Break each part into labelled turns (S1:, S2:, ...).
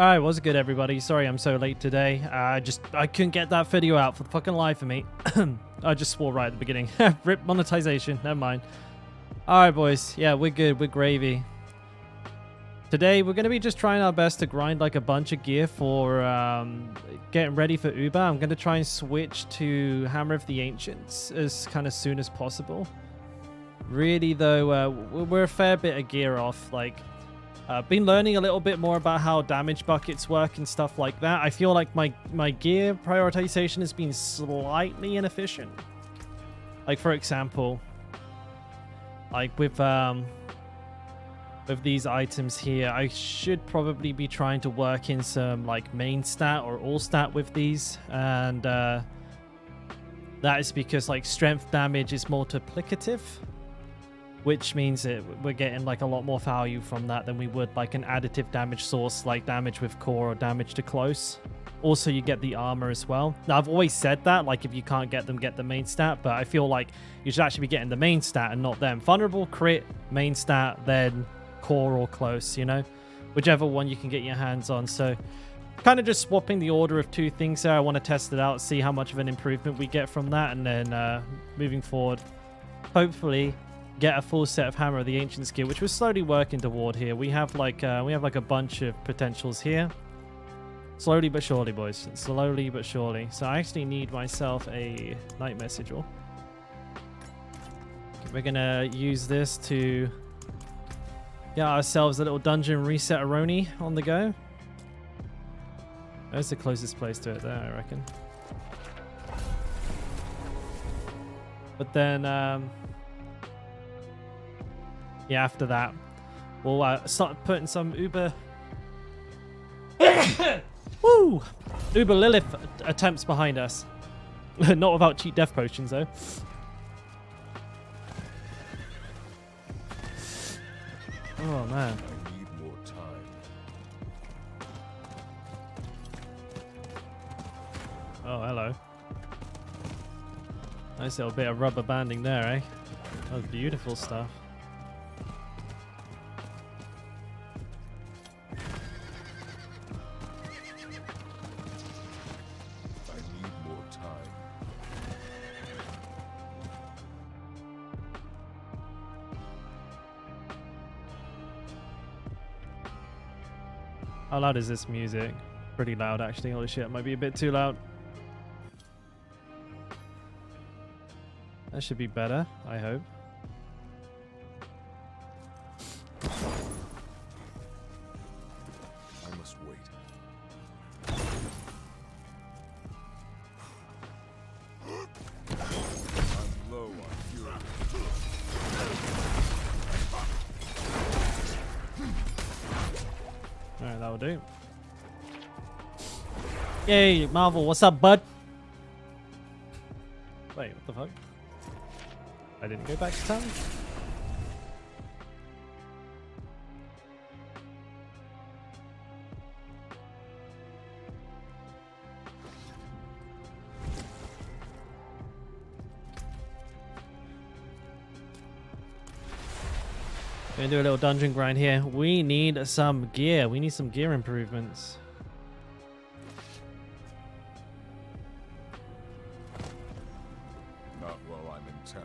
S1: Alright, what's good everybody? Sorry I'm so late today. I couldn't get that video out for the fucking life of me. I just swore right at the beginning. Rip monetization, never mind. Alright boys, yeah, we're good, we're gravy. Today we're going to be just trying our best to grind like a bunch of gear for getting ready for Uber. I'm going to try and switch to Hammer of the Ancients as kind of soon as possible. Really though, we're a fair bit of gear off. Like, been learning a little bit more about how damage buckets work and stuff like that. I feel like my gear prioritization has been slightly inefficient. Like for example, like with these items here, I should probably be trying to work in some like main stat or all stat with these, and that is because like strength damage is multiplicative, which means that we're getting like a lot more value from that than we would like an additive damage source like damage with core or damage to close. Also, you get the armor as well. Now, I've always said that, like, if you can't get them, get the main stat, but I feel like you should actually be getting the main stat and not them. Vulnerable, crit, main stat, then core or close, you know? Whichever one you can get your hands on. So, kind of just swapping the order of two things there. I want to test it out, see how much of an improvement we get from that, and then moving forward, hopefully get a full set of Hammer of the Ancients gear, which we're slowly working toward here. We have like a bunch of potentials here. Slowly but surely, boys. Slowly but surely. So I actually need myself a Nightmare Sigil. We're gonna use this to get ourselves a little dungeon reset Aroni on the go. That's the closest place to it there, I reckon. But then yeah, after that, we'll start putting some Uber... Woo! Uber Lilith attempts behind us. Not without cheap death potions, though. Oh, man.
S2: I need more time.
S1: Oh, hello. Nice little bit of rubber banding there, eh? That was beautiful stuff. How loud is this music? Pretty loud, actually. Holy shit, it might be a bit too loud. That should be better, I hope.
S2: I must wait. I'm low on fury.
S1: Alright, that'll do. Yay, Marvel, what's up, bud? Wait, what the fuck? I didn't go back to town? Gonna do a little dungeon grind here. We need some gear. We need some gear improvements.
S2: Not while I'm in town.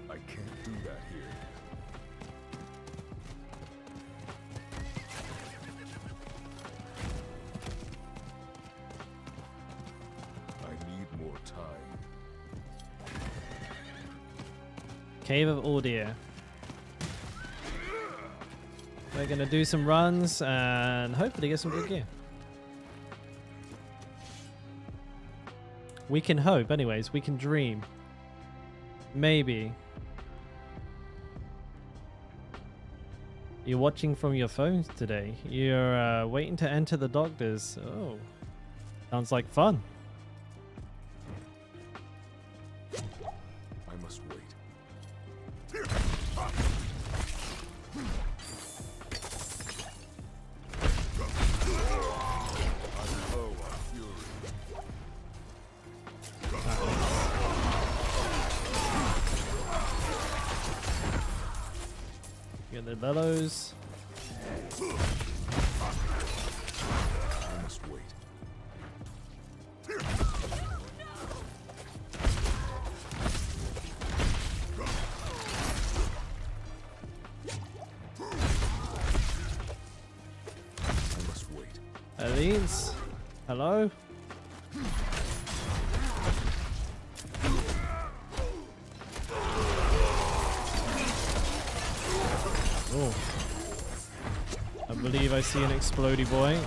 S2: I can't do that here. More time.
S1: Cave of Ordeer. We're gonna do some runs and hopefully get some good gear. We can hope, anyways. We can dream. Maybe. You're watching from your phones today. You're waiting to enter the doctors. Oh, sounds like fun.
S2: I must wait. I'm low on fury.
S1: the bellows.
S2: I must wait. I must wait.
S1: Elites. Hello? Oh. I believe I see an explodey boy.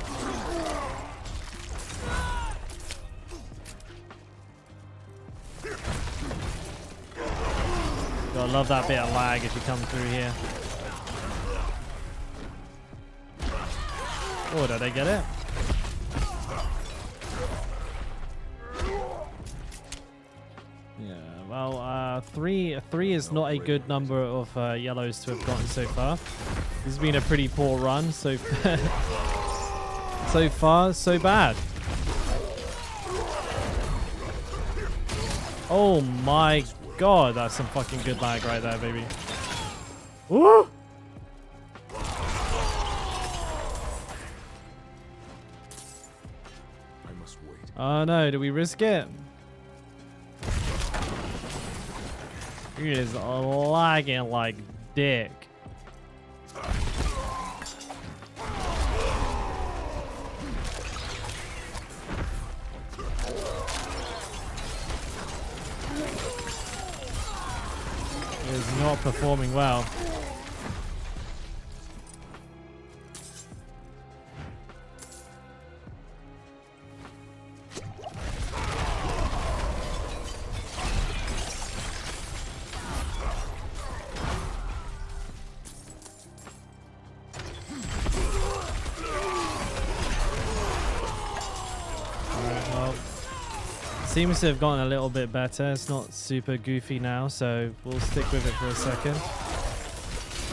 S1: I love that bit of lag as you come through here. Oh, did I get it? Yeah, well, three is not a good number of yellows to have gotten so far. This has been a pretty poor run so so far, so bad. Oh my god, that's some fucking good lag right there, baby. Woo!
S2: I must wait.
S1: Oh no, do we risk it? It is lagging like dick. It is not performing well. Seems to have gotten a little bit better. It's not super goofy now, so we'll stick with it for a second.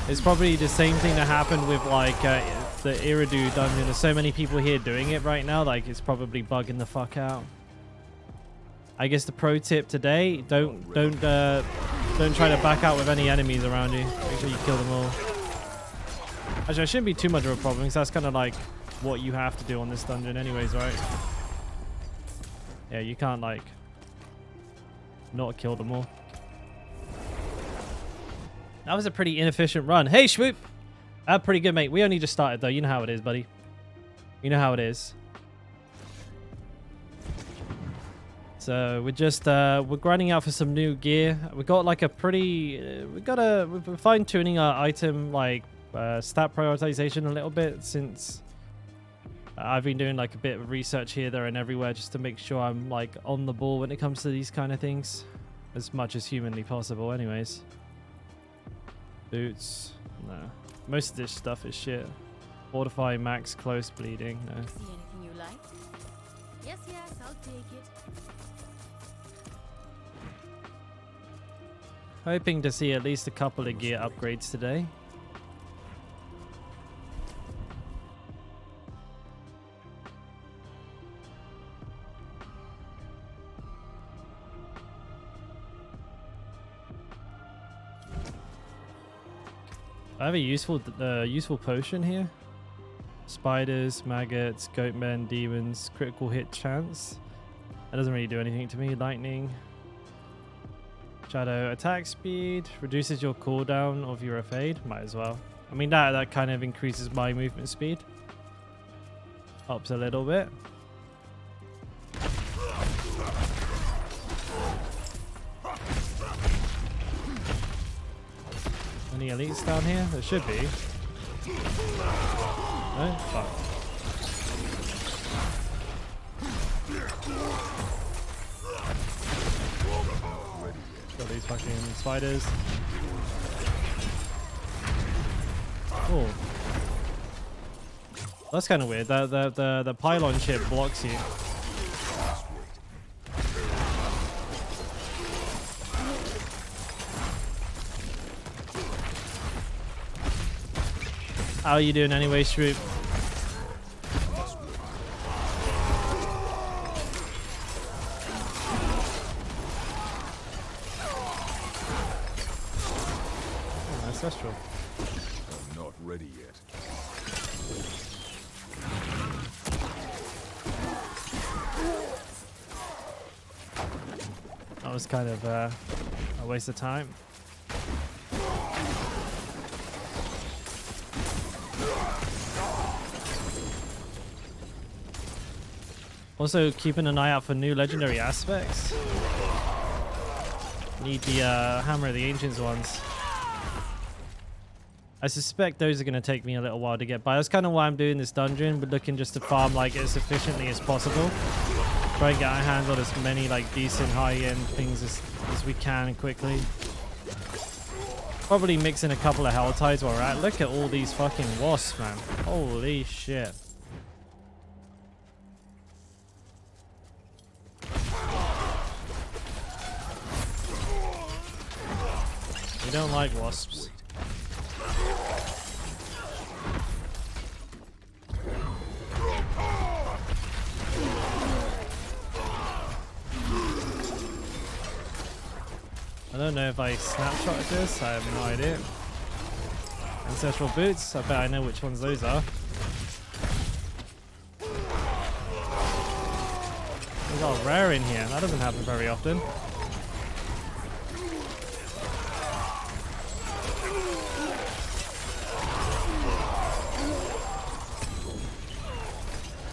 S1: It's probably the same thing that happened with like the Iridu dungeon. There's so many people here doing it right now, like it's probably bugging the fuck out. I guess the pro tip today: don't try to back out with any enemies around you. Make sure you kill them all. Actually, it shouldn't be too much of a problem because that's kind of like what you have to do on this dungeon, anyways, right? Yeah, you can't like not kill them all. That was a pretty inefficient run. Hey, Swoop! Pretty good, mate. We only just started though. You know how it is, buddy. You know how it is. So we're just we're grinding out for some new gear. We got like a pretty we're fine tuning our item like stat prioritization a little bit since I've been doing like a bit of research here, there, and everywhere just to make sure I'm like on the ball when it comes to these kind of things, as much as humanly possible. Anyways, boots, no. Most of this stuff is shit. Fortify max close bleeding, no.
S3: See anything you like? Yes, I'll take it.
S1: Hoping to see at least a couple of gear upgrades today. I have a useful potion here. Spiders, maggots, goatmen, demons, critical hit chance. That doesn't really do anything to me. Lightning. Shadow attack speed. Reduces your cooldown of your evade. Might as well. I mean, that kind of increases my movement speed. Helps a little bit. Any elites down here? There should be. No? Fuck. Got these fucking spiders. Oh. That's kind of weird. The pylon ship blocks you. How are you doing anyway, Shroop? Oh, ancestral.
S2: ready yet.
S1: That was kind of a waste of time. Also, keeping an eye out for new legendary aspects. Need the Hammer of the Ancients ones. I suspect those are going to take me a little while to get by. That's kind of why I'm doing this dungeon, but looking just to farm like as efficiently as possible. Try and get our hands on as many like decent high-end things as we can quickly. Probably mixing a couple of Helltides while we're at. Look at all these fucking wasps, man. Holy shit. We don't like wasps. I don't know if I snapshotted this. I have no idea. Ancestral boots. I bet I know which ones those are. Those are rare in here. That doesn't happen very often.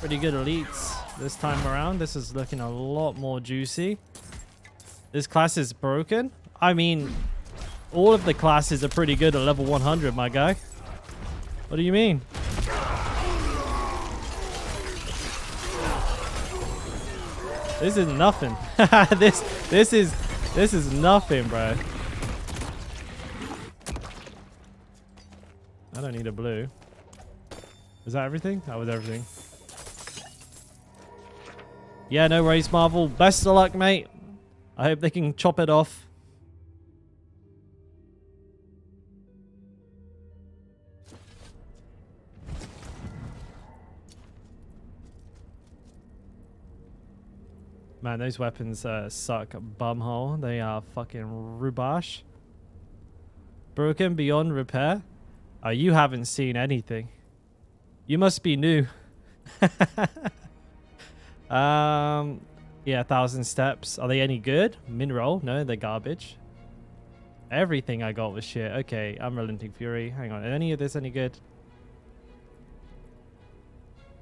S1: Pretty good elites this time around. This is looking a lot more juicy. This class is broken. I mean, all of the classes are pretty good at level 100, my guy. What do you mean? This is nothing. this is nothing, bro. I don't need a blue. Is that everything? That was everything. Yeah, no worries, Marvel. Best of luck, mate. I hope they can chop it off. Man, those weapons suck bumhole. They are fucking rubash. Broken beyond repair? Oh, you haven't seen anything. You must be new. Yeah, 1,000 steps. Are they any good? Mineral? No, they're garbage. Everything I got was shit. Okay, Unrelenting Fury. Hang on. Are any of this any good?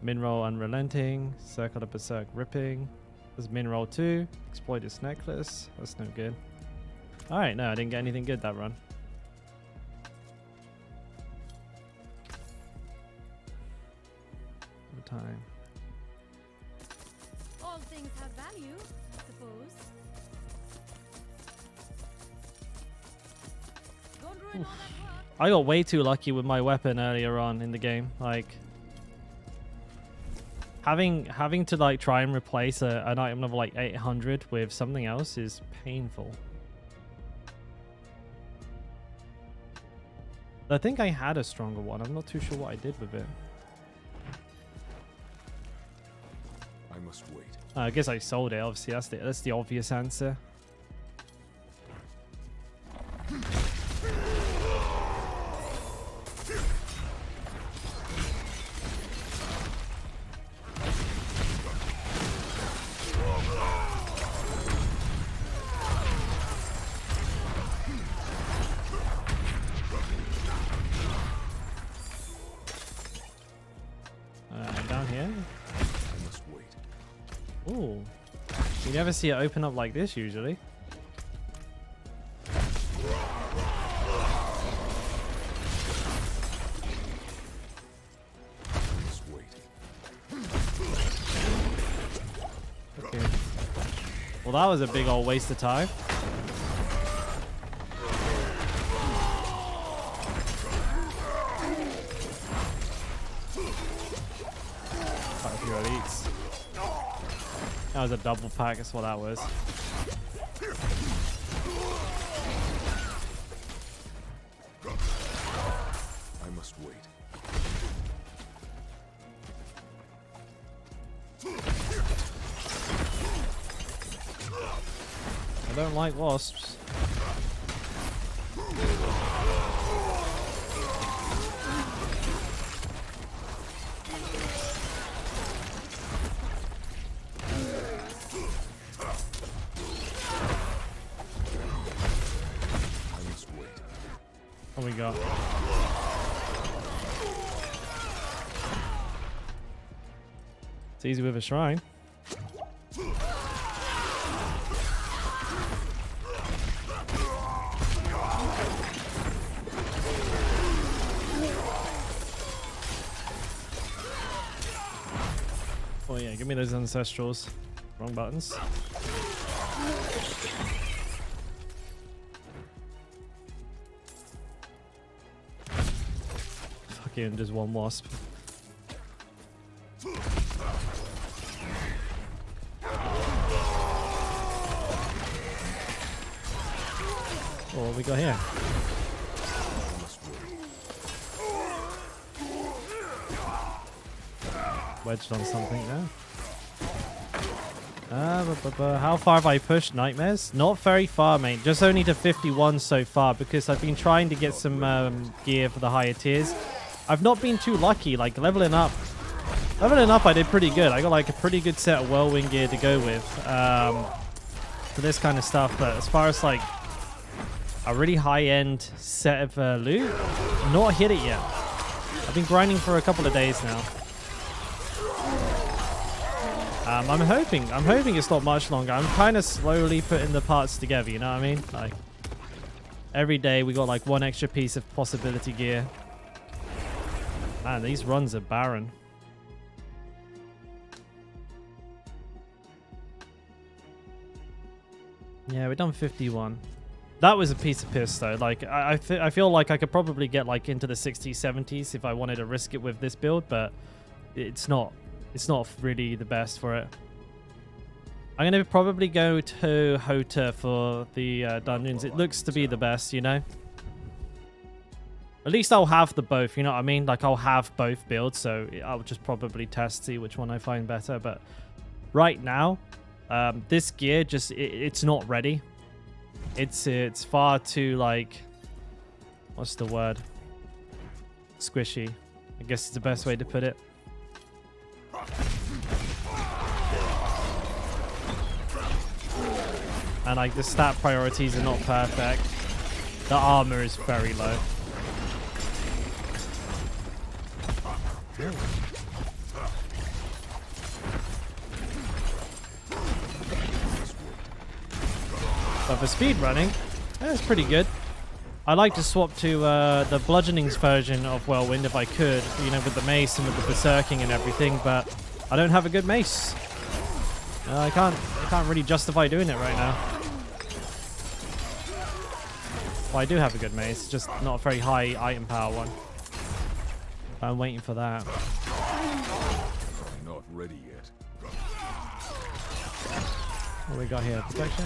S1: Mineral Unrelenting. Circle of Berserk Ripping. There's Mineral 2. Exploitus Necklace. That's no good. Alright, no, I didn't get anything good that run. No time.
S3: All things have value, I suppose. Don't ruin all that work.
S1: I got way too lucky with my weapon earlier on in the game. Like, having to like try and replace an item level like 800 with something else is painful. I think I had a stronger one. I'm not too sure what I did with it.
S2: I must wait.
S1: I guess I sold it. Obviously, that's the obvious answer. Down here.
S2: I must wait.
S1: Ooh. You never see it open up like this usually.
S2: I must wait.
S1: Okay. Well, that was a big old waste of time. Quite a few elites. That was a double pack, that's what that was.
S2: I must wait.
S1: I don't like wasps. What we got? It's easy with a shrine. Oh yeah, give me those ancestrals. Wrong buttons. Fucking just one wasp. Oh, what we got here? Wedged on something now. How far have I pushed Nightmares? Not very far, mate. Just only to 51 so far because I've been trying to get some gear for the higher tiers. I've not been too lucky. Like leveling up, I did pretty good. I got like a pretty good set of whirlwind gear to go with for this kind of stuff. But as far as like a really high-end set of loot, not hit it yet. I've been grinding for a couple of days now. I'm hoping it's not much longer. I'm kind of slowly putting the parts together, you know what I mean? Like, every day we got like one extra piece of possibility gear. Man, these runs are barren. Yeah, we're done 51. That was a piece of piss though. Like, I feel like I could probably get like into the 60s, 70s if I wanted to risk it with this build, but it's not really the best for it. I'm going to probably go to Hota for the dungeons. It looks to be the best, you know? At least I'll have the both, you know what I mean? Like, I'll have both builds, so I'll just probably test, see which one I find better. But right now, this gear just, it's not ready. It's far too, like, what's the word? Squishy. I guess it's the best way to put it. And like the stat priorities are not perfect. The armor is very low. But for speed running, that's pretty good. I like to swap to the bludgeonings version of Whirlwind if I could, you know, with the mace and with the berserking and everything, but I don't have a good mace. I can't really justify doing it right now. Well, I do have a good mace, just not a very high item power one. I'm waiting for that.
S2: I'm not ready yet.
S1: What we got here? Protection?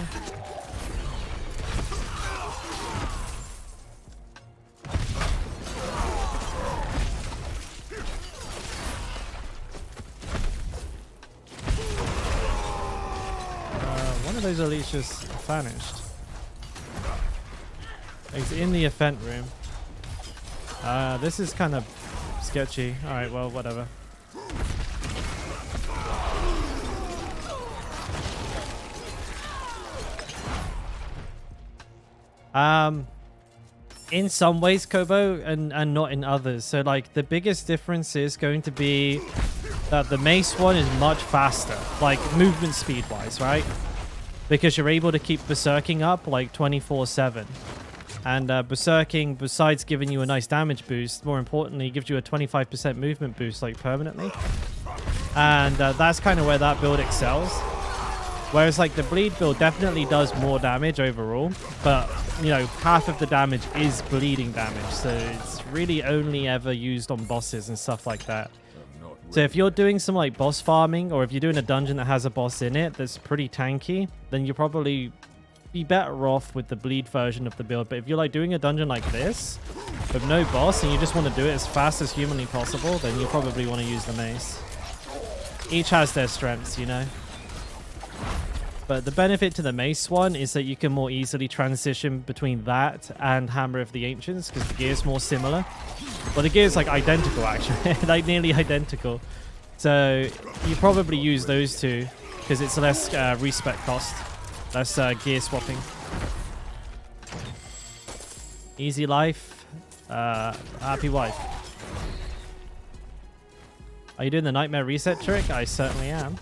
S1: One of those elites just vanished. It's in the event room. This is kind of sketchy. Alright, well, whatever. In some ways, Kobo, and not in others. So, like, the biggest difference is going to be that the mace one is much faster, like, movement speed-wise, right? Because you're able to keep berserking up, like, 24/7. And berserking, besides giving you a nice damage boost, more importantly, gives you a 25% movement boost, like, permanently. And that's kind of where that build excels. Whereas, like, the bleed build definitely does more damage overall, but, you know, half of the damage is bleeding damage, so it's really only ever used on bosses and stuff like that. So if you're doing some, like, boss farming, or if you're doing a dungeon that has a boss in it that's pretty tanky, then you'll probably be better off with the bleed version of the build. But if you're, like, doing a dungeon like this, with no boss, and you just want to do it as fast as humanly possible, then you probably want to use the mace. Each has their strengths, you know? But the benefit to the mace one is that you can more easily transition between that and Hammer of the Ancients, because the gear is more similar. Well, the gear is like identical, actually. Like nearly identical. So you probably use those two because it's less respec cost. Less gear swapping. Easy life. Happy wife. Are you doing the nightmare reset trick? I certainly am.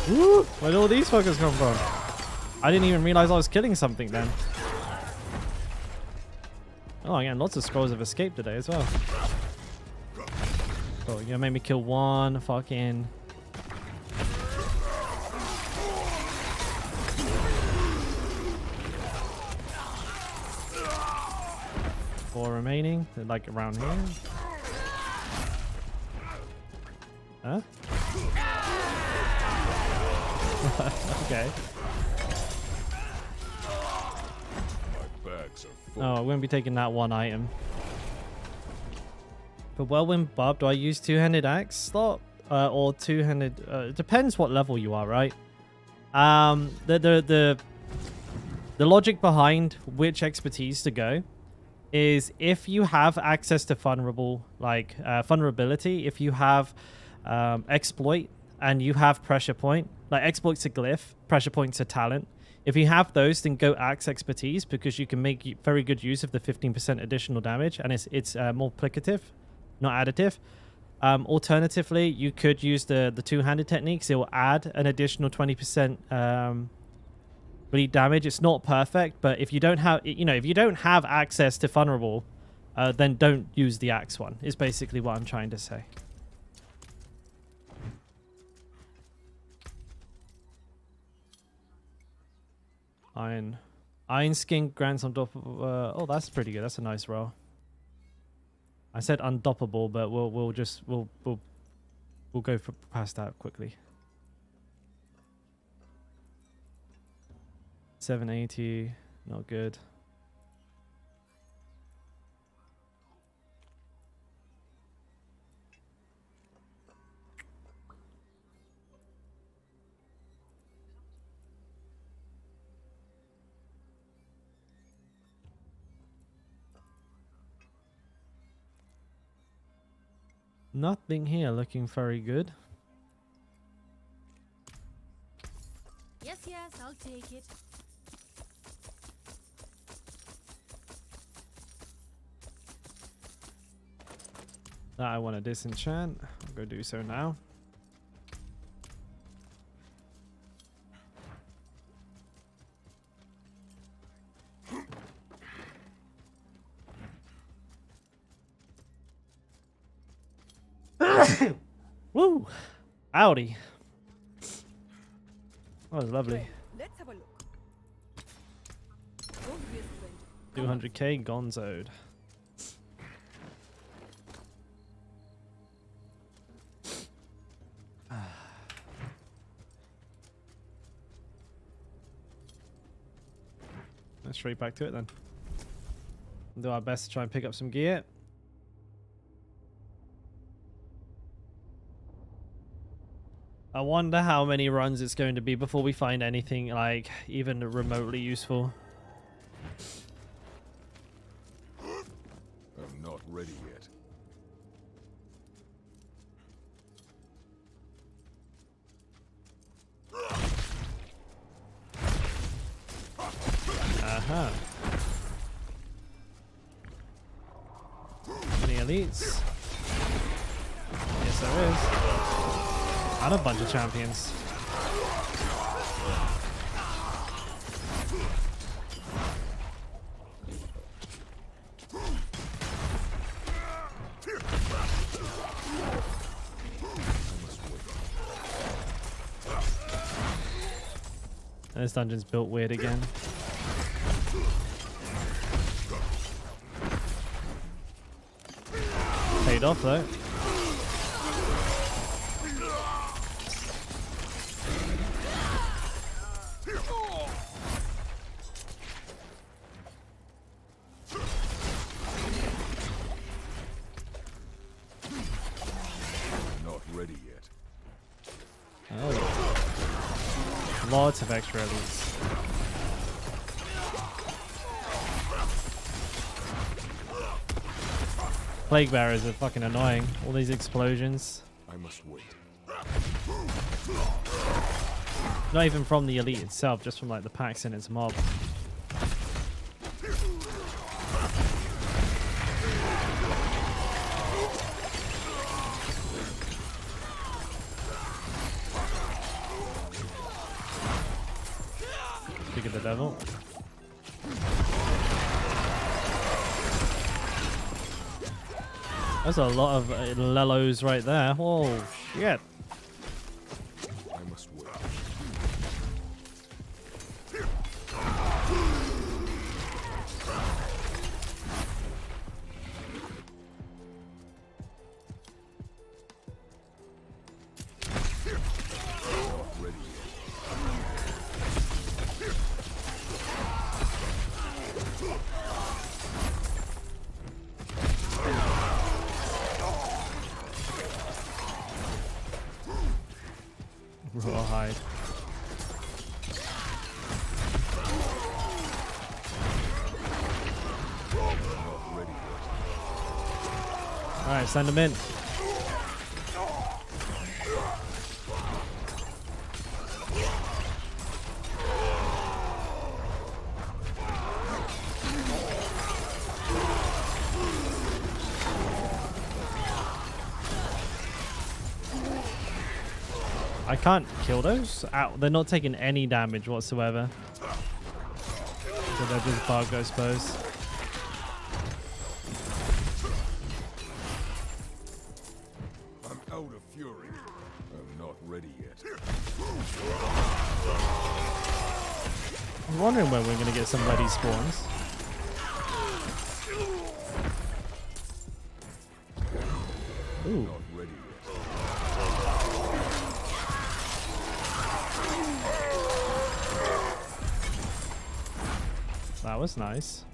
S1: Woo! Where'd all these fuckers come from? I didn't even realize I was killing something then. Oh, again, lots of scrolls of escape today as well. Oh, you're gonna make me kill one fucking... Four remaining. They're like around here. Huh? Okay.
S2: My bags are full.
S1: Oh, I won't be taking that one item. For whirlwind barb, do I use two-handed axe slot or two-handed? It depends what level you are, right? The logic behind which expertise to go is if you have access to vulnerable, like vulnerability, if you have exploit and you have pressure point, like exploit's a glyph, pressure point's a talent. If you have those, then go axe expertise because you can make very good use of the 15% additional damage, and it's multiplicative, not additive. Alternatively, you could use the two-handed techniques. It will add an additional 20% bleed damage. It's not perfect, but if you don't have, if you don't have access to vulnerable, then don't use the axe one. Is basically what I'm trying to say. Iron skin grants on top of, oh, that's pretty good. That's a nice roll. I said undoppable, but we'll go past that quickly. 780, not good. Nothing here looking very good.
S3: Yes, yes, I'll take it.
S1: That I want to disenchant. I'll go do so now. Woo! Howdy. That was lovely.
S4: Let's have a look. Don't be a
S1: 200k gonzoed. Let's straight back to it then. Do our best to try and pick up some gear. I wonder how many runs it's going to be before we find anything like even remotely useful.
S2: I'm not ready yet.
S1: Aha. Any elites? Yes, there is. And a bunch of champions. And this dungeon's built weird again. Paid off though. Lots of extra elites. Plague bearers are fucking annoying. All these explosions.
S2: I must wait.
S1: Not even from the elite itself, just from like the packs in its mob. Speak of the devil. There's a lot of lellos right there. Whoa, shit.
S2: I must wait. Not ready yet.
S1: Rawhide.
S2: Not ready yet.
S1: Alright, send them in. I can't kill those. Ow, they're not taking any damage whatsoever. So they're just bugged, I suppose.
S2: I'm out of fury. I'm not ready yet.
S1: I'm wondering when we're going to get some bloody spawns. Ooh.
S2: Not ready yet.
S1: That was nice.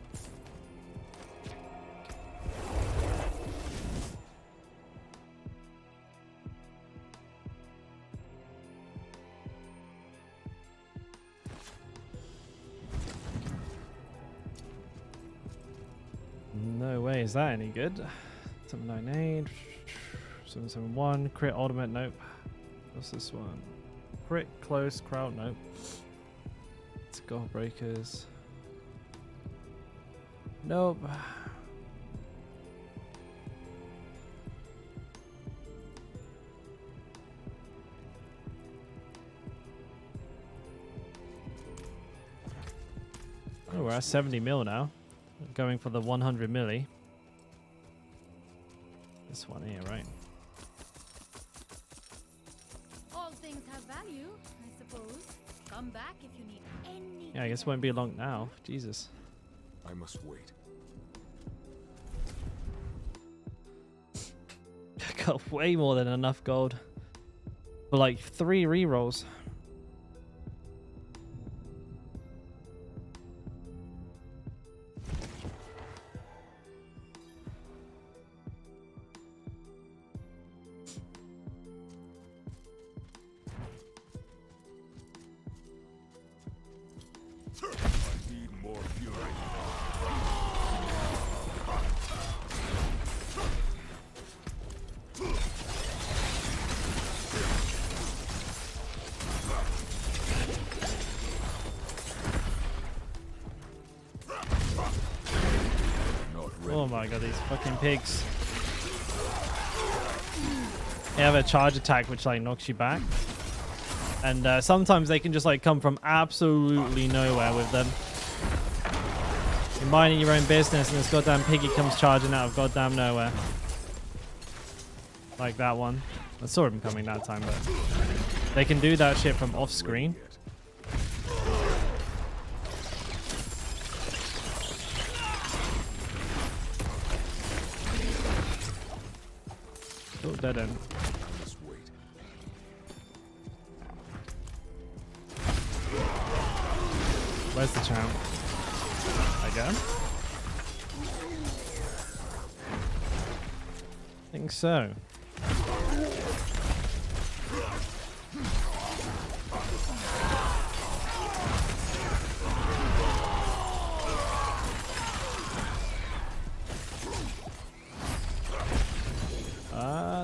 S1: No way, is that any good? 798, 771, crit ultimate, nope. What's this one? Crit close crowd, nope. Skull breakers. Nope. Oh, we're at 70 mil now. Going for the 100 milli. This one here, right?
S3: All things have value, I suppose. Come back if you need any.
S1: Yeah, I guess it won't be long now. Jesus.
S2: I must wait.
S1: I got way more than enough gold for like 3 rerolls.
S2: I need more fury.
S1: Oh my god, these fucking pigs. They have a charge attack which like knocks you back. And sometimes they can just like come from absolutely nowhere with them. You're minding your own business and this goddamn piggy comes charging out of goddamn nowhere. Like that one. I saw him coming that time, but they can do that shit from off screen. Oh, dead end.
S2: Just wait.
S1: Where's the champ? Again? I think so.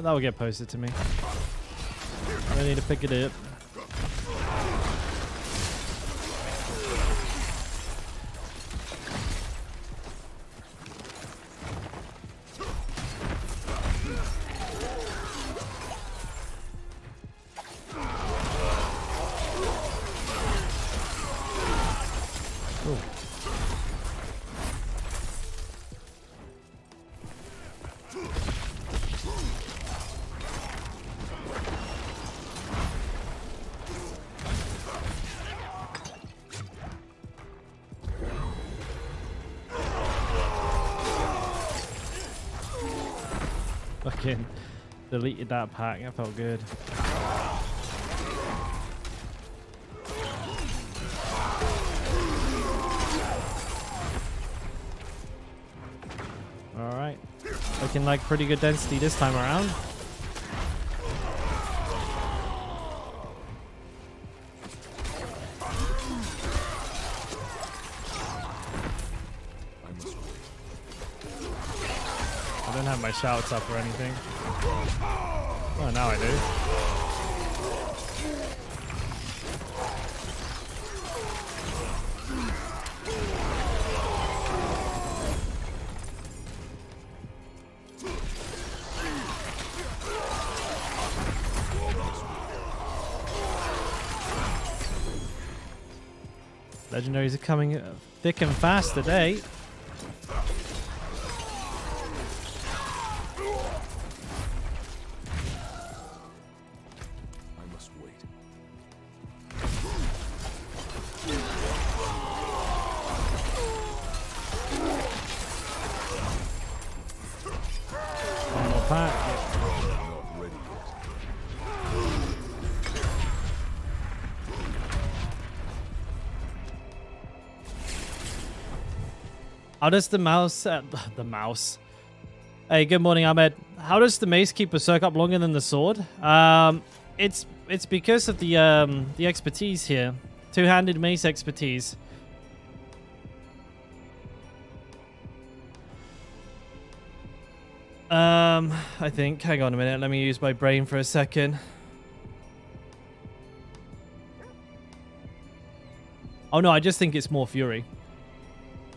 S1: That will get posted to me. I need to pick it up. Fucking deleted that pack. That felt good. Alright. Looking like pretty good density this time around. I don't have my shouts up or anything. Oh, now I do. Legendaries are coming thick and fast today. How does the mouse... the mouse. Hey, good morning, Ahmed. How does the mace keep berserk up longer than the sword? It's because of the expertise here. Two-handed mace expertise. I think. Hang on a minute. Let me use my brain for a second. Oh, no, I just think it's more fury.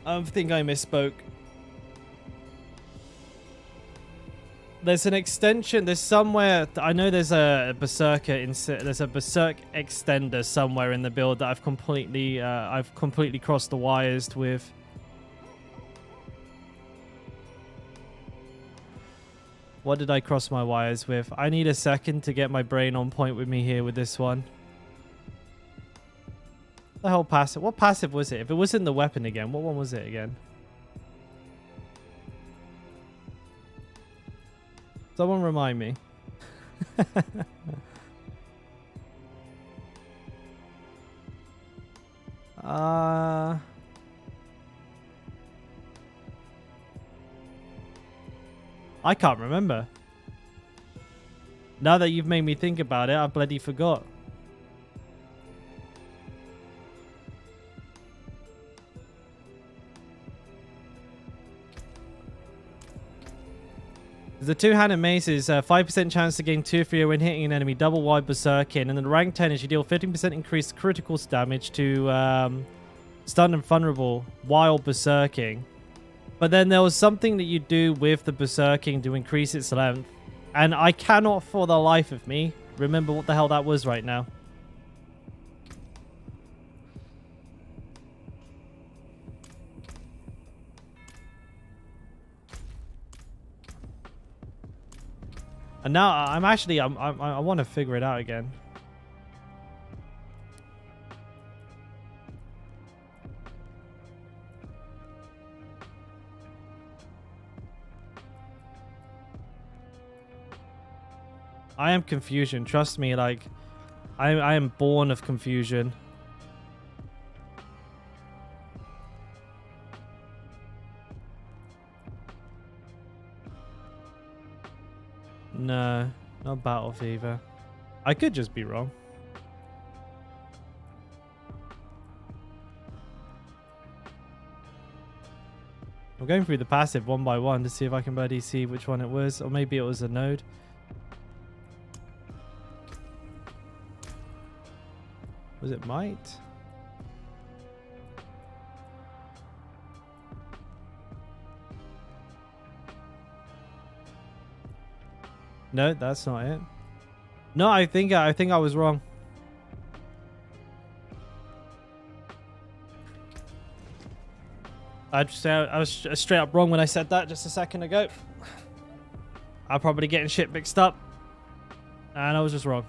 S1: I think I misspoke. There's an extension. There's somewhere. I know there's a berserker. There's a berserk extender somewhere in the build that I've completely crossed the wires with. What did I cross my wires with? I need a second to get my brain on point with me here with this one. The whole passive. What passive was it? If it wasn't the weapon again, what one was it again? Someone remind me. I can't remember. Now that you've made me think about it, I bloody forgot. The two-handed mace is 5% chance to gain 2 fear when hitting an enemy, double wide berserking, and then rank 10 is you deal 15% increased critical damage to stunned and vulnerable while berserking. But then there was something that you do with the berserking to increase its length, and I cannot for the life of me remember what the hell that was right now. And now I want to figure it out again. I am confusion. Trust me, like, I am born of confusion. No, not Battle Fever. I could just be wrong. I'm going through the passive one by one to see if I can bloody see which one it was. Or maybe it was a node. Was it might? No, that's not it. No, I think I was wrong. I was straight up wrong when I said that just a second ago. I'm probably getting shit mixed up. And I was just wrong.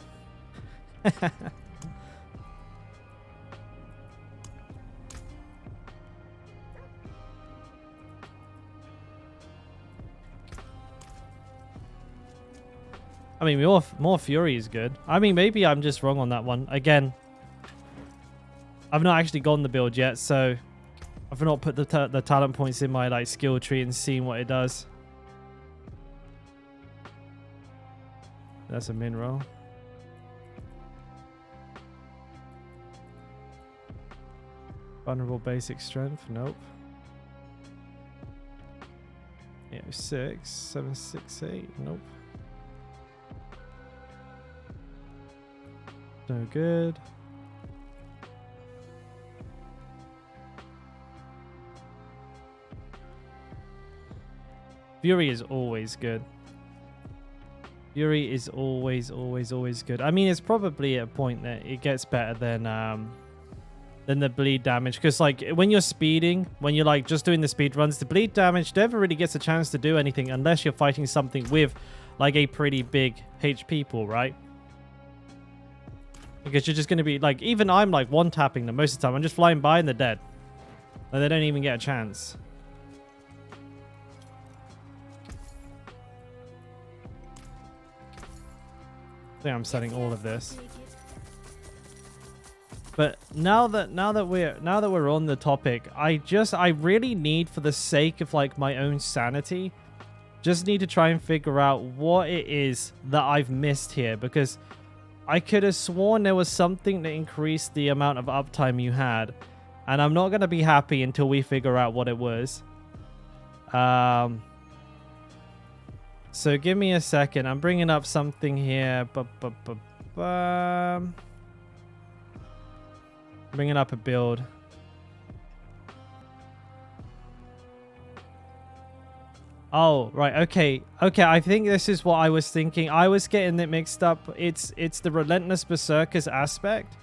S1: I mean, more fury is good. I mean, maybe I'm just wrong on that one. Again, I've not actually gone the build yet, so I've not put the talent points in my like skill tree and seen what it does. That's a mineral. Vulnerable basic strength. Nope. 806, 768. Nope. No good. Fury is always good. Fury is always good. I mean, it's probably at a point that it gets better than the bleed damage, because like when you're speeding, when you're like just doing the speed runs, the bleed damage never really gets a chance to do anything unless you're fighting something with like a pretty big HP pool, right? Because you're just going to be like, even I'm like one tapping them most of the time. I'm just flying by and they're dead. And they don't even get a chance. I think I'm setting all of this. But now that we're on the topic, I really need, for the sake of like my own sanity, just need to try and figure out what it is that I've missed here, because I could have sworn there was something that increased the amount of uptime you had, and I'm not going to be happy until we figure out what it was. So give me a second. I'm bringing up something here. Bringing up a build. Oh, right. Okay. I think this is what I was thinking. I was getting it mixed up. It's the Relentless Berserker's aspect.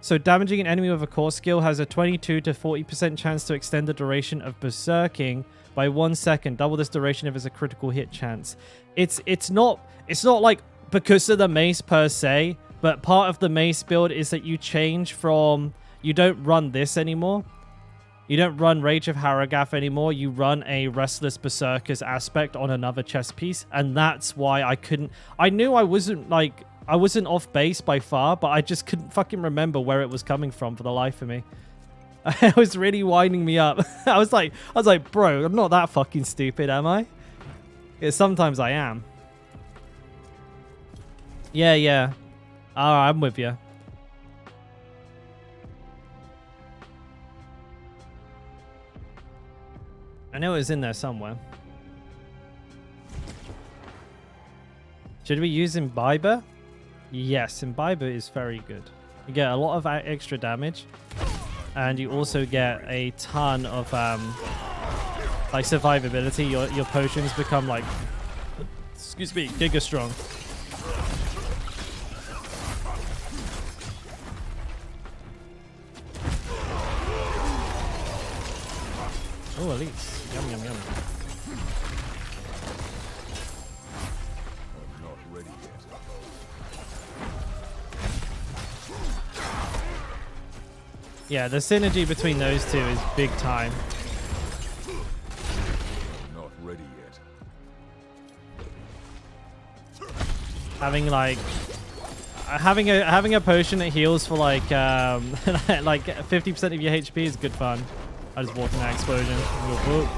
S1: So damaging an enemy with a core skill has a 22 to 40% chance to extend the duration of berserking by 1 second. Double this duration if it's a critical hit chance. It's not like because of the mace per se, but part of the mace build is that you change from, you don't run this anymore. You don't run Rage of Harrogath anymore. You run a Restless Berserker's aspect on another chest piece. And that's why I couldn't... I knew I wasn't off base by far, but I just couldn't fucking remember where it was coming from for the life of me. It was really winding me up. I was like, bro, I'm not that fucking stupid, am I? Yeah, sometimes I am. Yeah. Alright, I'm with you. I know it was in there somewhere. Should we use Imbiber? Yes, Imbiber is very good. You get a lot of extra damage, and you also get a ton of like survivability. Your potions become like, excuse me, giga strong. Oh, at least. Yum, yum, yum.
S2: I'm not ready yet.
S1: Yeah, the synergy between those two is big time.
S2: I'm not ready yet.
S1: Having a potion that heals for like like 50% of your HP is good fun. I just walked in that explosion. Whoop, whoop.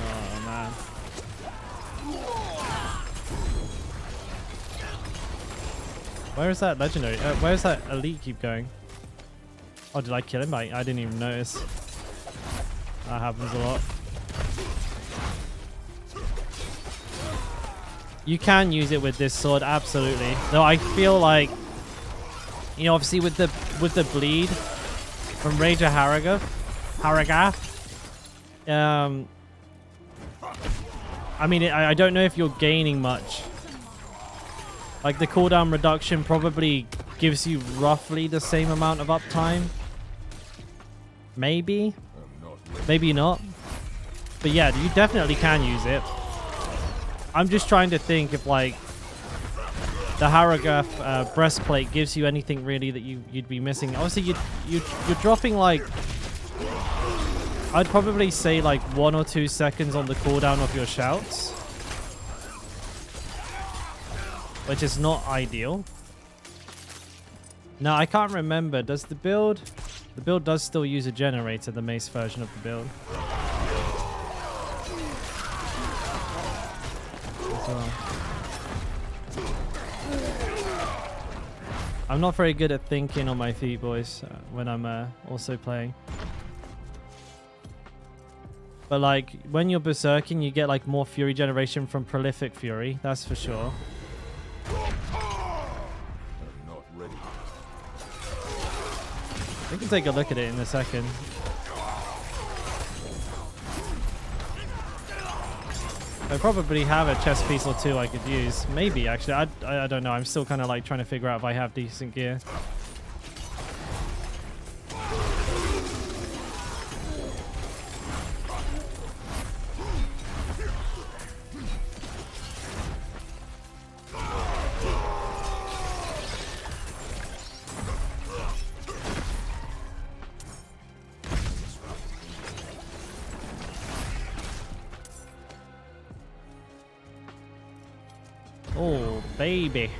S1: Oh, man. Where is that legendary? Where is that elite keep going? Oh, did I kill him? I didn't even notice. That happens a lot. You can use it with this sword, absolutely. Though I feel like You know, obviously with the bleed from Rager Haragath, I mean, I don't know if you're gaining much. Like the cooldown reduction probably gives you roughly the same amount of uptime. Maybe, maybe not. But yeah, you definitely can use it. I'm just trying to think if like the Haragath breastplate gives you anything really that you'd be missing. Obviously, you're dropping like, I'd probably say like 1 or 2 seconds on the cooldown of your shouts, which is not ideal. Now I can't remember. Does the build does still use a generator, the mace version of the build. As well. I'm not very good at thinking on my feet, boys, when I'm also playing. But like when you're berserking, you get like more fury generation from prolific fury. That's for sure. We can take a look at it in a second. I probably have a chest piece or two I could use. Maybe, actually. I don't know. I'm still kind of like trying to figure out if I have decent gear. Oh, baby.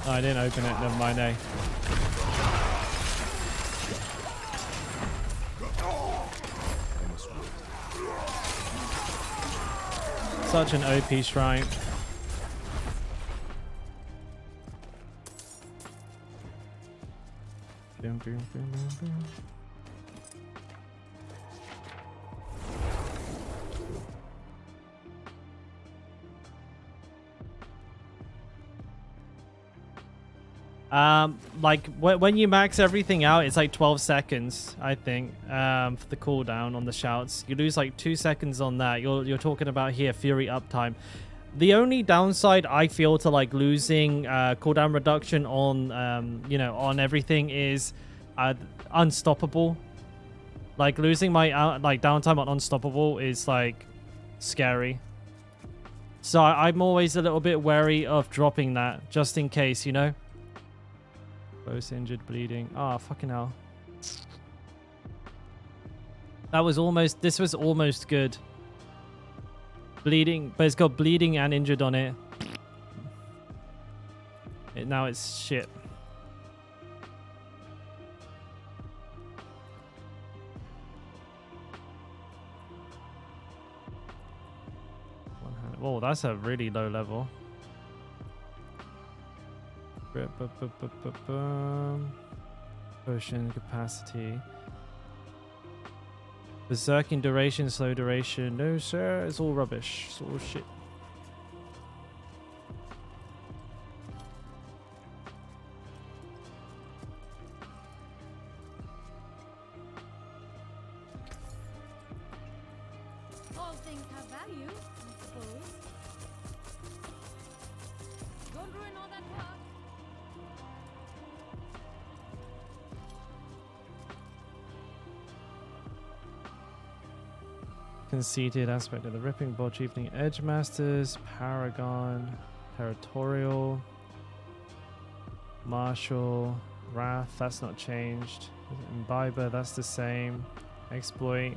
S1: Oh, I didn't open it. Never mind, eh? Such an OP shrine. Boom, boom, boom, boom, boom. Like when you max everything out, it's like 12 seconds, I think, for the cooldown on the shouts. You lose like 2 seconds on that. You're talking about here fury uptime. The only downside I feel to like losing cooldown reduction on you know, on everything is unstoppable. Like losing my like downtime on unstoppable is like scary. So I'm always a little bit wary of dropping that just in case, you know. Close, injured, bleeding. Oh, fucking hell. That was almost, this was almost good. Bleeding, but it's got bleeding and injured on it. Now it's shit. Oh, that's a really low level. Potion capacity. Berserking duration, slow duration. No, sir. It's all rubbish. It's all shit.
S3: All things have value, I suppose. Don't ruin all that work.
S1: Conceited aspect of the ripping ball chieftain, edge masters, paragon, territorial, martial, wrath. That's not changed. Imbiber. That's the same. Exploit.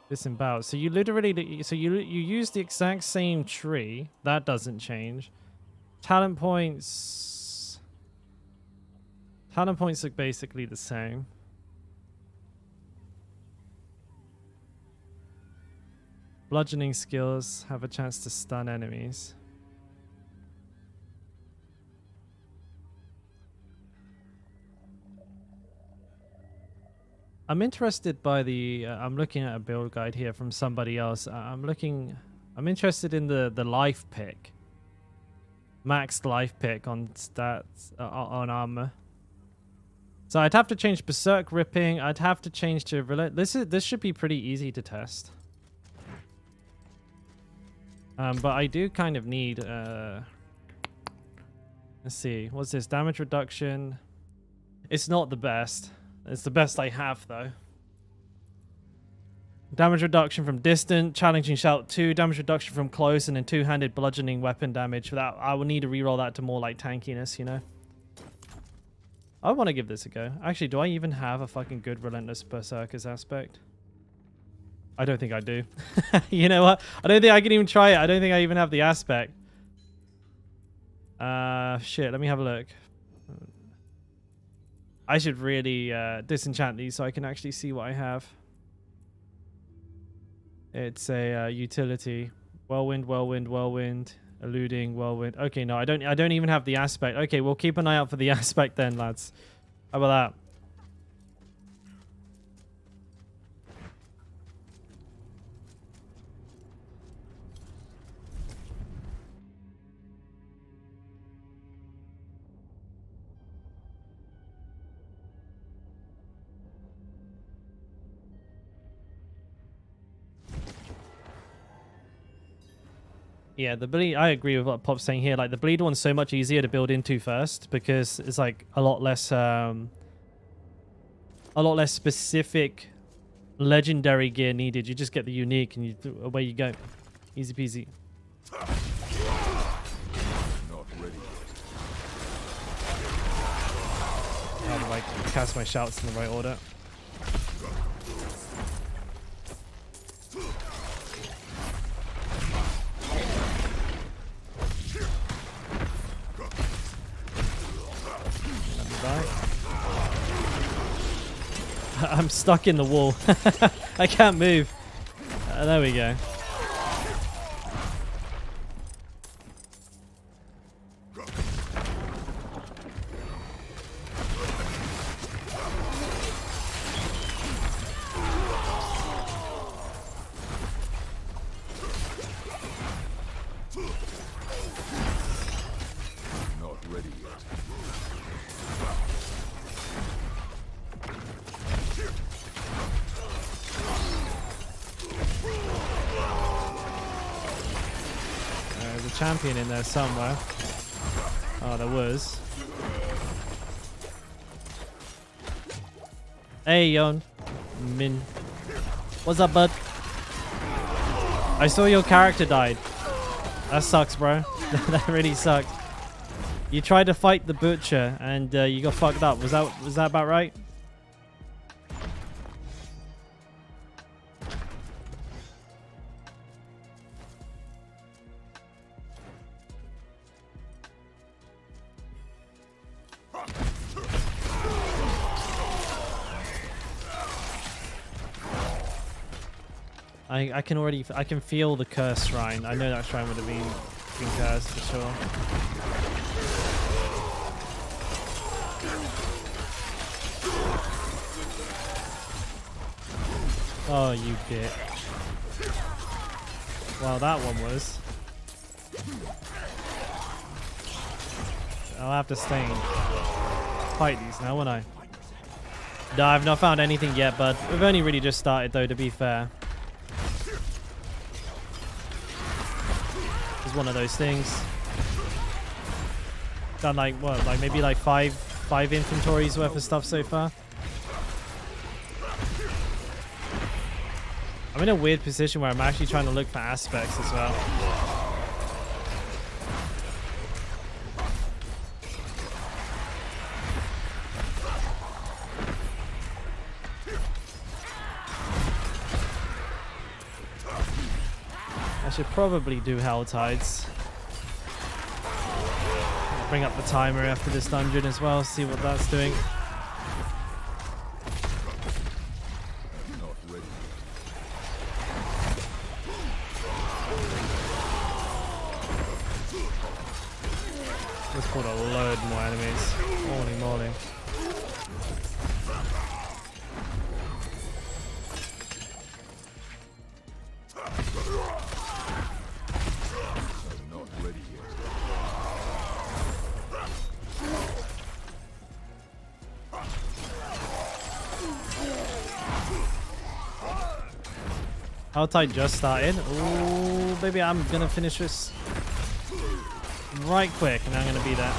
S1: Disembowel. So you literally, so you use the exact same tree. That doesn't change. Talent points. Talent points look basically the same. Bludgeoning skills have a chance to stun enemies. I'm interested by the. I'm looking at a build guide here from somebody else. I'm interested in the life pick. Maxed life pick on stats on armor. So I'd have to change Berserk Ripping. I'd have to change to this should be pretty easy to test. But I do kind of need. Let's see. What's this? Damage reduction. It's not the best. It's the best I have though. Damage reduction from distant, challenging shout 2, damage reduction from close, and then two-handed bludgeoning weapon damage. That I will need to reroll that to more like tankiness, you know. I want to give this a go. Actually, do I even have a fucking good relentless berserkers aspect? I don't think I do. You know what? I don't think I can even try it. I don't think I even have the aspect. Shit. Let me have a look. I should really disenchant these so I can actually see what I have. It's a utility. Whirlwind, whirlwind, whirlwind, eluding, whirlwind. Okay, no, I don't even have the aspect. Okay, we'll keep an eye out for the aspect then, lads. How about that? Yeah, the bleed. I agree with what Pop's saying here. Like the bleed one's so much easier to build into first because it's like a lot less specific legendary gear needed. You just get the unique and away you go, easy peasy.
S2: Not ready yet.
S1: How do I cast my shouts in the right order? I'm stuck in the wall. I can't move. There we go.
S2: Not ready yet.
S1: There's a champion in there somewhere. Oh, there was. Hey, Yon. Min. What's up, bud? I saw your character died. That sucks, bro. That really sucked. You tried to fight the butcher and you got fucked up. Was that about right? I can feel the curse shrine. I know that shrine would have been cursed for sure. Oh, you bitch. Well, that one was. I'll have to stay and fight these now, won't I? No, I've not found anything yet, but we've only really just started though, to be fair. It's one of those things. Done like what, like maybe like five inventories worth of stuff so far. I'm in a weird position where I'm actually trying to look for aspects as well. I should probably do Helltides. Bring up the timer after this dungeon as well, see what that's doing.
S2: Not ready.
S1: Let's put a load more enemies. Holy moly. Helltide just started. Oh, baby, I'm gonna finish this right quick, and I'm gonna be that.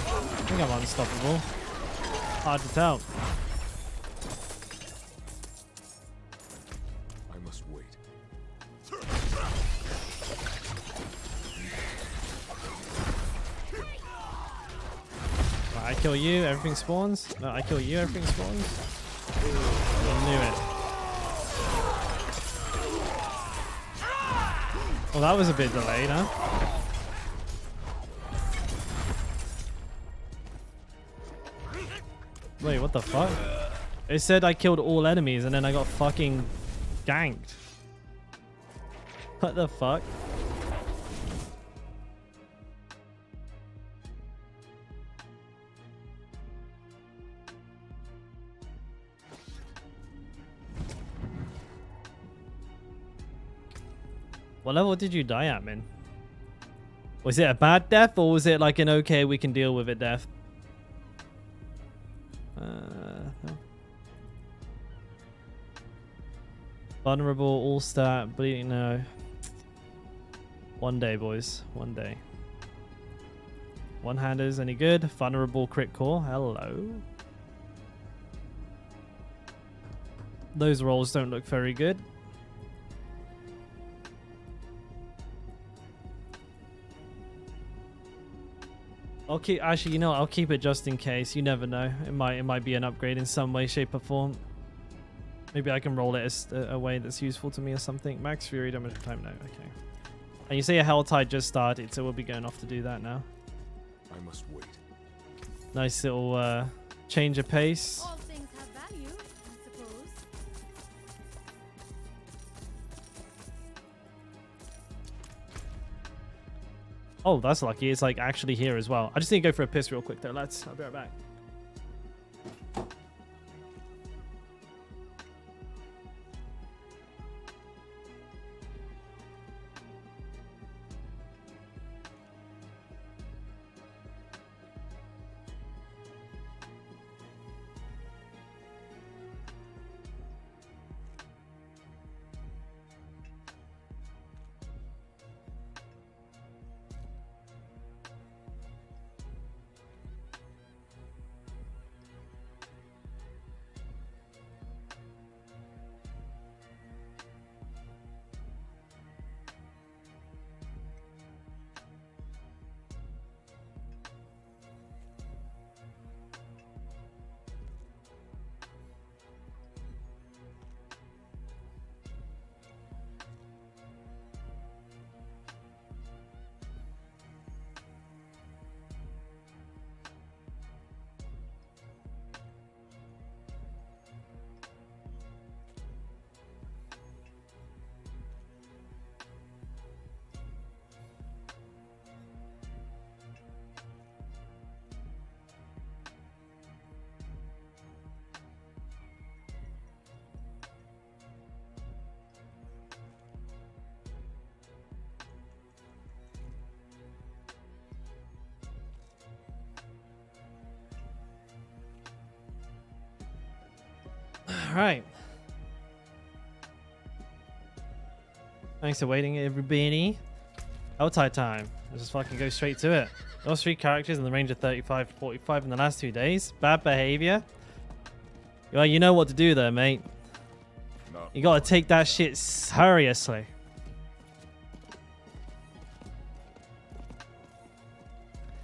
S1: I think I'm unstoppable. Hard to tell.
S2: I must wait.
S1: Right, I kill you, everything spawns. No, I kill you, everything spawns. I knew it. Well, that was a bit delayed, huh? Wait, what the fuck? It said I killed all enemies and then I got fucking ganked. What the fuck? What level did you die at, man? Was it a bad death or was it like an okay, we can deal with it death? No. Vulnerable, all stat, bleeding, no. One day, boys. One day. One-handers, any good? Vulnerable, crit core. Hello. Those rolls don't look very good. I'll keep, actually, you know what? I'll keep it just in case. You never know. It might be an upgrade in some way, shape, or form. Maybe I can roll it as a way that's useful to me or something. Max Fury damage time, no. Okay. And you say a Helltide just started, so we'll be going off to do that now.
S2: I must wait.
S1: Nice little change of pace.
S3: All things have value, I suppose.
S1: Oh, that's lucky. It's like actually here as well. I just need to go for a piss real quick though, lads. I'll be right back. Right. Thanks for waiting, everybody. Helltide time. Let's just fucking go straight to it. Those 3 characters in the range of 35 to 45 in the last 2 days. Bad behavior. Well, you know what to do there, mate. You gotta take that shit seriously.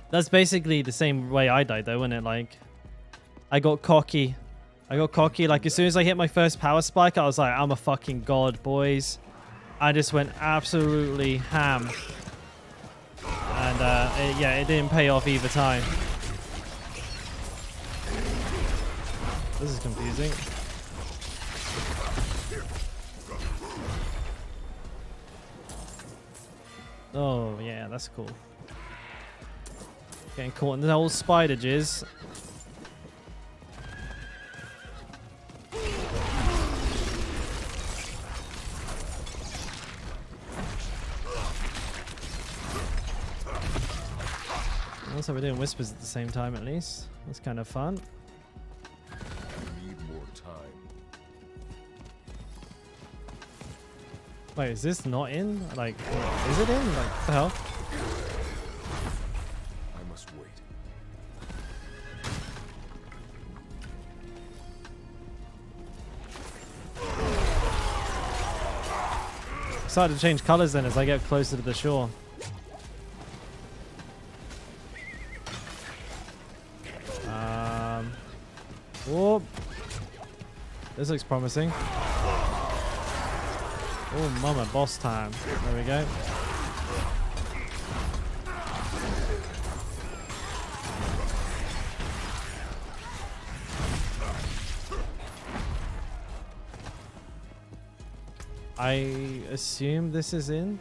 S1: That's basically the same way I died, though, isn't it? Like, I got cocky. Like, as soon as I hit my first power spike, I was like, I'm a fucking god, boys. I just went absolutely ham. And, yeah, it didn't pay off either time. This is confusing. Oh, yeah, that's cool. Getting caught in the old spider jizz. Also, we're doing whispers at the same time, at least. That's kind of fun.
S2: I need more time.
S1: Wait, is this not in? Like, is it in? Like, what the hell?
S2: I must wait.
S1: Started to change colors then as I get closer to the shore. Whoop. This looks promising. Oh, mama, boss time. There we go. I assume this is in.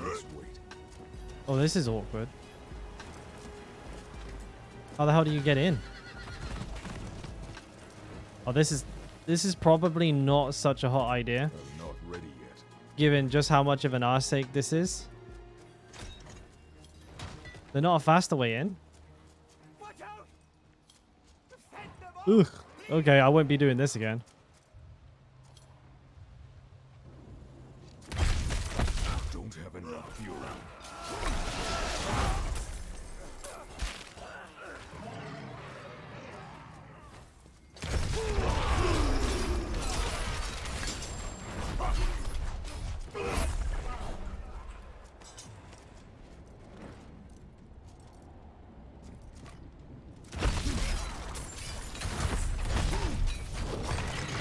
S2: Let's wait.
S1: Oh, this is awkward. How the hell do you get in? Oh, this is probably not such a hot idea,
S2: I'm not ready yet.
S1: given just how much of an arse this is. They're not a faster way in. Ugh. Okay, I won't be doing this again.
S2: Don't have enough fury.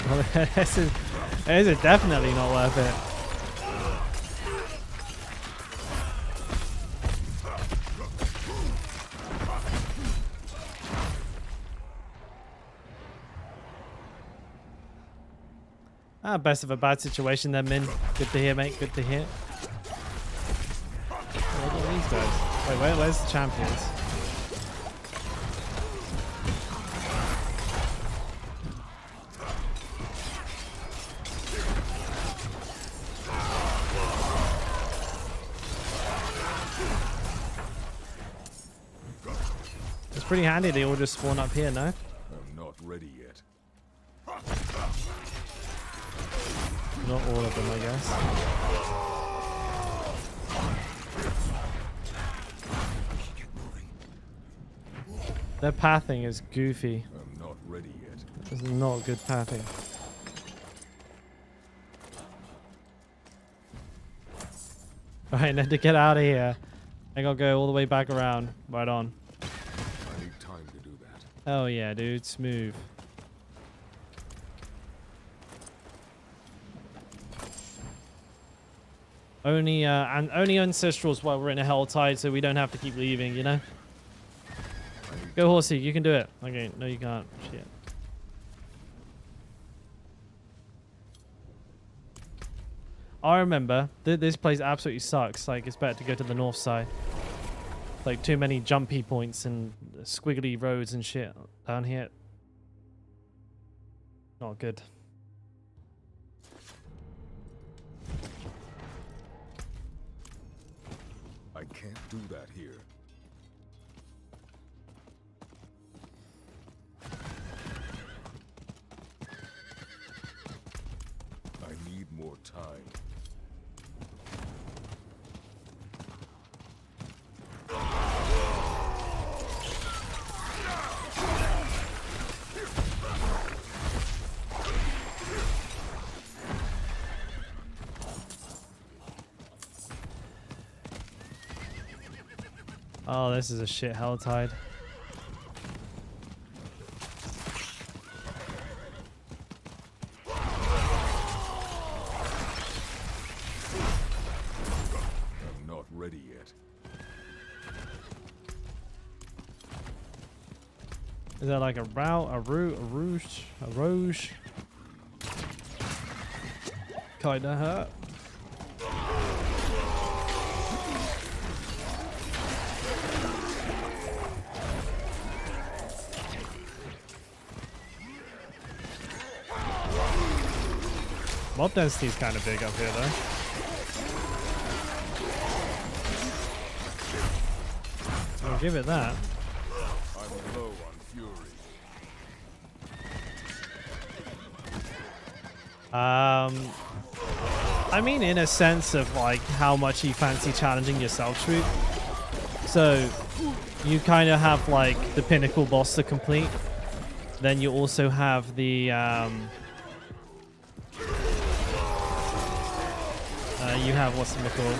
S1: Well, this is definitely not worth it. Ah, best of a bad situation then, Min. Good to hear, mate. Good to hear. Oh, look at these guys. Wait, where's the champions? It's pretty handy they all just spawn up here, no?
S2: I'm not ready yet.
S1: Not all of them, I guess. Their pathing is goofy.
S2: I'm not ready yet.
S1: This is not good pathing. Alright, then to get out of here, I gotta go all the way back around. Right on.
S2: I need time to do that.
S1: Hell yeah, dude. Smooth. Only ancestrals while we're in a Helltide, so we don't have to keep leaving, you know? Go horsey, you can do it. Okay, no you can't. Shit. I remember this place absolutely sucks. Like, it's better to go to the north side. Like, too many jumpy points and squiggly roads and shit down here. Not good.
S2: I can't do that here. I need more time.
S1: Oh, this is a shit Helltide.
S2: I'm not ready yet.
S1: Is that like a route, a route, a rouge, a rouge? Kinda hurt. Mob density is kind of big up here, though. I'll give it that.
S2: I'm low on fury.
S1: I mean, in a sense of like how much you fancy challenging yourself, Shroot. So you kind of have like the pinnacle boss to complete. Then you also have the you have what's it called?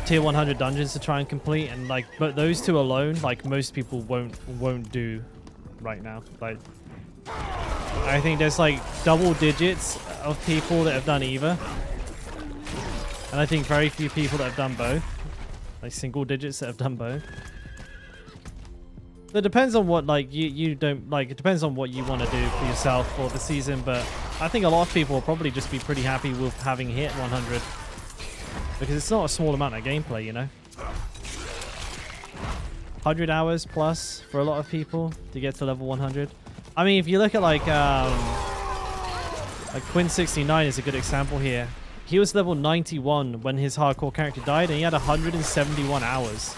S1: Tier 100 dungeons to try and complete, and like, but those two alone, like most people won't do right now. Like, I think there's like double digits of people that have done either, and I think very few people that have done both. Like single digits that have done both. It depends on what like you don't like. It depends on what you want to do for yourself for the season, but I think a lot of people will probably just be pretty happy with having hit 100 because it's not a small amount of gameplay, you know. 100 hours plus for a lot of people to get to level 100. I mean, if you look at like Quinn69 is a good example here. He was level 91 when his hardcore character died, and he had 171 hours.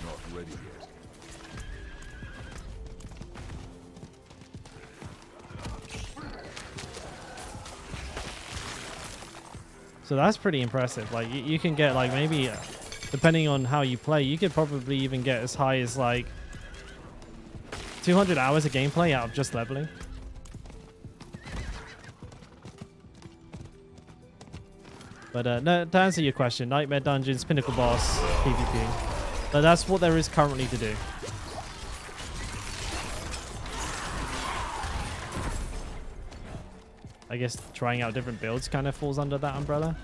S2: Not ready yet.
S1: So that's pretty impressive. Like you can get like maybe, depending on how you play, you could probably even get as high as like 200 hours of gameplay out of just leveling. But no, to answer your question, Nightmare Dungeons, Pinnacle Boss, PvP. But that's what there is currently to do. I guess trying out different builds kind of falls under that umbrella.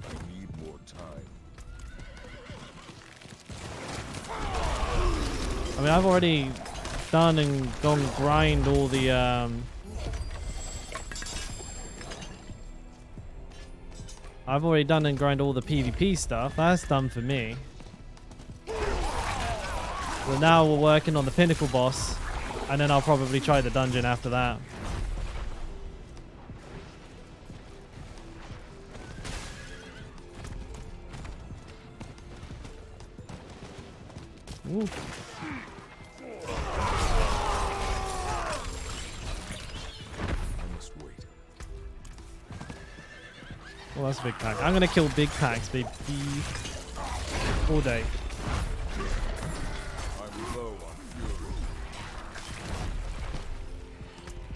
S2: I need more time.
S1: I mean, I've already done and gone grind all the I've already done and grind all the PvP stuff. That's done for me. But now we're working on the Pinnacle boss, and then I'll probably try the dungeon after that. Ooh.
S2: I must wait.
S1: Well, that's a big pack. I'm gonna kill big packs, baby. All day.
S2: I'm low on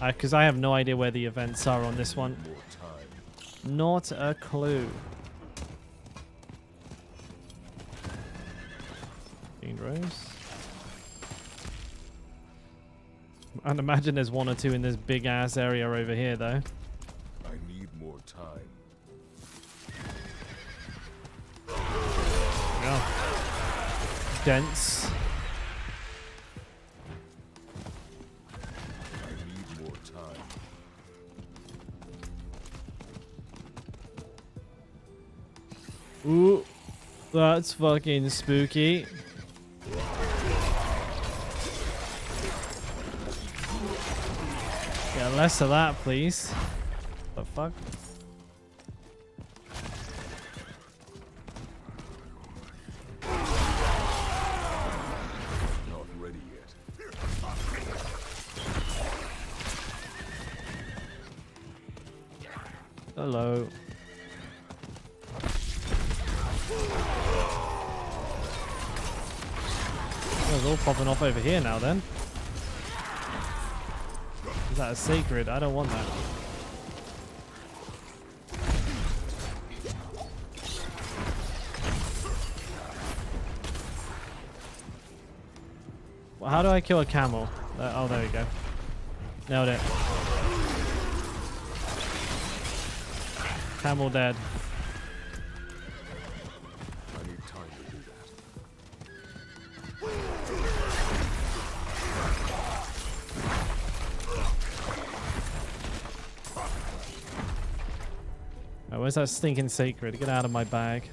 S2: fury.
S1: Because I have no idea where the events are on this one.
S2: More time.
S1: Not a clue. Fiend Rose. I'd imagine there's one or two in this big ass area over here, though.
S2: I need more time.
S1: Yeah. Dense.
S2: I need more time.
S1: Ooh. That's fucking spooky. Yeah, less of that, please. The fuck?
S2: Not ready yet.
S1: Hello. Oh, it's all popping off over here now then. Is that a sacred? I don't want that. Well, how do I kill a camel? Oh, there we go. Nailed it. Camel dead.
S2: I need time to do that.
S1: Oh, where's that stinking sacred? Get out of my bag.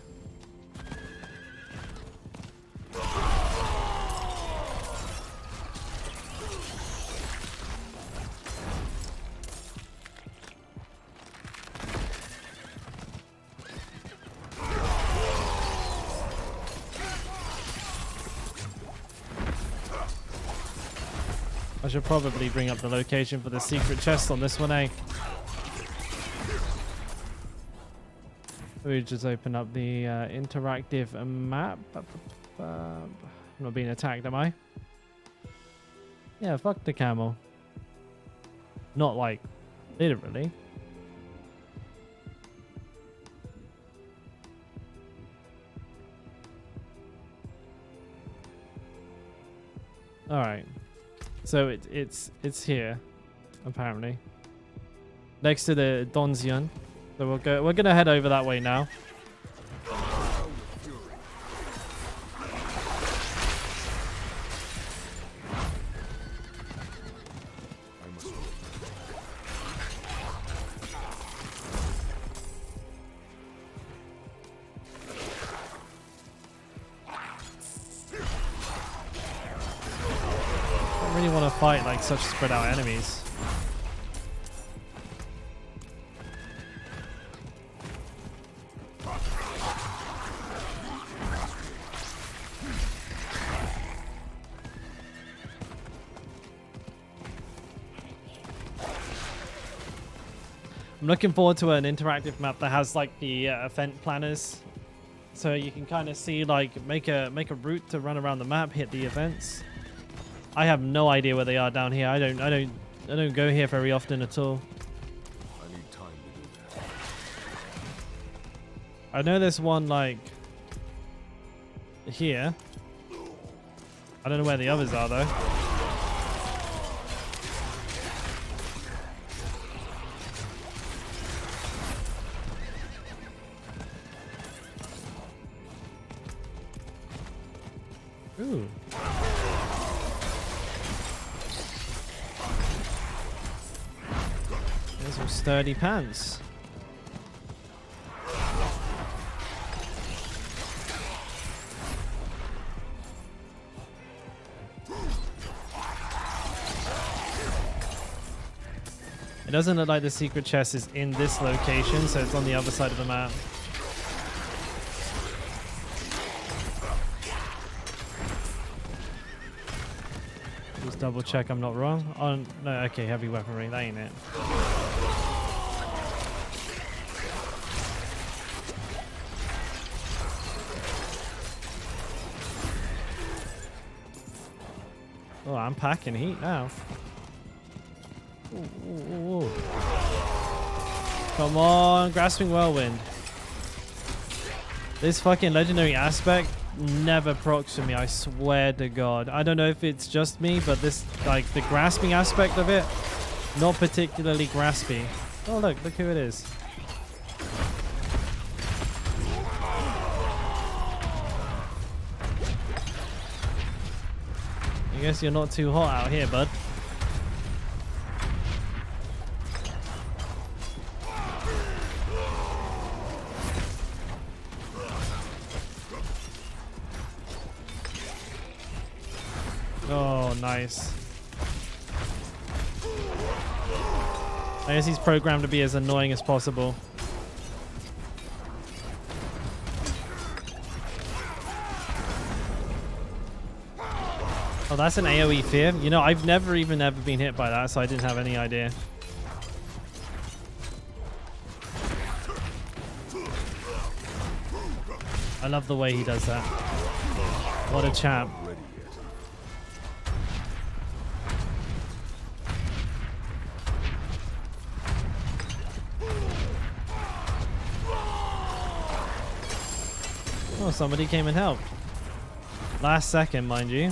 S1: I should probably bring up the location for the secret chest on this one, eh? We just open up the interactive map. I'm not being attacked, am I? Yeah, fuck the camel. Not like literally. All right. So it's here, apparently, next to the Donzion. So we're gonna head over that way now. I really want to fight like such spread out enemies. I'm looking forward to an interactive map that has like the event planners, so you can kind of see like make a route to run around the map, hit the events. I have no idea where they are down here. I don't go here very often at all.
S2: I need time to do that.
S1: I know there's one like here. I don't know where the others are though. Ooh. There's some sturdy pants. It doesn't look like the secret chest is in this location, so it's on the other side of the map. Just double check I'm not wrong. Oh, no, okay, heavy weaponry, that ain't it. Oh, I'm packing heat now. Ooh, ooh, ooh. Come on, Grasping Whirlwind. This fucking legendary aspect never procs for me, I swear to God. I don't know if it's just me, but this, like, the grasping aspect of it, not particularly graspy. Oh, look who it is. I guess you're not too hot out here, bud. Oh, nice. I guess he's programmed to be as annoying as possible. Oh, that's an AoE fear. You know, I've never even ever been hit by that, so I didn't have any idea. I love the way he does that. What a champ. Oh, somebody came and helped. Last second, mind you.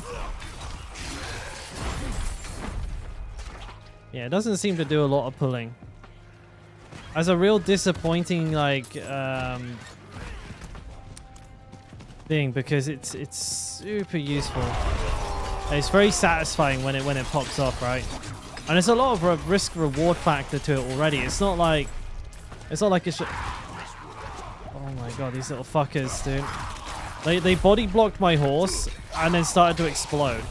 S1: Yeah, it doesn't seem to do a lot of pulling. As a real disappointing, like, thing, because it's super useful. And it's very satisfying when it pops off, right? And there's a lot of a risk reward factor to it already. It's not like it's oh my god, these little fuckers, dude. They body blocked my horse and then started to explode.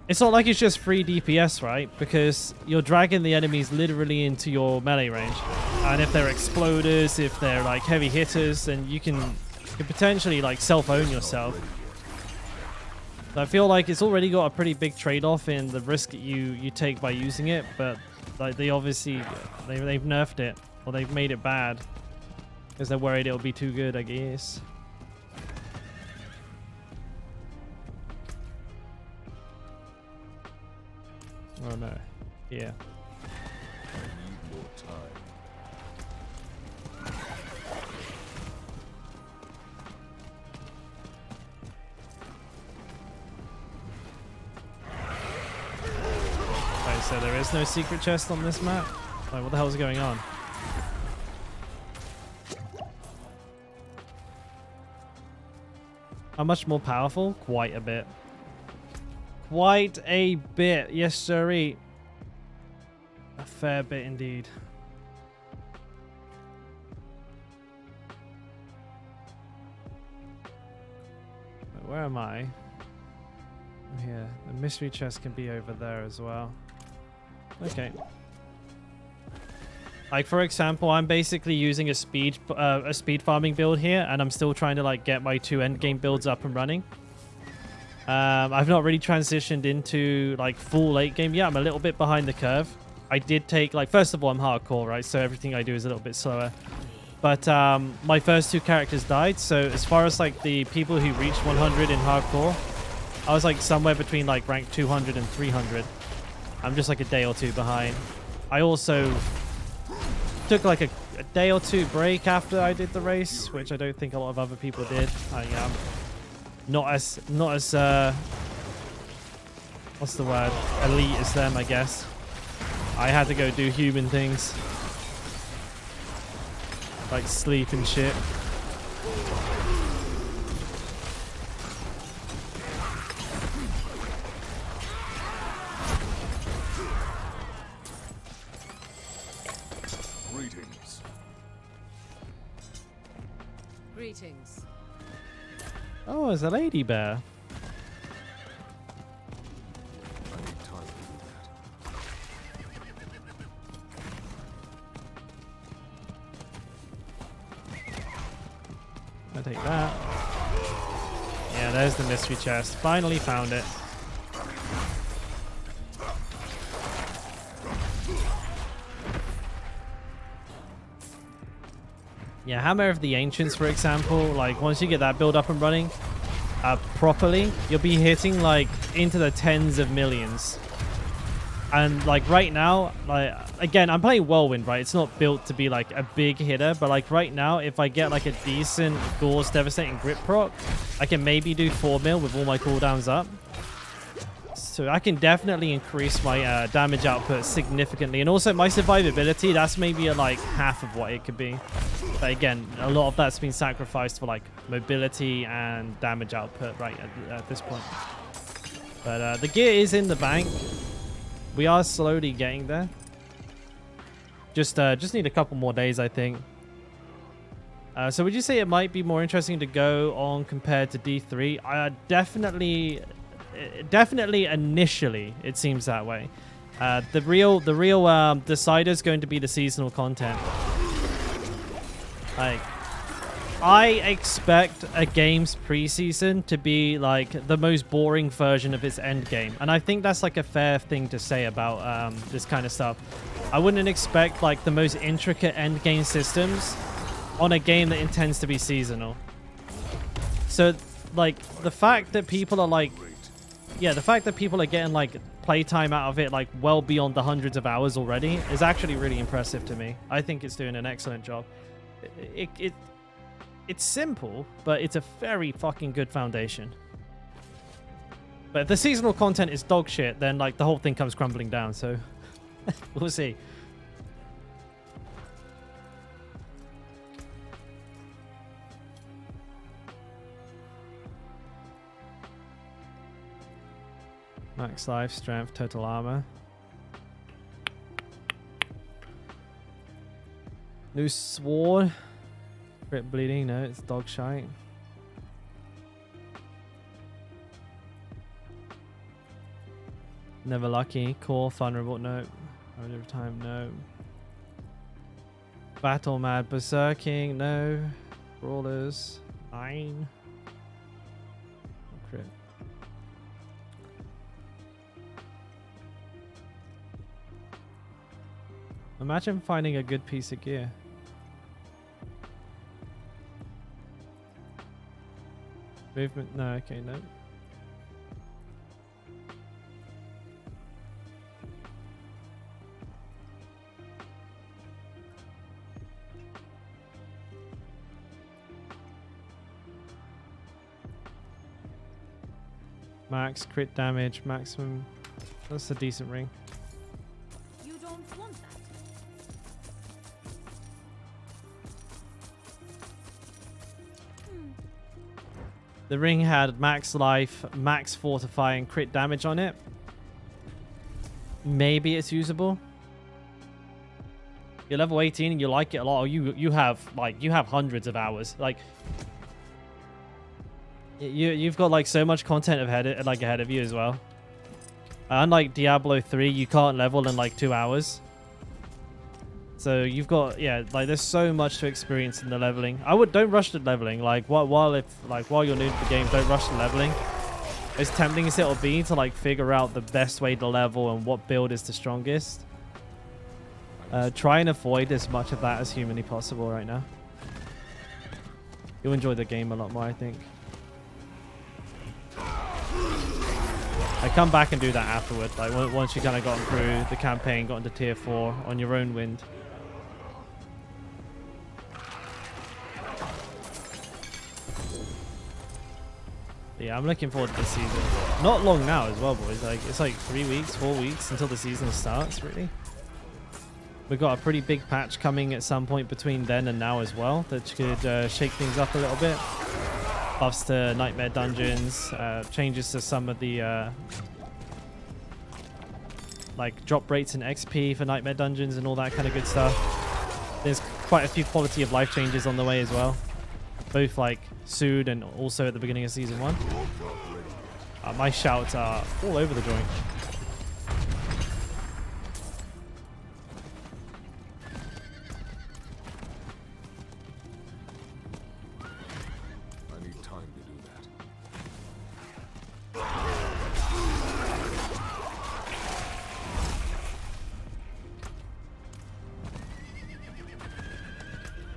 S1: It's not like it's just free DPS, right? Because you're dragging the enemies literally into your melee range. And if they're exploders, if they're like heavy hitters, then you can potentially like self-own yourself. I feel like it's already got a pretty big trade-off in the risk that you take by using it, but like they obviously they've nerfed it or they've made it bad because they're worried it'll be too good, I guess. Oh no. Yeah.
S2: I need more time.
S1: Okay, so there is no secret chest on this map? Like, what the hell is going on? How much more powerful? Quite a bit. Quite a bit. Yes, sirree. A fair bit indeed. Wait, where am I? I'm here. The mystery chest can be over there as well. Okay. Like, for example, I'm basically using a speed farming build here, and I'm still trying to like get my 2 endgame builds up and running. I've not really transitioned into like full late game yet. I'm a little bit behind the curve. I did take like, first of all, I'm hardcore, right? So everything I do is a little bit slower. But my first 2 characters died. So as far as like the people who reached 100 in hardcore, I was like somewhere between like rank 200 and 300. I'm just like a day or 2 behind. I also took like a day or 2 break after I did the race, which I don't think a lot of other people did. Not as what's the word, elite as them, I guess. I had to go do human things like sleep and shit.
S2: Greetings.
S4: Greetings.
S1: Oh, it's a lady bear.
S2: I need time to do that.
S1: I take that. Yeah, there's the mystery chest. Finally found it. Yeah, Hammer of the Ancients, for example, like once you get that build up and running properly, you'll be hitting like into the tens of millions. And like right now, like again, I'm playing Whirlwind, right? It's not built to be like a big hitter, but like right now, if I get like a decent Gore's Devastating Grip proc, I can maybe do 4 mil with all my cooldowns up. So I can definitely increase my damage output significantly. And also my survivability, that's maybe at like half of what it could be. But again, a lot of that's been sacrificed for like mobility and damage output right at this point. But the gear is in the bank. We are slowly getting there. Just need a couple more days, I think. So would you say it might be more interesting to go on compared to D3? Definitely initially it seems that way. The real decider is going to be the seasonal content. Like, I expect a game's preseason to be like the most boring version of its end game, and I think that's like a fair thing to say about this kind of stuff. I wouldn't expect like the most intricate end game systems on a game that intends to be seasonal. So like the fact that people are like, yeah, the fact that people are getting like playtime out of it like well beyond the hundreds of hours already is actually really impressive to me. I think it's doing an excellent job. It's simple, but it's a very fucking good foundation. But if the seasonal content is dog shit, then like the whole thing comes crumbling down, so we'll see. Max life, strength, total armor. New sword. Crit bleeding, no, it's dog shite. Never lucky. Core, vulnerable, no. Over time, no. Battle mad, berserking, no. Brawlers, 9. Crit. Imagine finding a good piece of gear. Movement, no, okay, no. Max crit damage, maximum. That's a decent ring.
S3: You don't want that.
S1: The ring had max life, max fortify, and crit damage on it. Maybe it's usable. You're level 18 and you like it a lot. Or you have hundreds of hours. Like you've got like so much content ahead of you as well. Unlike Diablo 3, you can't level in like 2 hours. So you've got, yeah, like there's so much to experience in the leveling. Don't rush the leveling. Like while you're new to the game, don't rush the leveling. As tempting as it'll be to like figure out the best way to level and what build is the strongest, try and avoid as much of that as humanly possible right now. You'll enjoy the game a lot more, I think. I come back and do that afterward, like once you kind of gotten through the campaign, got into tier 4 on your own wind. Yeah, I'm looking forward to this season. Not long now as well, boys. Like it's like 3 weeks, 4 weeks until the season starts, really. We've got a pretty big patch coming at some point between then and now as well that could shake things up a little bit. Buffs to nightmare dungeons, changes to some of the like drop rates and XP for nightmare dungeons and all that kind of good stuff. There's quite a few quality of life changes on the way as well, both like soon and also at the beginning of season 1. My shouts are all over the joint.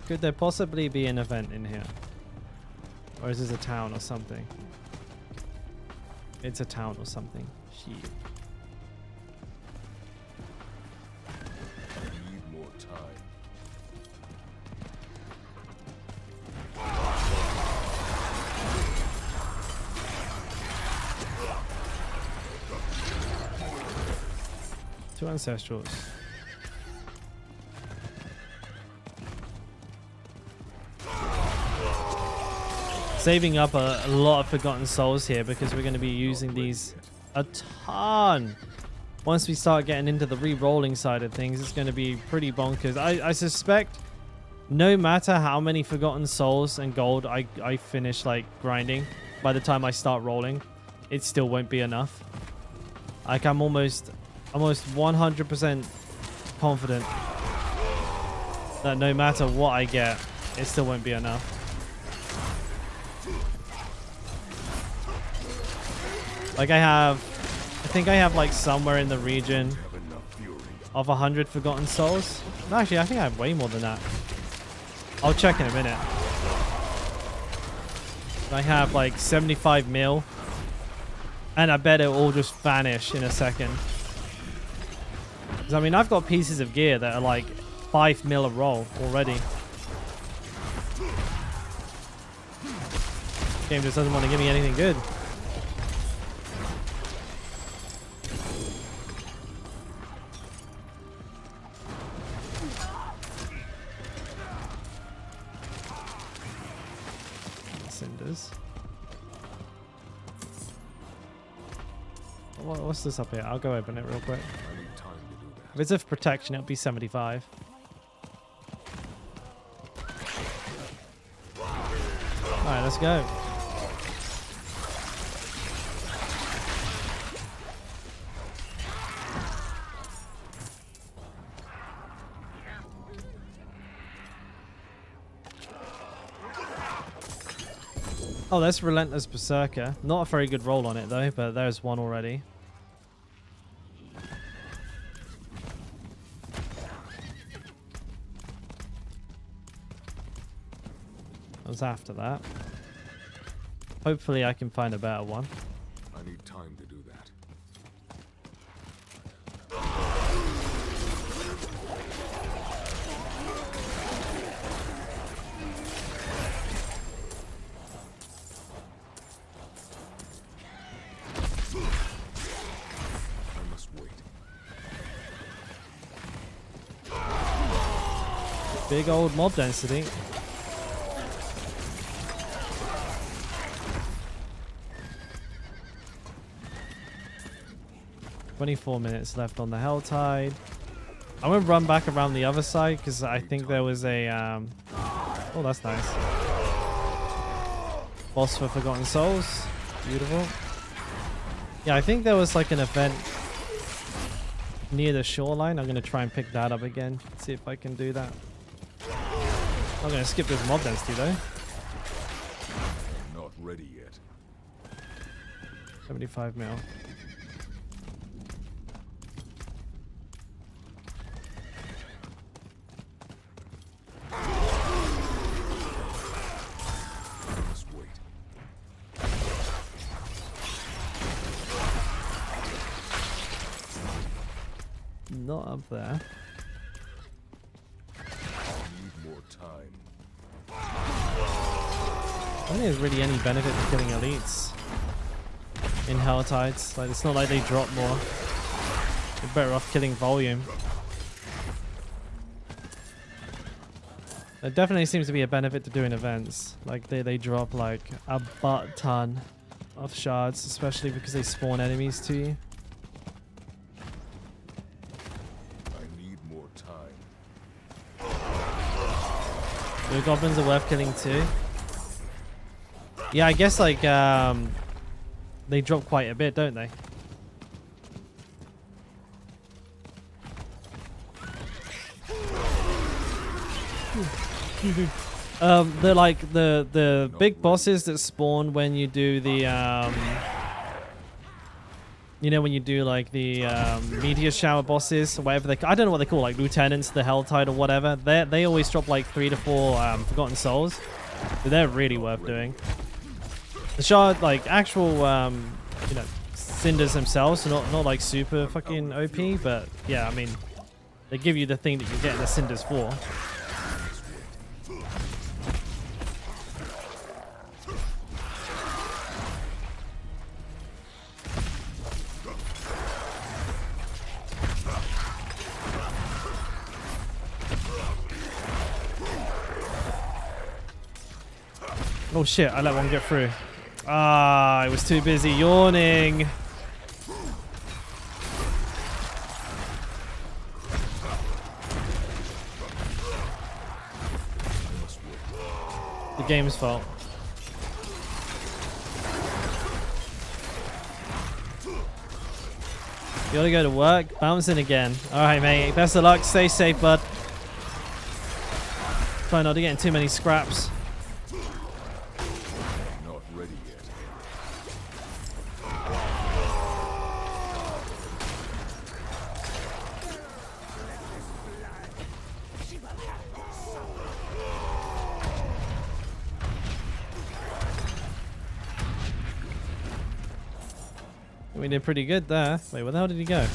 S1: Could there possibly be an event in here? Or is this a town or something? It's a town or something. Shit.
S2: I need more time.
S1: Two ancestrals. Saving up a lot of Forgotten Souls here because we're going to be using these a ton. Once we start getting into the re-rolling side of things, it's going to be pretty bonkers. I suspect no matter how many Forgotten Souls and gold I finish like grinding, by the time I start rolling, it still won't be enough. Like I'm almost 100% confident that no matter what I get, it still won't be enough. Like I think I have like somewhere in the region of 100 Forgotten Souls. No, actually, I think I have way more than that. I'll check in a minute. I have like 75 mil. And I bet it will all just vanish in a second. 'Cause, I mean, I've got pieces of gear that are like 5 mil a roll already. This game just doesn't want to give me anything good. What's this up here? I'll go open it real quick. If it's of protection, it'll be 75. Alright, let's go. Oh, that's Relentless Berserker. Not a very good roll on it though, but there's one already. was after that. Hopefully I can find a better one.
S2: I need time to do that. I must wait.
S1: Big old mob density. "24 minutes left on the Helltide." I'm gonna run back around the other side because I think there was a oh, that's nice. Boss for Forgotten Souls. Beautiful. Yeah, I think there was like an event near the shoreline. I'm gonna try and pick that up again. See if I can do that. I'm gonna skip this mob density though.
S2: I'm not ready yet.
S1: 75 mil.
S2: I must wait.
S1: Not up there.
S2: I need more time.
S1: I don't think there's really any benefit to killing elites in Helltides. Like, it's not like they drop more. You're better off killing volume. There definitely seems to be a benefit to doing events. Like, they drop like a butt ton of shards, especially because they spawn enemies to you.
S2: I need more time.
S1: The goblins are worth killing too. Yeah, I guess like they drop quite a bit, don't they? They're like the big bosses that spawn when you do the you know, when you do like the meteor shower bosses or whatever I don't know what they call, like lieutenants, the Helltide or whatever. They always drop like 3 to 4 Forgotten Souls. But they're really worth doing. The shard, like actual you know, cinders themselves are not like super fucking OP, but yeah, I mean, they give you the thing that you're getting the cinders for. Oh shit, I let one get through. Ah, I was too busy yawning. The game's fault. You gotta go to work? Bouncing again. Alright, mate. Best of luck. Stay safe, bud. Try not to get in too many scraps.
S2: Not ready yet.
S1: We did pretty good there. Wait, where the hell did he go?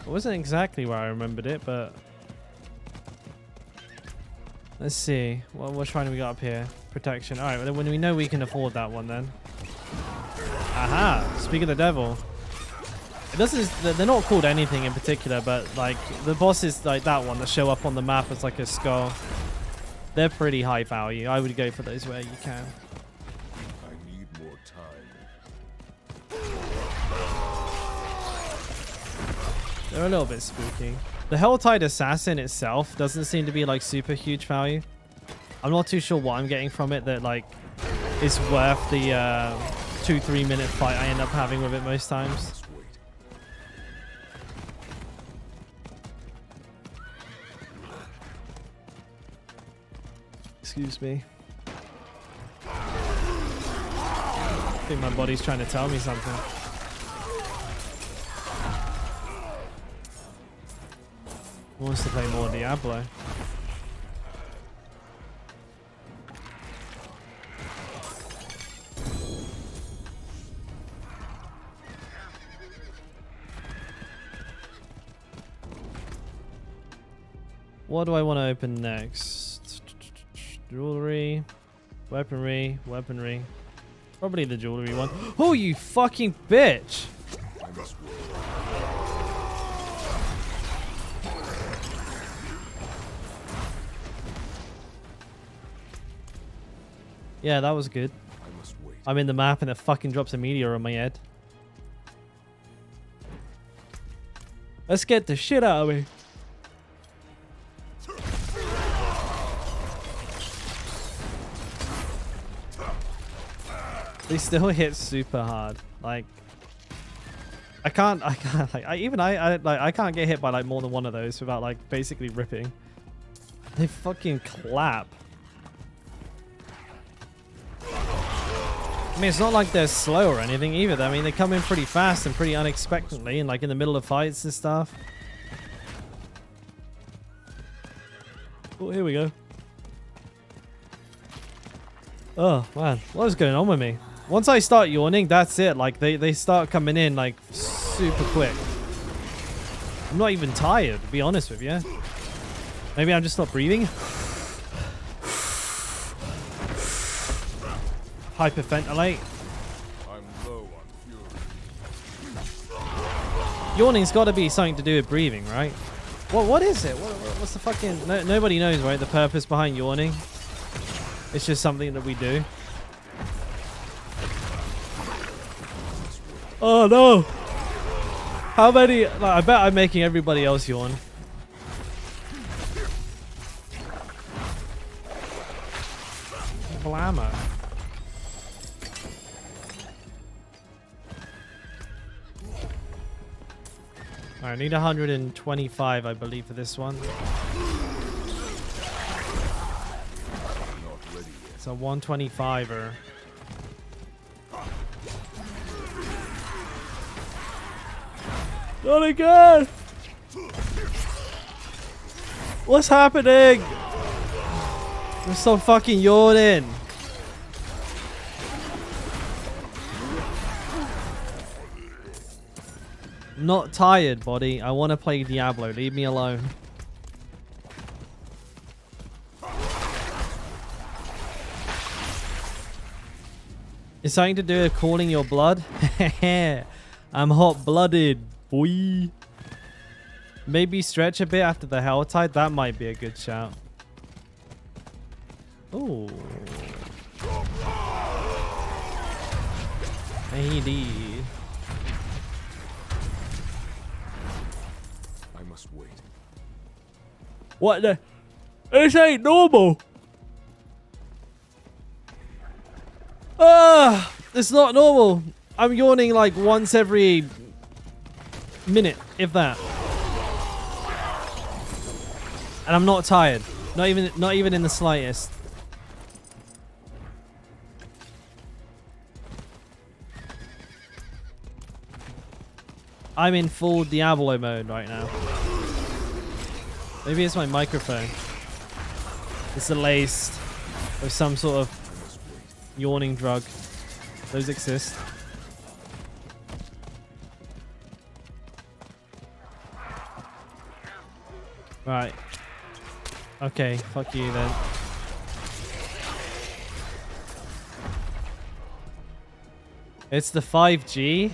S1: It wasn't exactly where I remembered it, but let's see. What shrine do we got up here? Protection. All right, well, when we know we can afford that one, then. Aha! Speak of the devil. It doesn't. They're not called anything in particular, but like the bosses like that one that show up on the map as like a skull, they're pretty high value. I would go for those where you can.
S2: I need more time.
S1: They're a little bit spooky. The Helltide Assassin itself doesn't seem to be like super huge value. I'm not too sure what I'm getting from it that like is worth the 2-3 minute fight I end up having with it most times. Excuse me. I think my body's trying to tell me something. Who wants to play more Diablo? What do I want to open next? Jewelry, weaponry, weaponry. Probably the jewelry one. Oh, you fucking bitch!
S2: I must work.
S1: Yeah, that was good.
S2: I must wait.
S1: I'm in the map and it fucking drops a meteor on my head. Let's get the shit out of me. They still hit super hard. Like, I can't, like, I can't get hit by like more than one of those without like basically ripping. They fucking clap. I mean, it's not like they're slow or anything either. I mean, they come in pretty fast and pretty unexpectedly and like in the middle of fights and stuff. Oh, here we go. Oh, man. What is going on with me? Once I start yawning, that's it. Like, they start coming in, like, super quick. I'm not even tired, to be honest with you. Maybe I'm just not breathing. Hyperventilate.
S2: I'm low on fury.
S1: Yawning's got to be something to do with breathing, right? What is it? What's the fucking... nobody knows, right? The purpose behind yawning. It's just something that we do. Oh no! How many? Like, I bet I'm making everybody else yawn. Blammo. Alright, I need 125, I believe, for this one. It's a 125er. Not again! What's happening? I'm so fucking yawning. I'm not tired, body. I want to play Diablo. Leave me alone. It's something to do with calling your blood? I'm hot-blooded, boy. Maybe stretch a bit after the Helltide. That might be a good shout. Oh. AD.
S2: I must wait.
S1: What the? This ain't normal. It's not normal. I'm yawning like once every minute, if that. And I'm not tired. Not even in the slightest. I'm in full Diablo mode right now. Maybe it's my microphone. It's laced with some sort of yawning drug. Those exist. Right. Okay, fuck you then. It's the 5G?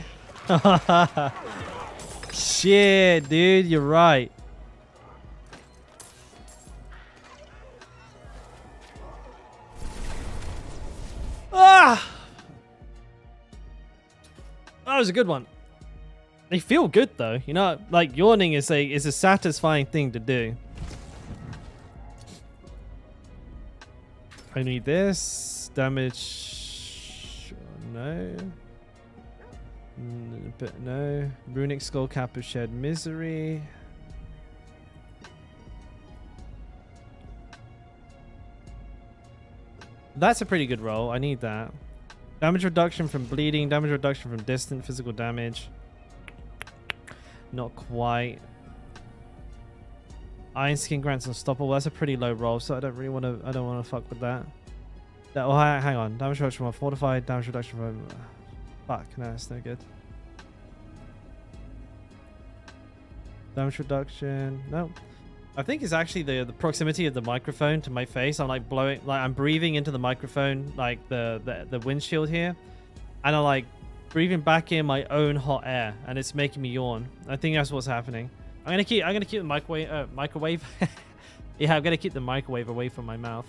S1: Shit, dude, you're right. Ah! That was a good one. They feel good though, you know, like yawning is a satisfying thing to do. I need this damage. No. But no. Runic skull cap of shed misery. That's a pretty good roll. I need that. Damage reduction from bleeding, damage reduction from distant physical damage. Not quite. Iron skin grants unstoppable. That's a pretty low roll, so I don't really want to. I don't want to fuck with that. Oh, hang on. Damage reduction from fortified. Damage reduction from. Fuck, no, that's no good. Damage reduction. No. I think it's actually the proximity of the microphone to my face. I'm like blowing, like I'm breathing into the microphone, like the windshield here, and I'm like breathing back in my own hot air, and it's making me yawn. I think that's what's happening. I'm gonna keep the microwave. Yeah, I'm gonna keep the microwave away from my mouth.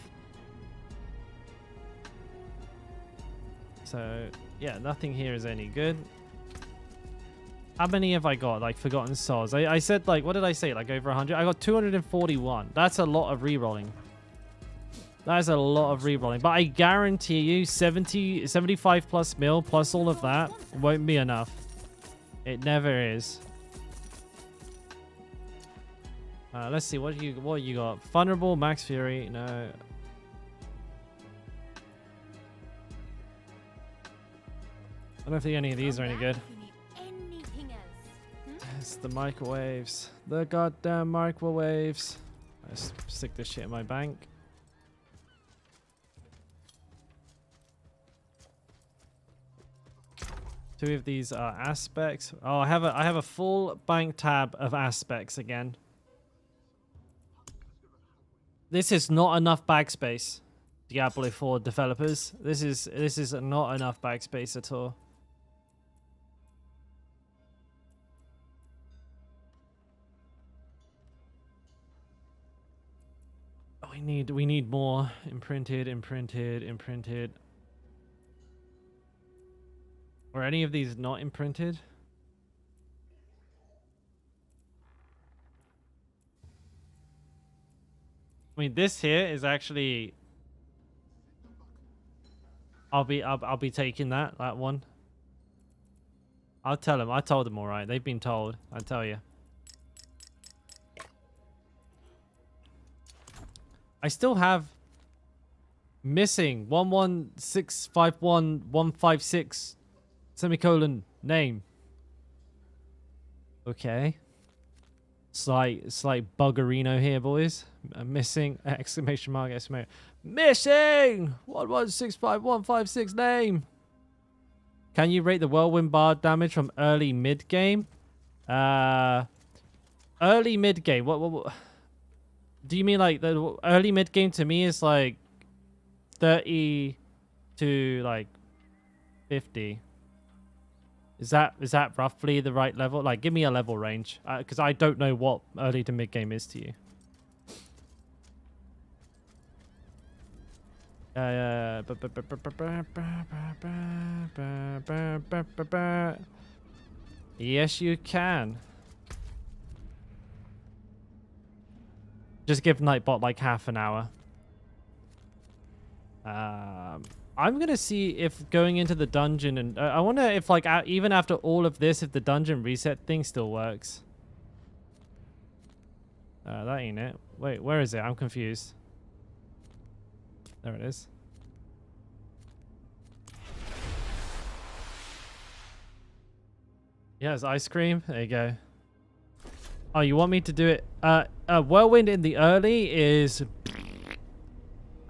S1: So yeah, nothing here is any good. How many have I got? Like Forgotten Souls. I said like, what did I say? Like over 100? I got 241. That's a lot of rerolling. That is a lot of rerolling. But I guarantee you 75 plus mil plus all of that won't be enough. It never is. Let's see. What you got? Vulnerable, Max Fury. No. I don't think any of these are any good. It's the microwaves. The goddamn microwaves. Let's stick this shit in my bank. Two of these are aspects. Oh, I have a full bank tab of aspects again. This is not enough backspace, Diablo 4 developers. This is not enough backspace at all. We need more imprinted. Are any of these not imprinted? I mean, this here is actually. I'll be taking that one. I'll tell them. I told them all right. They've been told. I tell you. I still have missing 11651-156 semicolon name. Okay. Slight buggerino here, boys. Missing exclamation mark exclamation. Missing 1165156 name. Can you rate the whirlwind bar damage from early mid game? Early mid game. What do you mean? Like the early mid game to me is like 30 to like 50. Is that roughly the right level? Like, give me a level range, because I don't know what early to mid game is to you. Yes, you can. Just give Nightbot like half an hour. I'm gonna see if going into the dungeon, and I wonder if like even after all of this, if the dungeon reset thing still works. That ain't it. Wait, where is it? I'm confused. There it is. Yes, ice cream. There you go. Oh, you want me to do it? Whirlwind in the early is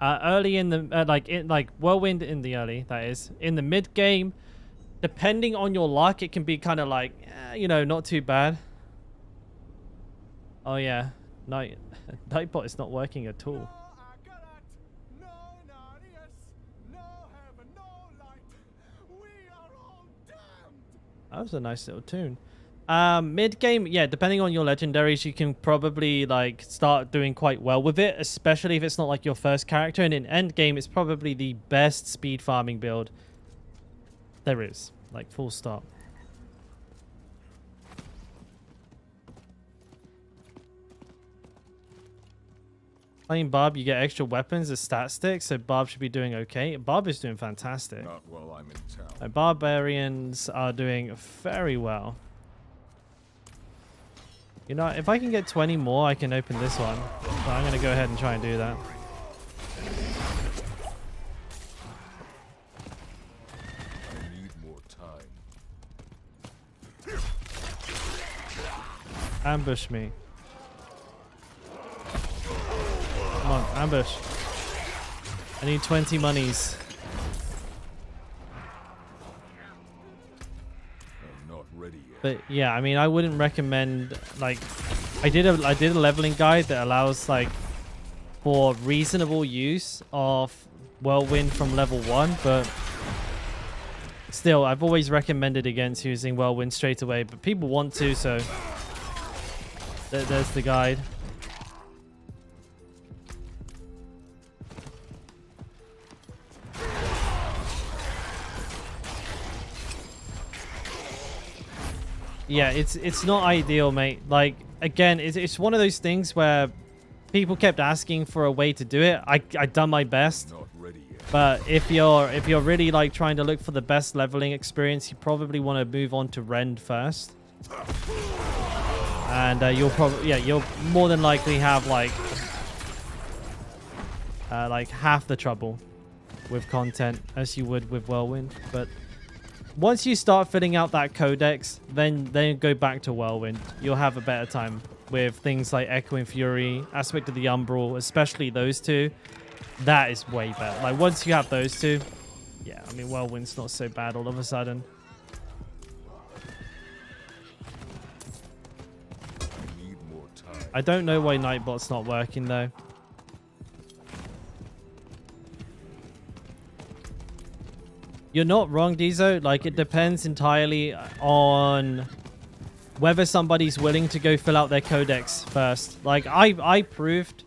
S1: early in the whirlwind in the early. That is in the mid game. Depending on your luck, it can be kind of like you know, not too bad. Oh yeah, Nightbot is not working at all. That was a nice little tune. Mid game, yeah, depending on your legendaries, you can probably like start doing quite well with it, especially if it's not like your first character. And in end game, it's probably the best speed farming build there is, like full stop. Playing Barb, you get extra weapons as stat sticks, so Barb should be doing okay. Barb is doing fantastic.
S2: Not while I'm in town.
S1: Barbarians are doing very well. You know, if I can get 20 more, I can open this one. So I'm going to go ahead and try and do that. Ambush me. Come on, ambush. I need 20 monies.
S2: I'm not ready yet.
S1: But yeah, I mean, I wouldn't recommend, like, I did a leveling guide that allows, like, for reasonable use of Whirlwind from level 1, but still, I've always recommended against using Whirlwind straight away, but people want to, so there's the guide. Yeah, it's not ideal, mate. Like, again, it's one of those things where people kept asking for a way to do it. I done my best.
S2: Not ready yet.
S1: But if you're really like trying to look for the best leveling experience, you probably want to move on to Rend first. And you'll more than likely have like half the trouble with content as you would with Whirlwind. But once you start filling out that codex, then go back to Whirlwind. You'll have a better time with things like Echoing Fury, Aspect of the Umbral, especially those two. That is way better. Like, once you have those two, yeah, I mean, Whirlwind's not so bad all of a sudden.
S2: I need more time.
S1: I don't know why Nightbot's not working, though. You're not wrong, Dizo. Like, it depends entirely on whether somebody's willing to go fill out their codex first. Like, I proved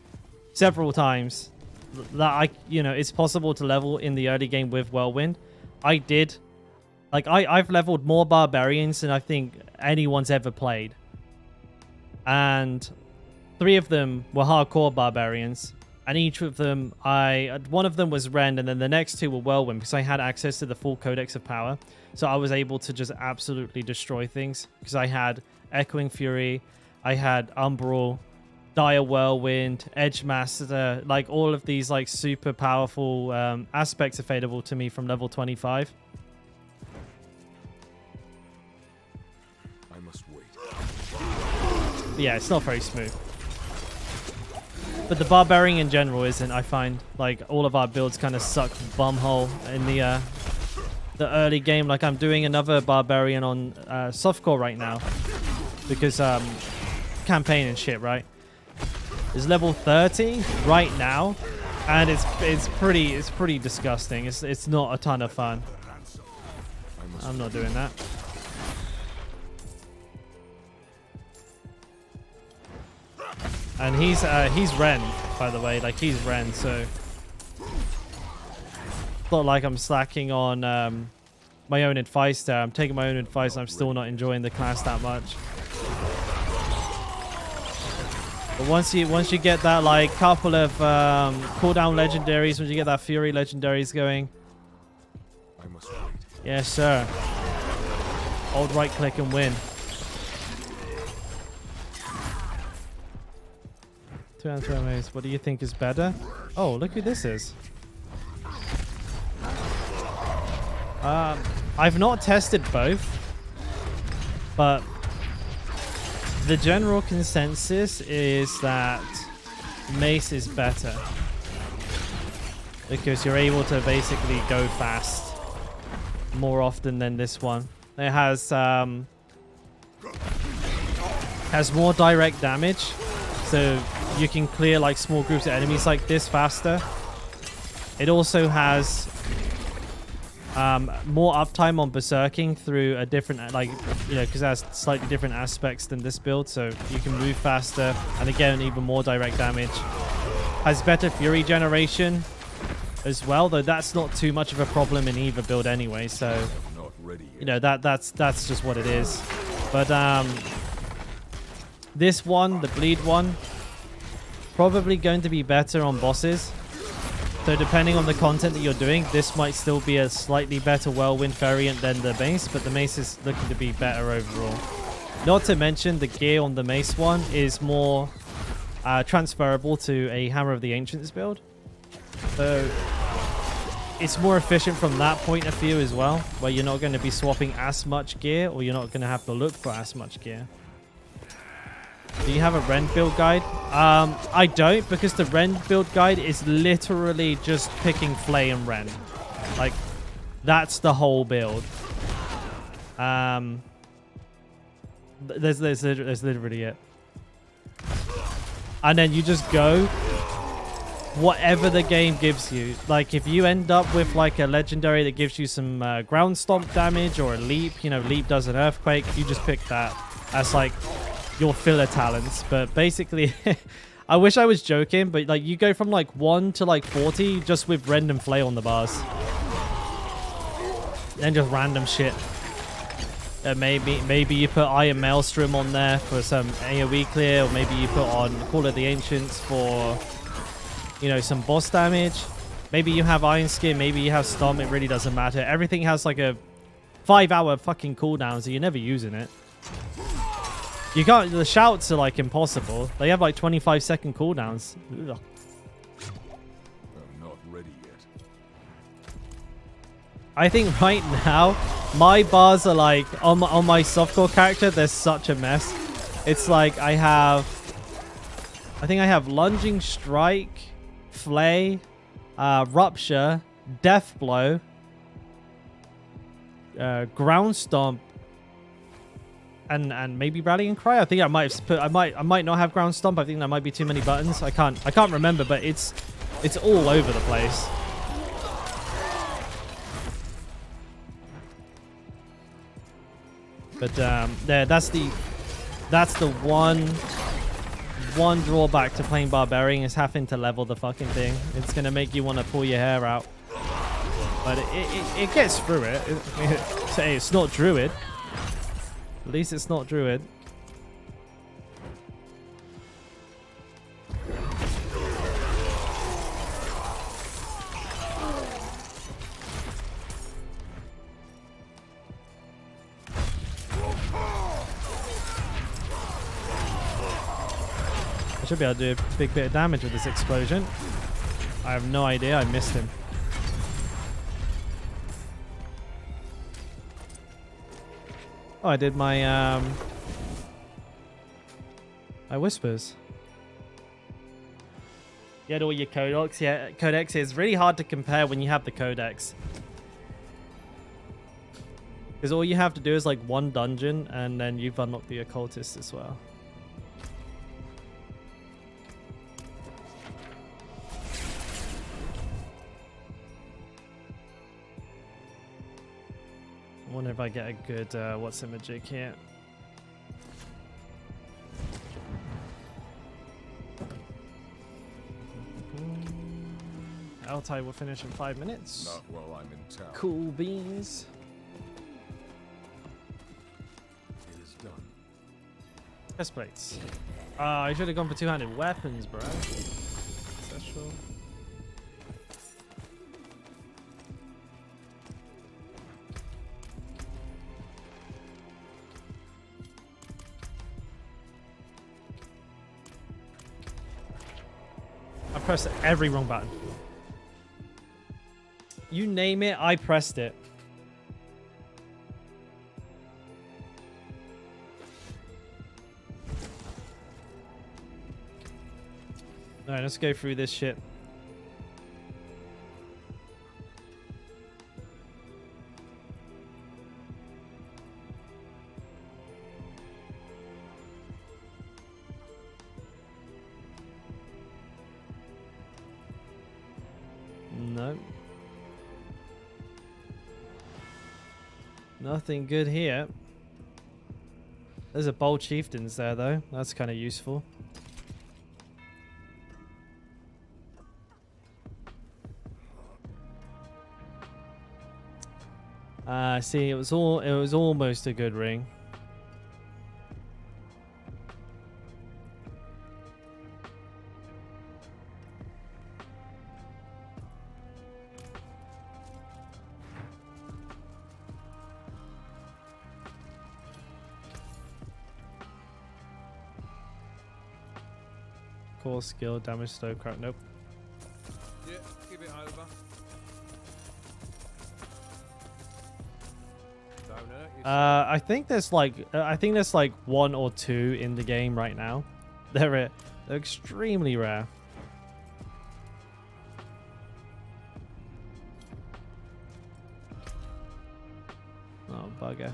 S1: several times that it's possible to level in the early game with Whirlwind. I did. Like, I've leveled more Barbarians than I think anyone's ever played. And 3 of them were hardcore Barbarians. And each of them, one of them was Rend, and then the next 2 were Whirlwind, because I had access to the full Codex of Power. So I was able to just absolutely destroy things, because I had Echoing Fury, I had Umbral, Dire Whirlwind, Edge Master, like all of these like super powerful aspects available to me from level 25.
S2: I must wait.
S1: But yeah, it's not very smooth. But the Barbarian in general isn't, I find. Like, all of our builds kind of suck bumhole in the early game. Like, I'm doing another Barbarian on softcore right now. Because, campaign and shit, right? It's level 30 right now. And it's pretty disgusting. It's not a ton of fun. I'm not doing that. And he's Ren, by the way. Like, he's Ren, so it's not like I'm slacking on my own advice there. I'm taking my own advice, and I'm still not enjoying the class that much. But once you get that like couple of cooldown legendaries, once you get that Fury legendaries going,
S2: I must wait.
S1: yes sir. Hold right click and win. 2 and 2 mace. What do you think is better? Oh, look who this is. I've not tested both, but the general consensus is that mace is better because you're able to basically go fast more often than this one. It has more direct damage, so you can clear like small groups of enemies like this faster. It also has more uptime on berserking through a different, like, because it has slightly different aspects than this build, so you can move faster, and again, even more direct damage. Has better fury generation as well, though that's not too much of a problem in either build anyway, so
S2: Not ready yet.
S1: that's just what it is. But this one, the bleed one, probably going to be better on bosses. So depending on the content that you're doing, this might still be a slightly better Whirlwind variant than the mace, but the mace is looking to be better overall. Not to mention the gear on the mace one is more transferable to a Hammer of the Ancients build. So it's more efficient from that point of view as well, where you're not going to be swapping as much gear, or you're not going to have to look for as much gear. Do you have a rend build guide? I don't, because the rend build guide is literally just picking flay and rend. Like, that's the whole build. There's literally it. And then you just go whatever the game gives you. Like, if you end up with like a legendary that gives you some ground stomp damage or a leap, you know, leap does an earthquake, you just pick that as like your filler talents. But basically, I wish I was joking, but like you go from like 1 to like 40 just with rend and flay on the bars. And just random shit. Maybe you put Iron Maelstrom on there for some AoE clear, or maybe you put on Call of the Ancients for, you know, some boss damage. Maybe you have Iron Skin, maybe you have Stomp, it really doesn't matter. Everything has like a 5-hour fucking cooldown, so you're never using it. You can't, the shouts are like impossible. They have like 25-second cooldowns. Ugh.
S2: I'm not ready yet.
S1: I think right now, my bars are like, on my softcore character, they're such a mess. It's like I think I have Lunging Strike, Flay, Rupture, Death Blow, Ground Stomp, and maybe Rallying Cry. I think I might have put, I might not have Ground Stomp. I think that might be too many buttons. I can't remember, but it's all over the place. But yeah, that's the one drawback to playing Barbarian, is having to level the fucking thing. It's gonna make you want to pull your hair out, but it gets through it. Say it's not Druid. At least it's not Druid. I should be able to do a big bit of damage with this explosion. I have no idea. I missed him. Oh, I did my my whispers. You had all your codex. Yeah, codex is really hard to compare when you have the codex, because all you have to do is like one dungeon, and then you've unlocked the occultist as well. I wonder if I get a good what's a magic here. Helltide will finish in 5 minutes.
S2: Not while I'm in town.
S1: Cool beans.
S2: It is done.
S1: Chest plates. I should have gone for two-handed weapons, bro. Special. I pressed every wrong button. You name it, I pressed it. Alright, let's go through this shit. No. Nothing good here. There's a bold chieftains there though. That's kind of useful. See, it was almost a good ring. Core skill, damage, slow crap. Nope.
S2: Yeah, give it over. Don't hurt
S1: I think there's like 1 or 2 in the game right now. They're extremely rare. Oh, bugger.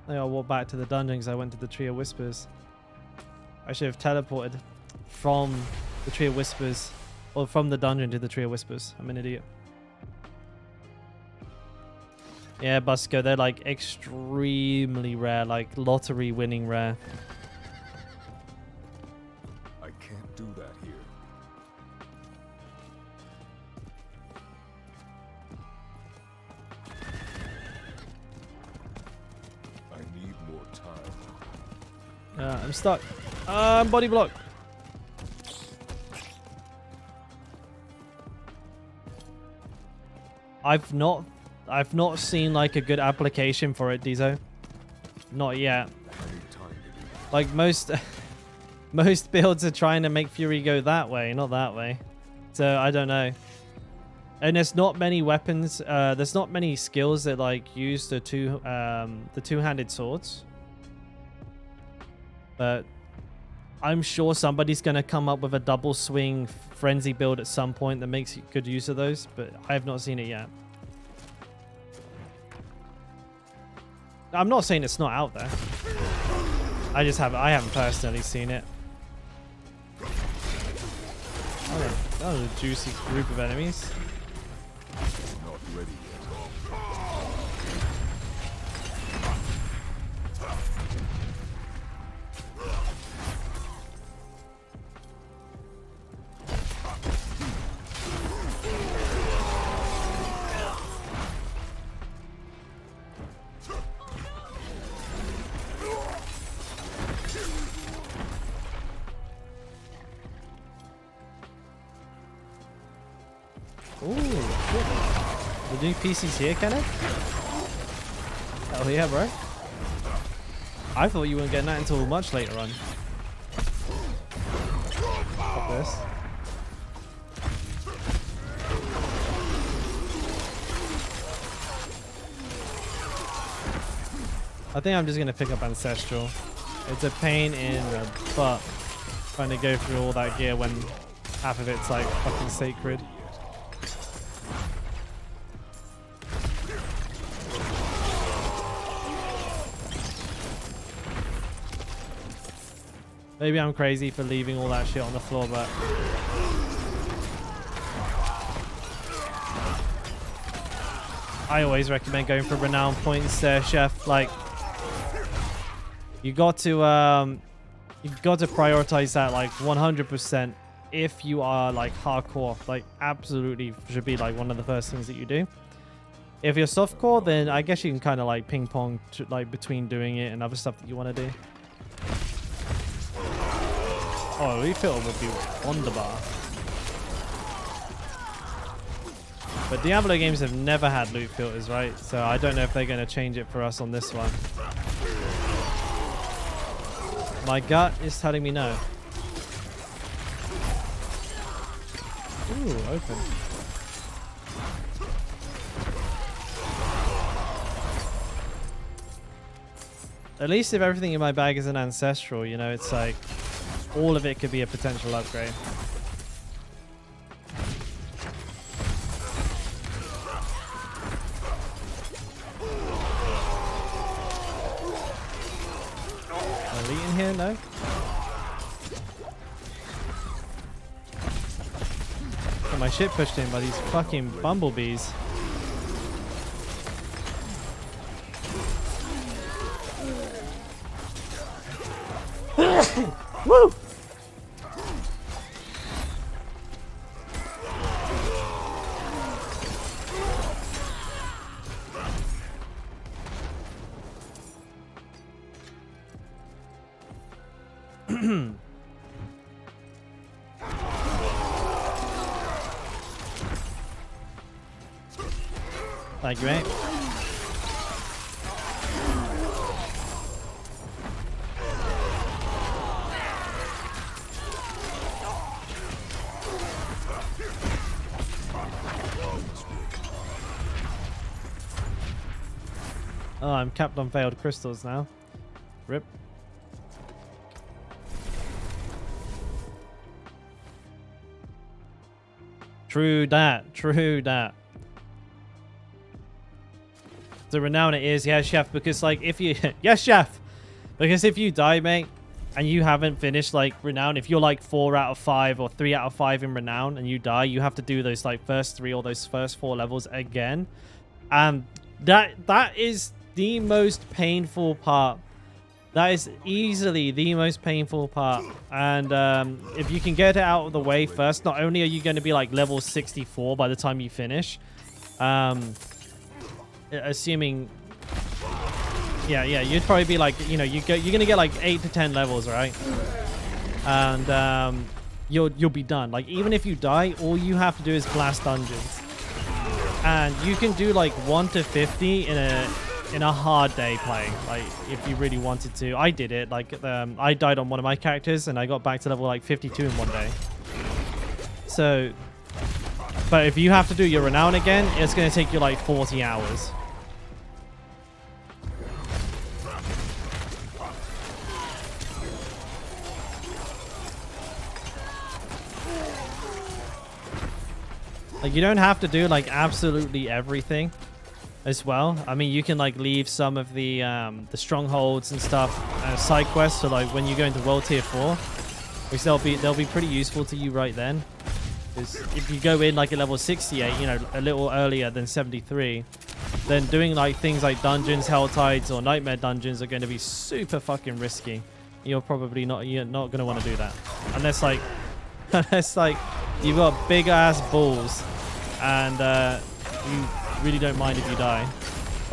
S1: I gotta walk back to the dungeon because I went to the Tree of Whispers. I should have teleported from the Tree of Whispers, or from the dungeon to the Tree of Whispers. I'm an idiot. Yeah, Busco, they're like extremely rare, like lottery winning rare.
S2: I can't do that here. I need more time.
S1: I'm stuck. Body block. I've not seen like a good application for it, Dizo. Not yet.
S2: I need time to do that.
S1: Like most builds are trying to make Fury go that way, not that way. So I don't know. And there's not many weapons. There's not many skills that like use the two-handed swords. But I'm sure somebody's gonna come up with a double swing frenzy build at some point that makes good use of those. But I have not seen it yet. I'm not saying it's not out there. I haven't personally seen it. Oh, that was a juicy group of enemies.
S2: Not ready yet.
S1: Ooh, shit. The new PC's here, Kenneth? Hell yeah, bro. I thought you weren't getting that until much later on. Fuck this. I think I'm just gonna pick up Ancestral. It's a pain in the butt trying to go through all that gear when half of it's like fucking sacred. Maybe I'm crazy for leaving all that shit on the floor, but I always recommend going for renown points there, Chef. Like, you got to prioritize that like 100% if you are like hardcore. Like, absolutely should be like one of the first things that you do. If you're softcore, then I guess you can kind of like ping pong to, like between doing it and other stuff that you want to do. Oh, refill would be wonderbar. But Diablo games have never had loot filters, right? So I don't know if they're going to change it for us on this one. My gut is telling me no. Ooh, open. At least if everything in my bag is an ancestral, you know, it's like all of it could be a potential upgrade. Elite in here? No? Got my shit pushed in by these fucking bumblebees. Woo! Thank you, mate. Oh, I'm capped on failed crystals now. Rip. True that. True that. The renown it is, yeah, chef. Because like if you, yes, chef. Because if you die, mate, and you haven't finished like renown, if you're like 4 out of 5 or 3 out of 5 in renown and you die, you have to do those like first 3 or those first 4 levels again. That is the most painful part. That is easily the most painful part. And if you can get it out of the way first, not only are you going to be like level 64 by the time you finish, assuming, yeah, you'd probably be like, you know, you're going to get like 8 to 10 levels, right? And you'll be done. Like even if you die, all you have to do is blast dungeons. And you can do like 1 to 50 in a hard day playing, like if you really wanted to. I did it. Like I died on one of my characters and I got back to level like 52 in one day. So, but if you have to do your renown again, it's going to take you like 40 hours. Like you don't have to do like absolutely everything as well. I mean, you can like leave some of the strongholds and stuff side quests. So like when you go into world tier 4, which they'll be pretty useful to you right then. Because if you go in like at level 68, you know, a little earlier than 73, then doing like things like dungeons, Helltides, or nightmare dungeons are going to be super fucking risky. You're not going to want to do that unless like you've got big ass balls and you really don't mind if you die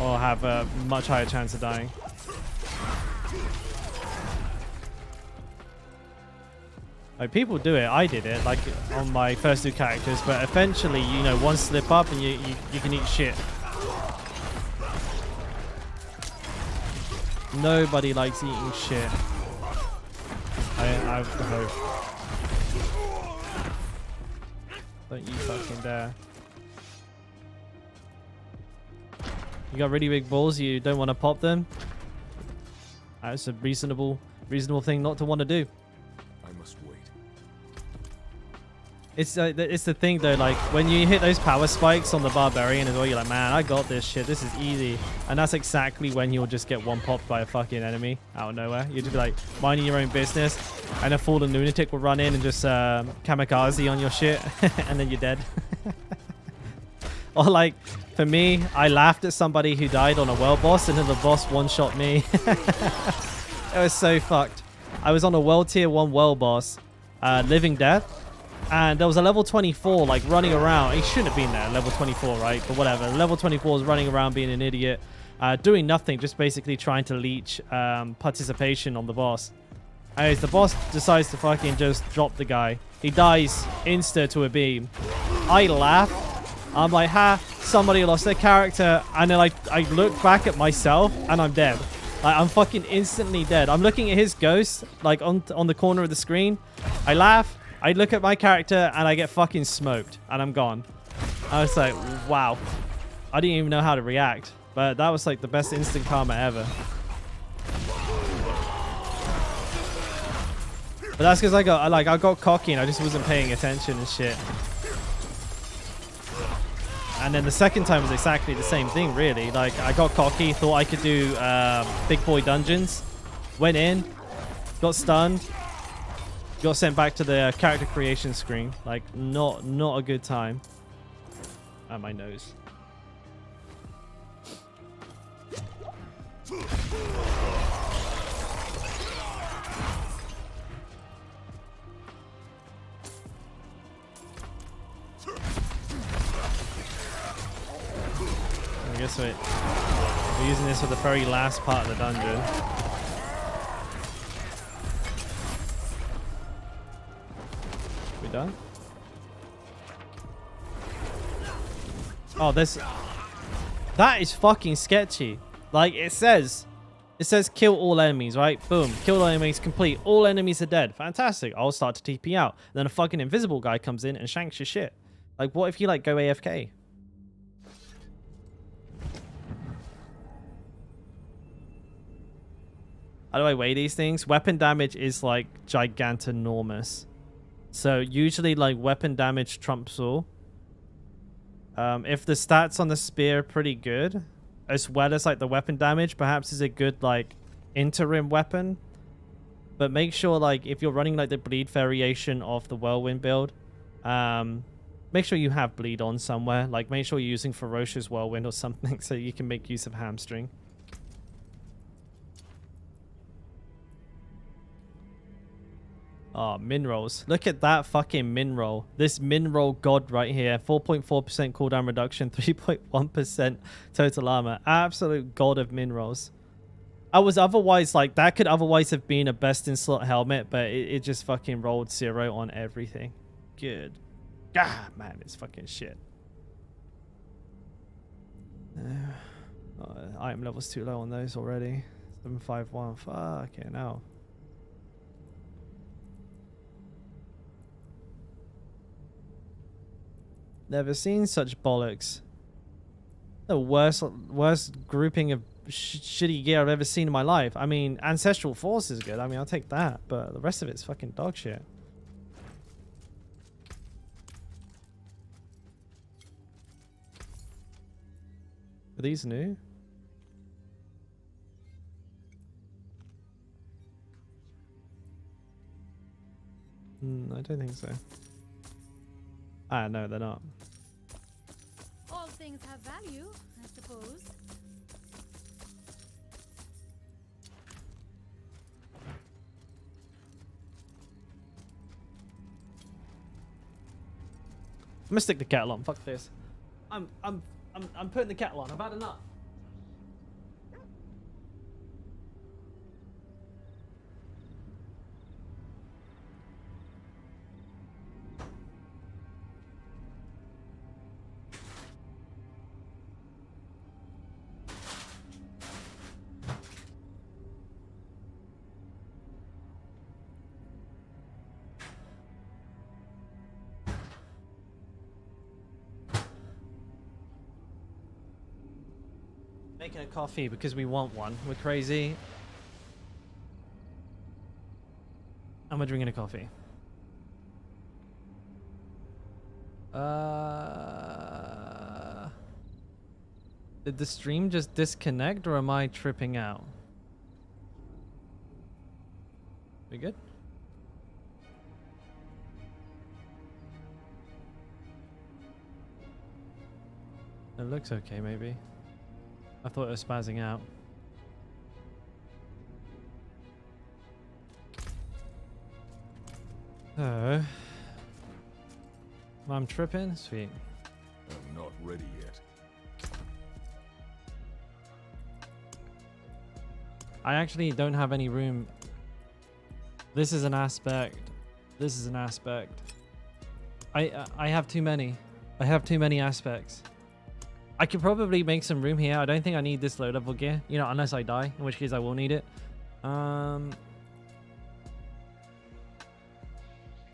S1: or have a much higher chance of dying. Like people do it. I did it like on my first 2 characters, but eventually, you know, one slip up and you can eat shit. Nobody likes eating shit. I hope. Don't you fucking dare. You got really big balls, you don't want to pop them? That's a reasonable thing not to want to do.
S2: I must wait.
S1: It's the thing though, like when you hit those power spikes on the Barbarian as well, you're like, man, I got this shit, this is easy. And that's exactly when you'll just get one popped by a fucking enemy out of nowhere. You'll just be like minding your own business and a fallen lunatic will run in and just kamikaze on your shit and then you're dead. Or like for me, I laughed at somebody who died on a world boss and then the boss one-shot me. It was so fucked. I was on a world tier 1 world boss, Living Death. And there was a level 24 like running around. He shouldn't have been there, level 24, right? But whatever. Level 24 is running around being an idiot, doing nothing, just basically trying to leech participation on the boss. Anyways, the boss decides to fucking just drop the guy. He dies insta to a beam. I laugh. I'm like, ha, somebody lost their character. And then I look back at myself and I'm dead. Like, I'm fucking instantly dead. I'm looking at his ghost, like on the corner of the screen. I laugh. I look at my character and I get fucking smoked and I'm gone. I was like, wow. I didn't even know how to react. But that was like the best instant karma ever. But that's because I got cocky and I just wasn't paying attention and shit. And then the second time was exactly the same thing, really. Like, I got cocky, thought I could do big boy dungeons. Went in, got stunned. Got sent back to the character creation screen. Like, not a good time. At my nose. I guess we're using this for the very last part of the dungeon. We done? Oh, that is fucking sketchy. Like it says kill all enemies, right? Boom, kill all enemies, complete. All enemies are dead. Fantastic. I'll start to TP out. Then a fucking invisible guy comes in and shanks your shit. Like, what if you, like, go AFK? How do I weigh these things? Weapon damage is like gigantinormous. So usually like weapon damage trumps all. If the stats on the spear are pretty good, as well as like the weapon damage, perhaps is a good like interim weapon. But make sure like if you're running like the bleed variation of the whirlwind build, make sure you have bleed on somewhere. Like make sure you're using ferocious whirlwind or something so you can make use of hamstring. Oh, min rolls. Look at that fucking min roll. This min roll god right here. 4.4% cooldown reduction, 3.1% total armor. Absolute god of min rolls. I was otherwise like, that could otherwise have been a best in slot helmet, but it just fucking rolled 0 on everything. Good. Ah, man, it's fucking shit. Item level's too low on those already. 751. Fucking hell. Never seen such bollocks. The worst grouping of shitty gear I've ever seen in my life. I mean, Ancestral Force is good. I mean, I'll take that. But the rest of it's fucking dog shit. Are these new? I don't think so. Ah, no, they're not.
S3: All things have value, I suppose.
S1: I'm gonna stick the kettle on. Fuck this. I'm putting the kettle on. I've had enough. Making a coffee because we want one. We're crazy. And we're drinking a coffee. Did the stream just disconnect or am I tripping out? We good? It looks okay, maybe. I thought it was spazzing out. Oh. I'm tripping? Sweet.
S2: I'm not ready yet.
S1: I actually don't have any room. This is an aspect. This is an aspect. I have too many. I have too many aspects. I could probably make some room here. I don't think I need this low level gear. You know, unless I die, in which case I will need it. Yeah,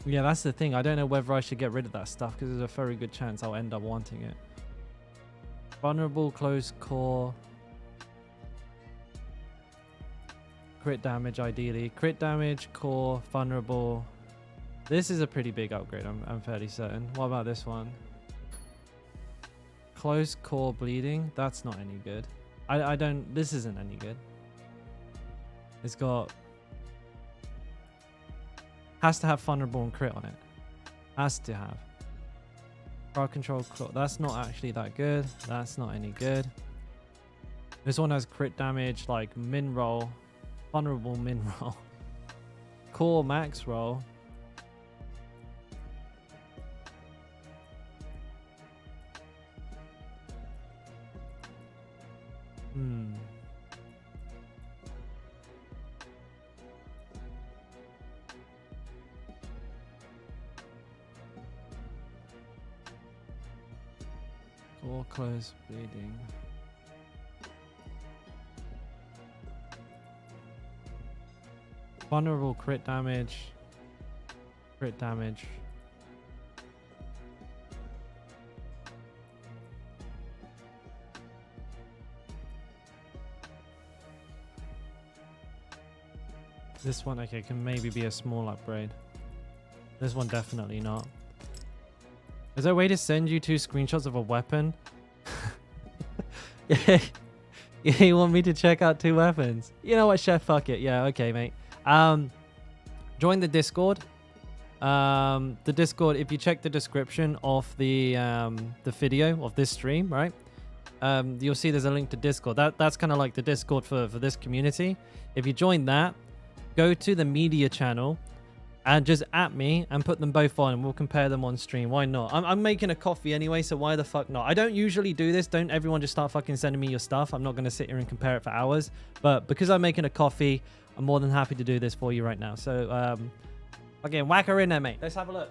S1: that's the thing. I don't know whether I should get rid of that stuff because there's a very good chance I'll end up wanting it. Vulnerable, close core. Crit damage, ideally. Crit damage, core, vulnerable. This is a pretty big upgrade, I'm fairly certain. What about this one? Close core bleeding. That's not any good. I don't... This isn't any good. It's got... Has to have vulnerable and crit on it. Has to have. Crowd control claw. That's not actually that good. That's not any good. This one has crit damage, like min roll. Vulnerable min roll. Core max roll. Core close bleeding. Vulnerable crit damage. Crit damage. This one, okay, can maybe be a small upgrade. This one definitely not. Is there a way to send you 2 screenshots of a weapon? Yeah, you want me to check out 2 weapons? You know what, Chef? Fuck it. Yeah, okay, mate. Join the Discord. The Discord, if you check the description of the video of this stream, right? You'll see there's a link to Discord. That's kind of like the Discord for this community. If you join that, go to the media channel and just at me and put them both on and we'll compare them on stream. Why not? I'm making a coffee anyway, so why the fuck not? I don't usually do this. Don't everyone just start fucking sending me your stuff. I'm not going to sit here and compare it for hours. But because I'm making a coffee, I'm more than happy to do this for you right now. So, again, whack her in there, mate. Let's have a look.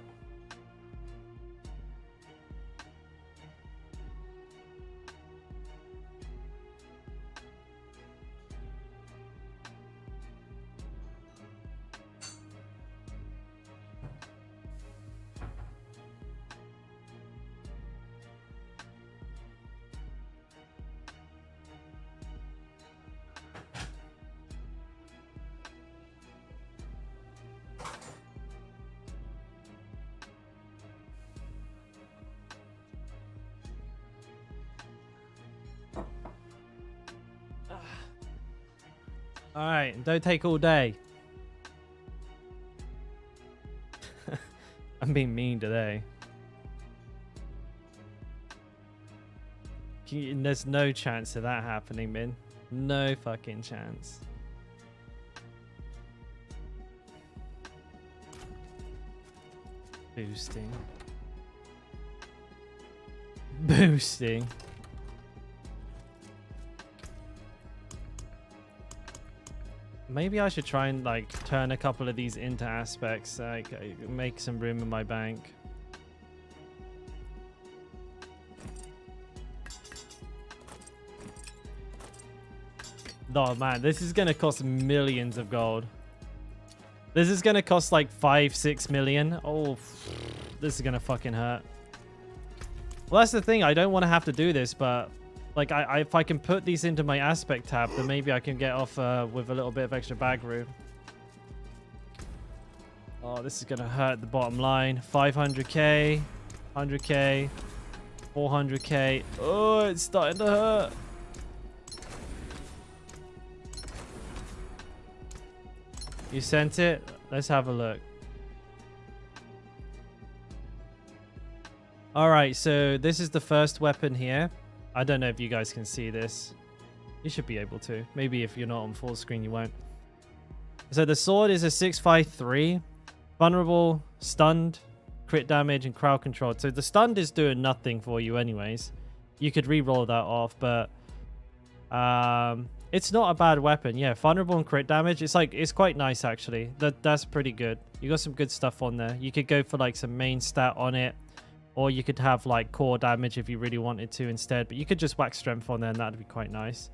S1: All right, don't take all day. I'm being mean today. There's no chance of that happening, Min. No fucking chance. Boosting. Boosting. Maybe I should try and like turn a couple of these into aspects, like make some room in my bank. Oh man, this is gonna cost millions of gold. This is gonna cost like 5-6 million. Oh, this is gonna fucking hurt. Well, that's the thing. I don't want to have to do this, but like, if I can put these into my aspect tab, then maybe I can get off with a little bit of extra bag room. Oh, this is going to hurt the bottom line. 500k, 100k, 400k. Oh, it's starting to hurt. You sent it? Let's have a look. All right, so this is the first weapon here. I don't know if you guys can see this. You should be able to. Maybe if you're not on full screen, you won't. So the sword is a 653. Vulnerable, stunned, crit damage, and crowd controlled. So the stunned is doing nothing for you anyways. You could re-roll that off, but it's not a bad weapon. Yeah, vulnerable and crit damage. It's quite nice actually. That's pretty good. You got some good stuff on there. You could go for like some main stat on it. Or you could have like core damage if you really wanted to instead. But you could just whack strength on there and that'd be quite nice.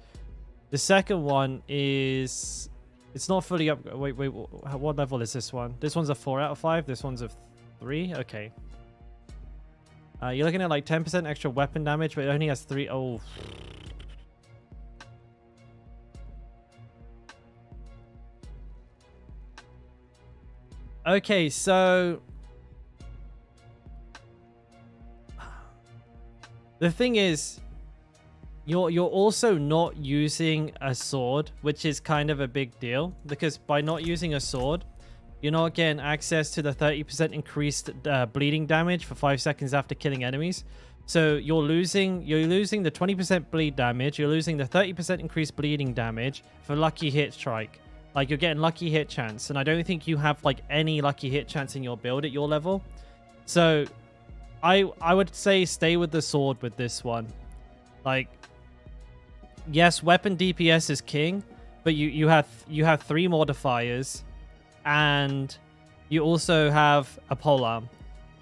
S1: The second one is... It's not fully up... Wait. What level is this one? This one's a 4 out of 5. This one's a 3? Okay. You're looking at like 10% extra weapon damage, but it only has 3... Oh. Okay, so... The thing is, you're also not using a sword, which is kind of a big deal, because by not using a sword, you're not getting access to the 30% increased bleeding damage for 5 seconds after killing enemies. So you're losing the 20% bleed damage, you're losing the 30% increased bleeding damage for lucky hit strike. Like, you're getting lucky hit chance, and I don't think you have like any lucky hit chance in your build at your level. So I would say stay with the sword with this one. Like, yes, weapon DPS is king, but you have 3 modifiers, and you also have a polearm.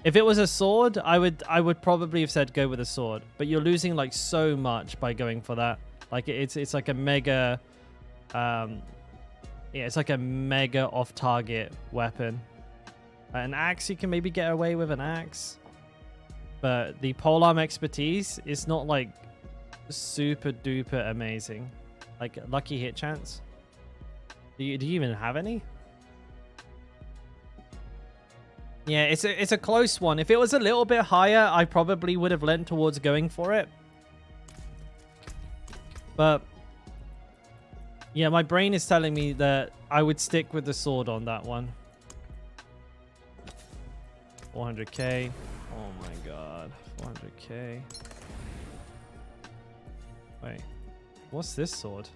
S1: If it was a sword, I would probably have said go with a sword, but you're losing like so much by going for that. Like it's like a mega, it's like a mega off-target weapon. An axe, you can maybe get away with an axe. But the polearm expertise is not like super duper amazing. Like lucky hit chance. Do you even have any? Yeah, it's a close one. If it was a little bit higher, I probably would have lent towards going for it. But yeah, my brain is telling me that I would stick with the sword on that one. 400k. Oh my god. 400k. Wait. What's this sword?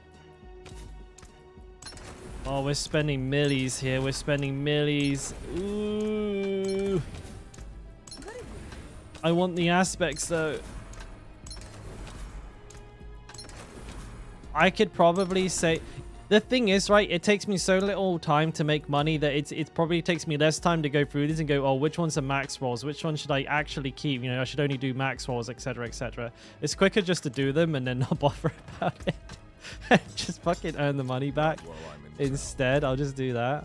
S1: Oh, we're spending millies here. We're spending millies. Ooh. I want the aspects though. I could probably say... The thing is, right, it takes me so little time to make money that it probably takes me less time to go through these and go, oh, which one's the max rolls? Which one should I actually keep? You know, I should only do max rolls, etc., etc. It's quicker just to do them and then not bother about it. Just fucking earn the money back. Instead, I'll just do that.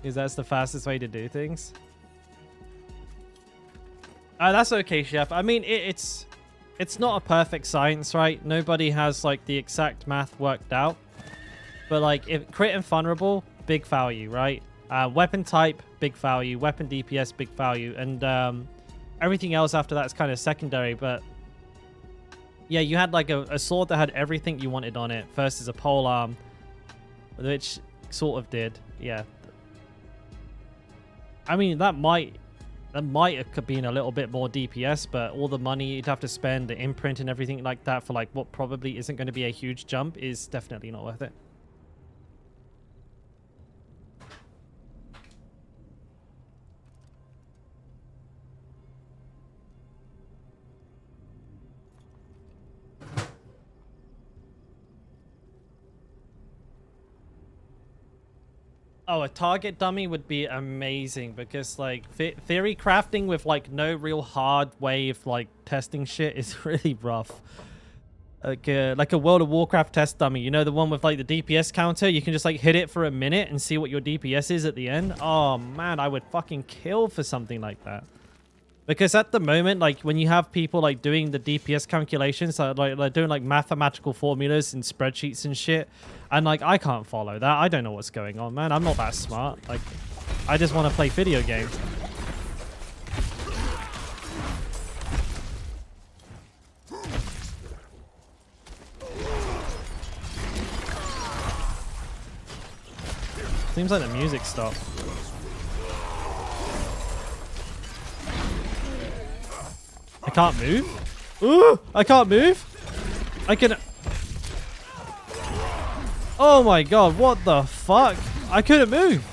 S1: Because that's the fastest way to do things. That's okay, Chef. I mean, it's not a perfect science, right? Nobody has, like, the exact math worked out. But, like, if crit and vulnerable, big value, right? Weapon type, big value. Weapon DPS, big value. And everything else after that is kind of secondary. But, yeah, you had, like, a sword that had everything you wanted on it versus a polearm, which sort of did. Yeah. I mean, that might have been a little bit more DPS, but all the money you'd have to spend, the imprint and everything like that for, like, what probably isn't going to be a huge jump is definitely not worth it. Oh, a target dummy would be amazing because, like, theory crafting with, like, no real hard way of, like, testing shit is really rough. Like a World of Warcraft test dummy, you know, the one with, like, the DPS counter. You can just, like, hit it for a minute and see what your DPS is at the end. Oh, man, I would fucking kill for something like that. Because at the moment, like, when you have people, like, doing the DPS calculations, like, they're doing, like, mathematical formulas and spreadsheets and shit, and, like, I can't follow that. I don't know what's going on, man. I'm not that smart. Like, I just want to play video games. Seems like the music stopped. I can't move? Ooh! I can't move? I can... Oh my god, what the fuck? I couldn't move.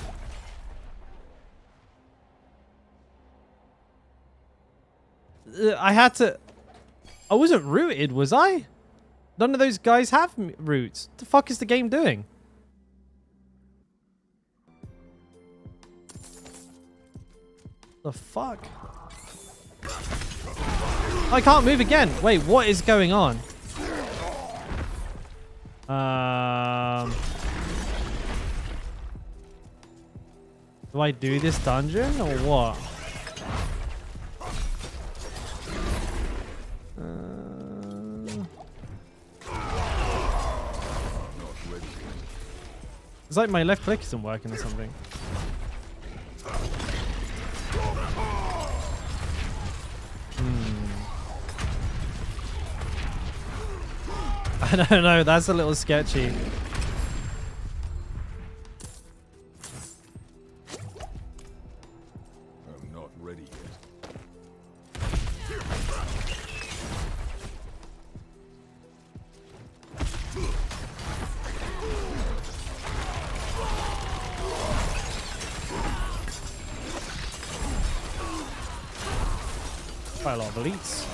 S1: I had to... I wasn't rooted, was I? None of those guys have roots. What the fuck is the game doing? The fuck? I can't move again. Wait, what is going on? Do I do this dungeon or what? It's like my left click isn't working or something. I don't know, that's a little sketchy.
S2: I'm not ready yet.
S1: Quite a lot of elites.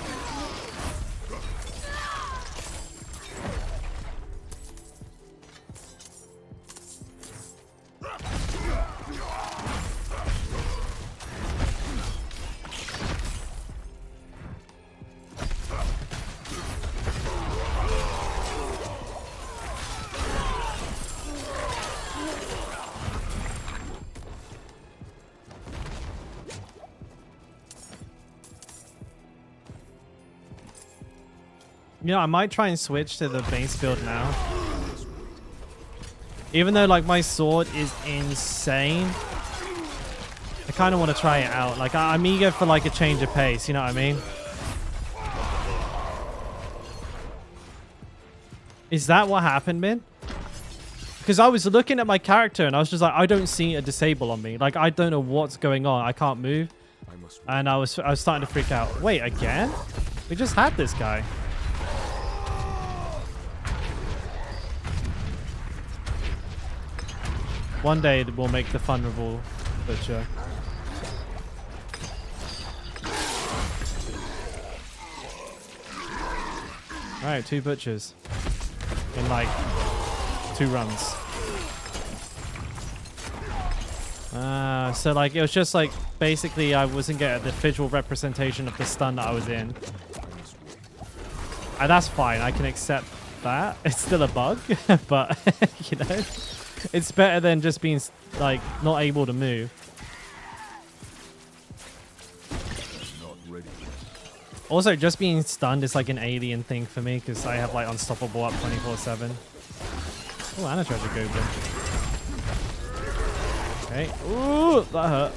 S1: You know, I might try and switch to the base build now. Even though, like, my sword is insane. I kind of want to try it out. Like, I'm eager for like a change of pace. You know what I mean? Is that what happened, man? Because I was looking at my character and I was just like, I don't see a disable on me. Like, I don't know what's going on. I can't move. And I was starting to freak out. Wait, again? We just had this guy. One day we'll make the vulnerable butcher. Alright, 2 butchers. In like 2 runs. So like it was just like basically I wasn't getting the visual representation of the stun that I was in. And that's fine, I can accept that. It's still a bug, but you know, it's better than just being like not able to move. Also, just being stunned is like an alien thing for me because I have like unstoppable up 24/7. Oh, and a treasure goblin. Okay. Ooh, that hurt.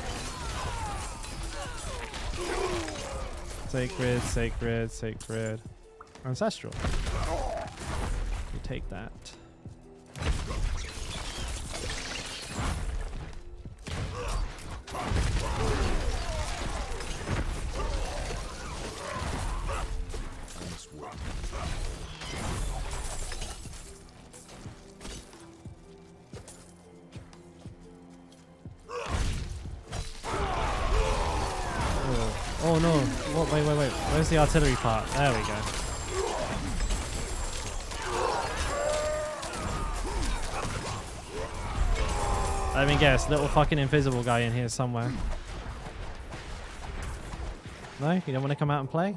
S1: Sacred, sacred, sacred. Ancestral. You take that. Oh no. What? Wait. Where's the artillery part? There we go. Let me guess. Little fucking invisible guy in here somewhere. No? You don't want to come out and play?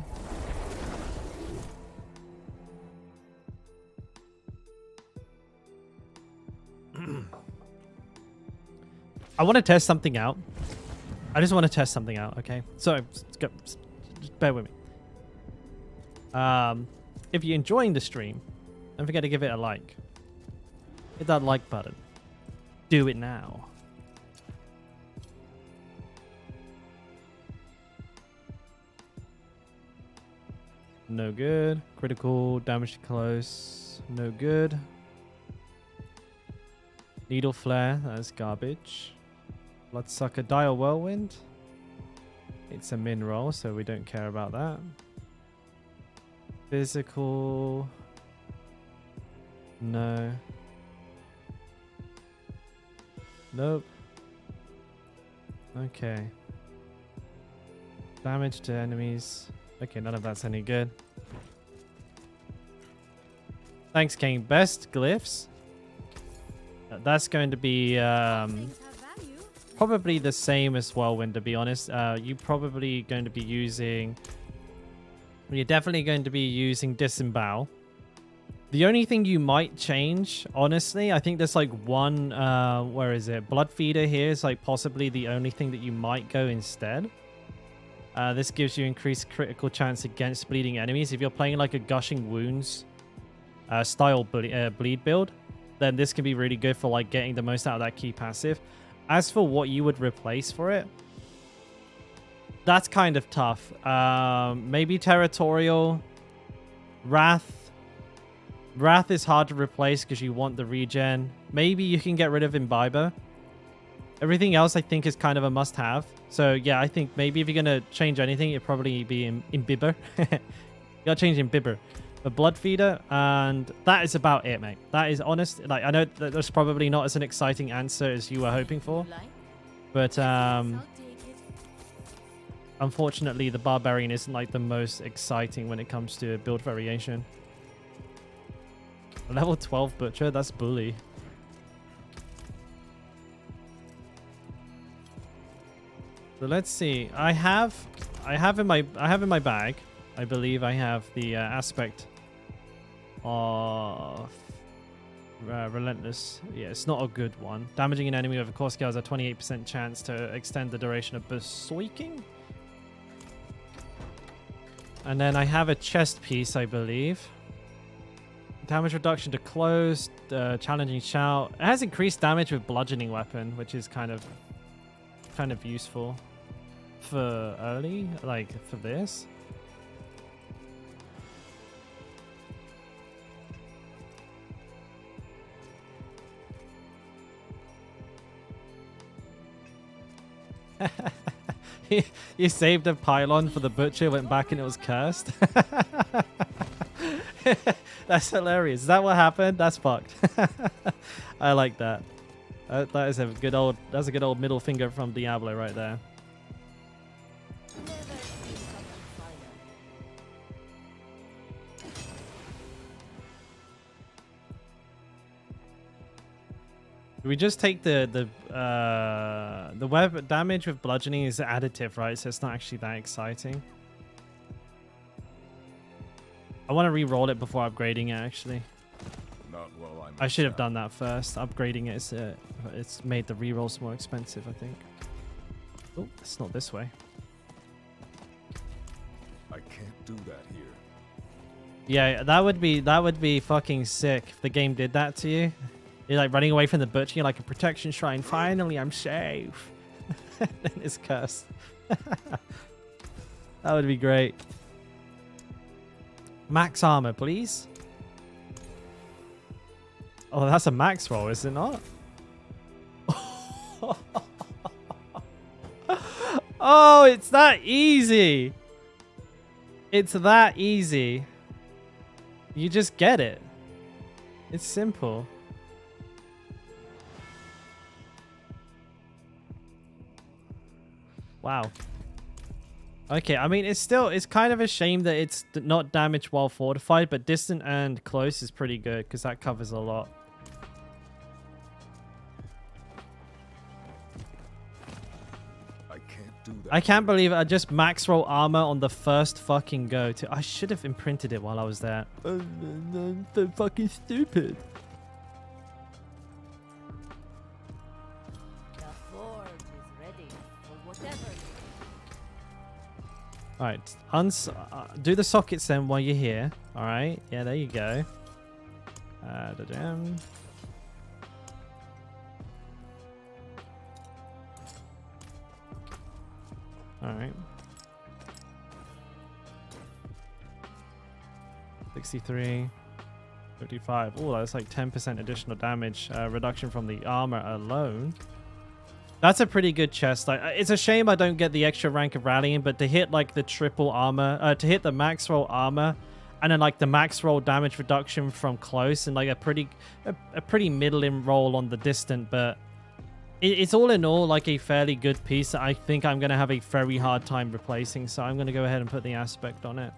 S1: I want to test something out. I just want to test something out, okay? So, just bear with me. If you're enjoying the stream, don't forget to give it a like. Hit that like button. Do it now. No good. Critical, damage to close. No good. Needle flare, that's garbage. Bloodsucker, Dire Whirlwind. It's a min roll, so we don't care about that. Physical. No. Nope. Okay. Damage to enemies. Okay, none of that's any good. Thanks, King. Best glyphs. That's going to be probably the same as Whirlwind, to be honest. You're probably going to be using... You're definitely going to be using Disembowel. The only thing you might change, honestly, I think there's like one... where is it? Blood Feeder here is like possibly the only thing that you might go instead. This gives you increased critical chance against bleeding enemies. If you're playing like a Gushing Wounds style bleed build, then this can be really good for like getting the most out of that key passive. As for what you would replace for it, that's kind of tough. Maybe Territorial. Wrath. Wrath is hard to replace because you want the regen. Maybe you can get rid of Imbiber. Everything else I think is kind of a must-have. So yeah, I think maybe if you're going to change anything, it'd probably be Imbiber. You gotta change Imbiber. The Blood Feeder, and that is about it, mate. That is honest. Like, I know that that's probably not as an exciting answer as you were hoping for, but unfortunately, the Barbarian isn't like the most exciting when it comes to build variation. Level 12 Butcher, that's bully. So let's see. I have in my bag. I believe I have the aspect of Relentless. Yeah, it's not a good one. Damaging an enemy with a core skill has a 28% chance to extend the duration of berserking. And then I have a chest piece, I believe. Damage reduction to close, challenging shout. It has increased damage with bludgeoning weapon, which is kind of kind of useful for early, like for this. You saved a pylon for the butcher, went back and it was cursed. That's hilarious. Is that what happened? That's fucked. I like that. That is a good old. That's a good old middle finger from Diablo right there.
S4: Never seen something finer.
S1: We just take the web damage with bludgeoning is additive, right? So it's not actually that exciting. I want to re-roll it before upgrading it. Actually,
S2: Not while I'm
S1: I should have
S2: inside.
S1: done that first. Upgrading it is it's made the re-rolls more expensive, I think. Oh, it's not this way.
S2: I can't do that here.
S1: Yeah, that would be fucking sick if the game did that to you. You're like running away from the butcher, you're like a protection shrine. Finally, I'm safe. Then it's cursed. That would be great. Max armor, please. Oh, that's a max roll, is it not? Oh, it's that easy. It's that easy. You just get it. It's simple. Wow. Okay, I mean, it's kind of a shame that it's not damage while fortified, but distant and close is pretty good because that covers a lot.
S2: I can't do that.
S1: I can't believe it. I just max roll armor on the first fucking go. I should have imprinted it while I was there. I'm so fucking stupid.
S4: The forge is ready for whatever.
S1: All right, do the sockets then while you're here. All right, yeah, there you go. Da-dam. All right. 63, 55. Oh, that's like 10% additional damage reduction from the armor alone. That's a pretty good chest. It's a shame I don't get the extra rank of rallying, but to hit like the triple armor, to hit the max roll armor, and then like the max roll damage reduction from close, and like a pretty middling roll on the distant, but it's all in all like a fairly good piece that I think I'm gonna have a very hard time replacing. So I'm gonna go ahead and put the aspect on it.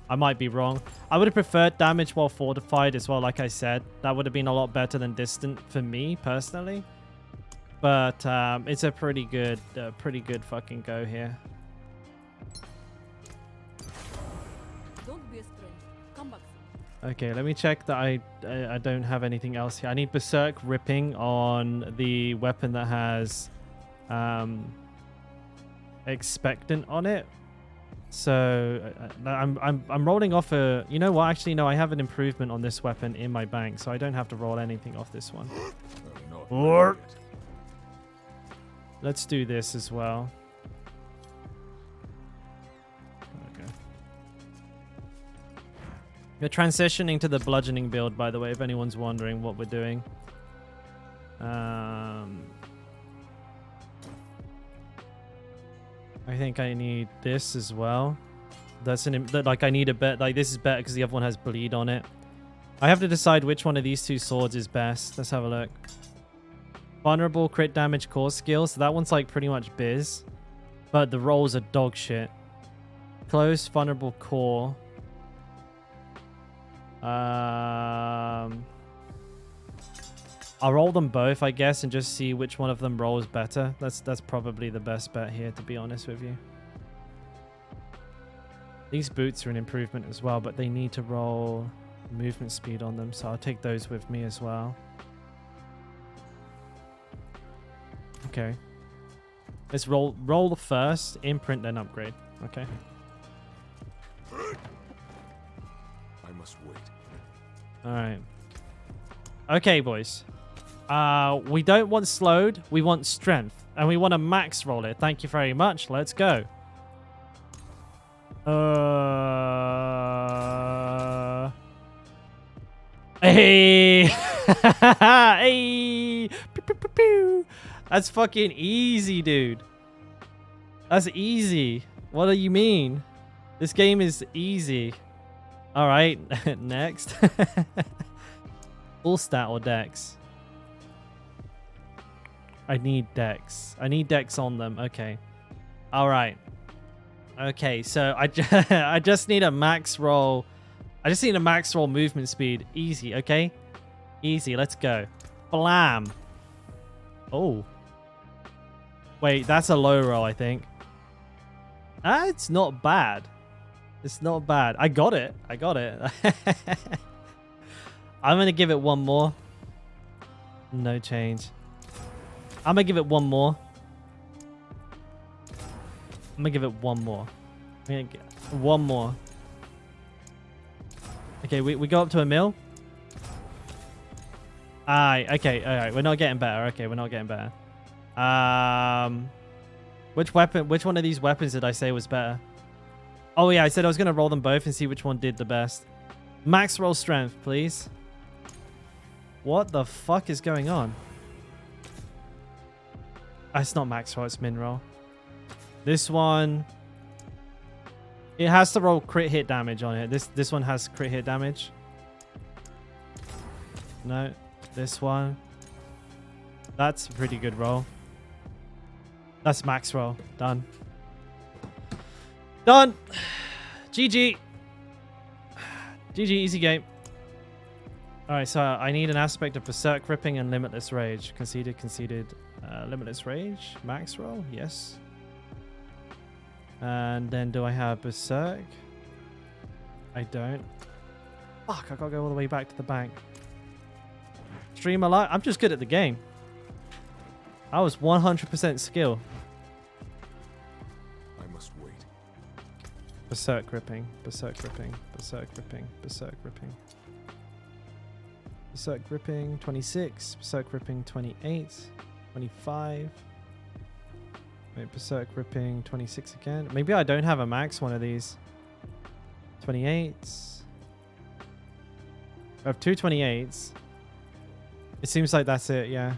S1: I might be wrong. I would have preferred damage while fortified as well. Like I said, that would have been a lot better than distant for me personally. But it's a pretty good fucking go here.
S4: Don't be a stranger. Come back soon.
S1: Okay, let me check that I don't have anything else here. I need Berserk Ripping on the weapon that has Expectant on it. So I'm rolling off a. You know what? Actually, no. I have an improvement on this weapon in my bank, so I don't have to roll anything off this one.
S2: I'm not
S1: Or-
S2: ready yet.
S1: Let's do this as well. Okay. We're transitioning to the bludgeoning build, by the way, if anyone's wondering what we're doing. I think I need this as well. Like I need a bit. Like this is better because the other one has bleed on it. I have to decide which one of these two swords is best. Let's have a look. Vulnerable crit damage core skill. So that one's like pretty much biz. But the rolls are dog shit. Close, vulnerable core. I'll roll them both, I guess, and just see which one of them rolls better. That's probably the best bet here, to be honest with you. These boots are an improvement as well, but they need to roll movement speed on them, so I'll take those with me as well. Okay. Let's roll the first, imprint, then upgrade. Okay.
S2: I must wait.
S1: Alright. Okay, boys. We don't want slowed, we want strength. And we want to max roll it. Thank you very much. Let's go. Hey! Hey! Pew, pew, pew, pew. That's fucking easy, dude. That's easy. What do you mean? This game is easy. All right, next. Full stat or dex? I need dex. I need dex on them. Okay. All right. Okay, so I just need a max roll. I just need a max roll movement speed. Easy, okay? Easy, let's go. Blam. Oh. Wait, that's a low roll, I think. It's not bad. It's not bad. I got it. I got it. I'm going to give it one more. No change. I'm going to give it one more. I'm going to give it one more. I'm going to get one more. Okay, we go up to a mil. Okay, all right. We're not getting better. Okay, we're not getting better. Which one of these weapons did I say was better? Oh yeah, I said I was going to roll them both and see which one did the best. Max roll strength, please. What the fuck is going on? It's not max roll, it's min roll. This one, it has to roll crit hit damage on it. This one has crit hit damage. No, this one. That's a pretty good roll. That's max roll. Done. Done. GG. GG, easy game. Alright, so I need an aspect of Berserk Ripping and Limitless Rage. Conceded. Limitless Rage. Max roll? Yes. And then do I have Berserk? I don't. Fuck, I gotta go all the way back to the bank. Stream a lot. I'm just good at the game. I was 100% skill.
S2: I must wait.
S1: Berserk Ripping. Berserk Ripping. Berserk Ripping. Berserk Ripping. Berserk Ripping 26. Berserk Ripping 28. 25. Wait, Berserk Ripping 26 again. Maybe I don't have a max one of these. 28. I have two 28s. It seems like that's it, yeah.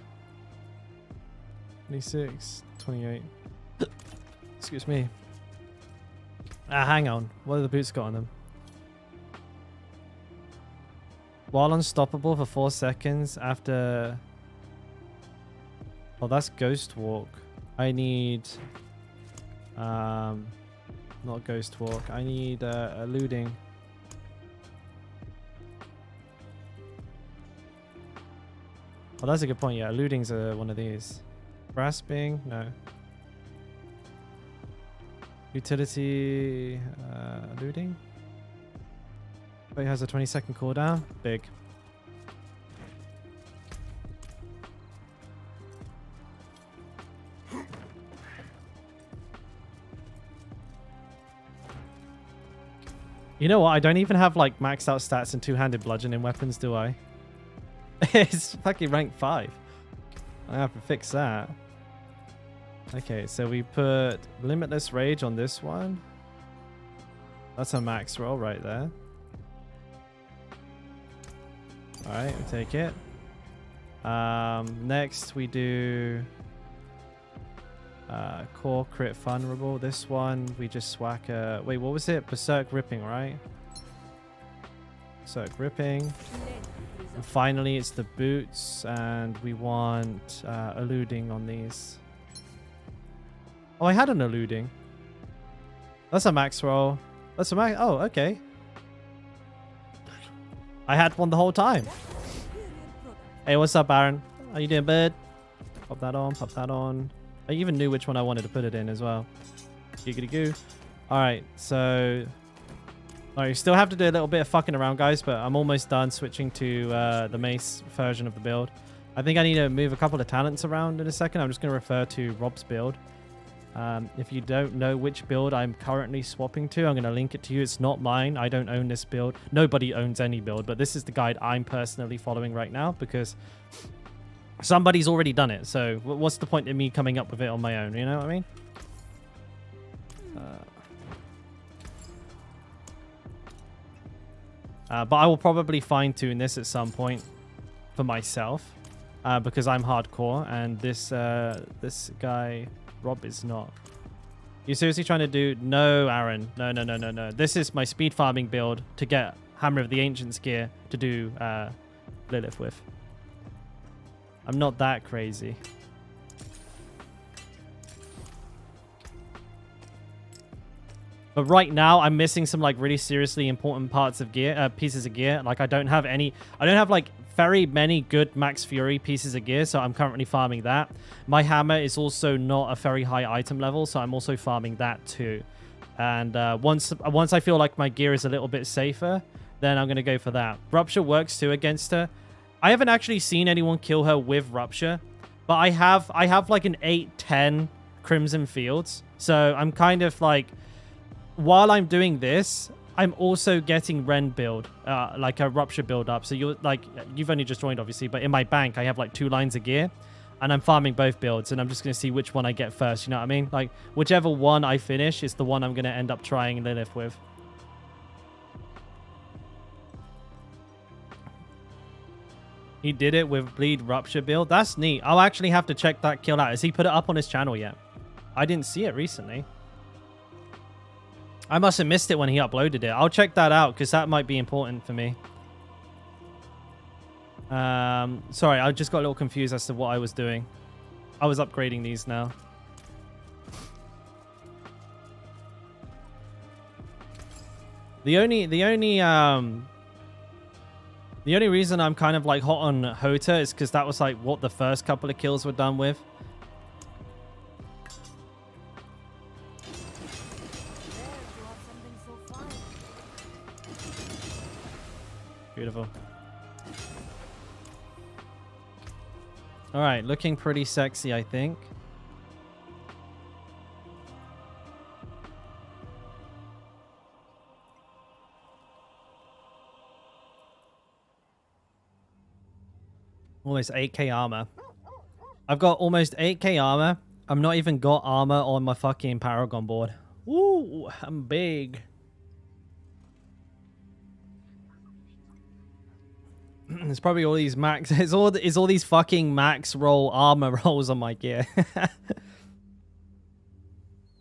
S1: 26, 28. Excuse me. Hang on. What have the boots got on them? While unstoppable for 4 seconds after... Oh, that's Ghost Walk. I need... not Ghost Walk. I need eluding. Oh, that's a good point. Yeah, eluding's one of these. Grasping? No. Utility... eluding? But it has a 20-second cooldown. Big. You know what? I don't even have like maxed out stats and two-handed bludgeoning weapons, do I? It's fucking rank 5. I have to fix that. Okay, so we put Limitless Rage on this one. That's a max roll right there. Alright, we take it. Next we do Core Crit Vulnerable. This one we just whack a... Wait, what was it? Berserk Ripping, right? Berserk Ripping. And finally it's the boots, and we want eluding on these. Oh, I had an eluding. That's a max roll. That's a max... Oh, okay. I had one the whole time. Hey, what's up, Baron? How you doing, bud? Pop that on, pop that on. I even knew which one I wanted to put it in as well. Giggity goo. Alright, so... Alright, you still have to do a little bit of fucking around, guys, but I'm almost done switching to the mace version of the build. I think I need to move a couple of talents around in a second. I'm just going to refer to Rob's build. If you don't know which build I'm currently swapping to, I'm going to link it to you. It's not mine. I don't own this build. Nobody owns any build, but this is the guide I'm personally following right now because Somebody's already done it, so what's the point in me coming up with it on my own? You know what I mean? But I will probably fine-tune this at some point for myself, because I'm hardcore, and this guy Rob is not. You seriously trying to do? No, Aaron. No. This is my speed farming build to get Hammer of the Ancients gear to do Lilith with. I'm not that crazy. But right now, I'm missing some like really seriously important parts of gear, pieces of gear. Like I don't have like very many good Max Fury pieces of gear, so I'm currently farming that. My hammer is also not a very high item level, so I'm also farming that too. And once I feel like my gear is a little bit safer, then I'm gonna go for that. Rupture works too against her. I haven't actually seen anyone kill her with Rupture, but I have like an 8-10 Crimson Fields. So I'm kind of like, while I'm doing this, I'm also getting Ren build, like a Rupture build up. So you've only just joined obviously, but in my bank, I have like 2 lines of gear and I'm farming both builds and I'm just going to see which one I get first. You know what I mean? Like whichever one I finish is the one I'm going to end up trying Lilith with. He did it with Bleed Rupture build. That's neat. I'll actually have to check that kill out. Has he put it up on his channel yet? I didn't see it recently. I must have missed it when he uploaded it. I'll check that out because that might be important for me. Sorry, I just got a little confused as to what I was doing. I was upgrading these now. The only reason I'm kind of like hot on Hota is because that was like what the first couple of kills were done with. Beautiful. All right, looking pretty sexy, I think. Almost 8k armor. I've got almost 8k armor. I've not even got armor on my fucking Paragon board. Woo, I'm big. There's probably all these max. It's all these fucking max roll armor rolls on my gear.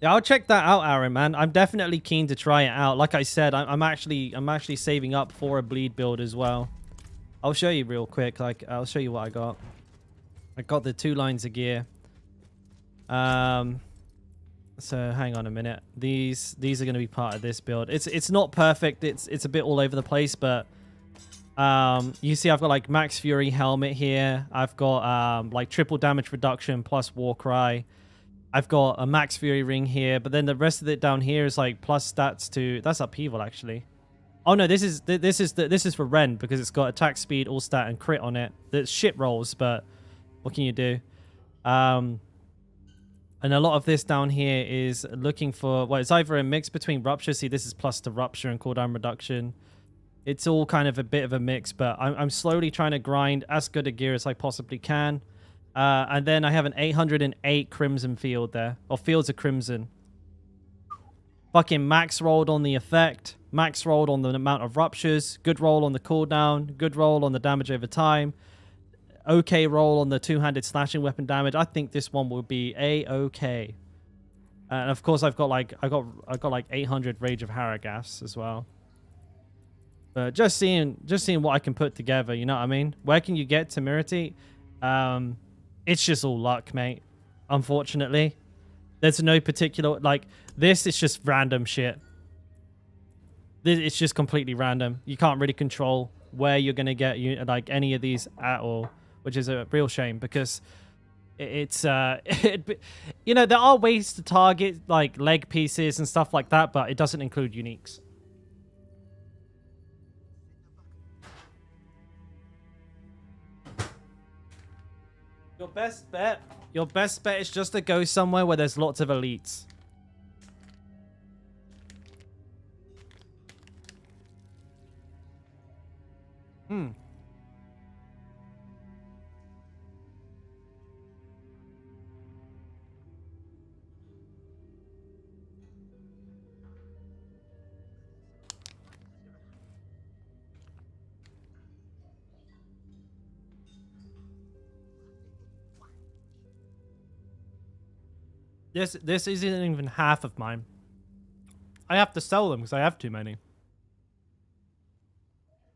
S1: Yeah, I'll check that out, Aaron, man. I'm definitely keen to try it out. Like I said, I'm actually saving up for a bleed build as well. I'll show you real quick. Like I'll show you what I got. I got the 2 lines of gear. So hang on a minute. These are going to be part of this build. It's not perfect. It's a bit all over the place, but you see I've got like Max Fury helmet here. I've got like triple damage reduction plus Warcry. I've got a Max Fury ring here, but then the rest of it down here is like plus stats to, that's upheaval actually. Oh no, this is for Ren because it's got attack speed, all stat, and crit on it. That's shit rolls, but what can you do? And a lot of this down here is looking for, well, it's either a mix between Rupture. See, this is plus to Rupture and cooldown reduction. It's all kind of a bit of a mix, but I'm slowly trying to grind as good a gear as I possibly can. And then I have an 808 Crimson Field there, or Fields of Crimson. Fucking max rolled on the effect, max rolled on the amount of ruptures, good roll on the cooldown, good roll on the damage over time, okay roll on the 2-handed slashing weapon damage. I think this one will be a-okay. And of course I've got like I got like 800 Rage of Haragaths as well. But just seeing what I can put together, you know what I mean? Where can you get Temerity? It's just all luck, mate. Unfortunately. There's no particular, like, this is just random shit. It's just completely random. You can't really control where you're going to get like any of these at all, which is a real shame because it's, you know, there are ways to target like leg pieces and stuff like that, but it doesn't include uniques. Your best bet is just to go somewhere where there's lots of elites. This isn't even half of mine. I have to sell them because I have too many.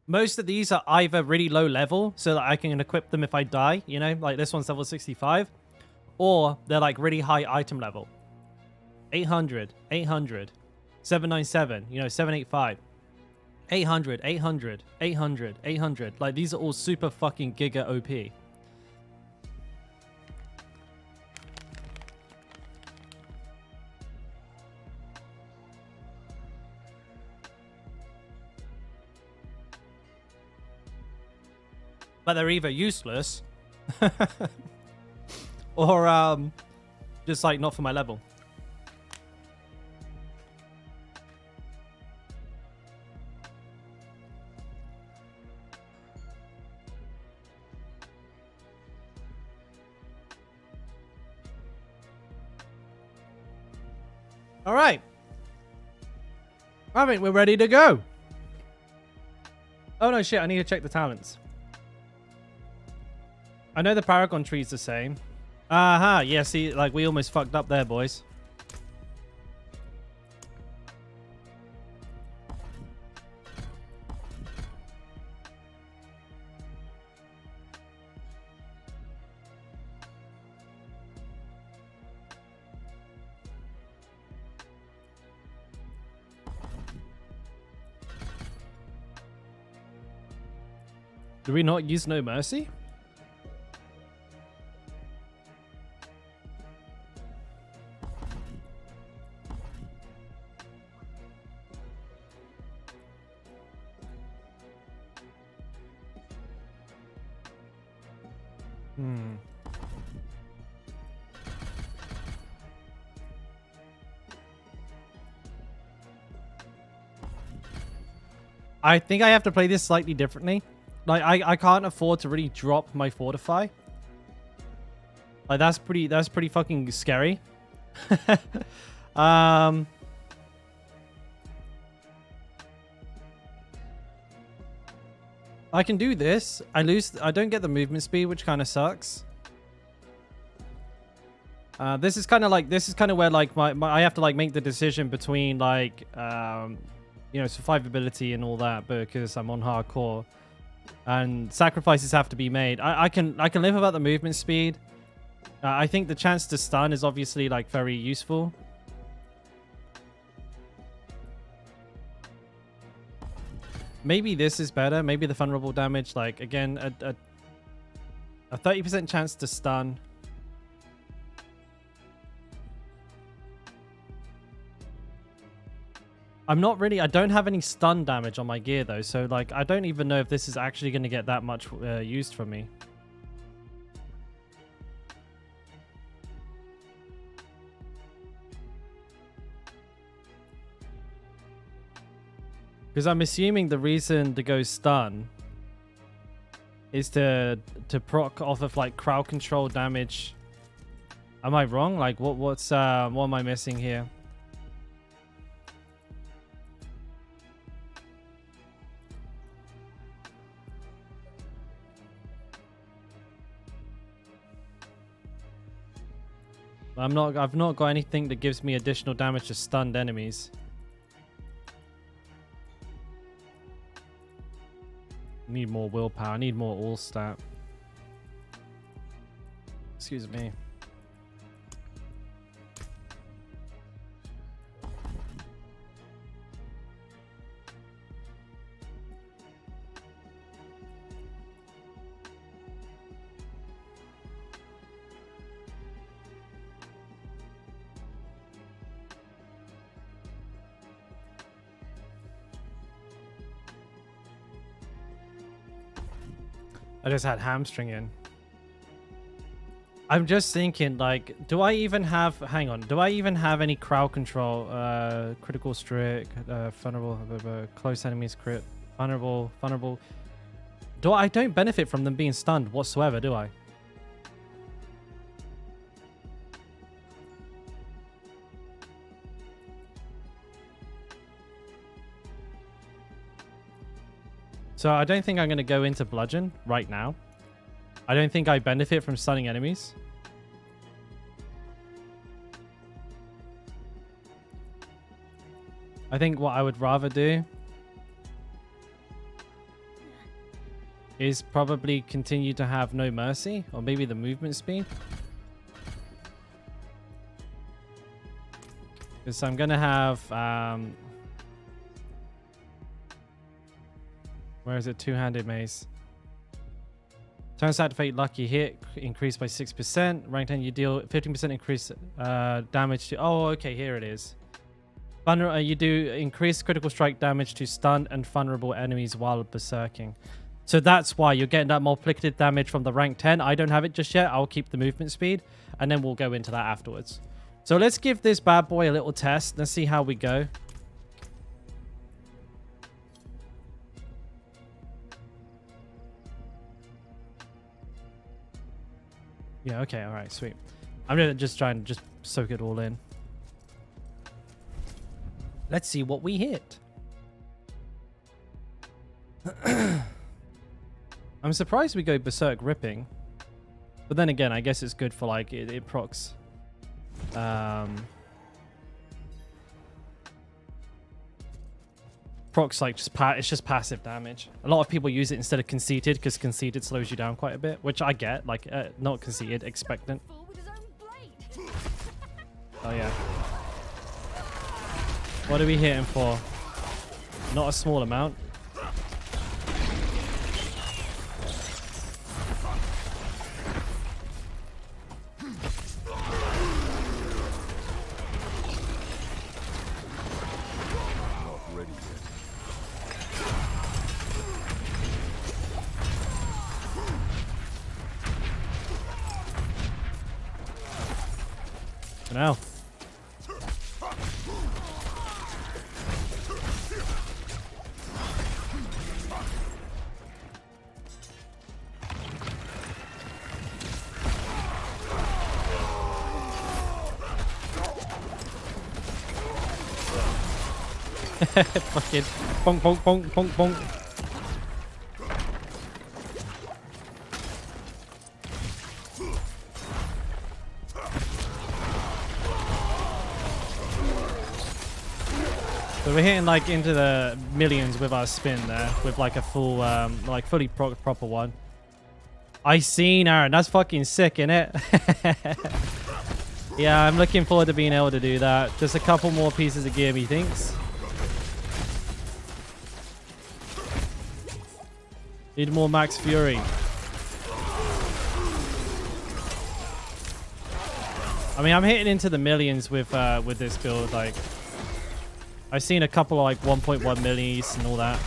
S1: Most of these are either really low level so that I can equip them if I die, you know, like this one's level 65, or they're like really high item level. 800, 800, 797, you know, 785, 800, 800, 800, 800. Like these are all super fucking giga OP. But they're either useless or just like not for my level. All right. I think we're ready to go. Oh no, shit, I need to check the talents. I know the Paragon tree's the same. Aha, yeah, see, like, we almost fucked up there, boys. Do we not use No Mercy? I think I have to play this slightly differently. Like I can't afford to really drop my fortify. Like that's pretty fucking scary. I can do this. I don't get the movement speed, which kind of sucks. This is kind of where like my I have to like make the decision between like you know, survivability and all that because I'm on hardcore, and sacrifices have to be made. I can live without the movement speed. I think the chance to stun is obviously like very useful. Maybe this is better. Maybe the vulnerable damage, like again, a 30% chance to stun. I don't have any stun damage on my gear though, so like I don't even know if this is actually going to get that much used from me. Because I'm assuming the reason to go stun is to proc off of like crowd control damage. Am I wrong? Like what am I missing here? I've not got anything that gives me additional damage to stunned enemies. Need more willpower. I need more all stat. Excuse me. I just had hamstring in. I'm just thinking, like, do I even have... Hang on. Do I even have any crowd control? Critical strike, vulnerable, close enemies crit, vulnerable. I don't benefit from them being stunned whatsoever, do I? So I don't think I'm going to go into bludgeon right now. I don't think I benefit from stunning enemies. I think what I would rather do is probably continue to have no mercy, or maybe the movement speed. Because I'm gonna have where is it? Two-handed mace. Turns out to fate lucky hit increased by 6%. Rank 10, you deal 15% increase damage to. Oh, okay, here it is. You do increased critical strike damage to stunned and vulnerable enemies while berserking. So that's why you're getting that multiplicative damage from the rank 10. I don't have it just yet. I'll keep the movement speed, and then we'll go into that afterwards. So let's give this bad boy a little test. Let's see how we go. Yeah, okay, all right, sweet. I'm gonna just try and just soak it all in. Let's see what we hit. I'm surprised we go Berserk Ripping. But then again, I guess it's good for like, it procs. Procs like it's just passive damage. A lot of people use it instead of conceited because conceited slows you down quite a bit, which I get. Like not conceited, expectant. Oh yeah. What are we hitting for? Not a small amount. Now. Fucking bonk, bonk, bonk, bonk, bonk. So we're hitting like into the millions with our spin there, with like a full, like fully proper one. I seen Aaron. That's fucking sick, innit? Yeah, I'm looking forward to being able to do that. Just a couple more pieces of gear, methinks. Need more max fury. I mean, I'm hitting into the millions with this build. Like, I've seen a couple of like 1.1 millis and all that.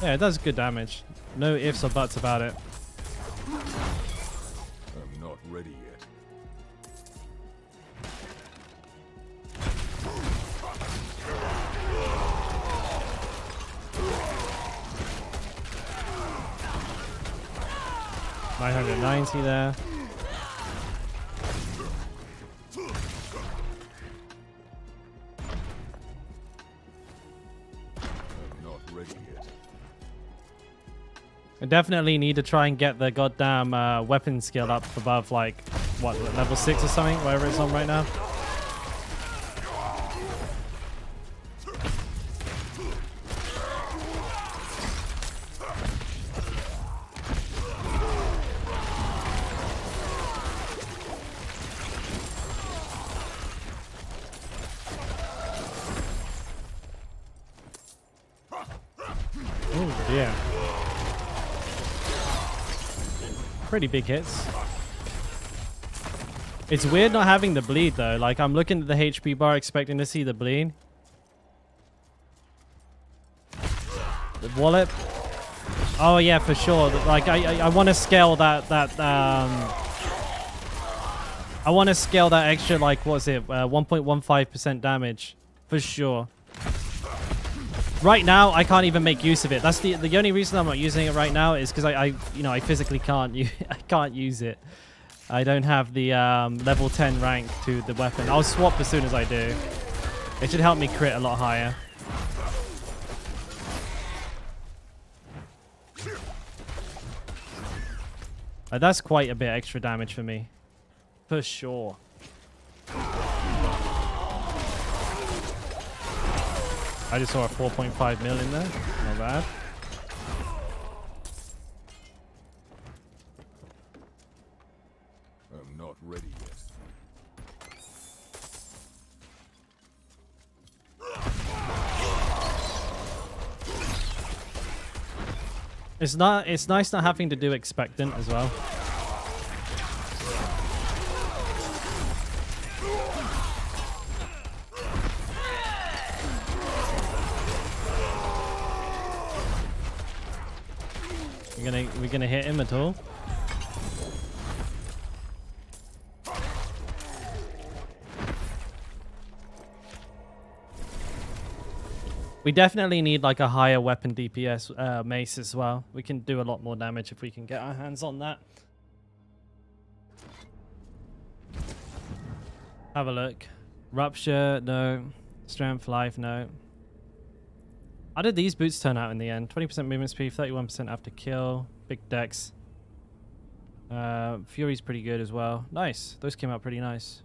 S1: Yeah, it does good damage. No ifs or buts about it.
S2: I'm not ready yet.
S1: $990 there. I definitely need to try and get the goddamn weapon skill up above, like, what, level 6 or something? Whatever it's on right now. Oh, yeah. Pretty big hits. It's weird not having the bleed though. Like, I'm looking at the HP bar expecting to see the bleed. The wallet. Oh yeah, for sure. Like, I want to scale that I want to scale that extra, like, what's it, 1.15% damage for sure. Right now, I can't even make use of it. That's the only reason I'm not using it right now is because I physically can't. I can't use it. I don't have the level 10 rank to the weapon. I'll swap as soon as I do. It should help me crit a lot higher. Like, that's quite a bit extra damage for me. For sure. I just saw a 4.5 mil in there. Not bad.
S2: I'm not ready yet.
S1: It's nice not having to do expectant as well. We gonna hit him at all? We definitely need like a higher weapon DPS mace as well. We can do a lot more damage if we can get our hands on that. Have a look. Rupture, no. Strength, life, no. How did these boots turn out in the end? 20% movement speed, 31% after kill. Big dex. Fury's pretty good as well. Nice. Those came out pretty nice.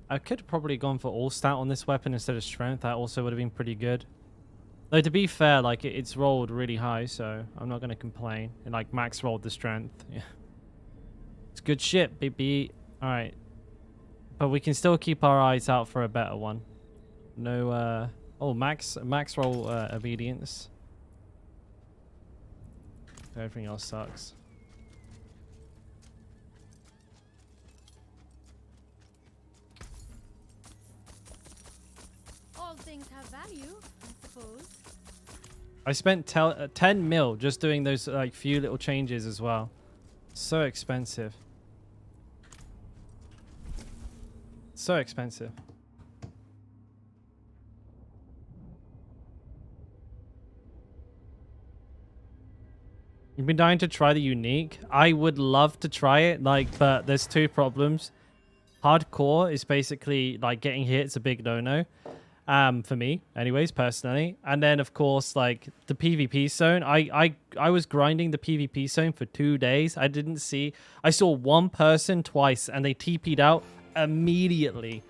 S1: I could have probably gone for all stat on this weapon instead of strength. That also would have been pretty good. Though to be fair, like it's rolled really high, so I'm not gonna complain. And like max rolled the strength. Yeah. It's good shit, baby. Alright. But we can still keep our eyes out for a better one. No oh, max roll obedience. Everything else sucks.
S3: All things have value, I suppose.
S1: I spent 10 mil just doing those like few little changes as well. So expensive. So expensive. You've been dying to try the unique. I would love to try it, like, but there's two problems. Hardcore is basically like getting hit. It's a big no-no. For me, anyways, personally. And then, of course, like the PvP zone. I was grinding the PvP zone for 2 days. I saw one person twice, and they TP'd out immediately.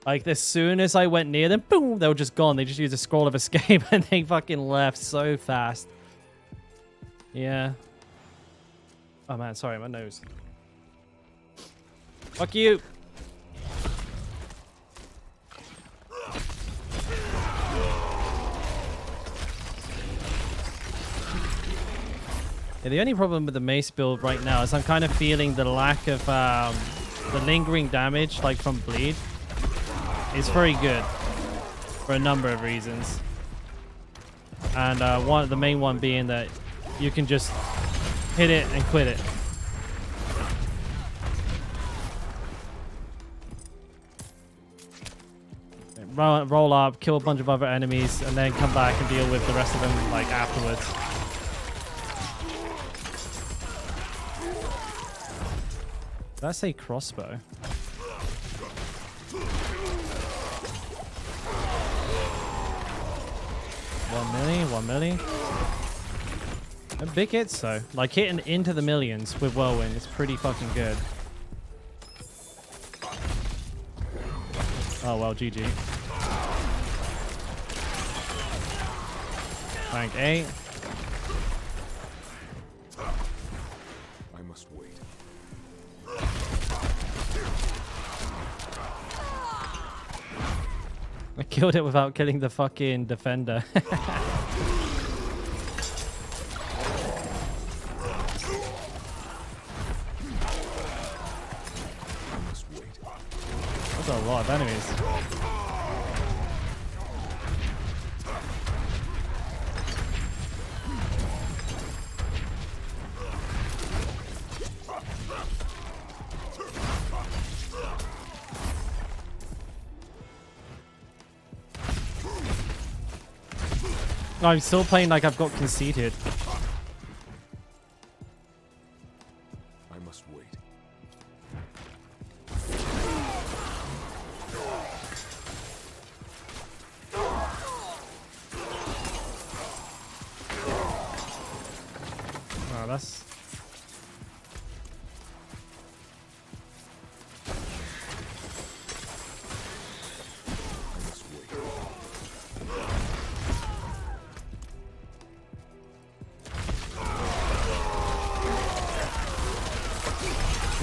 S1: Like as soon as I went near them, boom, they were just gone. They just used a scroll of escape, and they fucking left so fast. Yeah. Oh man, sorry, my nose. Fuck you. Yeah, the only problem with the mace build right now is I'm kind of feeling the lack of the lingering damage, like from bleed. It's very good for a number of reasons, and the main one being that you can just hit it and quit it. Roll up, kill a bunch of other enemies, and then come back and deal with the rest of them like afterwards. Did I say crossbow? 1 milli. A big hits though. Like hitting into the millions with Whirlwind is pretty fucking good. Oh well, GG. Rank 8.
S2: I must wait.
S1: I killed it without killing the fucking defender. That's a lot of enemies. I'm still playing like I've got conceited. that's...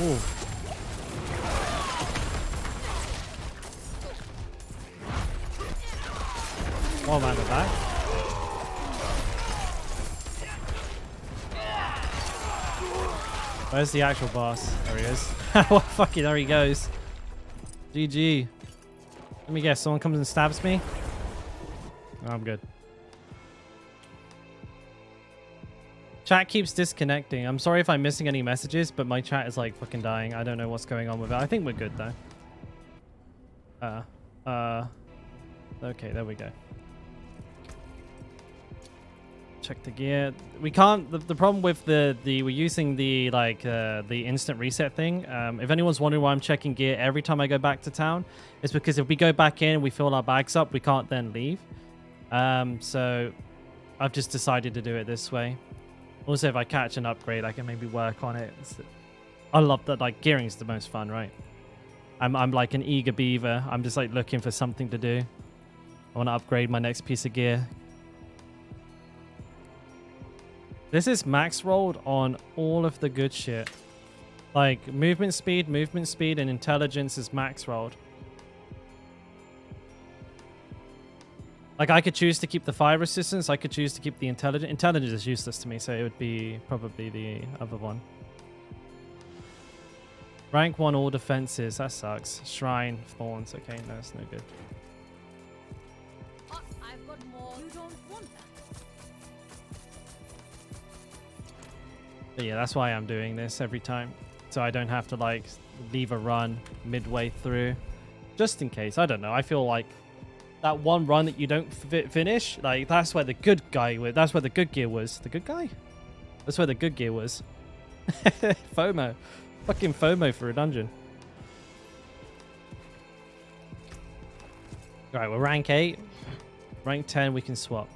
S1: Ooh. One man back. Where's the actual boss? There he is. Well, fucking, there he goes. GG. Let me guess, someone comes and stabs me? Oh, I'm good. Chat keeps disconnecting. I'm sorry if I'm missing any messages, but my chat is like fucking dying. I don't know what's going on with it. I think we're good though. Okay, there we go. Check the gear. We can't. The problem with the we're using the the instant reset thing. If anyone's wondering why I'm checking gear every time I go back to town, it's because if we go back in and we fill our bags up, we can't then leave. So I've just decided to do it this way. Also, if I catch an upgrade, I can maybe work on it. I love that. Like, gearing is the most fun, right? I'm like an eager beaver. I'm just like looking for something to do. I want to upgrade my next piece of gear. This is max rolled on all of the good shit. Like movement speed, and intelligence is max rolled. Like, I could choose to keep the fire resistance. I could choose to keep the intelligence. Intelligence is useless to me, so it would be probably the other one. Rank 1 all defenses. That sucks. Shrine, thorns. Okay, no, that's no good.
S4: I've got more. You don't want that.
S1: But yeah, that's why I'm doing this every time. So I don't have to, like, leave a run midway through. Just in case. I don't know. I feel like that one run that you don't finish, like, that's where the good guy was. That's where the good gear was. The good guy? That's where the good gear was. FOMO. Fucking FOMO for a dungeon. Alright, we're rank 8. Rank 10, we can swap.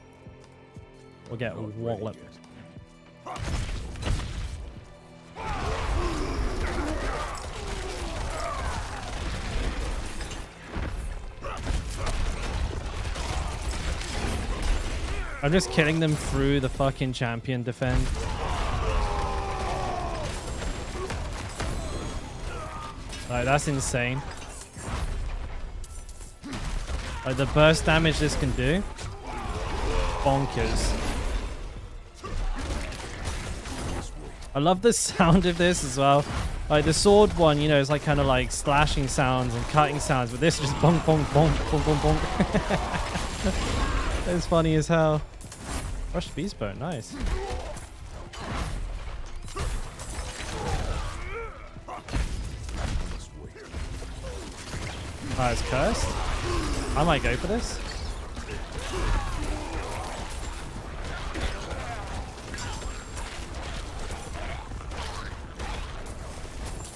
S1: We'll get a wallop. I'm just killing them through the fucking champion defend. Like, that's insane. Like, the burst damage this can do. Bonkers. I love the sound of this as well. Like, the sword one, you know, is like kind of like slashing sounds and cutting sounds, but this is just bonk, bonk, bonk, bonk, bonk, bonk. It's funny as hell. Rushed beast bone, nice. Oh, it's cursed. I might go for this.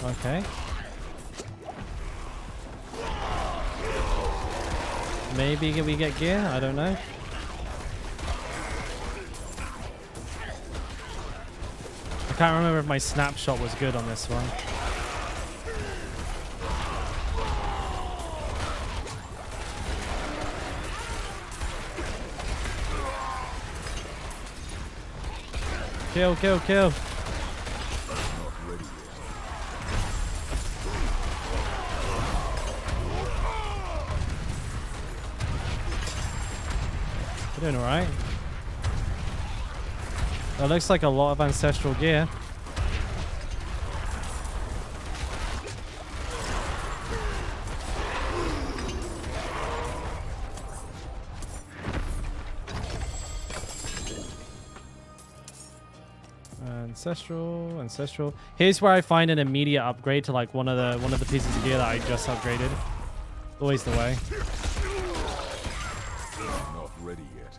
S1: Okay. Maybe we get gear? I don't know. I can't remember if my snapshot was good on this one. Kill, kill, kill. We're doing alright. That looks like a lot of ancestral gear. Ancestral. Here's where I find an immediate upgrade to like one of the pieces of gear that I just upgraded. Always the way.
S2: Not ready yet.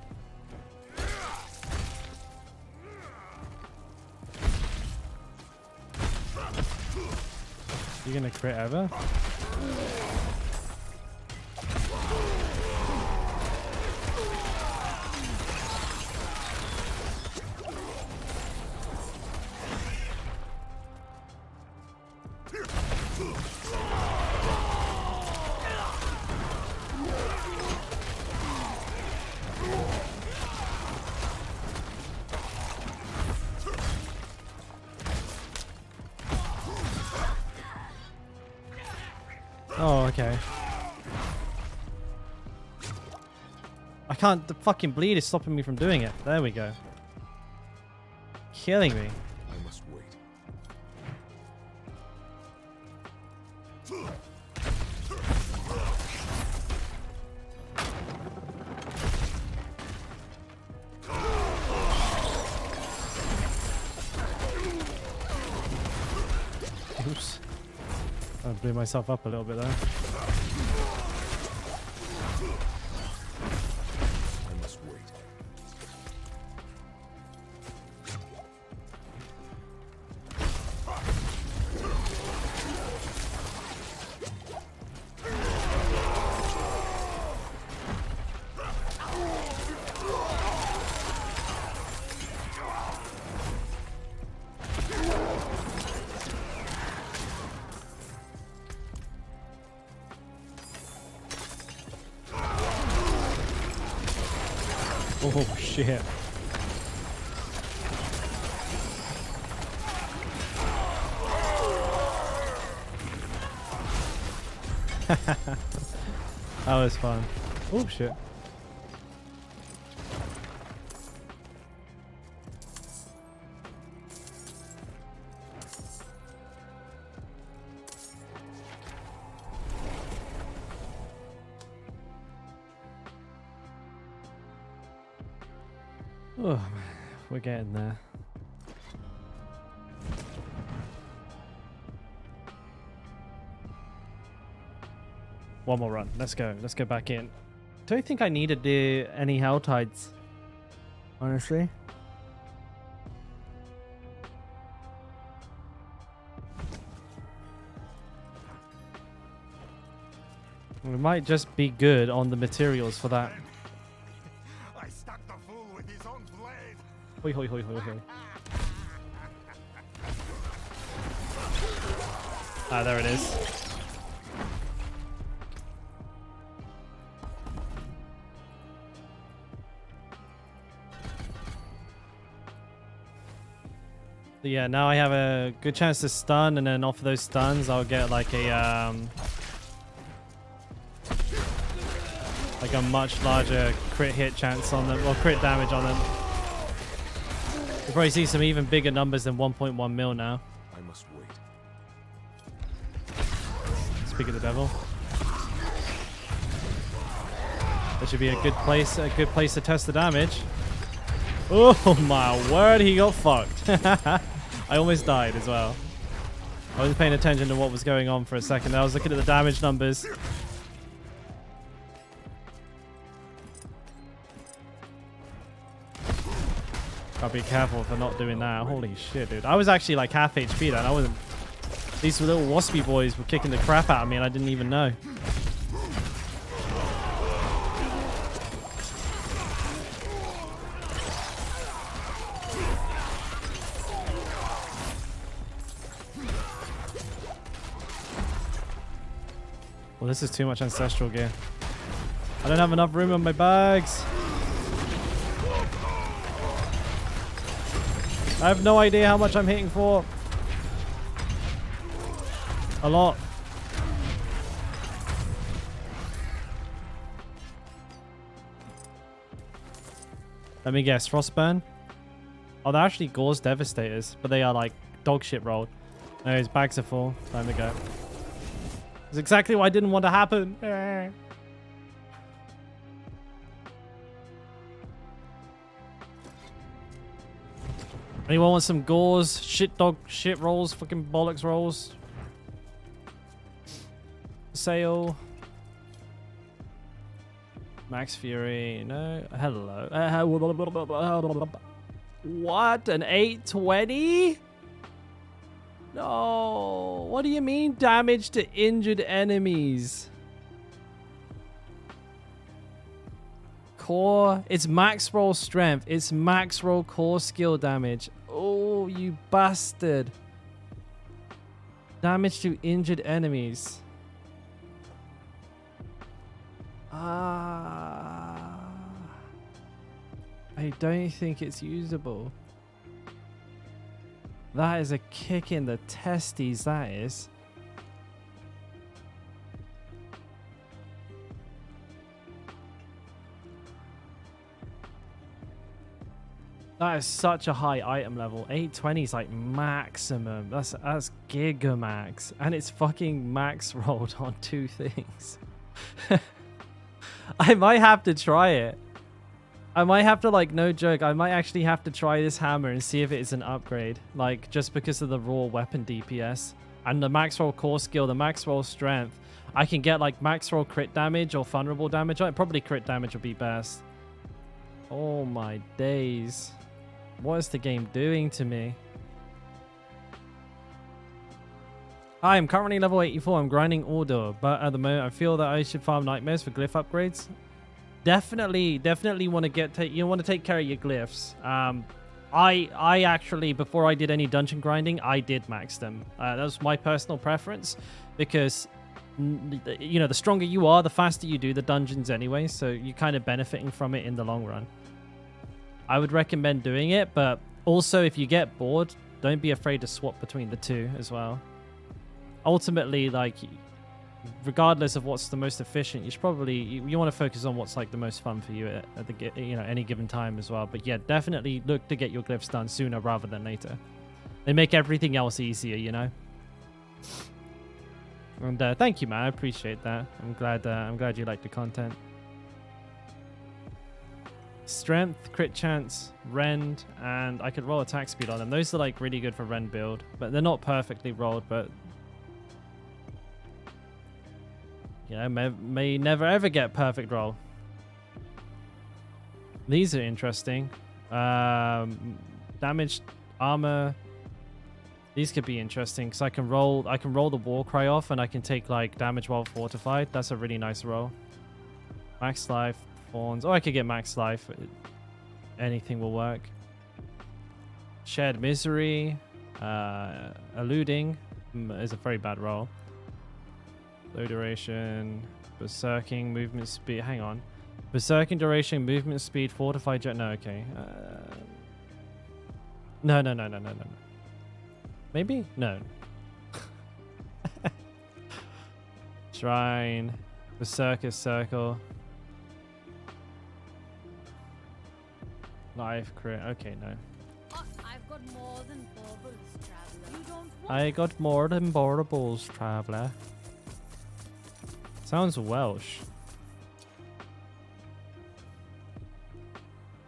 S1: You gonna crit ever? Oh, okay. I can't. The fucking bleed is stopping me from doing it. There we go. Killing me.
S2: I must wait.
S1: Oops. I blew myself up a little bit there.
S2: I must wait.
S1: Oh shit. That was fun. Oh shit. Oh, we're getting there. One more run. Let's go. Let's go back in. Don't think I needed any Helltides, honestly. We might just be good on the materials for that.
S2: I stuck the fool with his own blade.
S1: Hoi, hoi, hoi, hoi, hoi. Ah, there it is. So yeah, now I have a good chance to stun, and then off of those stuns, I'll get like a much larger crit hit chance on them, or crit damage on them. You'll probably see some even bigger numbers than 1.1 mil now.
S2: I must wait.
S1: Speak of the devil. That should be a good place to test the damage. Oh my word, he got fucked. I almost died as well. I wasn't paying attention to what was going on for a second. I was looking at the damage numbers. Gotta be careful for not doing that. Holy shit, dude. I was actually like half HP then. I wasn't... These little waspy boys were kicking the crap out of me and I didn't even know. Well, this is too much ancestral gear. I don't have enough room on my bags. I have no idea how much I'm hitting for. A lot. Let me guess. Frostburn? Oh, they're actually Gore's Devastators, but they are like dog shit rolled. Anyways, bags are full. Time to go. It's exactly what I didn't want to happen. Anyone want some Gores? Shit dog shit rolls? Fucking bollocks rolls? Sale. Max Fury. No. Hello. What? An 820? No. What do you mean damage to injured enemies? Core. It's max roll strength. It's max roll core skill damage. Oh, you bastard. Damage to injured enemies. I don't think it's usable. That is a kick in the testes, that is. That is such a high item level. 820 is like maximum. That's giga max. And it's fucking max rolled on 2 things. I might have to try it. I might have to, like, no joke, I might actually have to try this hammer and see if it is an upgrade. Like, just because of the raw weapon DPS. And the max roll core skill, the max roll strength. I can get, like, max roll crit damage or vulnerable damage. Probably crit damage would be best. Oh my days. What is the game doing to me? I am currently level 84. I'm grinding Order, but at the moment I feel that I should farm nightmares for glyph upgrades. Definitely want to you want to take care of your glyphs. I actually, before I did any dungeon grinding, I did max them. That was my personal preference because, you know, the stronger you are, the faster you do the dungeons anyway. So you're kind of benefiting from it in the long run. I would recommend doing it, but also if you get bored, don't be afraid to swap between the two as well. Ultimately, like, regardless of what's the most efficient, you should probably you want to focus on what's like the most fun for you at the any given time as well. But yeah, definitely look to get your glyphs done sooner rather than later. They make everything else easier, you know. And thank you, man. I appreciate that. I'm glad you like the content. Strength, crit chance, rend, and I could roll attack speed on them. Those are like really good for rend build, but they're not perfectly rolled. But yeah, may never ever get perfect roll. These are interesting. Damage, armor. These could be interesting because I can roll the war cry off and I can take like damage while fortified. That's a really nice roll. Max life, fawns. Or I could get max life. Anything will work. Shared misery. Eluding is a very bad roll. Low duration, berserking, movement speed. Hang on. Berserking duration, movement speed, fortified jet. No, okay. No. Maybe? No. Shrine, berserker circle. Life crit. Okay, no.
S3: I've got more than baubles, traveler. You don't want
S1: I got more than baubles, traveler. Sounds Welsh.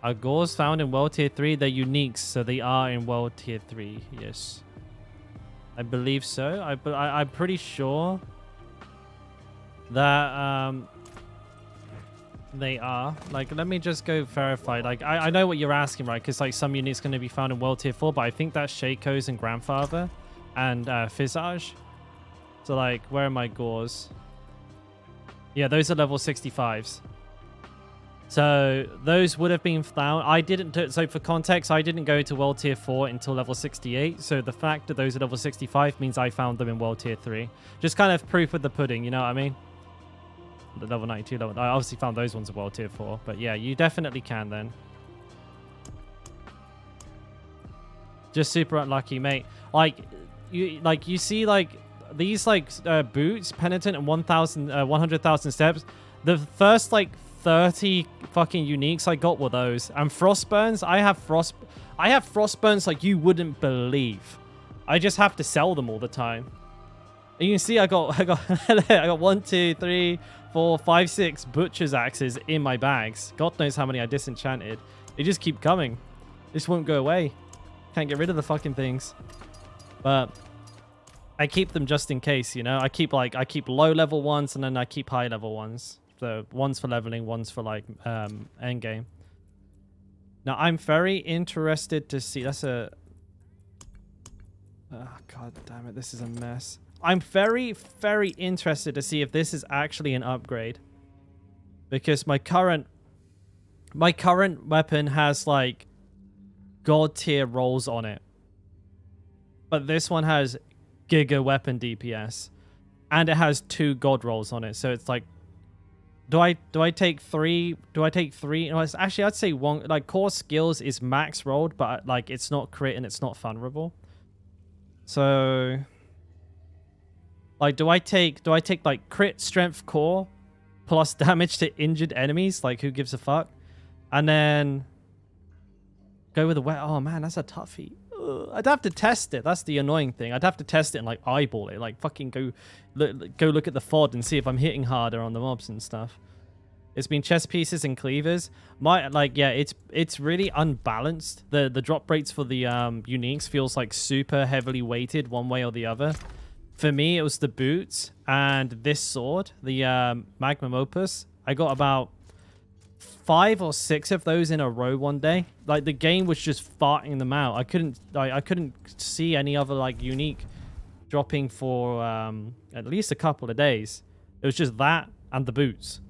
S1: Are gores found in World Tier 3? They're uniques, so they are in World Tier 3, yes. I believe so. I'm pretty sure that they are. Like, let me just go verify. Like, I know what you're asking, right? Because, like, some uniques going to be found in World Tier 4, but I think that's Shaco's and Grandfather and Visage. So, like, where are my gores? Yeah, those are level 65s. So those would have been found. I didn't do, so for context, I didn't go to World Tier 4 until level 68. So the fact that those are level 65 means I found them in World Tier 3. Just kind of proof of the pudding, you know what I mean? The level 92 level. I obviously found those ones in World Tier 4, but yeah, you definitely can then. Just super unlucky, mate. Like you see like these like boots, penitent and 100,000 steps. The first like 30 fucking uniques I got were those. And frostburns, I have frostburns like you wouldn't believe. I just have to sell them all the time. And you can see I got 1, 2, 3, 4, 5, 6 butcher's axes in my bags. God knows how many I disenchanted. They just keep coming. This won't go away. Can't get rid of the fucking things. But I keep them just in case, you know. I keep low level ones and then I keep high level ones. So one's for leveling, one's for like end game. Now I'm very interested to see. That's a. Oh, god damn it! This is a mess. I'm very interested to see if this is actually an upgrade, because my current weapon has like god tier rolls on it, but this one has giga weapon DPS, and it has 2 god rolls on it. So it's like. Do I take 3? Do I take 3? No, actually, I'd say 1. Like, core skills is max rolled, but like it's not crit and it's not vulnerable. So, like, do I take like crit, strength, core, plus damage to injured enemies? Like, who gives a fuck? And then Go with the wet. Oh man, that's a toughie. Ugh. I'd have to test it. That's the annoying thing. I'd have to test it and like eyeball it. Like fucking go look at the FOD and see if I'm hitting harder on the mobs and stuff. It's been chest pieces and cleavers. It's really unbalanced. The drop rates for the uniques feels like super heavily weighted one way or the other. For me, it was the boots and this sword, the Magnum Opus. I got about 5 or 6 of those in a row one day. Like the game was just farting them out. I couldn't see any other like unique dropping for at least a couple of days. It was just that and the boots.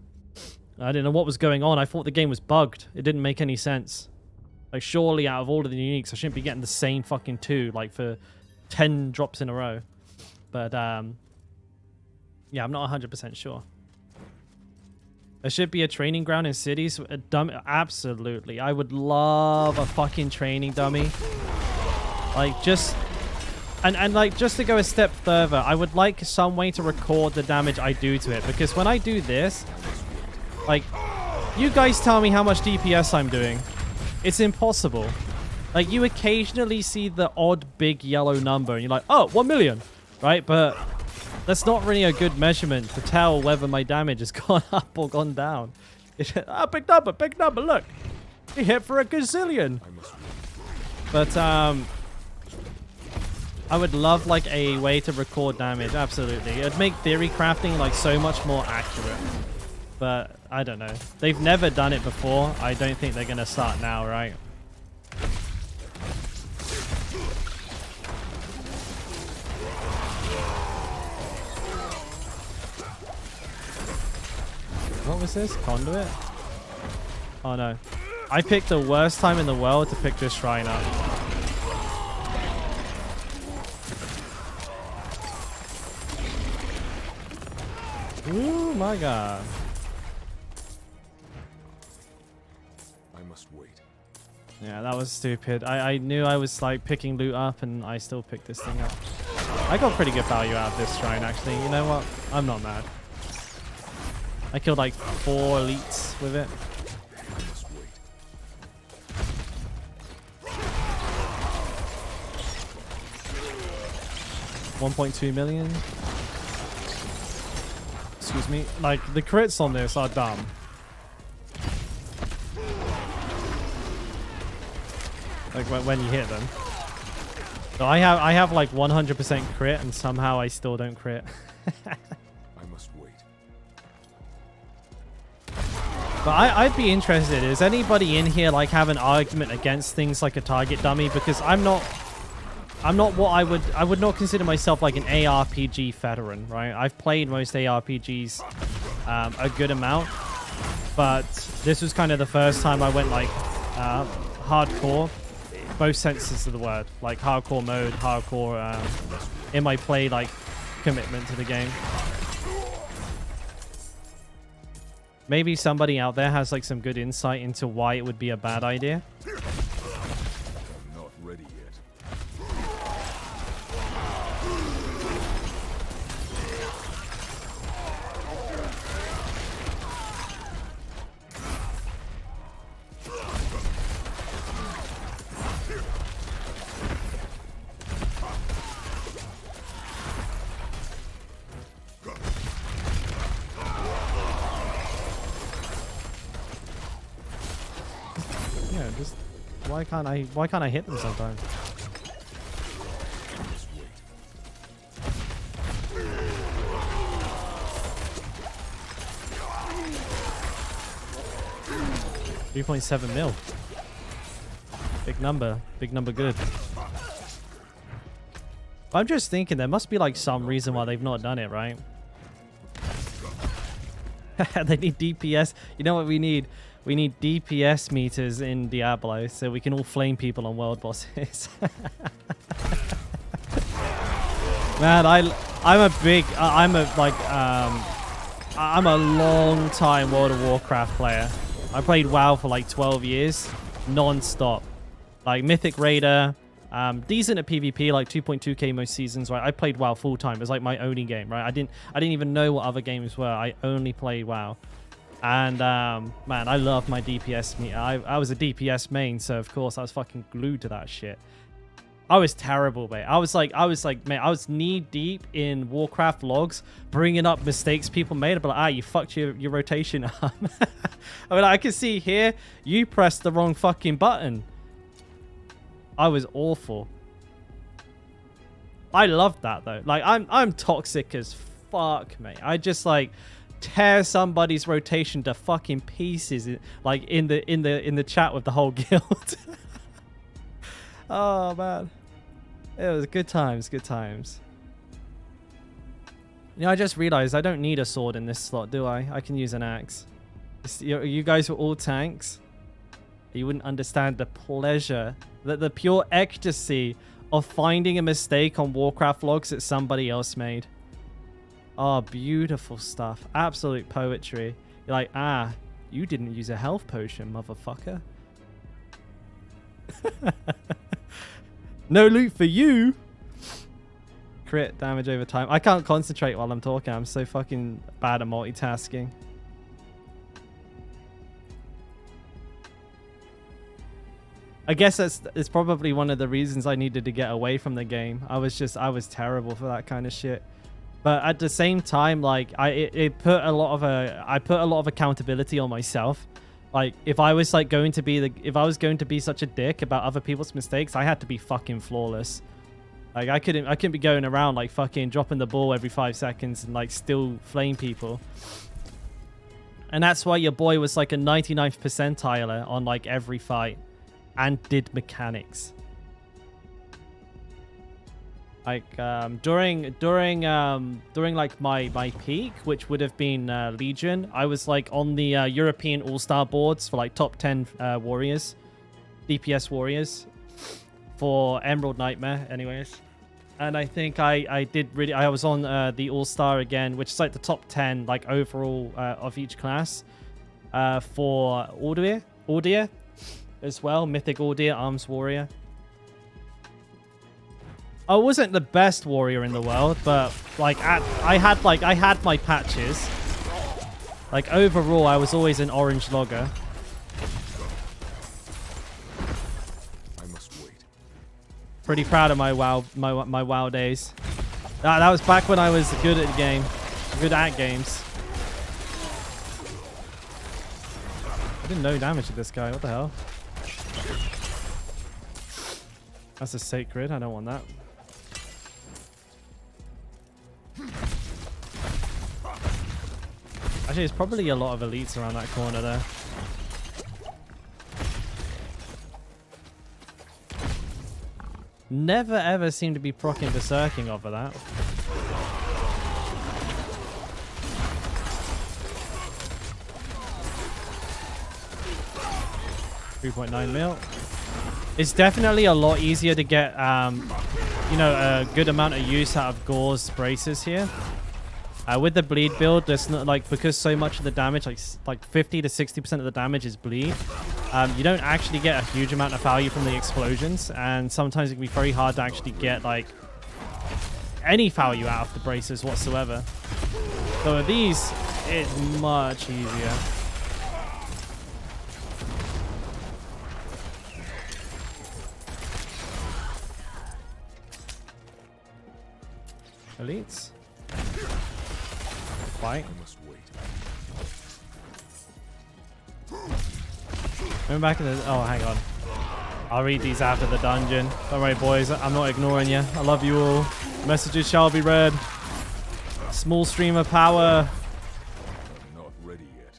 S1: I didn't know what was going on. I thought the game was bugged. It didn't make any sense. Like surely out of all of the uniques, I shouldn't be getting the same fucking 2 like for 10 drops in a row. But yeah, I'm not 100% sure. There should be a training ground in cities. A dummy, absolutely. I would love a fucking training dummy. Like just, and like just to go a step further, I would like some way to record the damage I do to it, because when I do this, like, you guys tell me how much DPS I'm doing. It's impossible. Like you occasionally see the odd big yellow number, and you're like, oh, 1 million, right? But that's not really a good measurement to tell whether my damage has gone up or gone down. Big number, look. He hit for a gazillion. But, I would love, like, a way to record damage, absolutely. It'd make theory crafting, like, so much more accurate. But, I don't know. They've never done it before. I don't think they're gonna start now, right? What was this? Conduit? Oh no. I picked the worst time in the world to pick this shrine up. Ooh my god.
S2: I must wait.
S1: Yeah, that was stupid. I knew I was like picking loot up and I still picked this thing up. I got pretty good value out of this shrine actually. You know what? I'm not mad. I killed like 4 elites with it. 1.2 million. Excuse me. Like the crits on this are dumb. Like when you hit them. So I have like 100% crit and somehow I still don't crit. But I'd be interested. Is anybody in here like have an argument against things like a target dummy? Because I'm not what I would not consider myself like an ARPG veteran, right? I've played most ARPGs a good amount, but this was kind of the first time I went like hardcore, both senses of the word, like hardcore mode, hardcore in my play like commitment to the game. Maybe somebody out there has like some good insight into why it would be a bad idea.
S2: I'm not ready yet.
S1: Just why can't I hit them sometimes? $3.7 mil. Big number good. I'm just thinking there must be like some reason why they've not done it, right? They need DPS. You know what we need? We need DPS meters in Diablo so we can all flame people on world bosses. Man, I'm a long time World of Warcraft player. I played WoW for like 12 years, non-stop. Like Mythic Raider, decent at PvP, like 2.2k most seasons, right? I played WoW full time. It was like my only game, right? I didn't even know what other games were. I only played WoW. And man, I love my DPS meter. I was a DPS main, so of course I was fucking glued to that shit. I was terrible, mate. I was like, mate, I was knee deep in Warcraft logs, bringing up mistakes people made. I'd be like, you fucked your rotation up. I mean, I can see here, you pressed the wrong fucking button. I was awful. I loved that though. Like, I'm toxic as fuck, mate. I just like tear somebody's rotation to fucking pieces, like in the chat with the whole guild. Oh man. It was good times, good times. You know, I just realized I don't need a sword in this slot, do I? I can use an axe. You guys were all tanks. You wouldn't understand the pleasure, the pure ecstasy of finding a mistake on Warcraft logs that somebody else made. Oh, beautiful stuff. Absolute poetry. You're like, you didn't use a health potion, motherfucker. No loot for you. Crit damage over time. I can't concentrate while I'm talking. I'm so fucking bad at multitasking. I guess it's probably one of the reasons I needed to get away from the game. I was terrible for that kind of shit. But at the same time, like I put a lot of accountability on myself. Like if I was going to be such a dick about other people's mistakes, I had to be fucking flawless. Like I couldn't be going around like fucking dropping the ball every 5 seconds and like still flame people. And that's why your boy was like a 99th percentiler on like every fight and did mechanics. Like during like my peak, which would have been Legion, I was like on the European All-Star boards for like top 10 warriors, DPS warriors for Emerald Nightmare anyways. And I think I was on the All-Star again, which is like the top 10 like overall of each class for Ordir as well, Mythic Ordir, Arms Warrior. I wasn't the best warrior in the world, but like I had my patches. Like overall, I was always an orange logger.
S2: I must wait.
S1: Pretty proud of my WoW days. That was back when I was good at games. I did no damage to this guy. What the hell? That's a sacred. I don't want that. Actually, there's probably a lot of elites around that corner there. Never ever seem to be proccing berserking over that. 3.9 mil. It's definitely a lot easier to get, you know, a good amount of use out of Gore's braces here. With the bleed build, there's not like, because so much of the damage, like 50 to 60% of the damage is bleed. You don't actually get a huge amount of value from the explosions, and sometimes it can be very hard to actually get like any value out of the braces whatsoever. So with these, it's much easier. Elites. Fight.
S2: I must wait.
S1: Going back in the... Oh, hang on. I'll read these after the dungeon. Don't worry, boys. I'm not ignoring you. I love you all. Messages shall be read. Small stream of power.
S2: I'm not ready yet.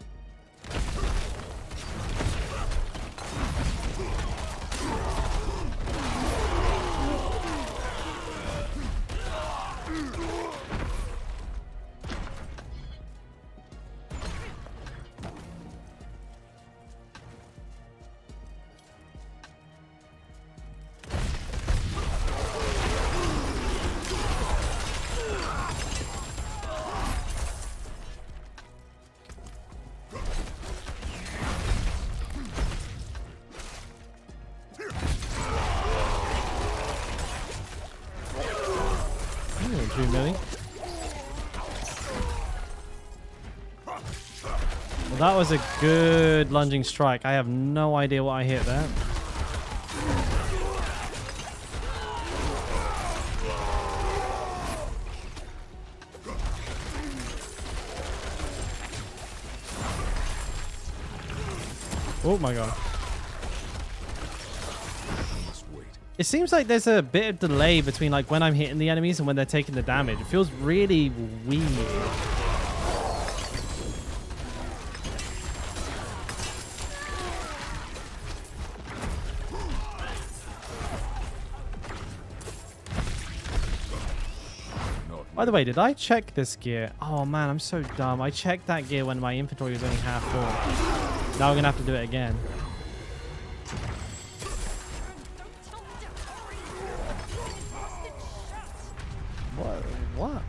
S1: Well, that was a good lunging strike. I have no idea what I hit there. Oh my god. It seems like there's a bit of delay between like when I'm hitting the enemies and when they're taking the damage. It feels really weird. By the way, did I check this gear? Oh man, I'm so dumb. I checked that gear when my inventory was only half full. Now I'm gonna have to do it again. What?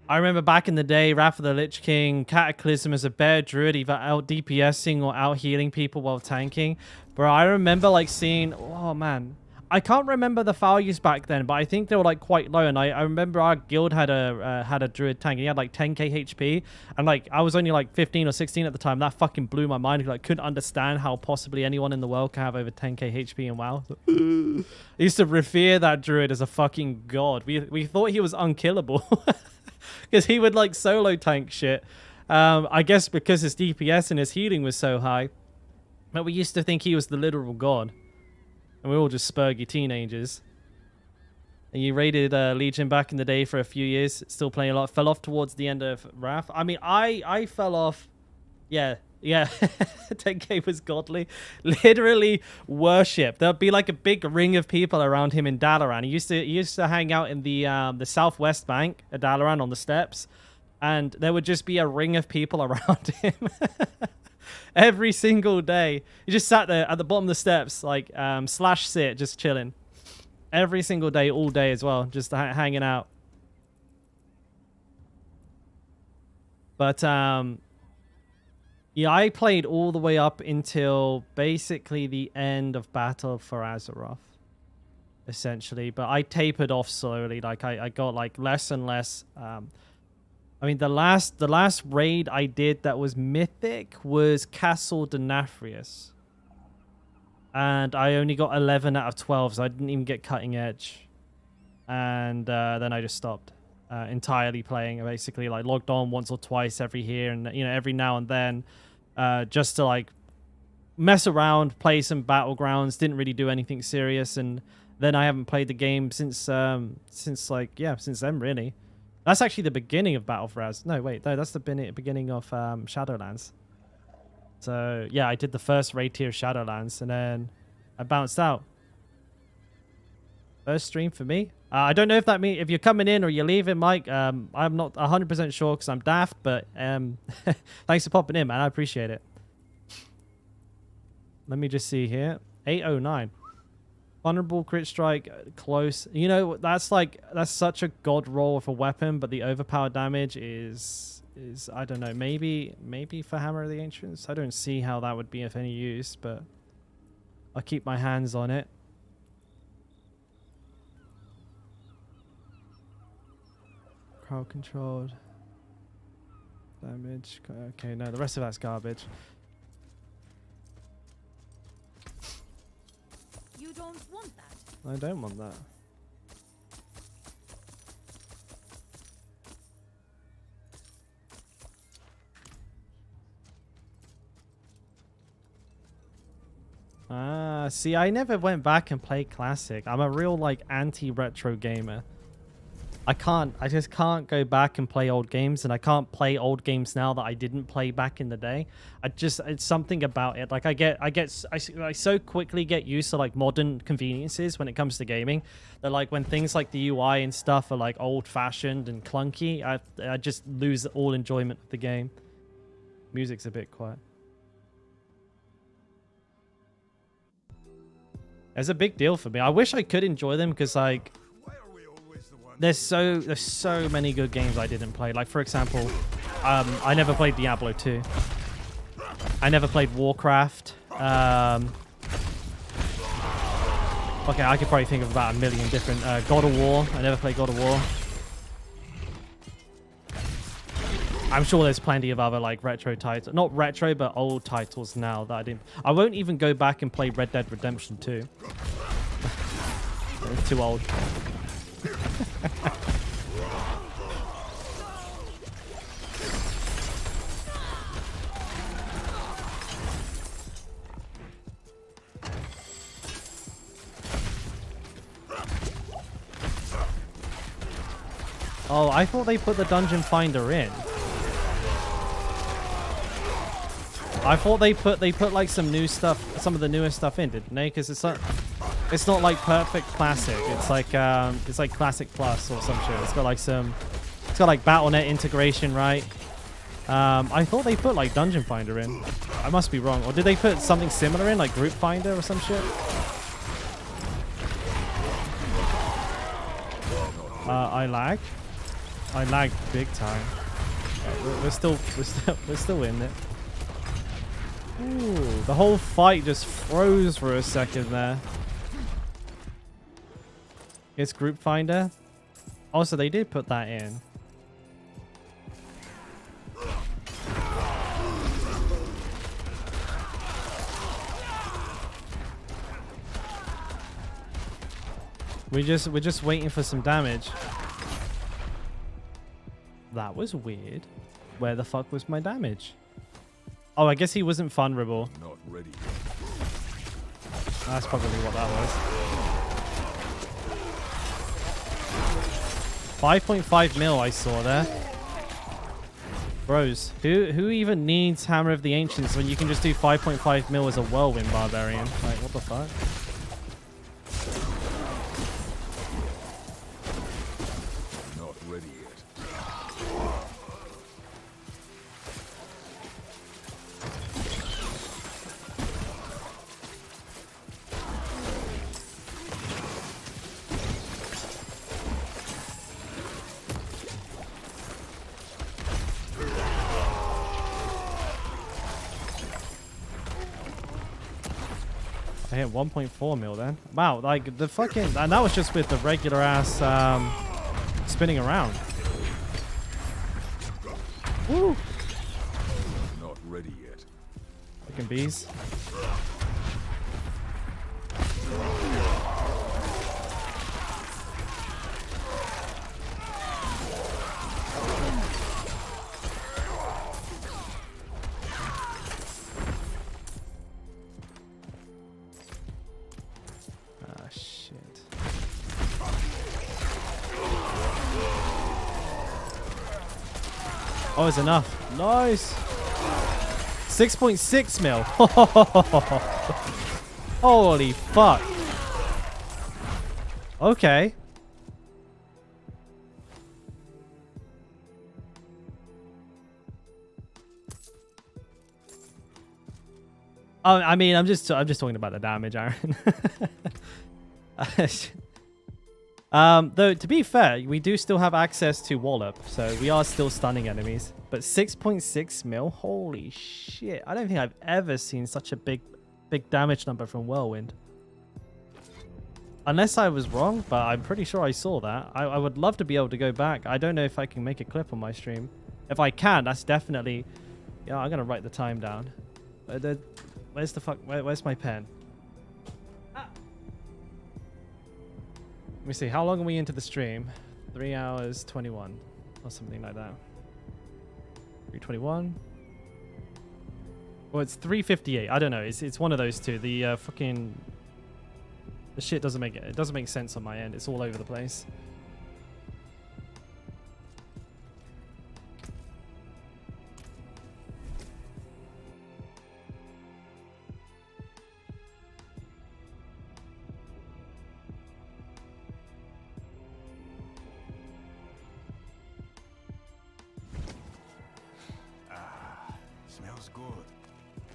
S1: I remember back in the day, Wrath of the Lich King, Cataclysm as a bear druid, either out DPSing or out healing people while tanking. Bro, I remember like seeing, oh man, I can't remember the values back then, but I think they were like quite low. And I remember our guild had a druid tank, and he had like 10k HP, and like I was only like 15 or 16 at the time. That fucking blew my mind. Like, couldn't understand how possibly anyone in the world can have over 10k HP in WoW. I used to revere that druid as a fucking god. We thought he was unkillable. Because he would like solo tank shit. I guess because his DPS and his healing was so high. But we used to think he was the literal god. And we were all just spurgy teenagers. And you raided Legion back in the day for a few years. Still playing a lot. Fell off towards the end of Wrath. I mean, I fell off. Yeah. 10k was godly. Literally worship. There'd be like a big ring of people around him in Dalaran. He used to hang out in the southwest bank of Dalaran on the steps, and there would just be a ring of people around him every single day. He just sat there at the bottom of the steps, like slash sit, just chilling every single day, all day as well, just hanging out. But yeah, I played all the way up until basically the end of Battle for Azeroth, essentially. But I tapered off slowly. Like I got like less and less. I mean, the last raid I did that was mythic was Castle Denathrius, and I only got 11 out of 12, so I didn't even get cutting edge. And then I just stopped entirely playing. I basically like logged on once or twice every here and every now and then. Just to like mess around, play some battlegrounds. Didn't really do anything serious, and then I haven't played the game since then really. That's actually the beginning of Battle for Az. No, wait, no, that's the beginning of Shadowlands. So yeah, I did the first raid tier of Shadowlands, and then I bounced out. First stream for me. I don't know if that means if you're coming in or you're leaving, Mike. I'm not 100% sure because I'm daft, but thanks for popping in, man. I appreciate it. Let me just see here. 809. Vulnerable, crit strike, close. That's such a god roll of a weapon, but the overpowered damage is I don't know, maybe for Hammer of the Ancients. I don't see how that would be of any use, but I'll keep my hands on it. Crowd controlled. Damage. Okay, no, the rest of that's garbage.
S3: You don't want that.
S1: I don't want that. See, I never went back and played Classic. I'm a real, like, anti-retro gamer. I just can't go back and play old games, and I can't play old games now that I didn't play back in the day. It's something about it. Like I so quickly get used to like modern conveniences when it comes to gaming. That like when things like the UI and stuff are like old fashioned and clunky, I just lose all enjoyment of the game. Music's a bit quiet. It's a big deal for me. I wish I could enjoy them because like there's so many good games I didn't play. Like for example, I never played Diablo 2. I never played Warcraft. Okay, I could probably think of about a million different. God of War. I never played God of War. I'm sure there's plenty of other like retro titles. Not retro, but old titles now that I didn't. I won't even go back and play Red Dead Redemption 2. It's too old. Oh, I thought they put the dungeon finder in. I thought they put like some new stuff, some of the newer stuff in, didn't they? Because it's not like perfect classic. It's like classic plus or some shit. It's got like BattleNet integration, right? I thought they put like dungeon finder in. I must be wrong. Or did they put something similar in, like group finder or some shit? I lagged big time. We're still in it. Ooh, the whole fight just froze for a second there. It's group finder. Also, they did put that in. We're just waiting for some damage. That was weird. Where the fuck was my damage? Oh, I guess he wasn't vulnerable.
S2: Not ready.
S1: That's probably what that was. 5.5 mil I saw there. Bros, who even needs Hammer of the Ancients when you can just do 5.5 mil as a Whirlwind Barbarian? Like, what the fuck?
S2: Not ready yet.
S1: I hit 1.4 mil then. Wow, like the fucking... And that was just with the regular ass spinning around. Woo!
S2: Not ready yet.
S1: Fucking bees. Oh, it's enough. Nice. 6.6 mil. Holy fuck. Okay. Oh, I mean, I'm just talking about the damage, Aaron. Though, to be fair, we do still have access to Wallop, so we are still stunning enemies. But 6.6 mil? Holy shit. I don't think I've ever seen such a big damage number from Whirlwind. Unless I was wrong, but I'm pretty sure I saw that. I would love to be able to go back. I don't know if I can make a clip on my stream. If I can, that's definitely... Yeah, I'm going to write the time down. Where's the fuck... Where's my pen? Let me see, how long are we into the stream? 3 hours 21 or something like that. 3:21. Well, it's 3:58. I don't know. It's one of those two. The fucking the shit doesn't make sense on my end. It's all over the place.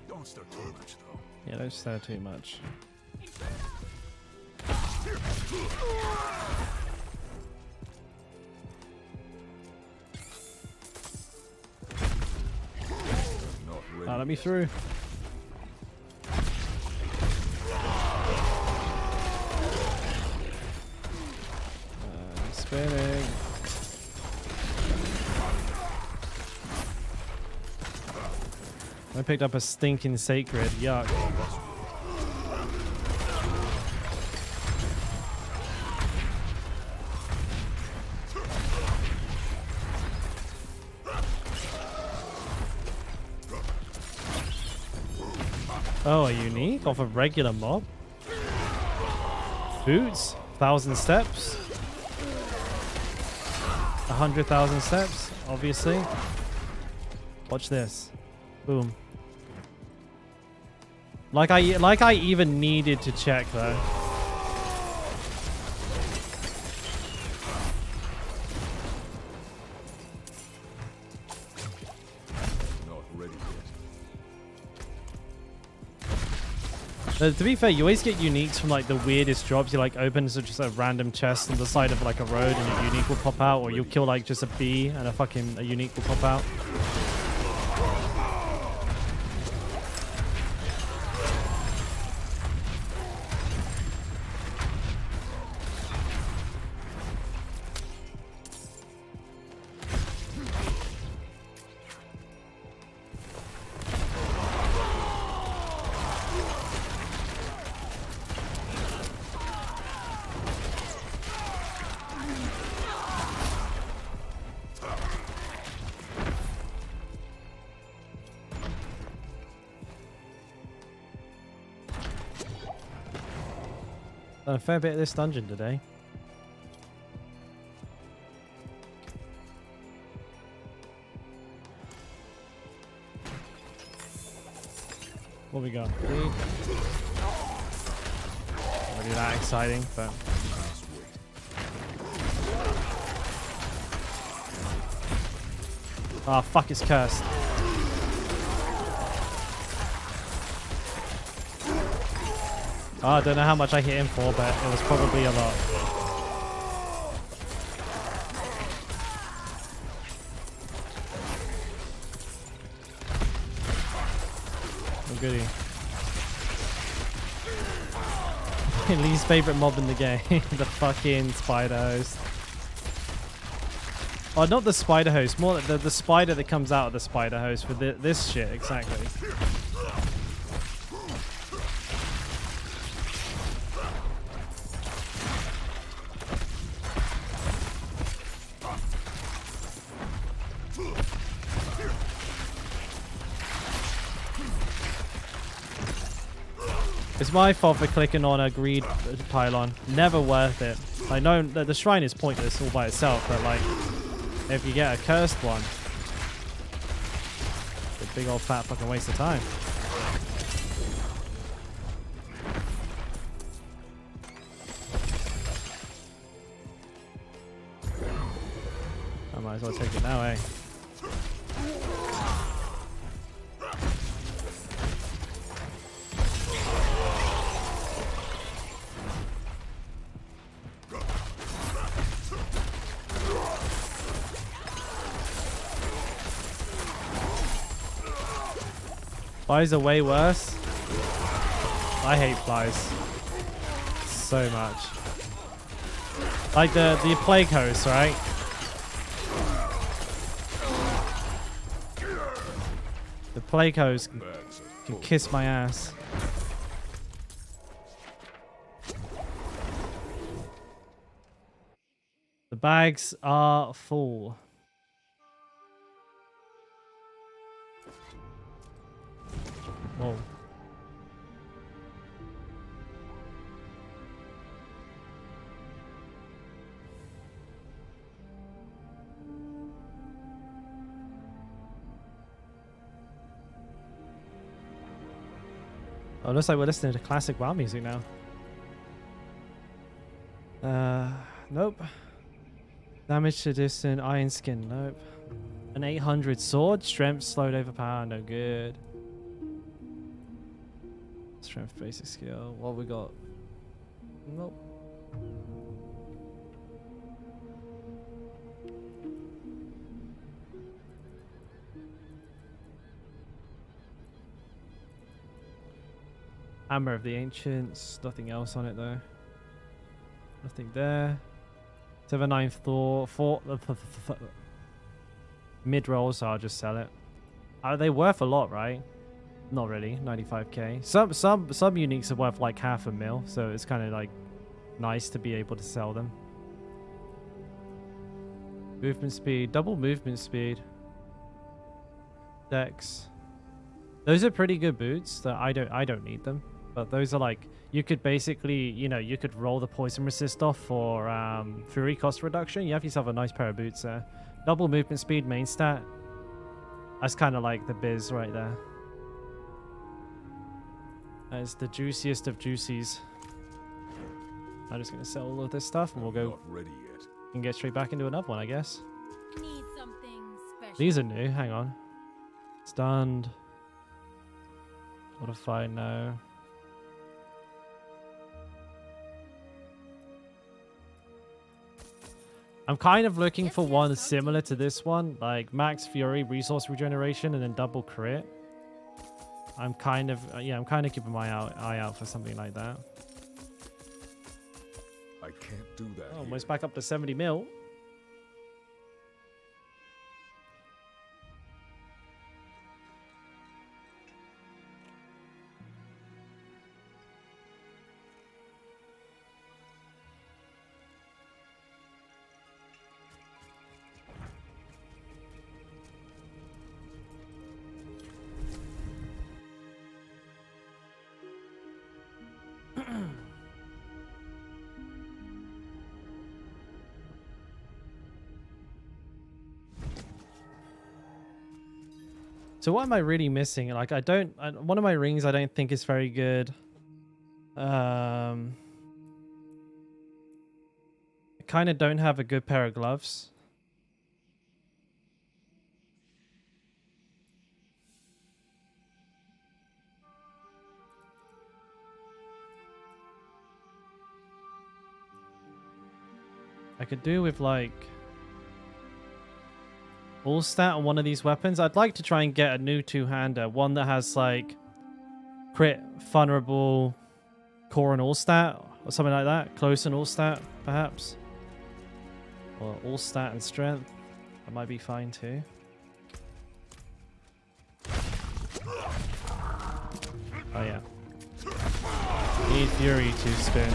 S2: Don't stir too much, though.
S1: Yeah, don't stir too much. Let me through. spinning. I picked up a stinking sacred. Yuck. Oh, a unique off a regular mob. Boots, 1,000 steps. 100,000 steps, obviously. Watch this. Boom. Like I even needed to check though.
S2: Not ready
S1: To be fair, you always get uniques from like the weirdest jobs. You like open just a random chest on the side of like a road and a unique will pop out, or you'll kill like just a bee and a unique will pop out. Done a fair bit of this dungeon today. What we got? Not really that exciting, but oh fuck, it's cursed. Oh, I don't know how much I hit him for, but it was probably a lot. Oh, goody. Least favorite mob in the game. The fucking spider host. Oh, not the spider host. More the spider that comes out of the spider host for this shit, exactly. It's my fault for clicking on a greed pylon. Never worth it. I know the shrine is pointless all by itself, but like, if you get a cursed one, it's a big old fat fucking waste of time. I might as well take it now, eh? Flies are way worse. I hate flies so much. Like the plague host, right? The plague host can kiss my ass. The bags are full. Whoa. Oh, looks like we're listening to classic WoW music now. Nope. Damage to distant, iron skin, nope. An 800 sword, strength, slowed overpower, no good. Strength, basic skill. What we got? Nope. Hammer of the Ancients. Nothing else on it though. Nothing there. 7, 9, 4. Mid roll, so I'll just sell it. Are they worth a lot, right? Not really. 95k. Some uniques are worth like half a mil, so it's kind of like nice to be able to sell them. Movement speed, double movement speed. Dex. Those are pretty good boots. That I don't need them, but those are like, you could basically, you know, you could roll the poison resist off for fury cost reduction. You have yourself a nice pair of boots there. Double movement speed, main stat. That's kind of like the biz right there. That is the juiciest of juicies. I'm just gonna sell all of this stuff and we'll go
S2: Not ready yet.
S1: and get straight back into another one, I guess.
S3: Need something special.
S1: These are new. Hang on. Stunned. What if I know? I'm kind of looking for one similar to this one, like max fury, resource regeneration, and then double crit. I'm kind of I'm kind of keeping my eye out for something like that.
S2: I can't do that.
S1: Oh,
S2: here.
S1: almost back up to 70 mil. So what am I really missing? Like one of my rings I don't think is very good. I kind of don't have a good pair of gloves. I could do with like all stat on one of these weapons. I'd like to try and get a new two-hander, one that has like crit, vulnerable, core and all stat, or something like that. Close and all stat, perhaps, or all stat and strength. That might be fine too. Oh yeah. Need Fury to spin.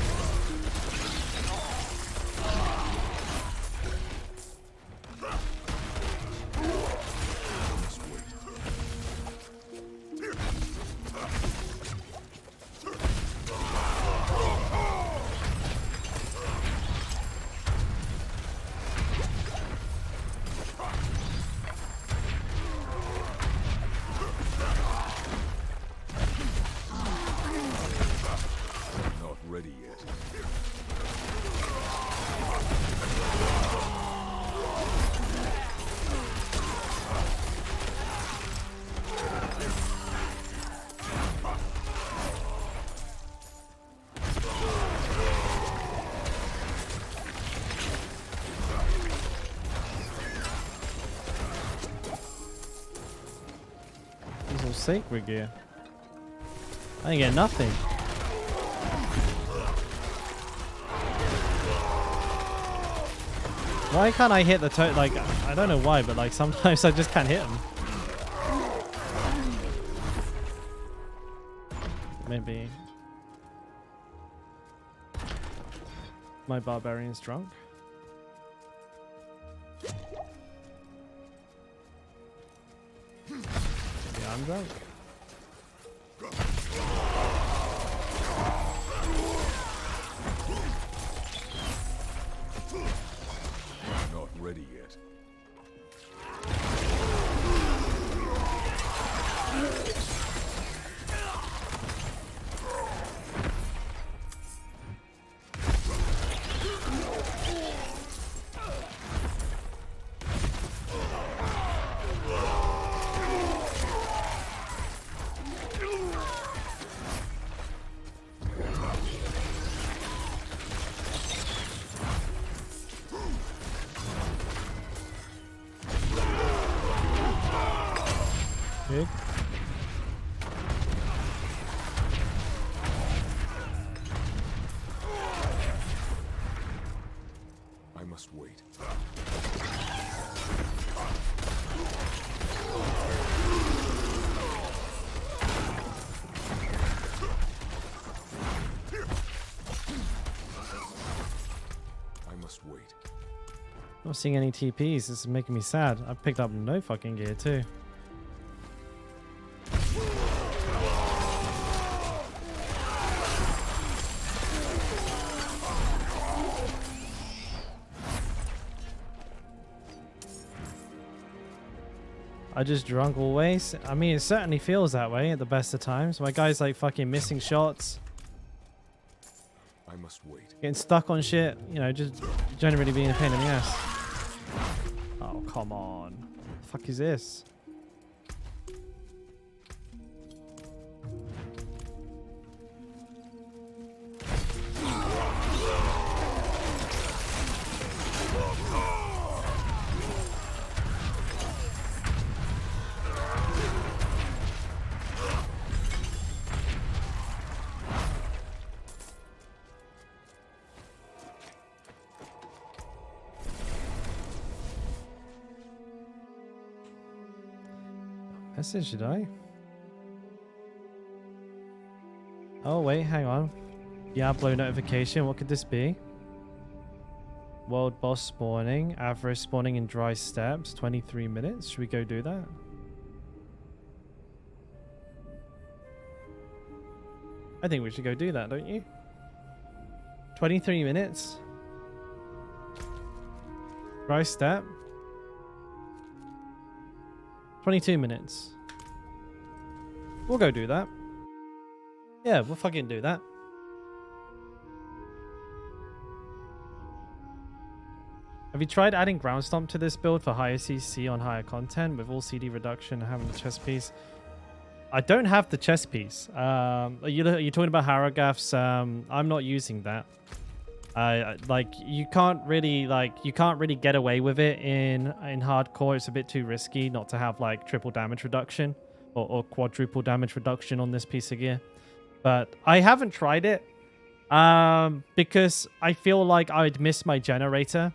S1: Sacred gear. I didn't get nothing. Why can't I hit the like, I don't know why, but like sometimes I just can't hit them. Maybe my Barbarian's drunk. I'm drunk.
S2: Not ready yet. must wait. I must wait.
S1: Not seeing any TPs. This is making me sad. I picked up no fucking gear too. I just drunk always. I mean, it certainly feels that way at the best of times. My guy's like fucking missing shots,
S2: I must wait.
S1: getting stuck on shit, you know, just generally being a pain in the ass. Oh, come on. The fuck is this? Message, did I? Oh, wait, hang on. Diablo notification. What could this be? World boss spawning. Average spawning in dry steppes. 23 minutes. Should we go do that? I think we should go do that, don't you? 23 minutes. Dry step. 22 minutes. We'll go do that. Yeah, we'll fucking do that. Have you tried adding ground stomp to this build for higher CC on higher content with all CD reduction and having the chest piece? I don't have the chest piece. Are you talking about Harrogaf's? I'm not using that. Like you can't really get away with it in hardcore. It's a bit too risky not to have like triple damage reduction or quadruple damage reduction on this piece of gear. But I haven't tried it because I feel like I would miss my generator.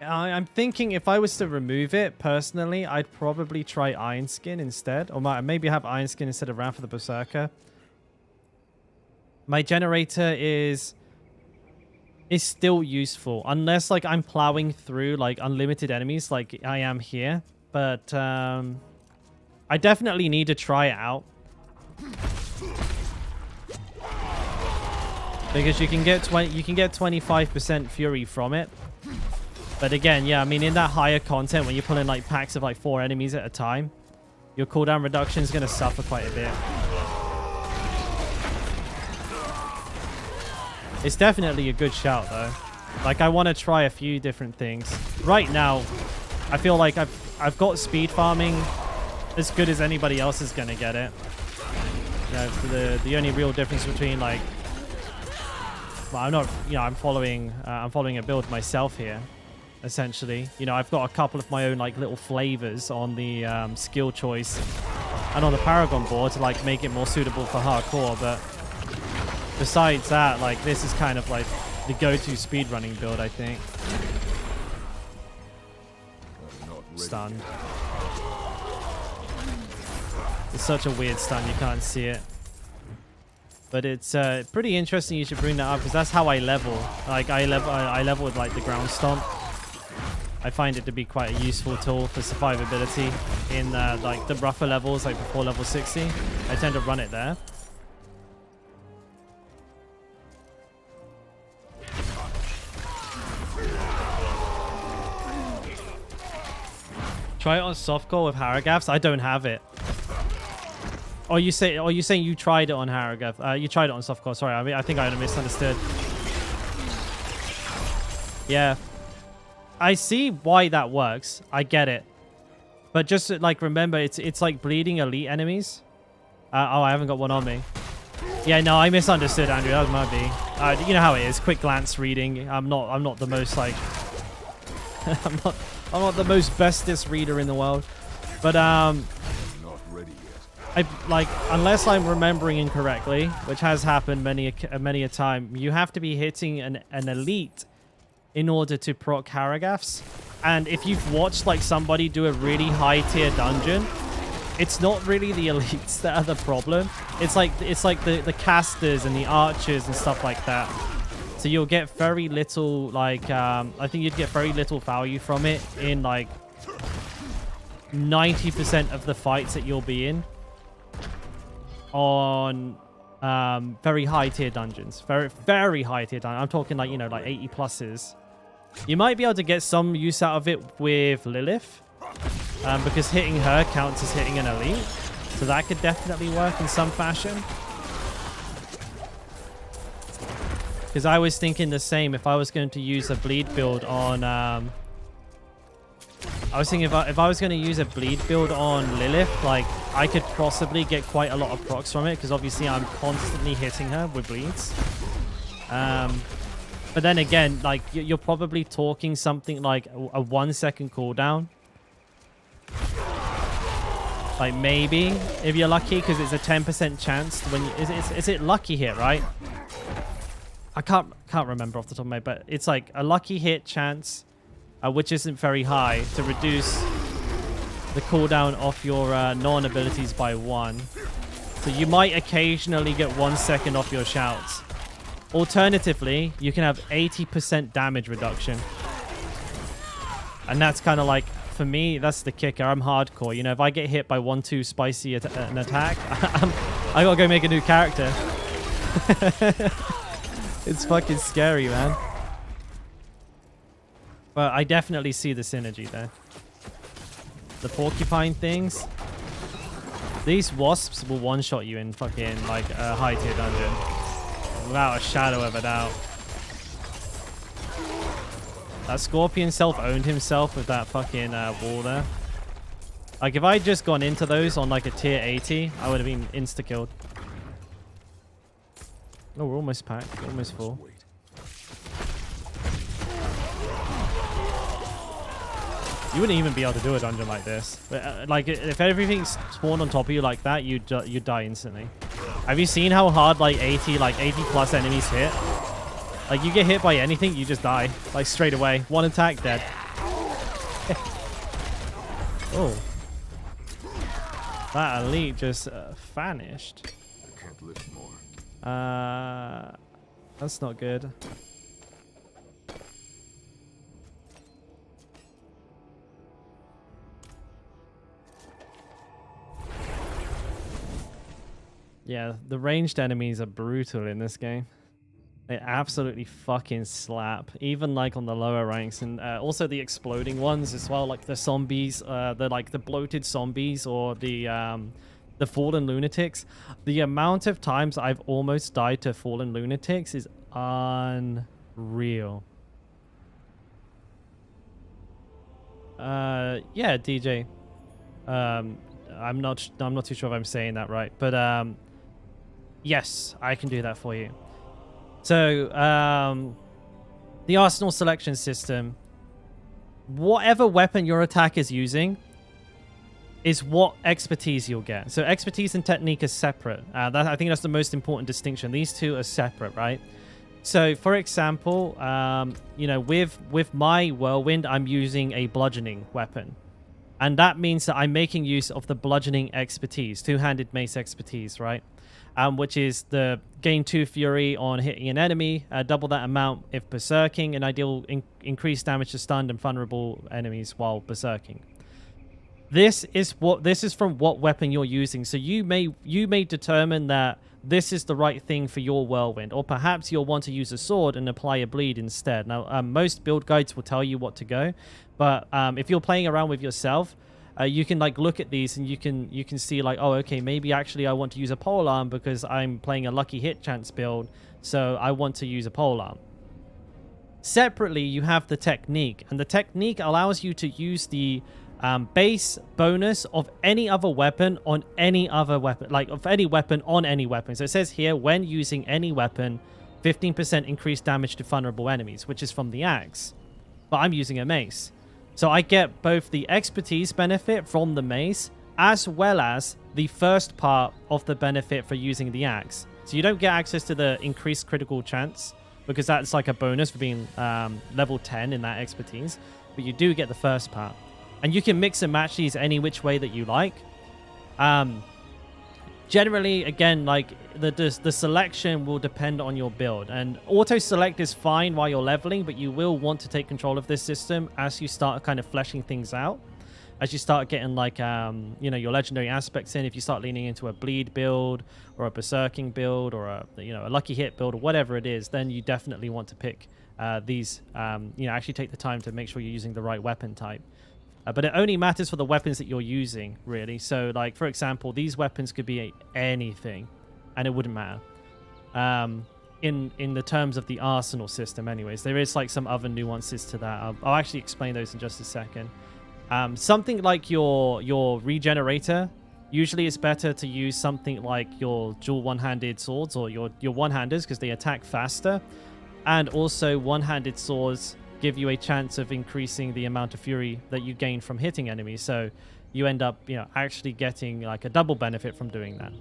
S1: I'm thinking if I was to remove it personally, I'd probably try Iron Skin instead, or maybe have Iron Skin instead of Wrath of the Berserker. My generator is still useful unless like I'm plowing through like unlimited enemies like I am here, but I definitely need to try it out because you can get 25% fury from it. But again, yeah, I mean in that higher content when you're pulling like packs of like 4 enemies at a time, your cooldown reduction is going to suffer quite a bit. It's definitely a good shout, though. Like, I want to try a few different things. Right now, I feel like I've got speed farming as good as anybody else is going to get it. You know, the only real difference between, like... Well, I'm not... You know, I'm following a build myself here, essentially. You know, I've got a couple of my own, like, little flavors on the skill choice and on the Paragon board to, like, make it more suitable for hardcore, but... Besides that, like, this is kind of like the go-to speedrunning build, I think. Stunned. It's such a weird stun, you can't see it. But it's pretty interesting you should bring that up, because that's how I level. Like, I level with, like, the ground stomp. I find it to be quite a useful tool for survivability in, like, the rougher levels, like before level 60. I tend to run it there. Try it on softcore with Harrogafs. I don't have it. Or you saying you tried it on Harrogaf? You tried it on softcore. Sorry, I think I misunderstood. Yeah, I see why that works. I get it, but just like remember, it's like bleeding elite enemies. Oh, I haven't got one on me. Yeah, no, I misunderstood, Andrew. That was my B. You know how it is. Quick glance reading. I'm not the most like. I'm not the most bestest reader in the world, but
S2: Not ready yet.
S1: unless I'm remembering incorrectly, which has happened many a time, you have to be hitting an elite in order to proc Haragaths. And if you've watched like somebody do a really high tier dungeon, it's not really the elites that are the problem. It's like the casters and the archers and stuff like that. So you'll get very little like I think you'd get very little value from it in like 90% of the fights that you'll be in on very high tier dungeons. Very high tier dungeons. I'm talking like, you know, like 80 pluses. You might be able to get some use out of it with Lilith, because hitting her counts as hitting an elite. So that could definitely work in some fashion. Because I was thinking the same if I was going to use a bleed build on... I was thinking if I was going to use a bleed build on Lilith, like, I could possibly get quite a lot of procs from it, because obviously I'm constantly hitting her with bleeds. But then again, like, you're probably talking something like a 1 second cooldown. Like, maybe, if you're lucky, because it's a 10% chance when you... Is it lucky hit, right? I can't remember off the top of my head, but it's like a lucky hit chance, which isn't very high, to reduce the cooldown of your non-abilities by 1. So you might occasionally get 1 second off your shouts. Alternatively, you can have 80% damage reduction. And that's kind of like, for me, that's the kicker. I'm hardcore. You know, if I get hit by 1-2 spicy an attack, I gotta go make a new character. It's fucking scary, man. But I definitely see the synergy there. The porcupine things. These wasps will one-shot you in fucking, like, a high-tier dungeon. Without a shadow of a doubt. That scorpion self-owned himself with that fucking wall there. Like, if I had just gone into those on, like, a tier 80, I would have been insta-killed. Oh, we're almost packed. We're almost full. You wouldn't even be able to do a dungeon like this. But, like, if everything spawned on top of you like that, you'd die instantly. Have you seen how hard, like, 80 plus enemies hit? Like, you get hit by anything, you just die. Like, straight away. One attack, dead. Oh. That elite just vanished.
S2: I can't lift more.
S1: That's not good. Yeah, the ranged enemies are brutal in this game. They absolutely fucking slap, even like on the lower ranks, and also the exploding ones as well, like the zombies, the bloated zombies or the fallen lunatics. The amount of times I've almost died to fallen lunatics is unreal. Yeah, DJ. I'm not too sure if I'm saying that right, but yes, I can do that for you. So, the arsenal selection system, whatever weapon your attack is using is what expertise you'll get. So expertise and technique are separate. I think that's the most important distinction. These two are separate, right? So, for example, you know, with my whirlwind, I'm using a bludgeoning weapon. And that means that I'm making use of the bludgeoning expertise, two-handed mace expertise, right? Which is the gain 2 fury on hitting an enemy, double that amount if berserking, and ideal increased damage to stunned and vulnerable enemies while berserking. This is from what weapon you're using. So you may determine that this is the right thing for your whirlwind, or perhaps you'll want to use a sword and apply a bleed instead. Now, most build guides will tell you what to go, but if you're playing around with yourself, you can like look at these and you can see like, oh, okay, maybe actually I want to use a polearm because I'm playing a lucky hit chance build, so I want to use a polearm. Separately, you have the technique, and the technique allows you to use the base bonus of any other weapon on any other weapon, like of any weapon on any weapon. So it says here, when using any weapon, 15% increased damage to vulnerable enemies, which is from the axe. But I'm using a mace. So I get both the expertise benefit from the mace, as well as the first part of the benefit for using the axe. So you don't get access to the increased critical chance because that's like a bonus for being level 10 in that expertise. But you do get the first part. And you can mix and match these any which way that you like. Generally, again, like the selection will depend on your build. And auto select is fine while you're leveling, but you will want to take control of this system as you start kind of fleshing things out. As you start getting like, you know, your legendary aspects in, if you start leaning into a bleed build or a berserking build or a, you know, a lucky hit build or whatever it is, then you definitely want to pick these, you know, actually take the time to make sure you're using the right weapon type. But it only matters for the weapons that you're using, really. So, like, for example, these weapons could be anything, and it wouldn't matter. In the terms of the arsenal system, anyways. There is, like, some other nuances to that. I'll actually explain those in just a second. Something like your regenerator, usually it's better to use something like your dual one-handed swords or your one-handers because they attack faster. And also, one-handed swords give you a chance of increasing the amount of fury that you gain from hitting enemies. So you end up, you know, actually getting like a double benefit from doing that.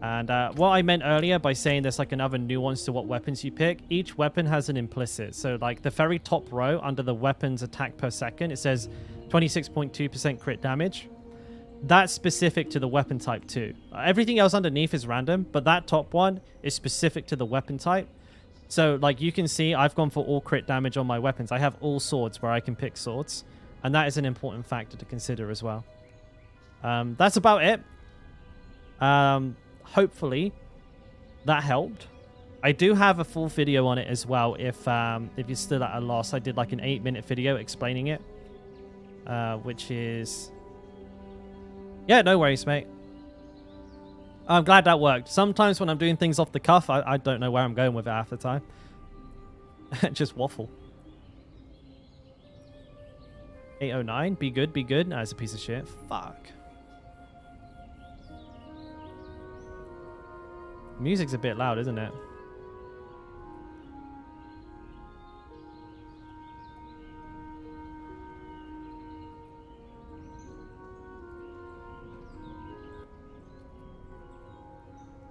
S1: And what I meant earlier by saying there's like another nuance to what weapons you pick, each weapon has an implicit. So like the very top row under the weapons attack per second, it says 26.2% crit damage. That's specific to the weapon type too. Everything else underneath is random, but that top one is specific to the weapon type. So, like, you can see I've gone for all crit damage on my weapons. I have all swords where I can pick swords. And that is an important factor to consider as well. That's about it. Hopefully, that helped. I do have a full video on it as well. If you're still at a loss, I did, like, an 8-minute video explaining it. Which is... Yeah, no worries, mate. I'm glad that worked. Sometimes when I'm doing things off the cuff, I don't know where I'm going with it half the time. Just waffle. 809. Be good, be good. Nah, it's a piece of shit. Fuck. Music's a bit loud, isn't it?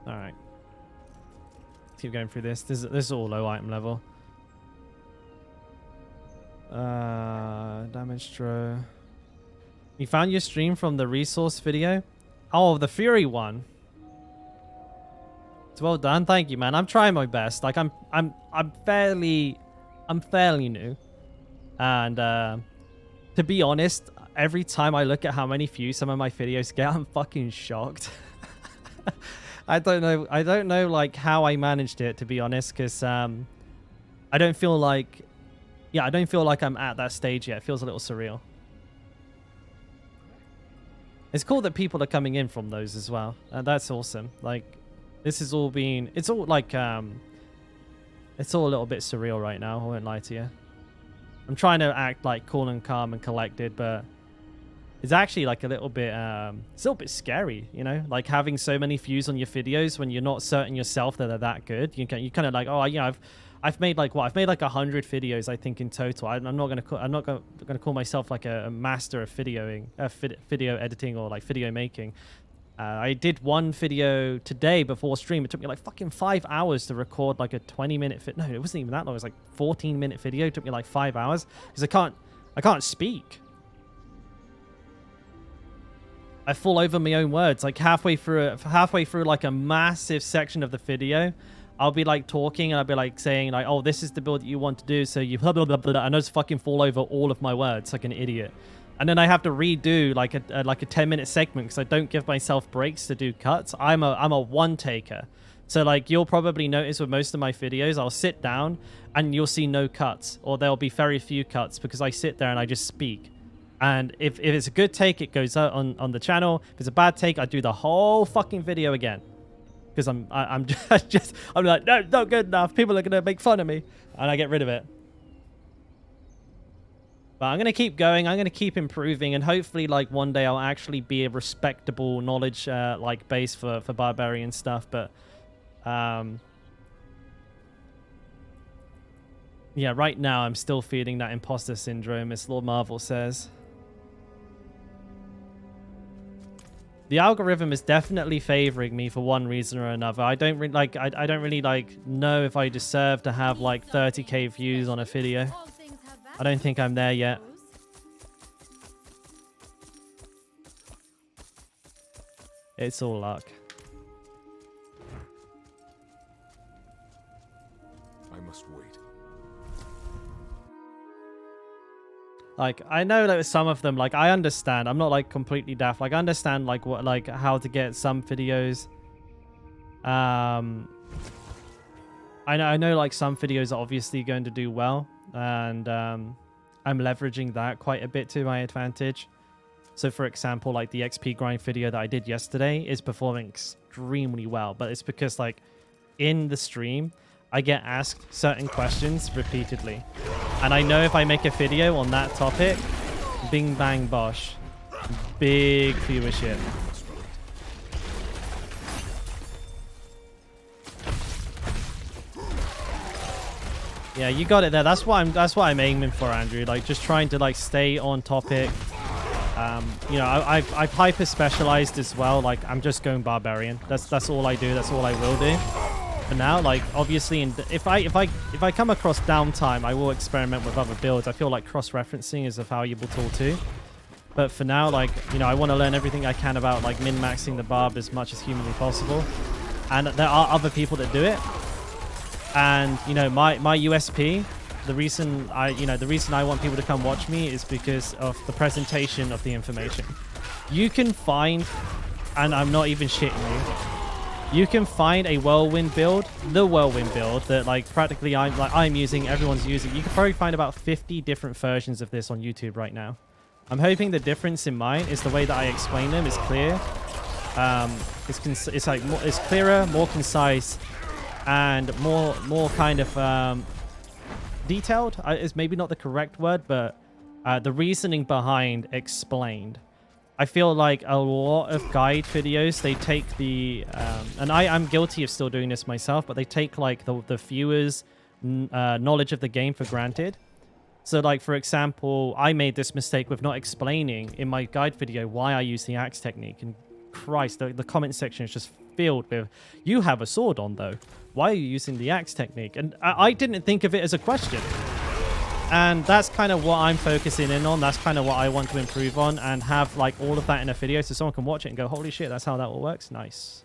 S1: Alright. Let's keep going through this. This is all low item level. Damage throw. You found your stream from the resource video? Oh, the Fury one. It's well done. Thank you, man. I'm trying my best. Like I'm fairly new. And to be honest, every time I look at how many views some of my videos get, I'm fucking shocked. I don't know like how I managed it, to be honest, because I don't feel like I'm at that stage yet. It feels a little surreal. It's cool that people are coming in from those as well. That's awesome. Like, this is all being... It's all like... It's all a little bit surreal right now. I won't lie to you. I'm trying to act like cool and calm and collected, but... It's actually like a little bit... it's a little bit scary, you know? Like having so many views on your videos when you're not certain yourself that they're that good. You kind of like, oh, yeah, I've made like what? I've made like 100 videos, I think, in total. I'm not gonna call myself like a master of video editing or like video making. I did one video today before stream. It took me like fucking 5 hours to record like a 20-minute No, it wasn't even that long. It was like 14-minute video. It took me like 5 hours because I can't speak. I fall over my own words. Like halfway through like a massive section of the video, I'll be like talking and I'll be like saying like, oh, this is the build that you want to do. So you blah, blah, blah, blah, and I just fucking fall over all of my words like an idiot. And then I have to redo like a 10-minute segment because I don't give myself breaks to do cuts. I'm a one taker. So like you'll probably notice with most of my videos, I'll sit down and you'll see no cuts, or there'll be very few cuts because I sit there and I just speak. And if it's a good take, it goes out on the channel. If it's a bad take, I do the whole fucking video again. Because I'm like, no, not good enough. People are going to make fun of me. And I get rid of it. But I'm going to keep going. I'm going to keep improving. And hopefully, like, one day I'll actually be a respectable knowledge, like, base for Barbarian stuff. But, yeah, right now I'm still feeling that imposter syndrome, as Lord Marvel says. The algorithm is definitely favoring me for one reason or another. I don't really like. I don't really like know if I deserve to have like 30k views on a video.
S3: All things have value,
S1: I don't think I'm there yet.
S3: suppose.
S1: It's all luck.
S2: I must wait.
S1: Like, I know that with some of them, like, I understand. I'm not, like, completely daft. Like, I understand, like, what, like, how to get some videos. I know, like, some videos are obviously going to do well. And, I'm leveraging that quite a bit to my advantage. So, for example, like, the XP grind video that I did yesterday is performing extremely well. But it's because, like, in the stream, I get asked certain questions repeatedly. And I know if I make a video on that topic, bing bang bosh, big viewership. Yeah, you got it there. That's what I'm aiming for, Andrew. Like, just trying to like stay on topic. You know, I've hyper specialized as well. Like, I'm just going barbarian. That's all I do. That's all I will do. For now, like, obviously, if I come across downtime, I will experiment with other builds. I feel like cross-referencing is a valuable tool too. But for now, like, you know, I want to learn everything I can about like min-maxing the barb as much as humanly possible. And there are other people that do it. And you know, my USP, the reason I want people to come watch me is because of the presentation of the information. You can find, and I'm not even shitting you. You can find a whirlwind build, the whirlwind build that like practically I'm using, everyone's using. You can probably find about 50 different versions of this on YouTube right now. I'm hoping the difference in mine is the way that I explain them is clear. It's clearer, more concise, and more kind of detailed. Is maybe not the correct word, but the reasoning behind explained. I feel like a lot of guide videos, they take the, and I'm guilty of still doing this myself, but they take like the viewers' knowledge of the game for granted. So like, for example, I made this mistake with not explaining in my guide video why I use the axe technique. And Christ, the comment section is just filled with, you have a sword on though. Why are you using the axe technique? And I didn't think of it as a question. And that's kind of what I'm focusing in on. That's kind of what I want to improve on and have like all of that in a video so someone can watch it and go, holy shit, that's how that all works. Nice.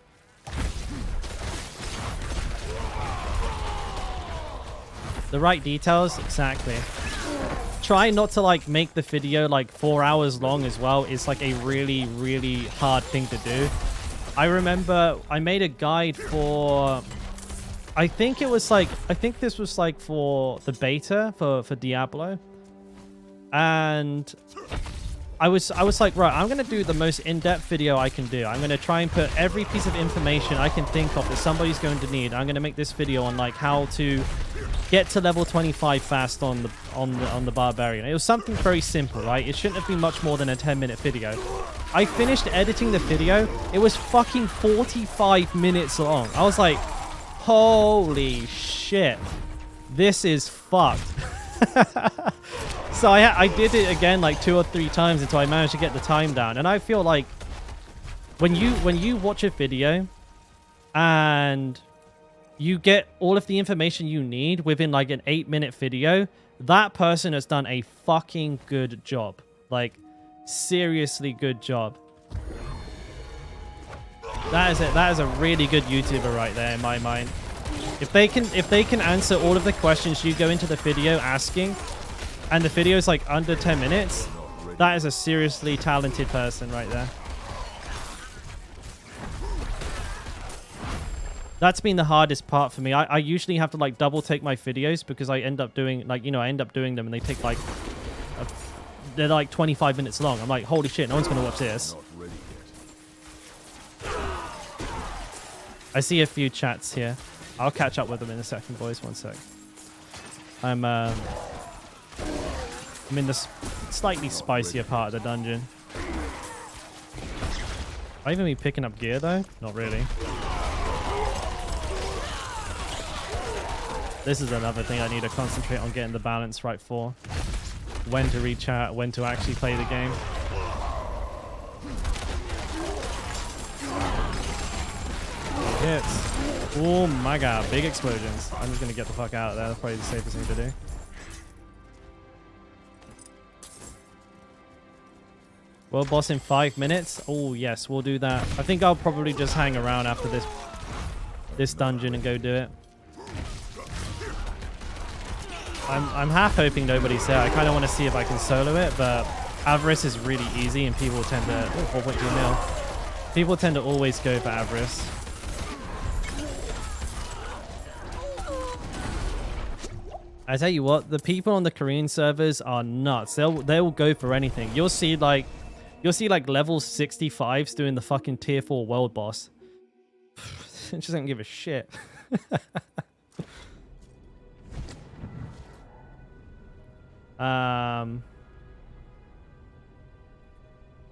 S1: The right details, exactly. Try not to like make the video like 4 hours long as well. It's like a really, really hard thing to do. I remember I made a guide for, I think this was like for the beta for Diablo. And I was like, right, I'm going to do the most in-depth video I can do. I'm going to try and put every piece of information I can think of that somebody's going to need. I'm going to make this video on like how to get to level 25 fast on the Barbarian. It was something very simple, right? It shouldn't have been much more than a 10-minute video. I finished editing the video. It was fucking 45 minutes long. I was like, holy shit, this is fucked. So I did it again like 2 or 3 times until I managed to get the time down. And I feel like when you watch a video and you get all of the information you need within like an 8-minute video, that person has done a fucking good job. Like, seriously good job. That is a really good YouTuber right there in my mind. If they can answer all of the questions you go into the video asking, and the video is like under 10 minutes, that is a seriously talented person right there. That's been the hardest part for me. I usually have to like double take my videos because I end up doing like, you know, I end up doing them and they take like, they're like 25 minutes long. I'm like, holy shit, no one's going to watch this. I see a few chats here. I'll catch up with them in a second, boys. One sec. I'm in the slightly spicier part of the dungeon. Will I even be picking up gear though? Not really. This is another thing I need to concentrate on getting the balance right for. When to read chat, when to actually play the game. shit. Oh my god, big explosions. I'm just gonna get the fuck out of there. That's probably the safest thing to do. World boss in 5 minutes. Oh yes, we'll do that. I think I'll probably just hang around after this dungeon and go do it. I'm half hoping nobody's there. I kind of want to see if I can solo it, but Avarice is really easy and people tend to... Oh, 4.2 mil. People tend to always go for Avarice. I tell you what, the people on the Korean servers are nuts. They'll go for anything. You'll see like level 65s doing the fucking tier 4 world boss. It just don't give a shit.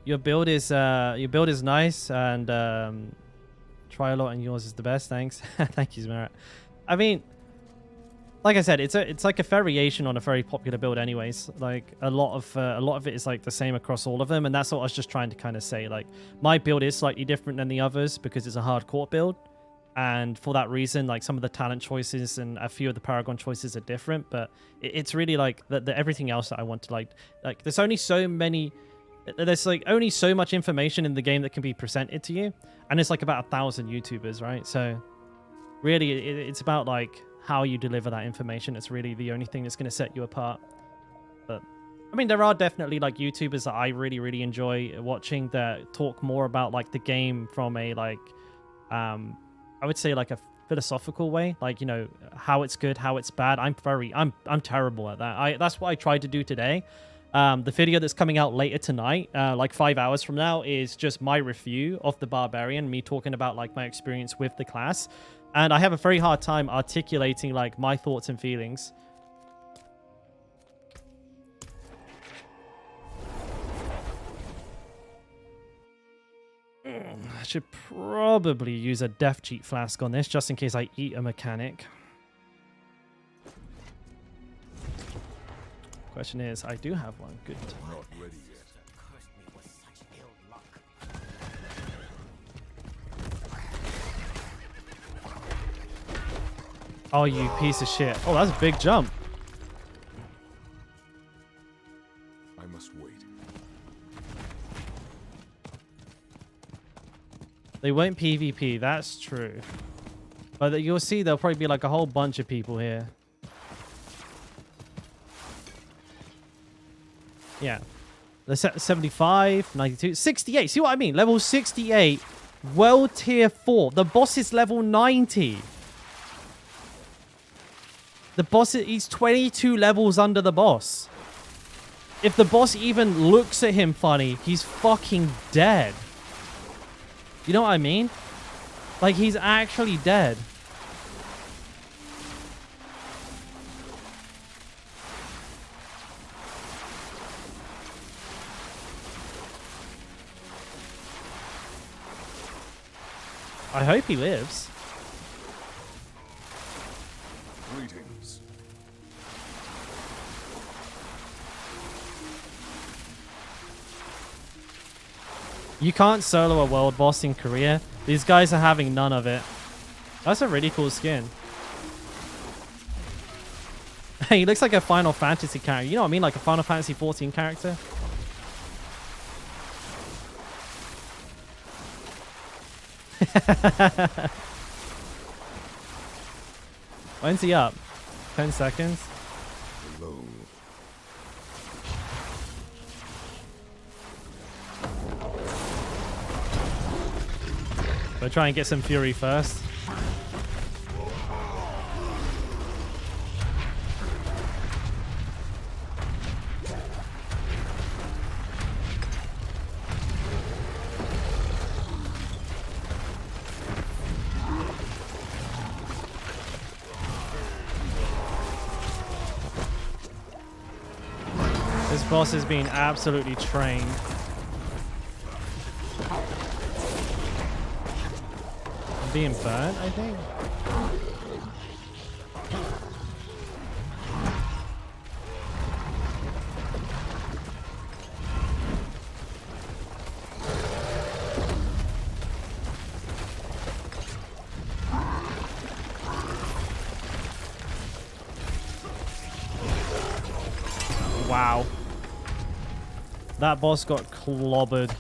S1: Your build is nice, and try a lot, and yours is the best. Thanks. Thank you, Zmerit. I mean, like I said, it's like a variation on a very popular build anyways. Like a lot of it is like the same across all of them, and that's what I was just trying to kind of say. Like my build is slightly different than the others because it's a hardcore build, and for that reason, like some of the talent choices and a few of the Paragon choices are different, but it's really like the everything else that I want to like there's only so much information in the game that can be presented to you, and it's like about 1,000 YouTubers, right? So really it's about like how you deliver that information. It's really the only thing that's going to set you apart. But I mean, there are definitely like YouTubers that I really enjoy watching that talk more about like the game from a like I would say like a philosophical way, like, you know, how it's good, how it's bad. I'm terrible at that. That's what I tried to do today. The video that's coming out later tonight, like 5 hours from now, is just my review of the Barbarian, me talking about like my experience with the class. And I have a very hard time articulating like my thoughts and feelings. I should probably use a death cheat flask on this just in case I eat a mechanic. Question is, I do have one. Good.
S2: Not ready yet.
S1: Oh, you piece of shit. Oh, that's a big jump.
S2: I must wait.
S1: They won't PvP, that's true. But you'll see there'll probably be like a whole bunch of people here. Yeah. The 75, 92, 68. See what I mean? Level 68, world tier 4. The boss is level 90. The boss, he's 22 levels under the boss. If the boss even looks at him funny, he's fucking dead. You know what I mean? Like, he's actually dead. I hope he lives.
S2: Greetings.
S1: You can't solo a world boss in Korea. These guys are having none of it. That's a really cool skin. He looks like a Final Fantasy character. You know what I mean? Like a Final Fantasy 14 character. When's he up? 10 seconds?
S2: Hello.
S1: We'll try and get some fury first. This boss is being absolutely trained. I'm being burnt, I think. Wow. That boss got clobbered.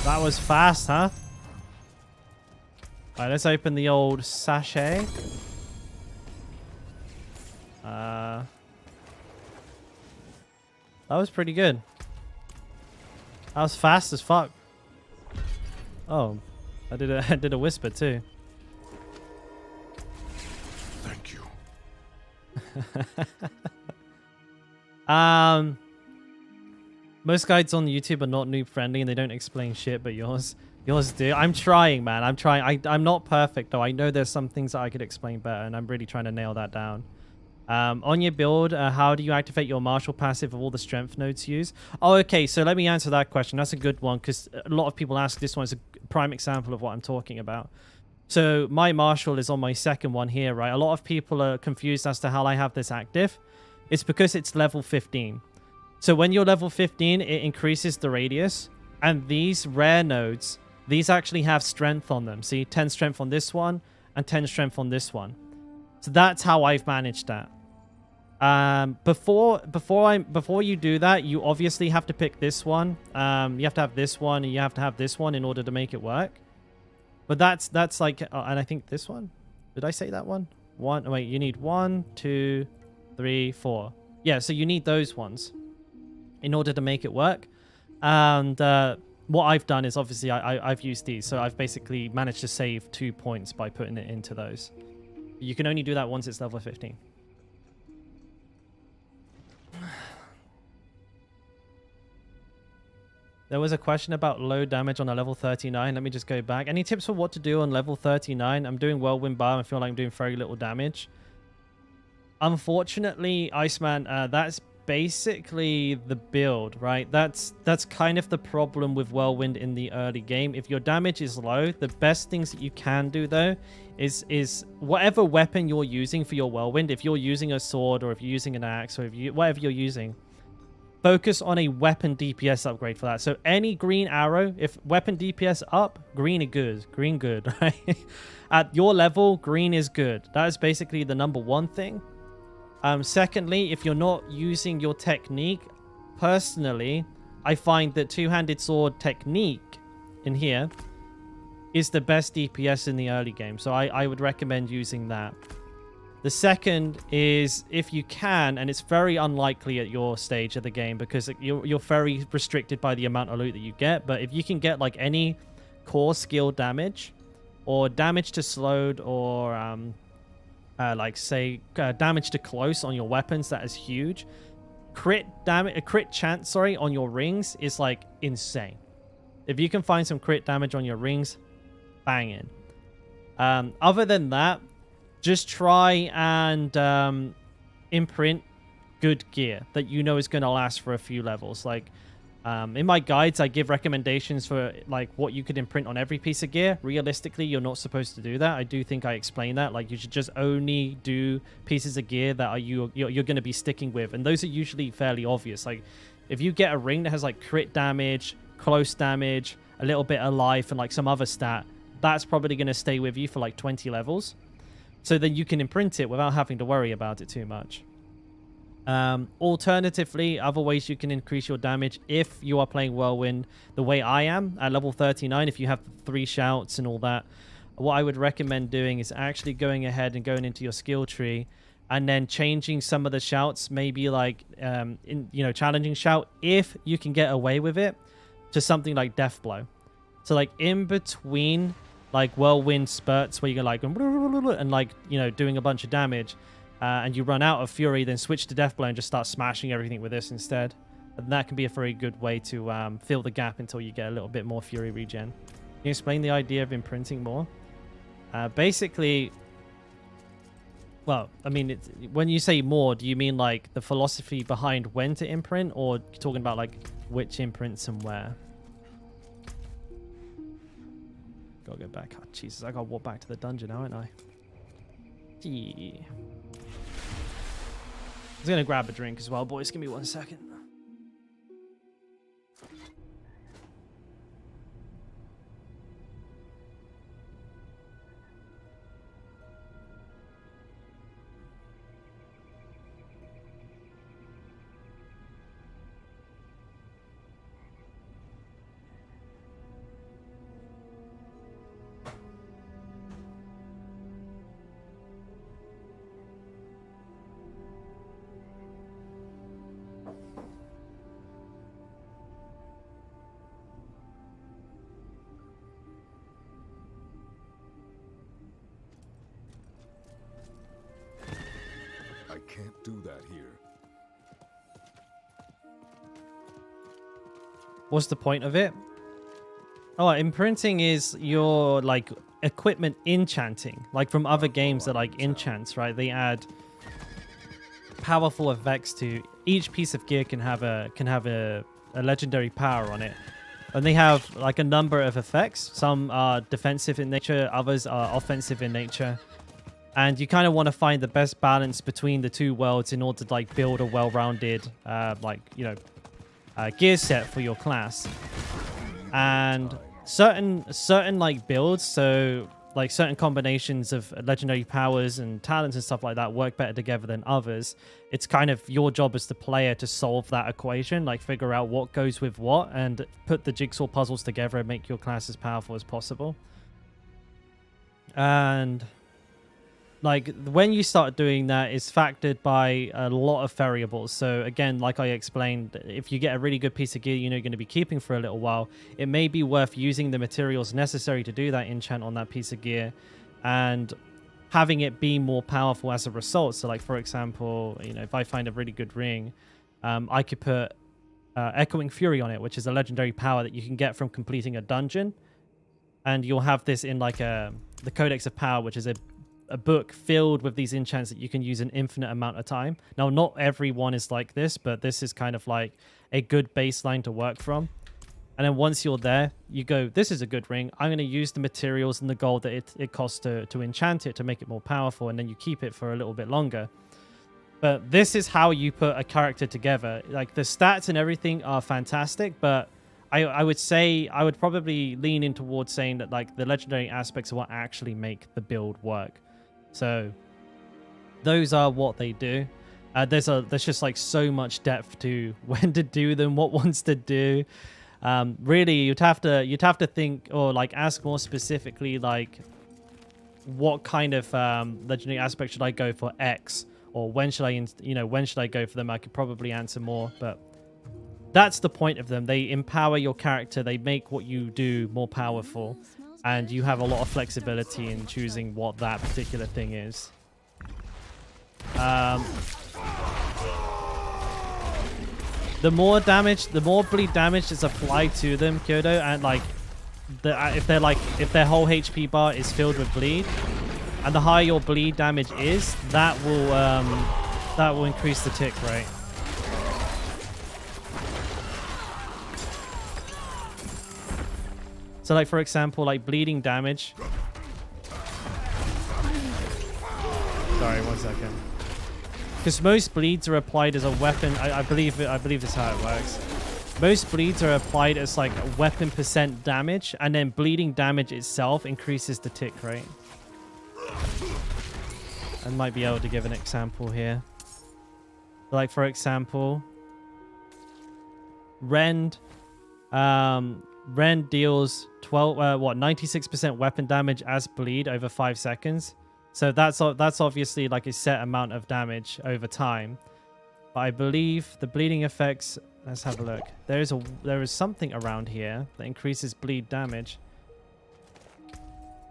S1: That was fast, huh? Alright, let's open the old sachet. That was pretty good. That was fast as fuck. Oh, I did a whisper too.
S2: Thank you.
S1: Most guides on YouTube are not noob friendly and they don't explain shit, but yours do. I'm trying, man. I'm trying. I'm not perfect though. I know there's some things that I could explain better, and I'm really trying to nail that down. On your build, how do you activate your martial passive of all the strength nodes used? Oh, okay. So let me answer that question. That's a good one because a lot of people ask. This one's a prime example of what I'm talking about. So my martial is on my second one here, right? A lot of people are confused as to how I have this active. It's because it's level 15. So when you're level 15, it increases the radius. And these rare nodes, these actually have strength on them. See, 10 strength on this one and 10 strength on this one. So that's how I've managed that. Before you do that, you obviously have to pick this one. You have to have this one and you have to have this one in order to make it work. But that's like, and I think this one. Did I say that one? One. Wait, you need 1, 2, 3, 4. Yeah, so you need those ones in order to make it work. And what I've done is obviously I've used these. So I've basically managed to save 2 points by putting it into those. You can only do that once it's level 15. There was a question about low damage on a level 39. Let me just go back. Any tips for what to do on level 39? I'm doing Whirlwind Bar. I feel like I'm doing very little damage. Unfortunately, Iceman, that's basically the build, right? That's kind of the problem with Whirlwind in the early game. If your damage is low, the best things that you can do, though, is whatever weapon you're using for your Whirlwind, if you're using a sword or if you're using an axe or if whatever you're using, focus on a weapon DPS upgrade for that. So any green arrow, if weapon DPS up, green is good. Green good, right? At your level, green is good. That is basically the number one thing. Secondly, if you're not using your technique, personally, I find that two-handed sword technique in here is the best DPS in the early game. So I would recommend using that. The second is, if you can, and it's very unlikely at your stage of the game because you're very restricted by the amount of loot that you get, but if you can get like any core skill damage or damage to slowed or like say damage to close on your weapons, that is huge. Crit chance on your rings is like insane. If you can find some crit damage on your rings, banging. Other than that, just try and imprint good gear that you know is going to last for a few levels. Like in my guides, I give recommendations for like what you could imprint on every piece of gear. Realistically, you're not supposed to do that. I do think I explain that. Like you should just only do pieces of gear that you're going to be sticking with, and those are usually fairly obvious. Like if you get a ring that has like crit damage, close damage, a little bit of life, and like some other stat, that's probably going to stay with you for like 20 levels. So then you can imprint it without having to worry about it too much. Alternatively, other ways you can increase your damage if you are playing Whirlwind the way I am at level 39, if you have 3 shouts and all that, what I would recommend doing is actually going ahead and going into your skill tree and then changing some of the shouts, maybe like, challenging shout, if you can get away with it, to something like Death Blow. So like in between like Whirlwind spurts where you go like and like, doing a bunch of damage and you run out of Fury, then switch to Death Blow and just start smashing everything with this instead. And that can be a very good way to fill the gap until you get a little bit more Fury regen. Can you explain the idea of imprinting more? Basically, well, I mean, when you say more, do you mean like the philosophy behind when to imprint, or you're talking about like which imprints and where? Gotta go back. Oh, Jesus, I gotta walk back to the dungeon now, ain't I? Yeah. I was gonna grab a drink as well, boys. Give me 1 second.
S2: that here.
S1: What's the point of it? Oh, imprinting is your like equipment enchanting, like from other games that like enchants, right? They add powerful effects to each piece of gear. Can have a legendary power on it, and they have like a number of effects. Some are defensive in nature, others are offensive in nature, and you kind of want to find the best balance between the two worlds in order to like build a well-rounded gear set for your class. And certain like builds, so like certain combinations of legendary powers and talents and stuff like that work better together than others. It's kind of your job as the player to solve that equation, like figure out what goes with what and put the jigsaw puzzles together and make your class as powerful as possible. And like when you start doing that, it's factored by a lot of variables. So again, like I explained, if you get a really good piece of gear you know you're going to be keeping for a little while, it may be worth using the materials necessary to do that enchant on that piece of gear and having it be more powerful as a result. So like, for example, you know, if I find a really good ring, I could put Echoing Fury on it, which is a legendary power that you can get from completing a dungeon. And you'll have this in like the Codex of Power, which is a book filled with these enchants that you can use an infinite amount of time. Now, not everyone is like this, but this is kind of like a good baseline to work from. And then once you're there, you go, this is a good ring. I'm going to use the materials and the gold that it costs to enchant it to make it more powerful. And then you keep it for a little bit longer. But this is how you put a character together. Like the stats and everything are fantastic, but I would say I would probably lean in towards saying that like the legendary aspects are what actually make the build work. So those are what they do. There's just like so much depth to when to do them, what ones to do. Really, you'd have to think or like ask more specifically, like what kind of legendary aspect should I go for X, or when should I go for them? I could probably answer more, but that's the point of them. They empower your character. They make what you do more powerful. And you have a lot of flexibility in choosing what that particular thing is. The more bleed damage is applied to them, Kyoto, and like if their whole HP bar is filled with bleed, and the higher your bleed damage is, that will increase the tick rate. So like, for example, like bleeding damage. Sorry, 1 second. Because most bleeds are applied as a weapon. I believe that's how it works. Most bleeds are applied as like a weapon % damage, and then bleeding damage itself increases the tick rate. I might be able to give an example here. Like, for example, Rend deals 96% weapon damage as bleed over 5 seconds. So that's obviously like a set amount of damage over time. But I believe the bleeding effects, let's have a look. There is something around here that increases bleed damage.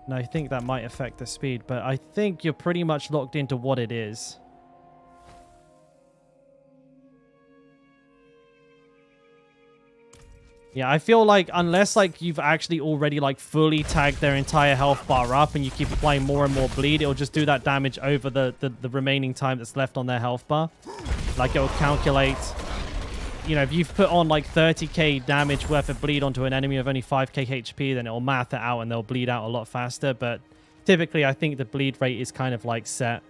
S1: And I think that might affect the speed, but I think you're pretty much locked into what it is. Yeah, I feel like unless like you've actually already like fully tagged their entire health bar up and you keep applying more and more bleed, it'll just do that damage over the remaining time that's left on their health bar. Like it'll calculate, you know, if you've put on like 30k damage worth of bleed onto an enemy of only 5k HP, then it'll math it out and they'll bleed out a lot faster. But typically I think the bleed rate is kind of like set.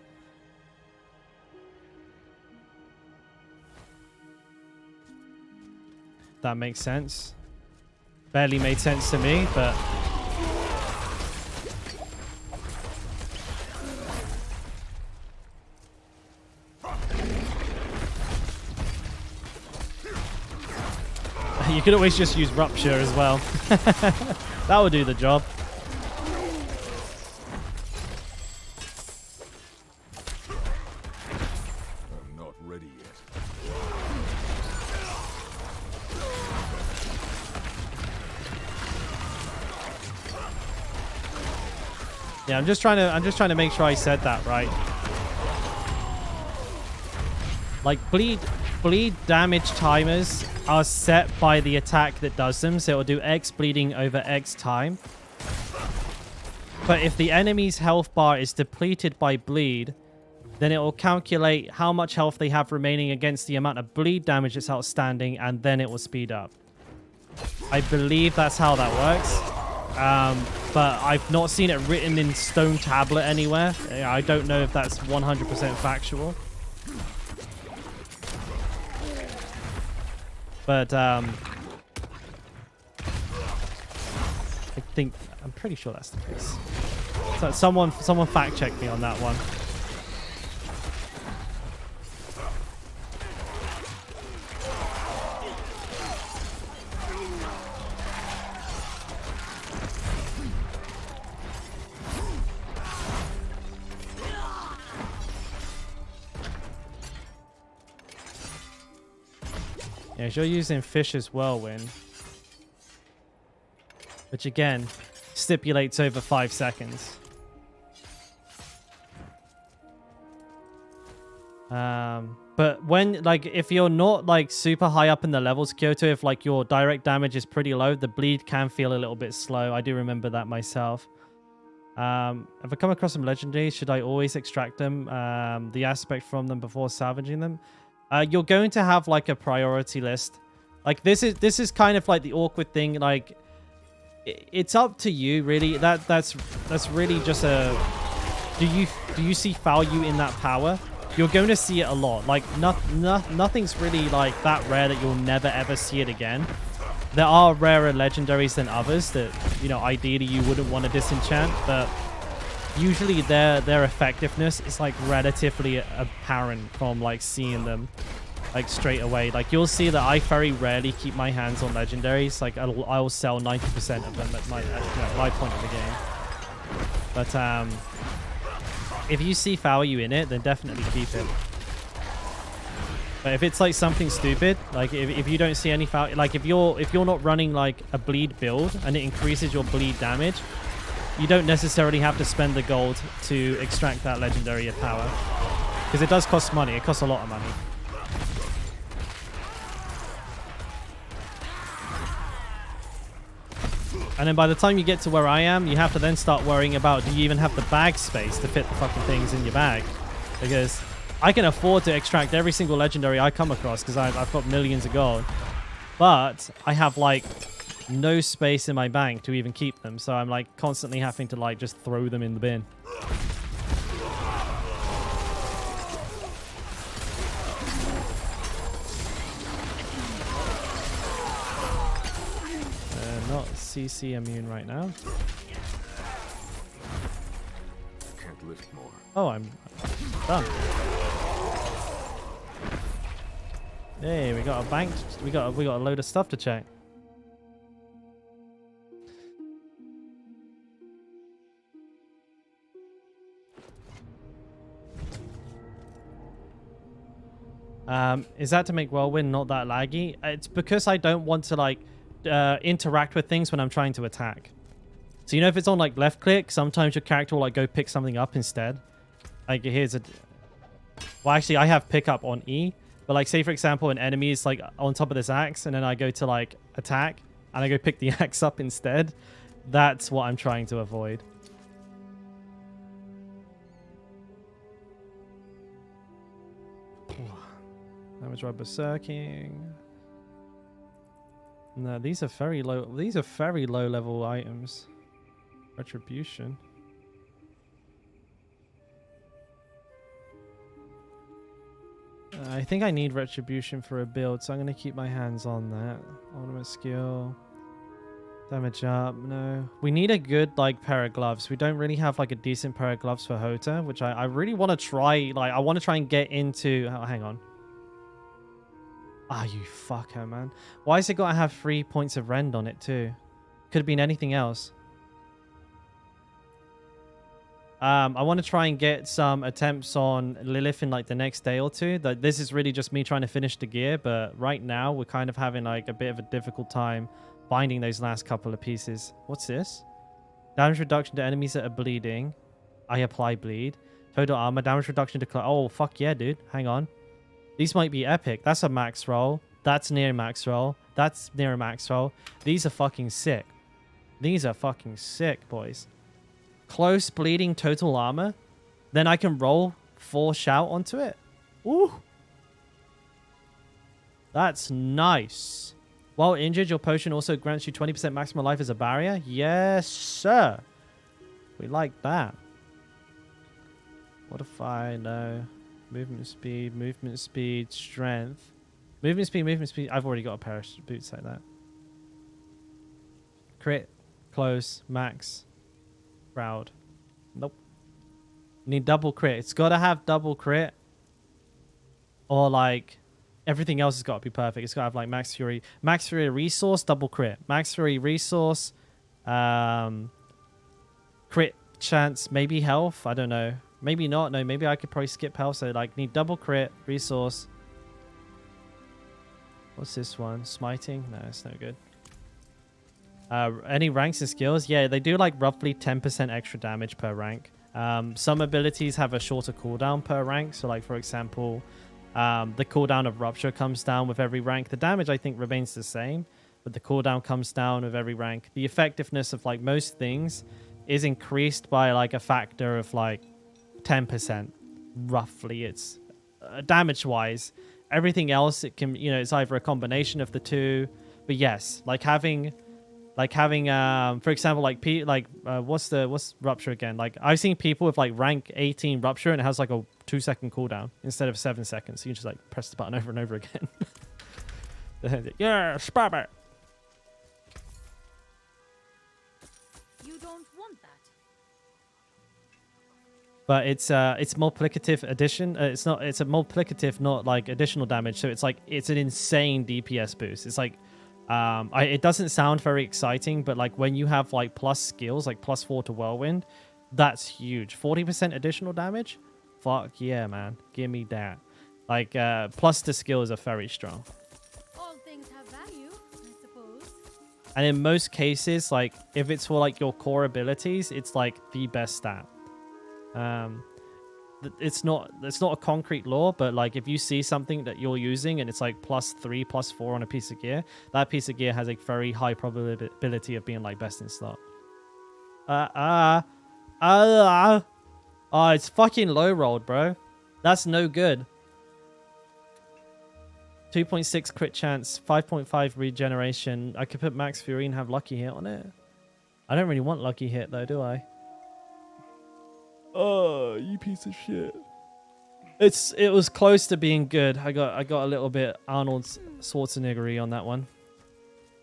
S1: That makes sense. Barely made sense to me, but you could always just use Rupture as well. That would do the job.
S2: I'm not ready yet.
S1: Yeah, I'm just trying to make sure I said that right. Like bleed damage timers are set by the attack that does them, so it will do X bleeding over X time. But if the enemy's health bar is depleted by bleed, then it will calculate how much health they have remaining against the amount of bleed damage that's outstanding, and then it will speed up. I believe that's how that works. But I've not seen it written in stone tablet anywhere. I don't know if that's 100% factual. But I think I'm pretty sure that's the case. So someone fact check me on that one. Yeah, you're using Fisher's Whirlwind, which again stipulates over 5 seconds. But when, like, if you're not like super high up in the levels, Kyoto, if like your direct damage is pretty low, the bleed can feel a little bit slow. I do remember that myself. If I come across some legendaries, should I always extract them, the aspect from them before salvaging them? You're going to have like a priority list. Like this is kind of like the awkward thing. Like it's up to you really. That's really just a. Do you see value in that power? You're going to see it a lot. Like nothing's really like that rare that you'll never ever see it again. There are rarer legendaries than others that, you know, ideally you wouldn't want to disenchant, but usually their effectiveness is like relatively apparent from like seeing them like straight away. Like you'll see that I very rarely keep my hands on legendaries. Like I'll sell 90% of them at my point of the game. But if you see value in it, then definitely keep it. But if it's like something stupid, like if you don't see any value, like if you're not running like a bleed build and it increases your bleed damage, you don't necessarily have to spend the gold to extract that legendary power. Because it does cost money. It costs a lot of money. And then by the time you get to where I am, you have to then start worrying about, do you even have the bag space to fit the fucking things in your bag? Because I can afford to extract every single legendary I come across because I've got millions of gold. But I have like no space in my bank to even keep them, so I'm like constantly having to like just throw them in the bin. Not CC immune right now.
S2: Can't lift more.
S1: Oh, I'm done. Hey, we got a bank. We got a load of stuff to check. Is that to make Whirlwind not that laggy? It's because I don't want to like interact with things when I'm trying to attack. So you know, if it's on like left click, sometimes your character will like go pick something up instead. Like here's a. Well, actually, I have pickup on E, but like say for example, an enemy is like on top of this axe, and then I go to like attack, and I go pick the axe up instead. That's what I'm trying to avoid. Damage by berserking. No, these are very low. These are very low level items. Retribution. I think I need retribution for a build, so I'm going to keep my hands on that. Ornament skill. Damage up. No. We need a good like pair of gloves. We don't really have like a decent pair of gloves for Hota, which I really want to try. Like I want to try and get into. Oh, hang on. Ah, you fucker, man. Why has it got to have 3 points of rend on it too? Could have been anything else. I want to try and get some attempts on Lilith in like the next day or two. This is really just me trying to finish the gear, but right now we're kind of having like a bit of a difficult time finding those last couple of pieces. What's this? Damage reduction to enemies that are bleeding. I apply bleed. Total armor. Damage reduction to... Oh, fuck yeah, dude. Hang on. These might be epic. That's a max roll. That's near max roll. That's near a max roll. These are fucking sick. These are fucking sick, boys. Close bleeding total armor. Then I can roll 4 shout onto it. Ooh. That's nice. While injured, your potion also grants you 20% maximum life as a barrier. Yes, sir. We like that. What if I know? Movement speed, strength. Movement speed. I've already got a pair of boots like that. Crit, close, max, crowd. Nope. Need double crit. It's got to have double crit. Or like everything else has got to be perfect. It's got to have like max fury resource, double crit. Max fury resource, crit chance, maybe health. I don't know. Maybe not. No, maybe I could probably skip health. So like need double crit resource. What's this one? Smiting? No, it's no good. Any ranks and skills? Yeah, they do like roughly 10% extra damage per rank. Some abilities have a shorter cooldown per rank. So like, for example, the cooldown of Rupture comes down with every rank. The damage, I think, remains the same, but the cooldown comes down with every rank. The effectiveness of like most things is increased by like a factor of like 10%. Roughly, it's damage-wise. Everything else, it can, you know, it's either a combination of the two. But yes, like having for example, what's Rupture again? Like I've seen people with like rank 18 Rupture and it has like a 2-second cooldown instead of 7 seconds. So you just like press the button over and over again. Yeah, spam it.
S3: You don't want that.
S1: But it's multiplicative addition. It's a multiplicative, not like additional damage. So it's like it's an insane DPS boost. It's like it doesn't sound very exciting, but like when you have like plus skills, like +4 to Whirlwind, that's huge. 40% additional damage? Fuck yeah, man. Give me that. Like plus the skills are very strong.
S3: All things have value, I suppose.
S1: And in most cases, like if it's for like your core abilities, it's like the best stat. It's not a concrete law, but like if you see something that you're using and it's like +3, +4 on a piece of gear, that piece of gear has a very high probability of being like best in slot. Oh, it's fucking low rolled, bro. That's no good. 2.6 crit chance, 5.5 regeneration. I could put max fury and have lucky hit on it. I don't really want lucky hit though, do I? Oh, you piece of shit. It was close to being good. I got a little bit Arnold Schwarzenegger-y on that one.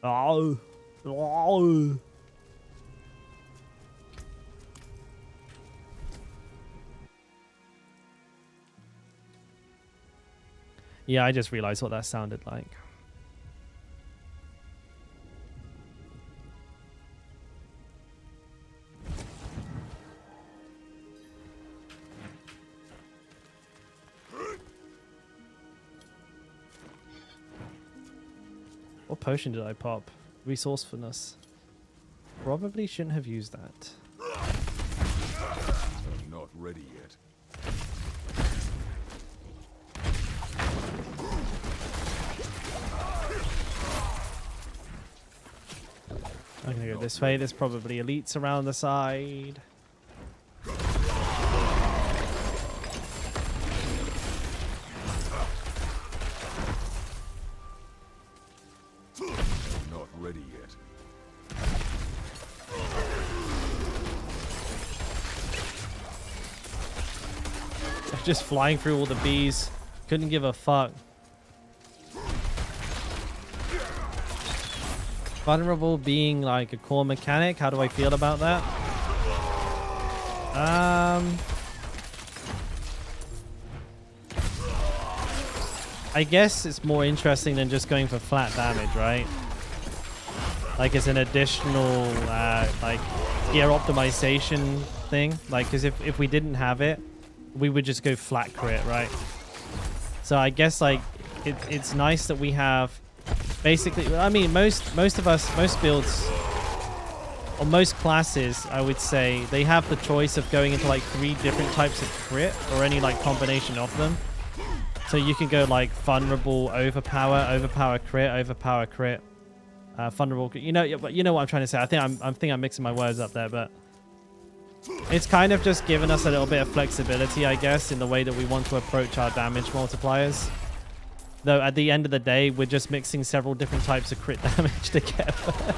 S1: Oh. Oh. Yeah, I just realized what that sounded like. What potion did I pop? Resourcefulness. Probably shouldn't have used that.
S2: I'm not ready yet.
S1: I'm gonna go this way. There's probably elites around the side.
S2: Not ready yet.
S1: Just flying through all the bees. Couldn't give a fuck. Vulnerable being like a core mechanic. How do I feel about that? I guess it's more interesting than just going for flat damage, right? Like it's an additional like gear optimization thing. Like, because if we didn't have it, we would just go flat crit, right? So I guess like it's nice that we have basically, I mean, most builds or most classes, I would say, they have the choice of going into like 3 different types of crit or any like combination of them. So you can go like vulnerable, overpower crit, vulnerable. You know, but you know what I'm trying to say. I think I'm mixing my words up there, but it's kind of just giving us a little bit of flexibility, I guess, in the way that we want to approach our damage multipliers. Though at the end of the day, we're just mixing several different types of crit damage together.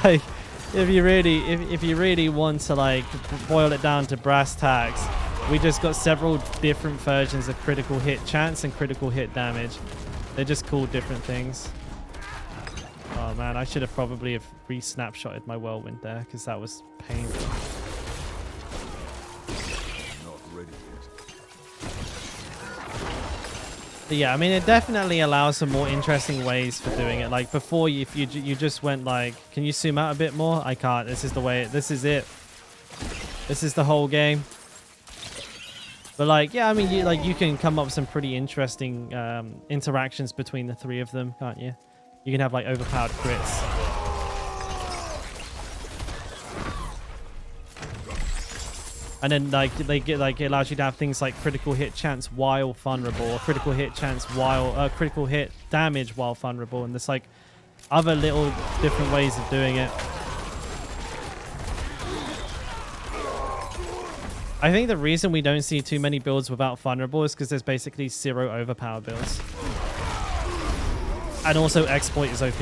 S1: Like, if you really want to like boil it down to brass tacks, we just got several different versions of critical hit chance and critical hit damage. They're just called different things. Oh man, I should have probably have re-snapshotted my whirlwind there because that was painful.
S2: Not ready yet.
S1: But yeah, I mean, it definitely allows some more interesting ways for doing it. Like before, if you just went like, can you zoom out a bit more? I can't. This is the way. This is it. This is the whole game. But like, yeah, I mean, you can come up with some pretty interesting interactions between the three of them, can't you? You can have like overpowered crits. And then like it allows you to have things like critical hit chance while vulnerable, or critical hit chance while critical hit damage while vulnerable, and there's like other little different ways of doing it. I think the reason we don't see too many builds without vulnerable is because there's basically 0 overpower builds. And also exploit is OP.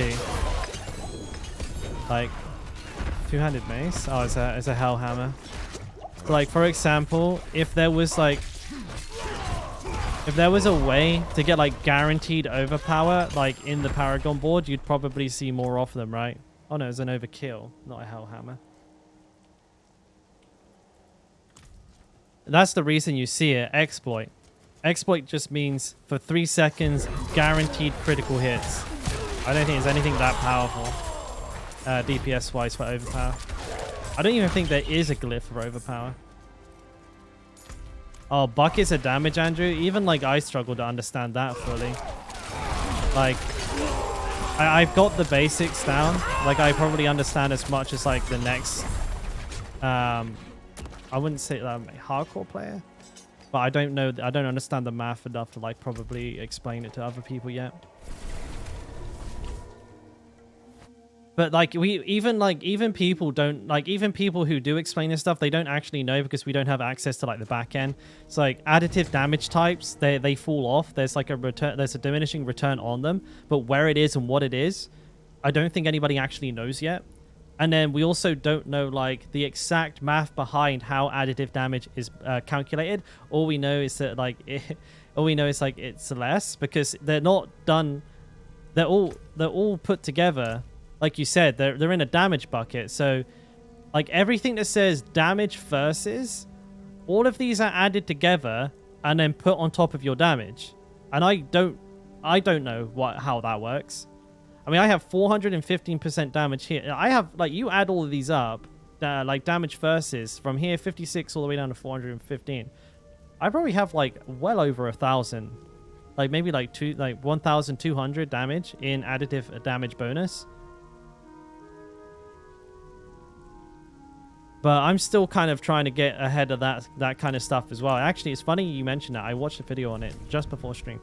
S1: Like two-handed mace? Oh, it's a hell hammer. So like for example, if there was a way to get like guaranteed overpower like in the Paragon board, you'd probably see more of them, right? Oh no, it's an overkill, not a hell hammer. That's the reason you see it. Exploit. Exploit just means for 3 seconds, guaranteed critical hits. I don't think there's anything that powerful DPS-wise for overpower. I don't even think there is a glyph for overpower. Oh, buckets of damage, Andrew. Even like I struggle to understand that fully. Like, I've got the basics down. Like, I probably understand as much as like the next... I wouldn't say that I'm a hardcore player, but I don't know. I don't understand the math enough to like probably explain it to other people yet. But like even people don't like, even people who do explain this stuff, they don't actually know because we don't have access to like the back end. It's like additive damage types, they fall off. There's like a return, there's a diminishing return on them, but where it is and what it is, I don't think anybody actually knows yet. And then we also don't know like the exact math behind how additive damage is calculated. All we know is that like it's less because they're not done. They're all put together. Like you said, they're in a damage bucket. So like everything that says damage versus, all of these are added together and then put on top of your damage. And I don't know how that works. I mean, I have 415% damage here. I have, like, you add all of these up, like damage versus from here, 56 all the way down to 415. I probably have, like, well over 1,000. Like, maybe, like, 1,200 damage in additive damage bonus. But I'm still kind of trying to get ahead of that kind of stuff as well. Actually, it's funny you mentioned that. I watched a video on it just before stream.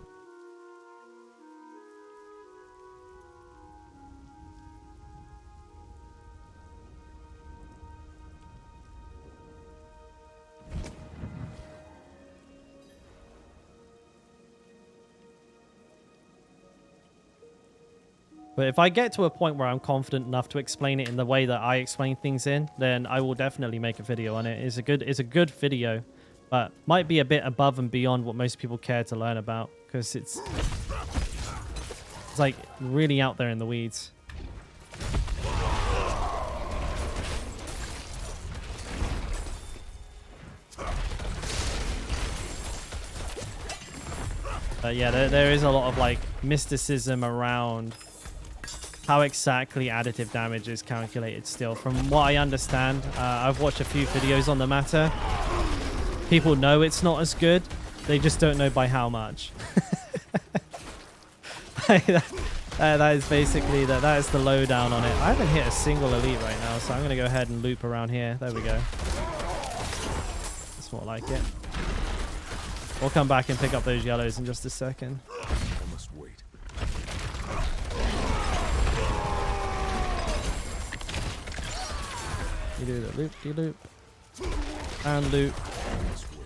S1: But if I get to a point where I'm confident enough to explain it in the way that I explain things in, then I will definitely make a video on it. It's a good video, but might be a bit above and beyond what most people care to learn about because it's like really out there in the weeds. But yeah, there is a lot of like mysticism around how exactly additive damage is calculated still. From what I understand, I've watched a few videos on the matter. People know it's not as good. They just don't know by how much. That is basically, that is the lowdown on it. I haven't hit a single elite right now, so I'm going to go ahead and loop around here. There we go. That's more like it. We'll come back and pick up those yellows in just a second.
S2: I must wait.
S1: You do the loop, you loop. And loop.
S2: I must wait.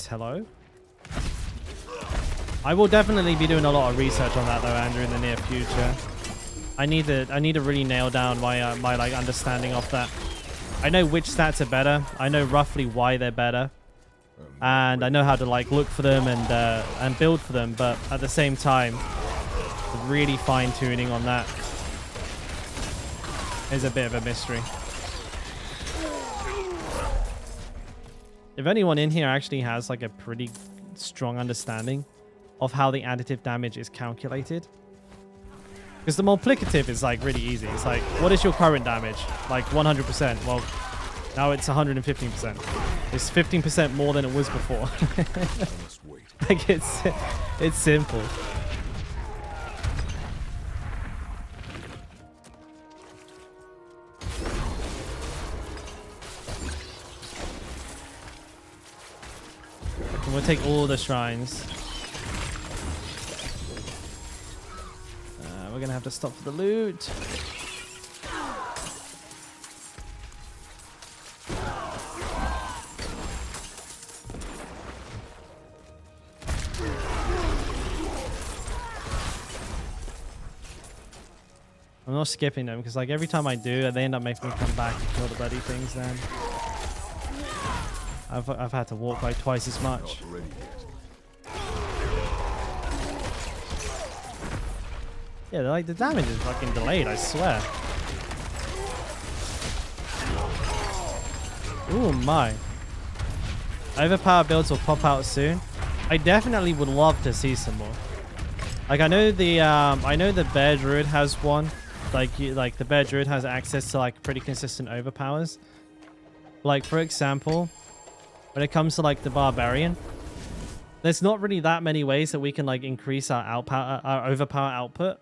S1: Hello. I will definitely be doing a lot of research on that though, Andrew, in the near future. I need to really nail down my my like understanding of that. I know which stats are better. I know roughly why they're better, and I know how to like look for them and build for them. But at the same time, really fine tuning on that is a bit of a mystery. If anyone in here actually has like a pretty strong understanding of how the additive damage is calculated, because the multiplicative is like really easy. It's like, what is your current damage? Like 100%. Well, now it's 115%. It's 15% more than it was before.
S2: I must wait.
S1: Like it's simple. We'll take all the shrines. We're gonna have to stop for the loot. I'm not skipping them because like every time I do, they end up making me come back and kill the bloody things then. I've had to walk like twice as much.
S2: Not ready yet.
S1: Yeah, like the damage is fucking delayed, I swear. Ooh my. Overpower builds will pop out soon. I definitely would love to see some more. Like I know the Bear Druid has one. Like the Bear Druid has access to like pretty consistent overpowers. Like for example, when it comes to like the Barbarian, there's not really that many ways that we can like increase our overpower output.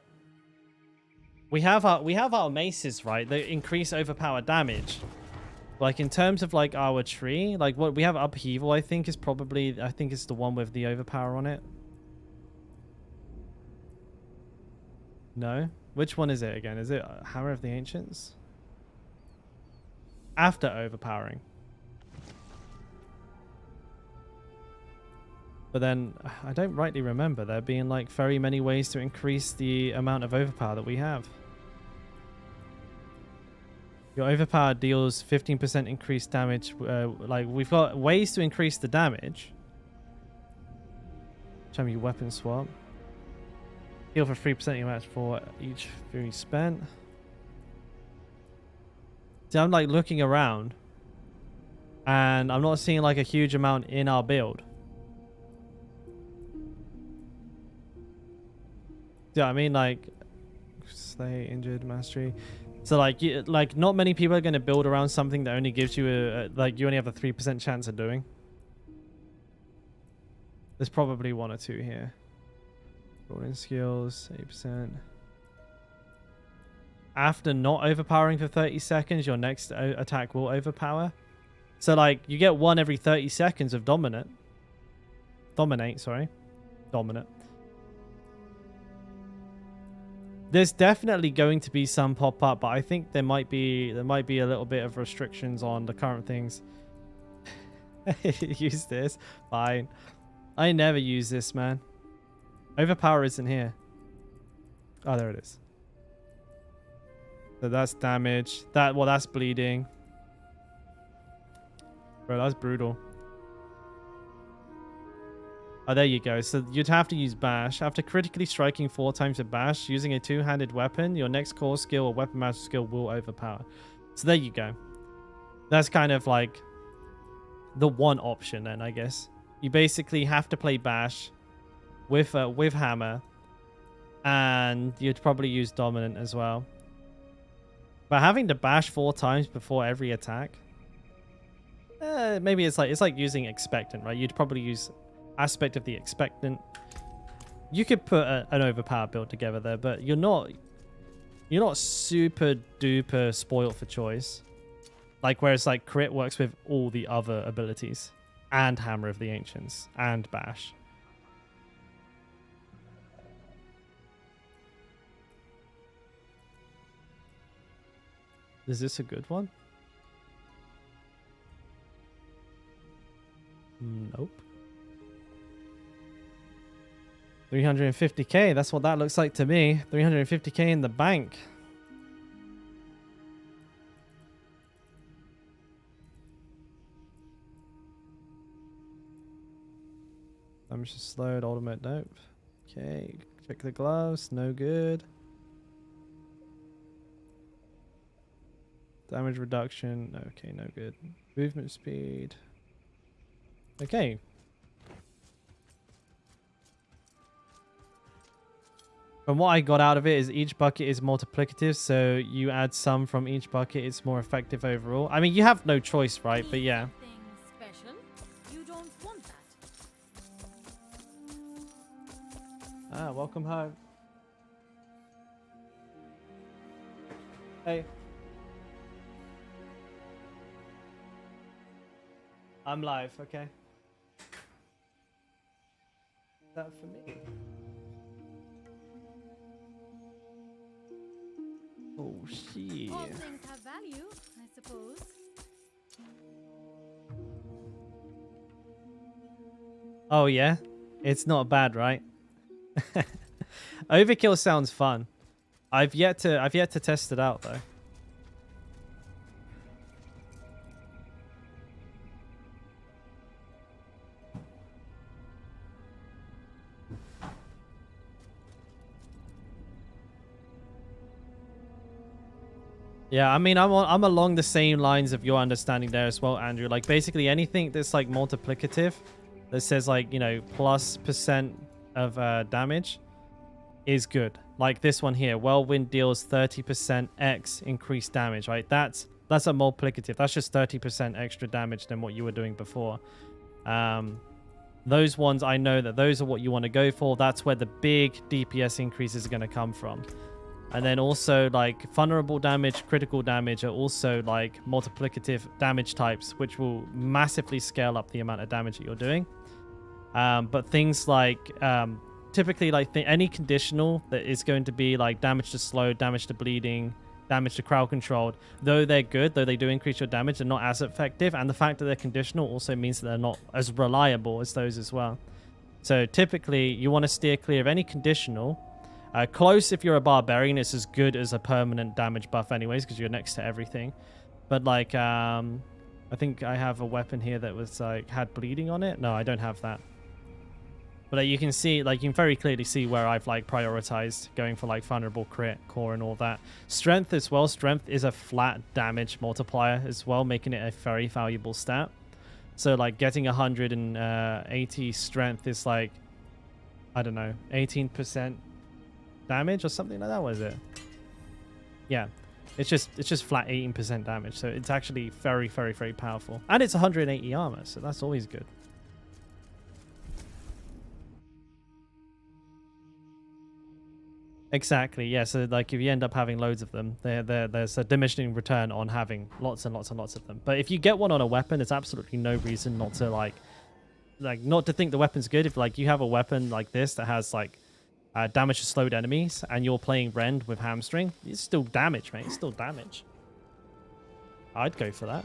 S1: We have our maces, right? They increase overpower damage. Like in terms of like our tree, like what we have upheaval, I think it's the one with the overpower on it. No? Which one is it again? Is it Hammer of the Ancients? After overpowering. But then I don't rightly remember there being like very many ways to increase the amount of overpower that we have. Your overpower deals 15% increased damage. Like we've got ways to increase the damage. Time you weapon swap. Heal for 3% your match for each fury spent. See, I'm like looking around and I'm not seeing like a huge amount in our build. Yeah, I mean like slay, injured, mastery. So like not many people are going to build around something that only gives you like you only have a 3% chance of doing. There's probably one or two here. Rolling skills, 8%. After not overpowering for 30 seconds, your next attack will overpower. So like you get one every 30 seconds of dominate. Dominate. There's definitely going to be some pop up, but I think there might be a little bit of restrictions on the current things. Use this. Fine. I never use this, man. Overpower isn't here. Oh, there it is. So that's damage. That's bleeding. Bro, that's brutal. Oh, there you go. So you'd have to use bash. After critically striking 4 times with bash, using a 2-handed weapon, your next core skill or weapon master skill will overpower. So there you go. That's kind of like the one option then, I guess. You basically have to play Bash with Hammer, and you'd probably use Dominant as well. But having to Bash 4 times before every attack, maybe it's like using Expectant, right? You'd probably use Aspect of the Expectant. You could put an overpowered build together there, but you're not super duper spoiled for choice. Like, whereas like Crit works with all the other abilities, and Hammer of the Ancients, and Bash. Is this a good one? Nope. 350k, that's what that looks like to me. 350k in the bank. Damage is slowed, ultimate, nope. Okay, check the gloves, no good. Damage reduction, okay, no good. Movement speed. Okay. From what I got out of it is each bucket is multiplicative, so you add some from each bucket, it's more effective overall. I mean, you have no choice, right? But yeah.
S3: Special? You don't want that.
S1: Ah, welcome home. Hey. I'm live, okay. Is that for me? Oh shit.
S3: All things have value, I suppose.
S1: Oh yeah? It's not bad, right? Overkill sounds fun. I've yet to test it out though. Yeah, I mean, I'm along the same lines of your understanding there as well, Andrew. Like, basically anything that's, like, multiplicative, that says, like, you know, +% of damage is good. Like this one here, Whirlwind deals 30% X increased damage, right? That's a multiplicative. That's just 30% extra damage than what you were doing before. Those ones, I know that those are what you want to go for. That's where the big DPS increases are going to come from. And then also, like, vulnerable damage, critical damage are also, like, multiplicative damage types, which will massively scale up the amount of damage that you're doing. But things like, typically, like, any conditional that is going to be, like, damage to slow, damage to bleeding, damage to crowd controlled, though they're good, though they do increase your damage, they're not as effective. And the fact that they're conditional also means that they're not as reliable as those as well. So typically, you want to steer clear of any conditional. Close, if you're a barbarian, it's as good as a permanent damage buff anyways, because you're next to everything. But like, I think I have a weapon here that was like had bleeding on it. No, I don't have that. But you can see, like, you can very clearly see where I've like prioritized going for like vulnerable, crit, core, and all that. Strength as well. Strength is a flat damage multiplier as well, making it a very valuable stat. So like getting 180 strength is like, I don't know, 18% damage or something like that. Was it? Yeah, it's just flat 18% damage, so it's actually very, very, very powerful, and it's 180 armor, so that's always good. Exactly, yeah. So like if you end up having loads of them, there's a diminishing return on having lots and lots and lots of them. But if you get one on a weapon, there's absolutely no reason not to like not to think the weapon's good. If like you have a weapon like this that has like damage to slowed enemies, and you're playing Rend with Hamstring, it's still damage, mate. It's still damage. I'd go for that.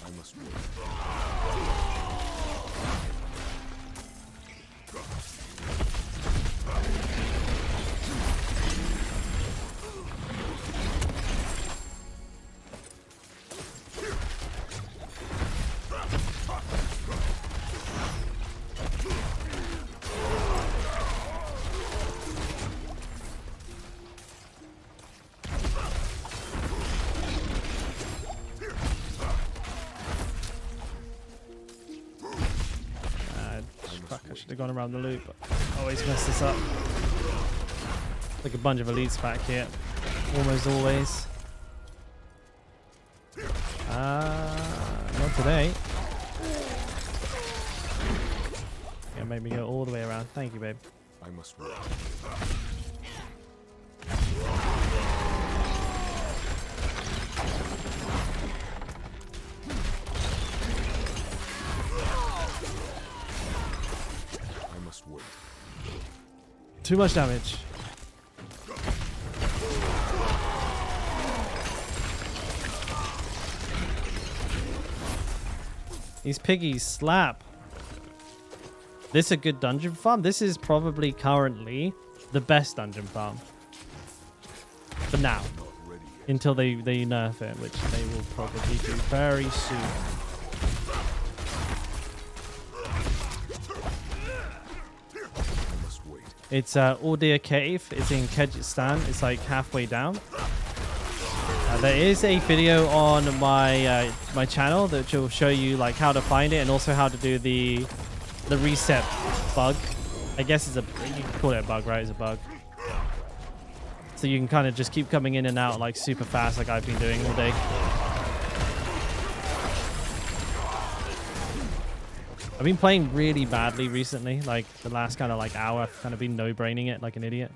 S2: I must work.
S1: should have gone around the loop. Always mess this up. Like a bunch of elites back here. Almost always. Not today. Yeah, made me go all the way around. Thank you, babe.
S2: I must wait. I must wait.
S1: Too much damage. These piggies slap. This is a good dungeon farm. This is probably currently the best dungeon farm. For now. Until they nerf it, which they will probably do very soon. It's Ordeer Cave. It's in Kyrgyzstan. It's like halfway down. There is a video on my my channel that will show you like how to find it and also how to do the reset bug. I guess it's a, you can call it a bug, right? It's a bug. So you can kind of just keep coming in and out like super fast like I've been doing all day. I've been playing really badly recently. Like the last kind of like hour, I've kind of been no-braining it like an idiot.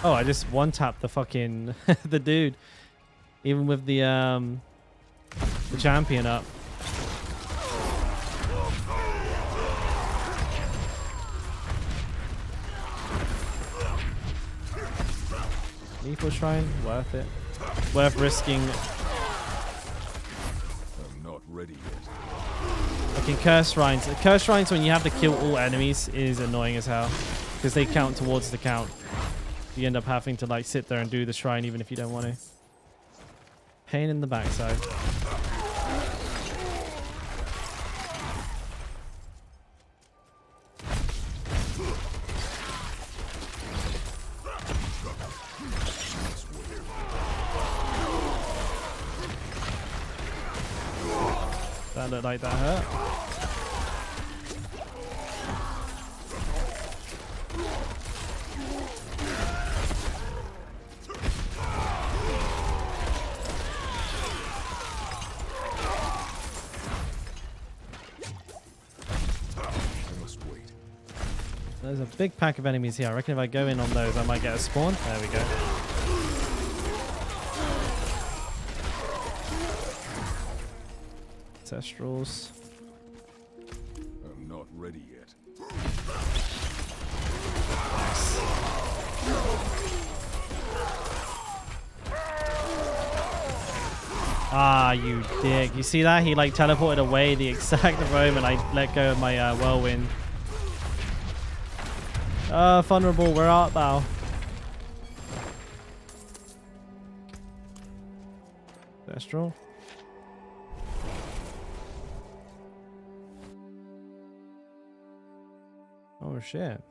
S1: Oh, I just one-tapped the fucking the dude, even with the champion up. Lethal Shrine, worth it. Worth risking.
S2: I'm not ready yet.
S1: Fucking Curse Shrines. Curse Shrines when you have to kill all enemies is annoying as hell because they count towards the count. You end up having to like sit there and do the shrine even if you don't want to. Pain in the backside. That looked like that hurt. There's a big pack of enemies here. I reckon if I go in on those, I might get a spawn. There we go. Ancestrals.
S2: I'm not ready yet.
S1: Ah, you dick. You see that? He like teleported away the exact moment I let go of my whirlwind. Vulnerable, where art thou? Ancestral. Oh shit.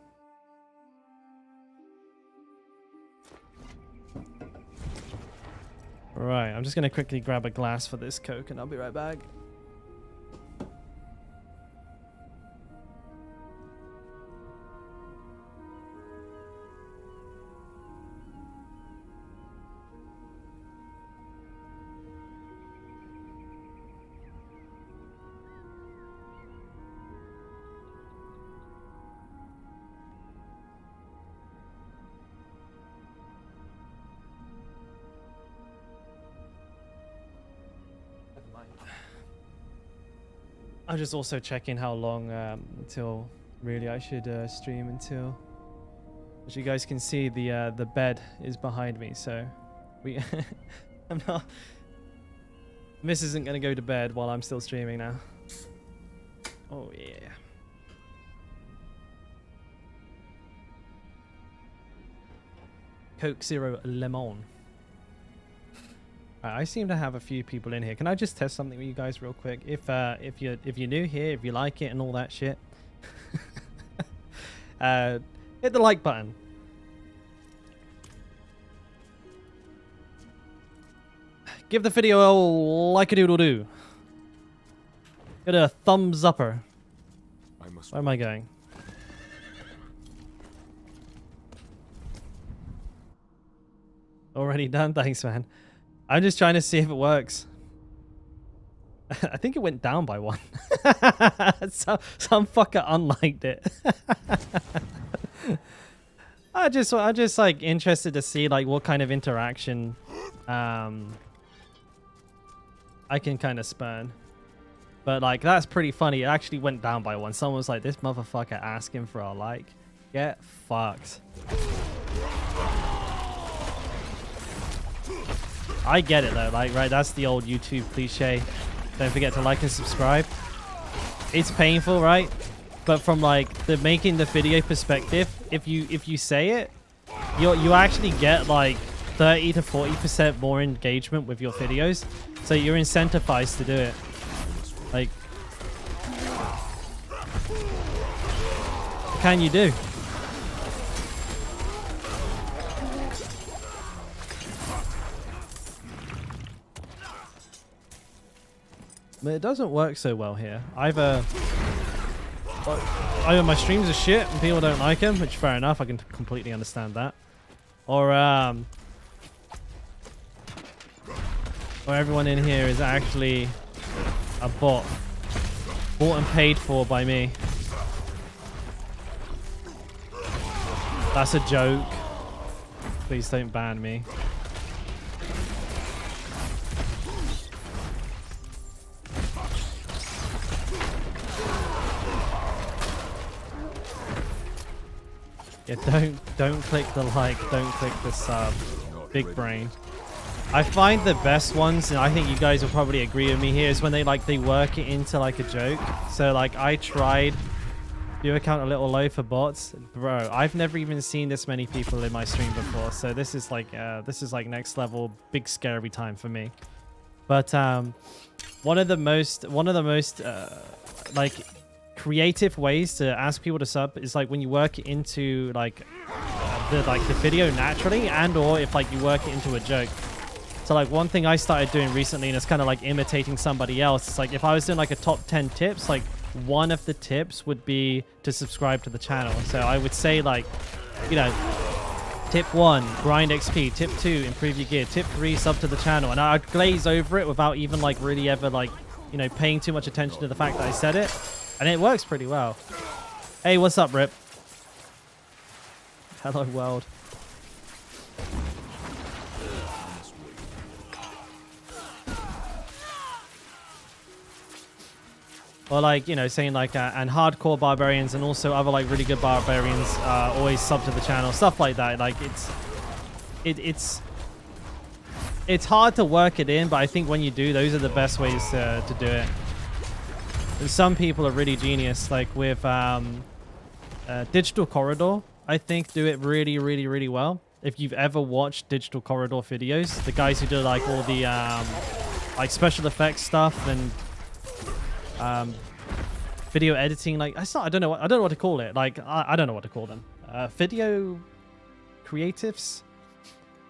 S1: Right, I'm just gonna quickly grab a glass for this Coke and I'll be right back. I'm just also checking how long until really I should stream until. As you guys can see, the bed is behind me, so we. I'm not. Miss isn't gonna go to bed while I'm still streaming now. Oh yeah. Coke Zero Lemon. I seem to have a few people in here. Can I just test something with you guys real quick? If you're new here, if you like it and all that shit, hit the like button. Give the video a like-a-doodle-doo. Got a thumbs upper.
S2: I must.
S1: Where am I going? Already done? Thanks, man. I'm just trying to see if it works. I think it went down by 1. Some fucker unliked it. I'm just like interested to see like what kind of interaction I can kind of spurn. But like that's pretty funny. It actually went down by 1. Someone was like, "This motherfucker asking for a like." Get fucked. I get it though, like, right, that's the old YouTube cliche. Don't forget to like and subscribe. It's painful, right? But from like the making the video perspective, if you say it, you actually get like 30 to 40% more engagement with your videos. So you're incentivized to do it. Like, what can you do? But it doesn't work so well here. Either my streams are shit and people don't like them, which fair enough, I can completely understand that. Or everyone in here is actually a bot. Bought and paid for by me. That's a joke. Please don't ban me. Yeah, don't click the like, don't click the sub. Big brain. I find the best ones, and I think you guys will probably agree with me here, is when they work it into like a joke. So like I tried viewer count a little low for bots. Bro, I've never even seen this many people in my stream before. So this is like next level, big scary time for me. But one of the most like creative ways to ask people to sub is like when you work it into like the video naturally, and or if like you work it into a joke. So like one thing I started doing recently, and it's kind of like imitating somebody else, it's like if I was doing like a top 10 tips, like one of the tips would be to subscribe to the channel. So I would say like, you know, tip 1, grind XP. Tip 2, improve your gear. Tip 3, sub to the channel. And I'd glaze over it without even like really ever like, you know, paying too much attention to the fact that I said it. And it works pretty well. Hey, what's up, Rip? Hello, world. Or like, you know, saying like, and hardcore barbarians and also other like really good barbarians always sub to the channel, stuff like that. Like it's hard to work it in, but I think when you do, those are the best ways to do it. And some people are really genius, like with Digital Corridor, I think do it really, really, really well. If you've ever watched Digital Corridor videos, the guys who do like all the like special effects stuff and video editing, like I don't know what to call it. Like I don't know what to call them. Video creatives.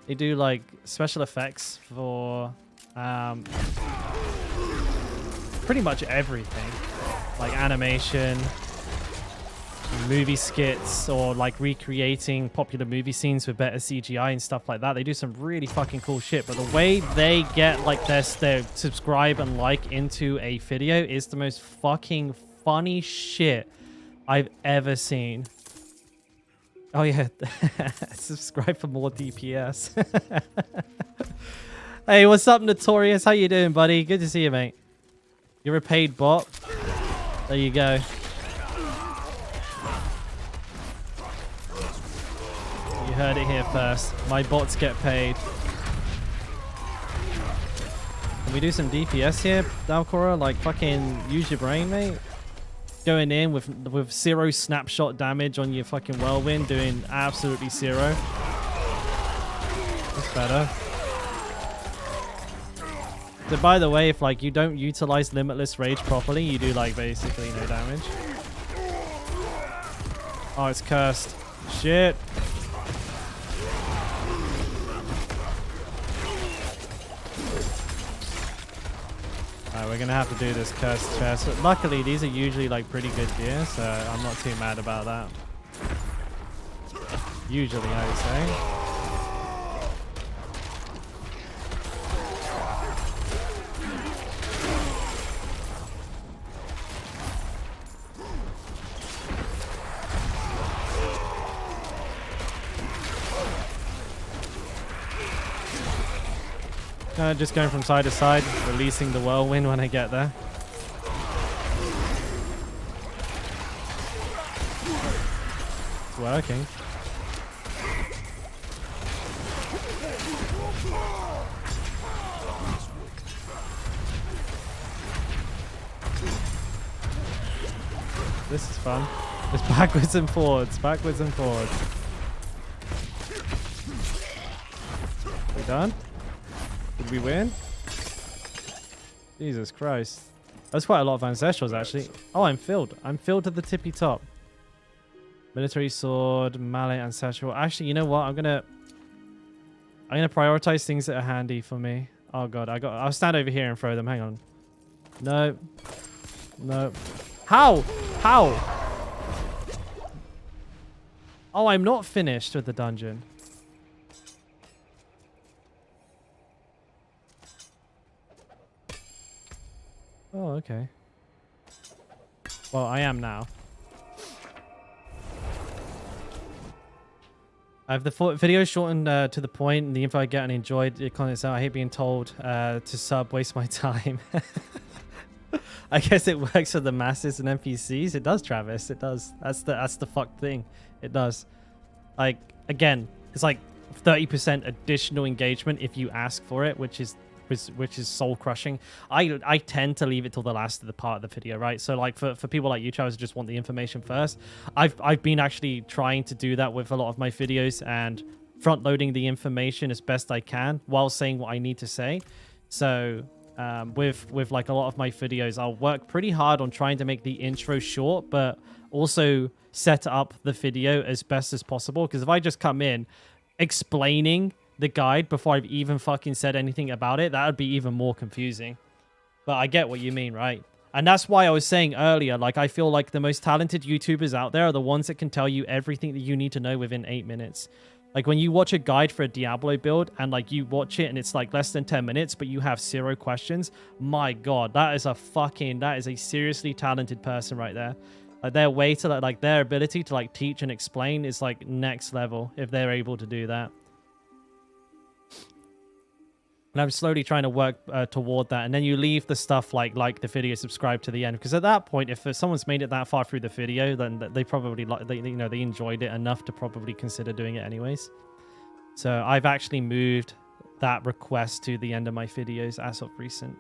S1: They do like special effects for pretty much everything, like animation, movie skits, or like recreating popular movie scenes with better CGI and stuff like that. They do some really fucking cool shit, but the way they get like their subscribe and like into a video is the most fucking funny shit I've ever seen. Oh yeah, subscribe for more DPS. Hey, what's up, Notorious? How you doing, buddy? Good to see you, mate. You're a paid bot. There you go. You heard it here first. My bots get paid. Can we do some DPS here, Dalkora? Like, fucking use your brain, mate. Going in with 0 snapshot damage on your fucking whirlwind, doing absolutely 0. That's better. So by the way, if like you don't utilize Limitless Rage properly, you do like basically no damage. Oh, it's cursed. Shit. We're gonna have to do this cursed chest. But luckily, these are usually like pretty good gear, so I'm not too mad about that. Usually, I would say. Kind of just going from side to side, releasing the whirlwind when I get there. It's working. This is fun. It's backwards and forwards, backwards and forwards. We done? Did we win? Jesus Christ. That's quite a lot of ancestrals, actually. Oh, I'm filled. I'm filled to the tippy top. Military sword, mallet, ancestral. Actually, you know what? I'm gonna prioritize things that are handy for me. Oh god, I'll stand over here and throw them. Hang on. No. No. How? How? Oh, I'm not finished with the dungeon. Oh, okay. Well, I am now. I have the video shortened to the point, and the info I get and enjoyed the content. So I hate being told to sub, waste my time. I guess it works for the masses and NPCs. It does, Travis. It does. That's the fucked thing. It does. Like, again, it's like 30% additional engagement if you ask for it, which is soul crushing. I tend to leave it till the last of the part of the video, right? So like for people like you, Travis, who just want the information first, I've been actually trying to do that with a lot of my videos and front loading the information as best I can while saying what I need to say. So with like a lot of my videos, I'll work pretty hard on trying to make the intro short, but also set up the video as best as possible. Because if I just come in explaining the guide before I've even fucking said anything about it, that would be even more confusing. But I get what you mean, right? And that's why I was saying earlier, like, I feel like the most talented YouTubers out there are the ones that can tell you everything that you need to know within 8 minutes. Like, when you watch a guide for a Diablo build and like you watch it and it's like less than 10 minutes, but you have 0 questions, my god, that is a seriously talented person right there. Like, their way to like their ability to like teach and explain is like next level if they're able to do that. And I'm slowly trying to work toward that. And then you leave the stuff like the video, subscribe to the end. Because at that point, if someone's made it that far through the video, then they probably they enjoyed it enough to probably consider doing it anyways. So I've actually moved that request to the end of my videos as of recent.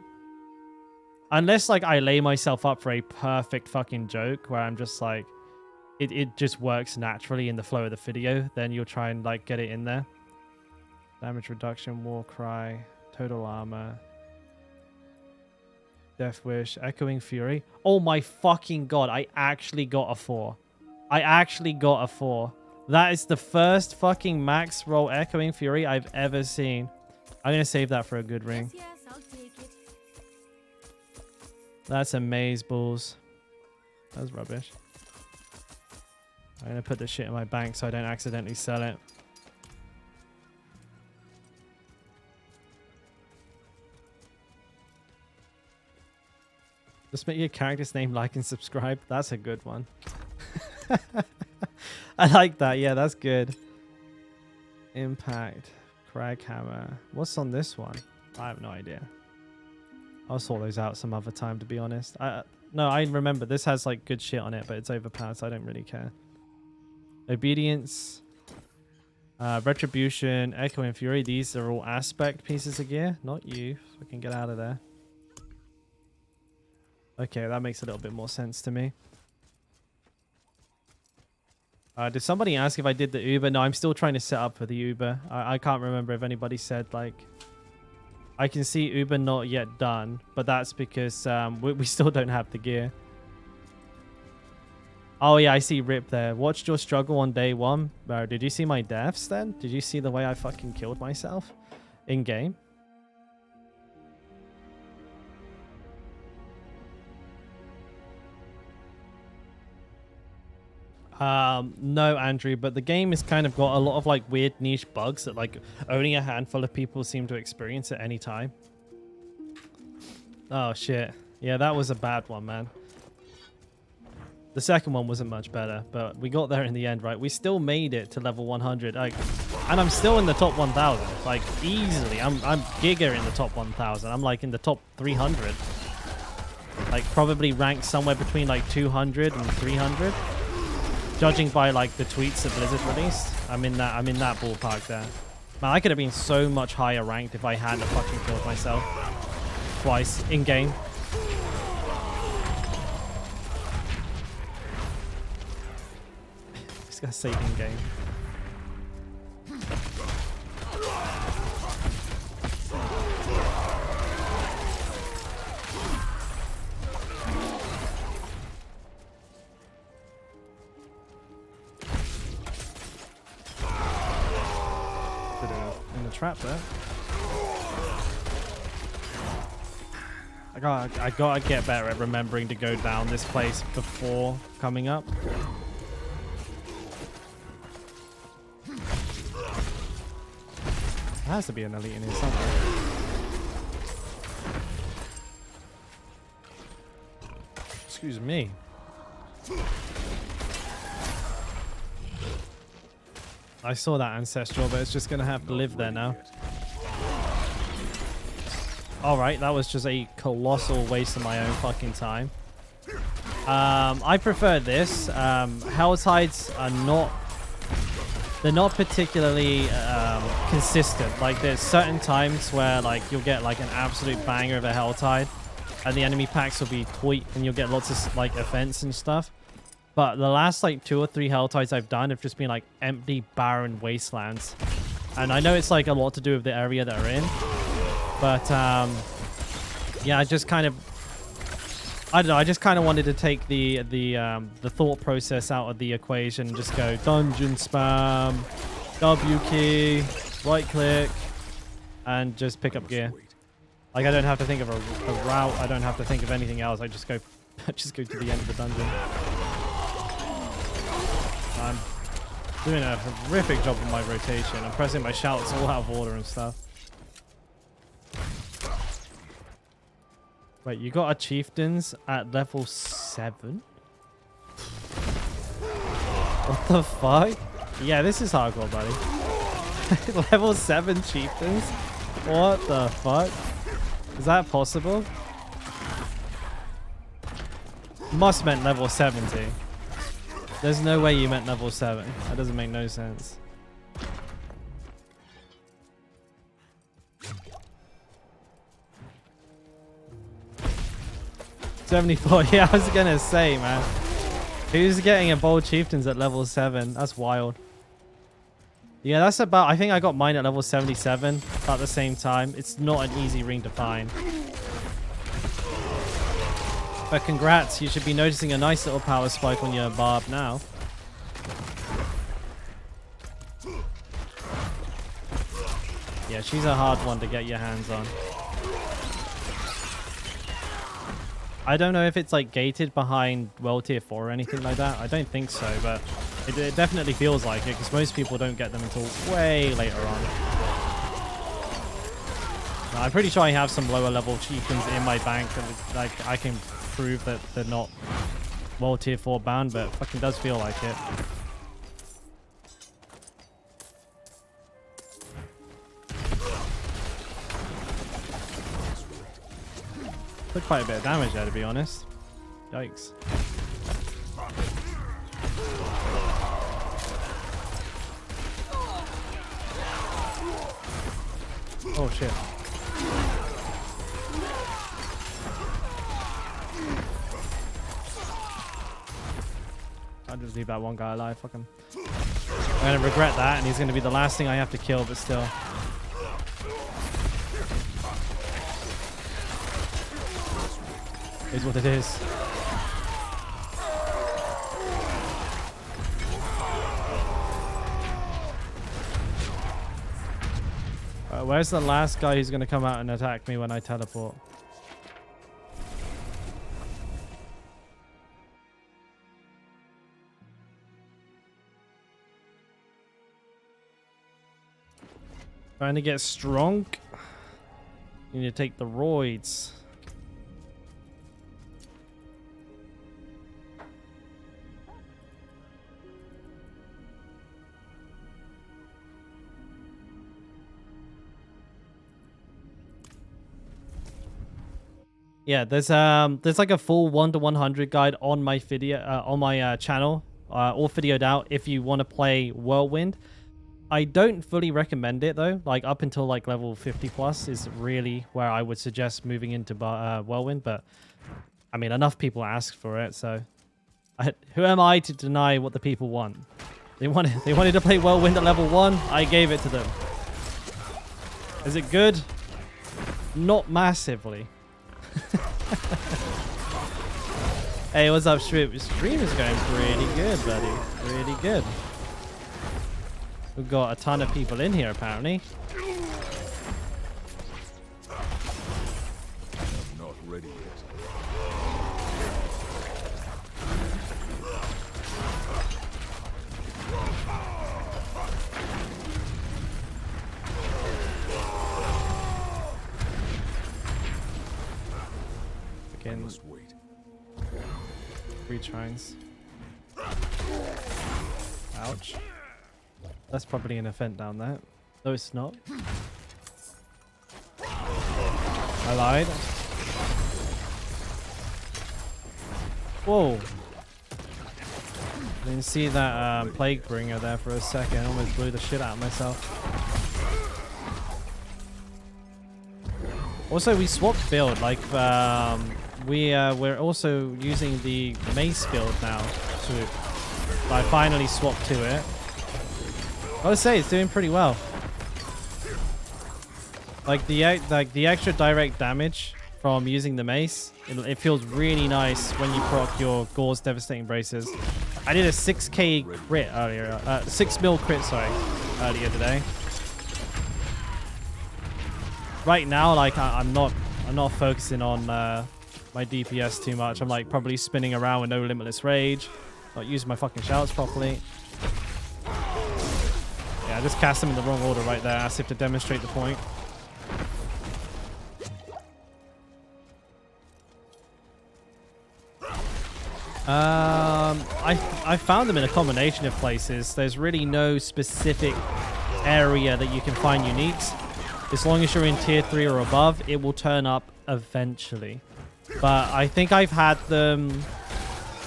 S1: Unless like I lay myself up for a perfect fucking joke where I'm just like, it just works naturally in the flow of the video, then you'll try and like get it in there. Damage reduction, war cry, total armor, death wish, echoing fury. Oh my fucking god, I actually got a 4. I actually got a 4. That is the first fucking max roll echoing fury I've ever seen. I'm gonna save that for a good ring.
S3: Yes, I'll take it.
S1: That's amazeballs. That's rubbish. I'm gonna put this shit in my bank so I don't accidentally sell it. Just make your character's name, like, and subscribe. That's a good one. I like that. Yeah, that's good. Impact. Craghammer. What's on this one? I have no idea. I'll sort those out some other time, to be honest. No, I remember. This has, like, good shit on it, but it's overpowered, so I don't really care. Obedience. Retribution. Echo and Fury. These are all aspect pieces of gear. Not you. Fucking get out of there. Okay, that makes a little bit more sense to me. Did somebody ask if I did the Uber? No, I'm still trying to set up for the Uber. I can't remember if anybody said, like... I can see Uber not yet done, but that's because we still don't have the gear. Oh, yeah, I see Rip there. Watched your struggle on day 1. Bro, did you see my deaths then? Did you see the way I fucking killed myself in-game? No, Andrew, but the game has kind of got a lot of like weird niche bugs that like only a handful of people seem to experience at any time. Oh shit. Yeah, that was a bad one, man. The second one wasn't much better, but we got there in the end, right? We still made it to level 100. Like, and I'm still in the top 1,000. Like, easily. I'm giga in the top 1,000. I'm like in the top 300. Like, probably ranked somewhere between like 200 and 300. Judging by like the tweets that Blizzard released. I'm in that ballpark there. Man, I could have been so much higher ranked if I hadn't fucking killed myself twice in game. Just gotta save in game. In the trap there. I gotta get better at remembering to go down this place before coming up. There has to be an elite in here somewhere. Excuse me. I saw that ancestral, but it's just gonna have to live there now. Alright, that was just a colossal waste of my own fucking time. I prefer this. Helltides are not... They're not particularly consistent. Like, there's certain times where, like, you'll get, like, an absolute banger of a Helltide. And the enemy packs will be toit, and you'll get lots of, like, events and stuff. But the last, like, 2 or 3 Helltides I've done have just been, like, empty, barren wastelands. And I know it's, like, a lot to do with the area that we're in. But, yeah, I just kind of... I don't know, I just kind of wanted to take the thought process out of the equation and just go dungeon spam, W key, right click, and just pick up gear. Like, I don't have to think of a route, I don't have to think of anything else, I just go to the end of the dungeon. I'm doing a horrific job with my rotation. I'm pressing my shouts all out of order and stuff. Wait, you got a chieftains at level 7? What the fuck? Yeah, this is hardcore, buddy. Level 7 chieftains? What the fuck? Is that possible? Must meant level 70. There's no way you meant level 7. That doesn't make no sense. $74. Yeah, I was gonna say, man. Who's getting a bold chieftains at level 7? That's wild. Yeah, that's about... I think I got mine at level 77 at the same time. It's not an easy ring to find. But congrats, you should be noticing a nice little power spike on your barb now. Yeah, she's a hard one to get your hands on. I don't know if it's like gated behind World Tier 4 or anything like that. I don't think so, but it definitely feels like it because most people don't get them until way later on. Now, I'm pretty sure I have some lower level chieftains in my bank that like I can prove that they're not World Tier 4 bound, but it fucking does feel like it. Took quite a bit of damage there, to be honest. Yikes. Oh shit. I'll just leave that one guy alive, fuck him. I'm gonna regret that, and he's gonna be the last thing I have to kill, but still. Is what it is. Where's the last guy who's going to come out and attack me when I teleport? Trying to get strong. You need to take the roids. Yeah, there's like a full 1 to 100 guide on my video on my channel, all videoed out if you want to play Whirlwind. I don't fully recommend it though. Like up until like level 50 plus is really where I would suggest moving into Whirlwind. But I mean, enough people asked for it, so who am I to deny what the people want? They wanted to play Whirlwind at level 1. I gave it to them. Is it good? Not massively. Hey, what's up, Stream? Stream is going pretty good, buddy. Really good. We've got a ton of people in here, apparently.
S2: I'm not ready yet. I must wait.
S1: 3 tries. Ouch. That's probably an event down there. No, it's not. I lied. Whoa. I didn't see that plague bringer there for a second. I almost blew the shit out of myself. Also, we swapped build. Like, we're also using the mace build now. So I finally swapped to it. I would say it's doing pretty well. Like the extra direct damage from using the mace, it feels really nice when you proc your Gore's devastating braces. I did a 6k crit earlier, 6 mil crit, sorry, earlier today. Right now, like I'm not focusing on my DPS too much. I'm like probably spinning around with no limitless rage, not using my fucking shouts properly. Yeah, I just cast them in the wrong order right there, as if to demonstrate the point. I found them in a combination of places. There's really no specific area that you can find uniques. As long as you're in tier 3 or above, it will turn up eventually. But I think I've had them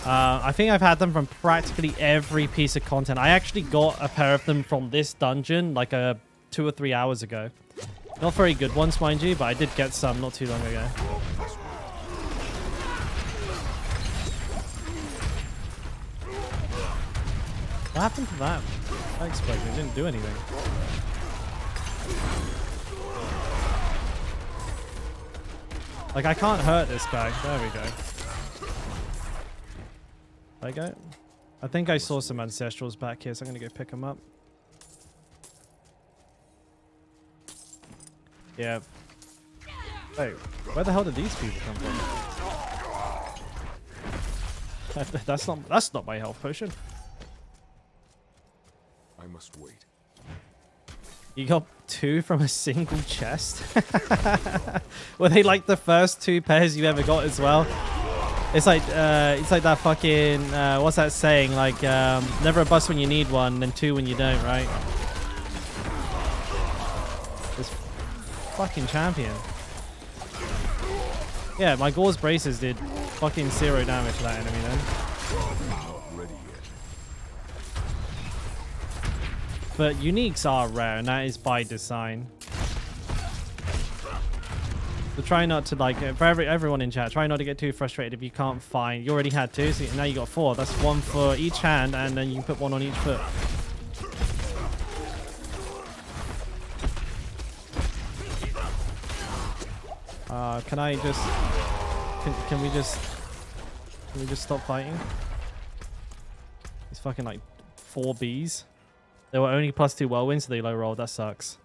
S1: from practically every piece of content. I actually got a pair of them from this dungeon like 2 or 3 hours ago. Not very good ones, mind you, but I did get some not too long ago. What happened to that? That explosion, it didn't do anything. Like, I can't hurt this guy. There we go. There we go. I think I saw some ancestrals back here, so I'm going to go pick them up. Yeah. Wait, where the hell did these people come from? That's not my health potion.
S2: I must wait.
S1: You got 2 from a single chest? Were they like the first 2 pairs you ever got as well? It's like that fucking what's that saying? Like never a bust when you need one, then 2 when you don't, right? This fucking champion. Yeah, my Gore's braces did fucking 0 damage to that enemy then. But uniques are rare, and that is by design. So try not to, like, for everyone in chat, try not to get too frustrated if you can't find. You already had 2, so now you got 4. That's 1 for each hand, and then you can put 1 on each foot. Can I just? Can we just stop fighting? It's fucking like 4 Bs. They were only +2 whirlwinds, so they low rolled. That sucks.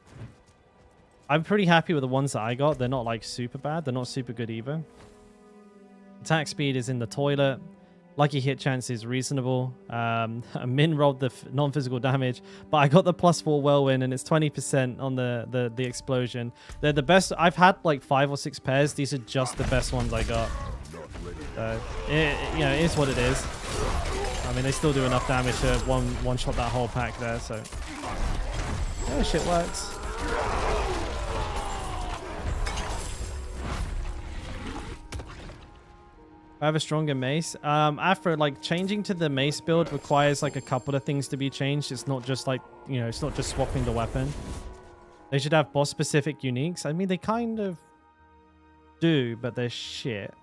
S1: I'm pretty happy with the ones that I got. They're not like super bad. They're not super good either. Attack speed is in the toilet. Lucky hit chance is reasonable. Min rolled the non-physical damage, but I got the +4 whirlwind, and it's 20% on the explosion. They're the best. I've had like 5 or 6 pairs. These are just the best ones I got. So you know, it is what it is. I mean, they still do enough damage to one shot that whole pack there. So yeah, shit works. I have a stronger mace. After like changing to the mace build requires like a couple of things to be changed. It's not just like, you know, it's not just swapping the weapon. They should have boss specific uniques. I mean, they kind of do, but they're shit.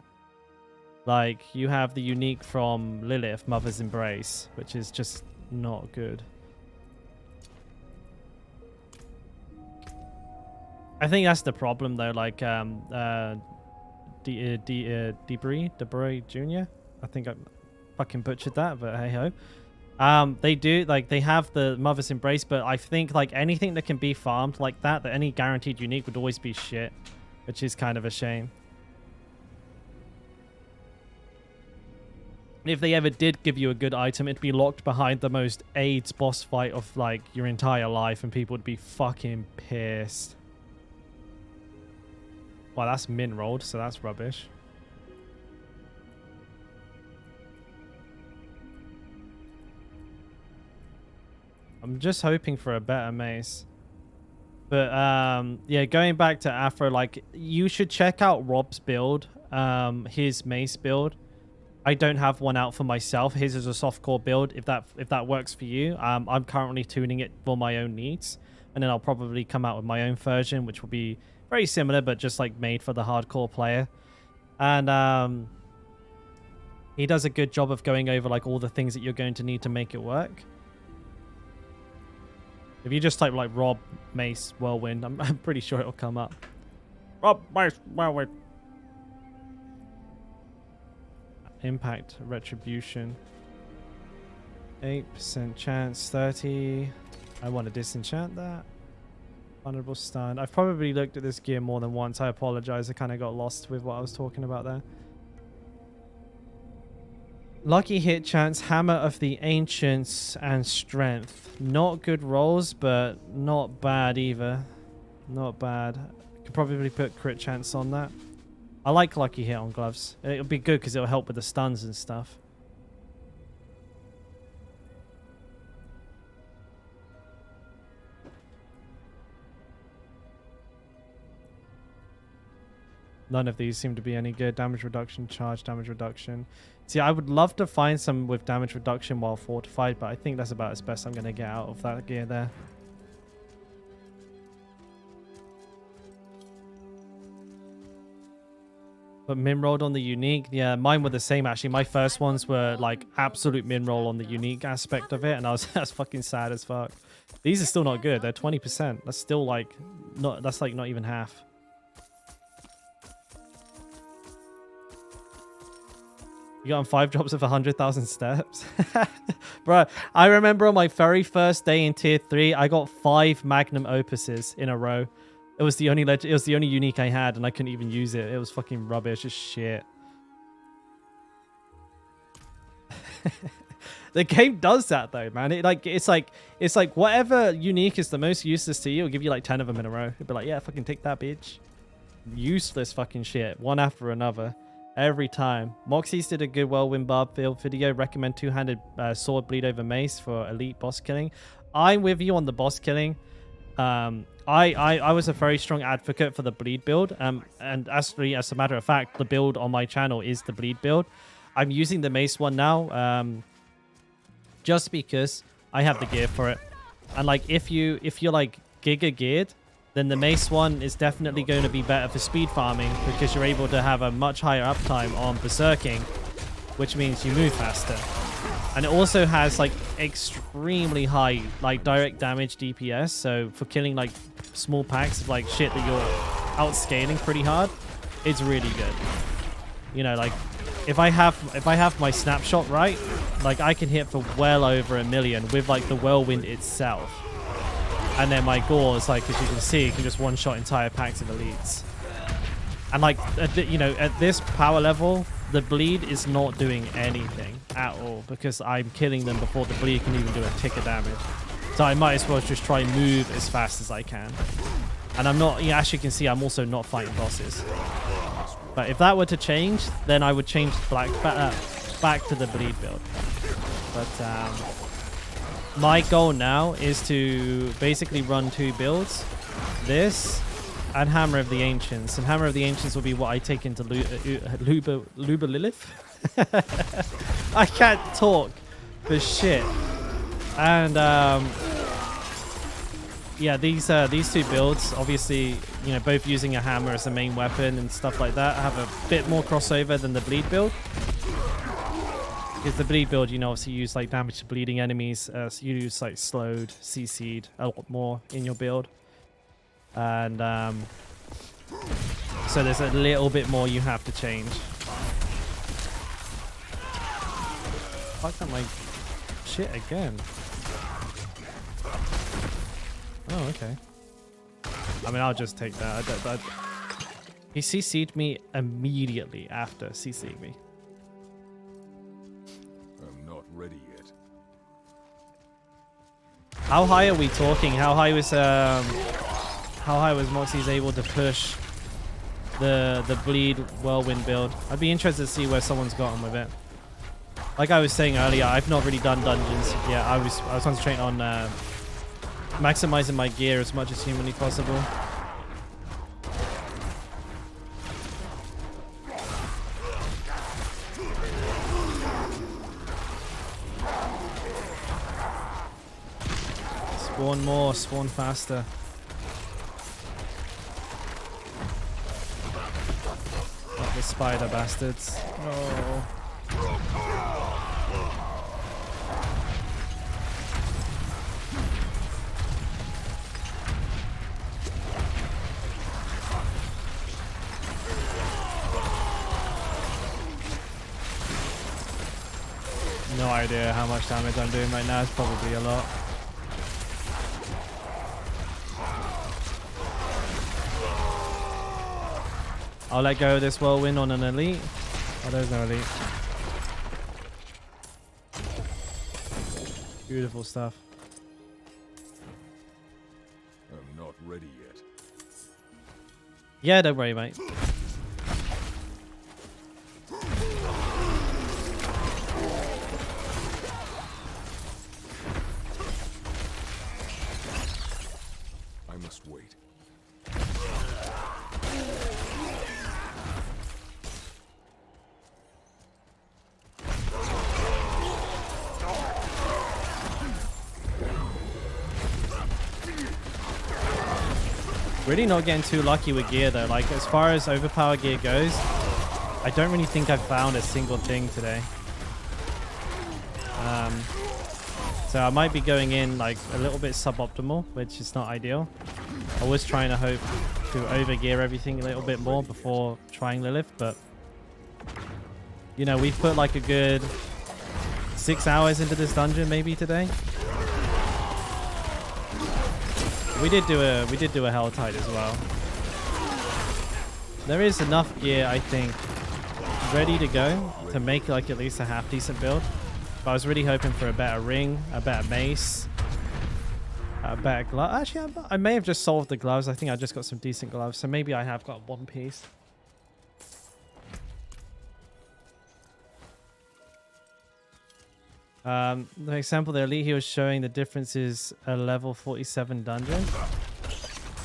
S1: Like you have the unique from Lilith, Mother's Embrace, which is just not good. I think that's the problem though. Like Debris Jr. I think I fucking butchered that, but hey ho. They do, like, they have the Mother's Embrace, but I think like anything that can be farmed like that any guaranteed unique would always be shit, which is kind of a shame. If they ever did give you a good item, it'd be locked behind the most AIDS boss fight of like your entire life, and people would be fucking pissed. Well, that's min rolled, so that's rubbish. I'm just hoping for a better mace. But yeah, going back to Afro, like, you should check out Rob's build, his mace build. I don't have one out for myself. His is a softcore build. If that works for you, I'm currently tuning it for my own needs, and then I'll probably come out with my own version, which will be very similar, but just like made for the hardcore player. And he does a good job of going over like all the things that you're going to need to make it work. If you just type like Rob Mace Whirlwind, I'm pretty sure it'll come up. Rob Mace Whirlwind. Impact Retribution. 8% chance, 30. I want to disenchant that. Vulnerable stun. I've probably looked at this gear more than once. I apologize. I kind of got lost with what I was talking about there. Lucky hit chance, Hammer of the Ancients, and Strength. Not good rolls, but not bad either. Not bad. Could probably put crit chance on that. I like lucky hit on gloves. It'll be good because it'll help with the stuns and stuff. None of these seem to be any good. Damage reduction, charge damage reduction. See, I would love to find some with damage reduction while fortified, but I think that's about as best I'm going to get out of that gear there. But min rolled on the unique. Yeah, mine were the same actually. My first ones were like absolute min roll on the unique aspect of it, and I was fucking sad as fuck. These are still not good. They're 20%. That's still like that's like not even half. You got on 5 drops of 100,000 steps. Bro, I remember on my very first day in tier 3, I got 5 magnum opuses in a row. It was the only unique I had, and I couldn't even use it. It was fucking rubbish as shit. The game does that though, man. It's like whatever unique is the most useless to you, it'll give you like 10 of them in a row. It'll be like, yeah, fucking take that, bitch. Useless fucking shit, one after another. Every time. Moxie's did a good whirlwind barb build video. Recommend two-handed sword bleed over mace for elite boss killing. I'm with you on the boss killing. I was a very strong advocate for the bleed build. And actually, as a matter of fact, the build on my channel is the bleed build. I'm using the mace one now, just because I have the gear for it. And like, if you're like giga geared, then the mace one is definitely going to be better for speed farming, because you're able to have a much higher uptime on berserking, which means you move faster. And it also has like extremely high like direct damage DPS, so for killing like small packs of like shit that you're outscaling pretty hard, it's really good. You know, like if I have my snapshot right, like I can hit for well over 1 million with like the whirlwind itself. And then my gauze, like, as you can see, can just one-shot entire packs of elites. And, like, you know, at this power level, the bleed is not doing anything at all because I'm killing them before the bleed can even do a tick of damage. So I might as well just try and move as fast as I can. And I'm not, as you can see, I'm also not fighting bosses. But if that were to change, then I would change back to the bleed build. But my goal now is to basically run 2 builds. This and Hammer of the Ancients. And Hammer of the Ancients will be what I take into Luba Lilith. I can't talk for shit. And yeah, these 2 builds, obviously, both using a hammer as a main weapon and stuff like that, have a bit more crossover than the bleed build. Because the bleed build, obviously use like damage to bleeding enemies. So you use like slowed, CC'd a lot more in your build. And so there's a little bit more you have to change. Fuck that, my shit again. Oh, okay. I mean, I'll just take that. He CC'd me immediately after CC'ing me.
S2: I'm not ready yet.
S1: How high are we talking? How high was Moxie's able to push the bleed whirlwind build? I'd be interested to see where someone's gotten with it. Like I was saying earlier, I've not really done dungeons. Yeah, I was concentrating on maximizing my gear as much as humanly possible. Spawn more, spawn faster. Not the spider bastards. Oh. No idea how much damage I'm doing right now. It's probably a lot. I'll let go of this whirlwind on an elite. Oh, there's no elite. Beautiful stuff.
S2: I'm not ready yet.
S1: Yeah, don't worry, mate.
S2: I must wait.
S1: Really not getting too lucky with gear though. Like as far as overpower gear goes, I don't really think I've found a single thing today. So I might be going in like a little bit suboptimal, which is not ideal. I was trying to hope to overgear everything a little bit more before trying Lilith, but we've put like a good 6 hours into this dungeon maybe today. We did do a Helltide as well. There is enough gear, I think, ready to go to make like at least a half decent build. But I was really hoping for a better ring, a better mace, a better glove. Actually, I may have just solved the gloves. I think I just got some decent gloves, so maybe I have got one piece. The example the elite he was showing, the difference is a level 47 dungeon.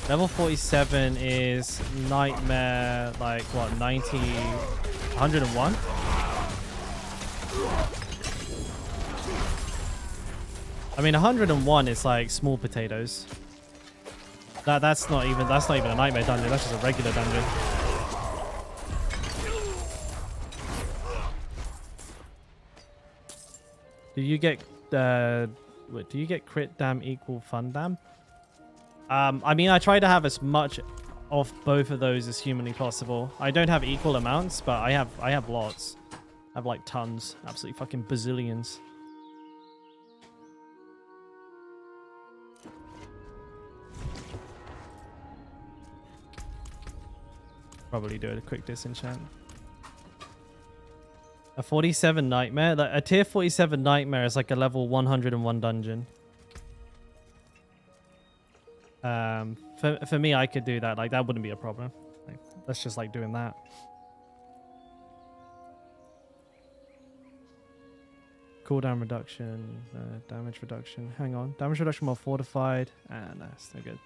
S1: Level 47 is nightmare, like what, 90, 101? I mean, 101 is like small potatoes. That's not even a nightmare dungeon. That's just a regular dungeon. Do you get crit dam equal fun dam? I mean, I try to have as much of both of those as humanly possible. I don't have equal amounts, but I have lots. I have like tons, absolutely fucking bazillions. Probably do a quick disenchant. A 47 nightmare. Like, a tier 47 nightmare is like a level 101 dungeon. For me, I could do that. Like, that wouldn't be a problem. Like, that's just like doing that. Cooldown reduction, damage reduction. Hang on. Damage reduction more fortified. Ah, no, it's no good.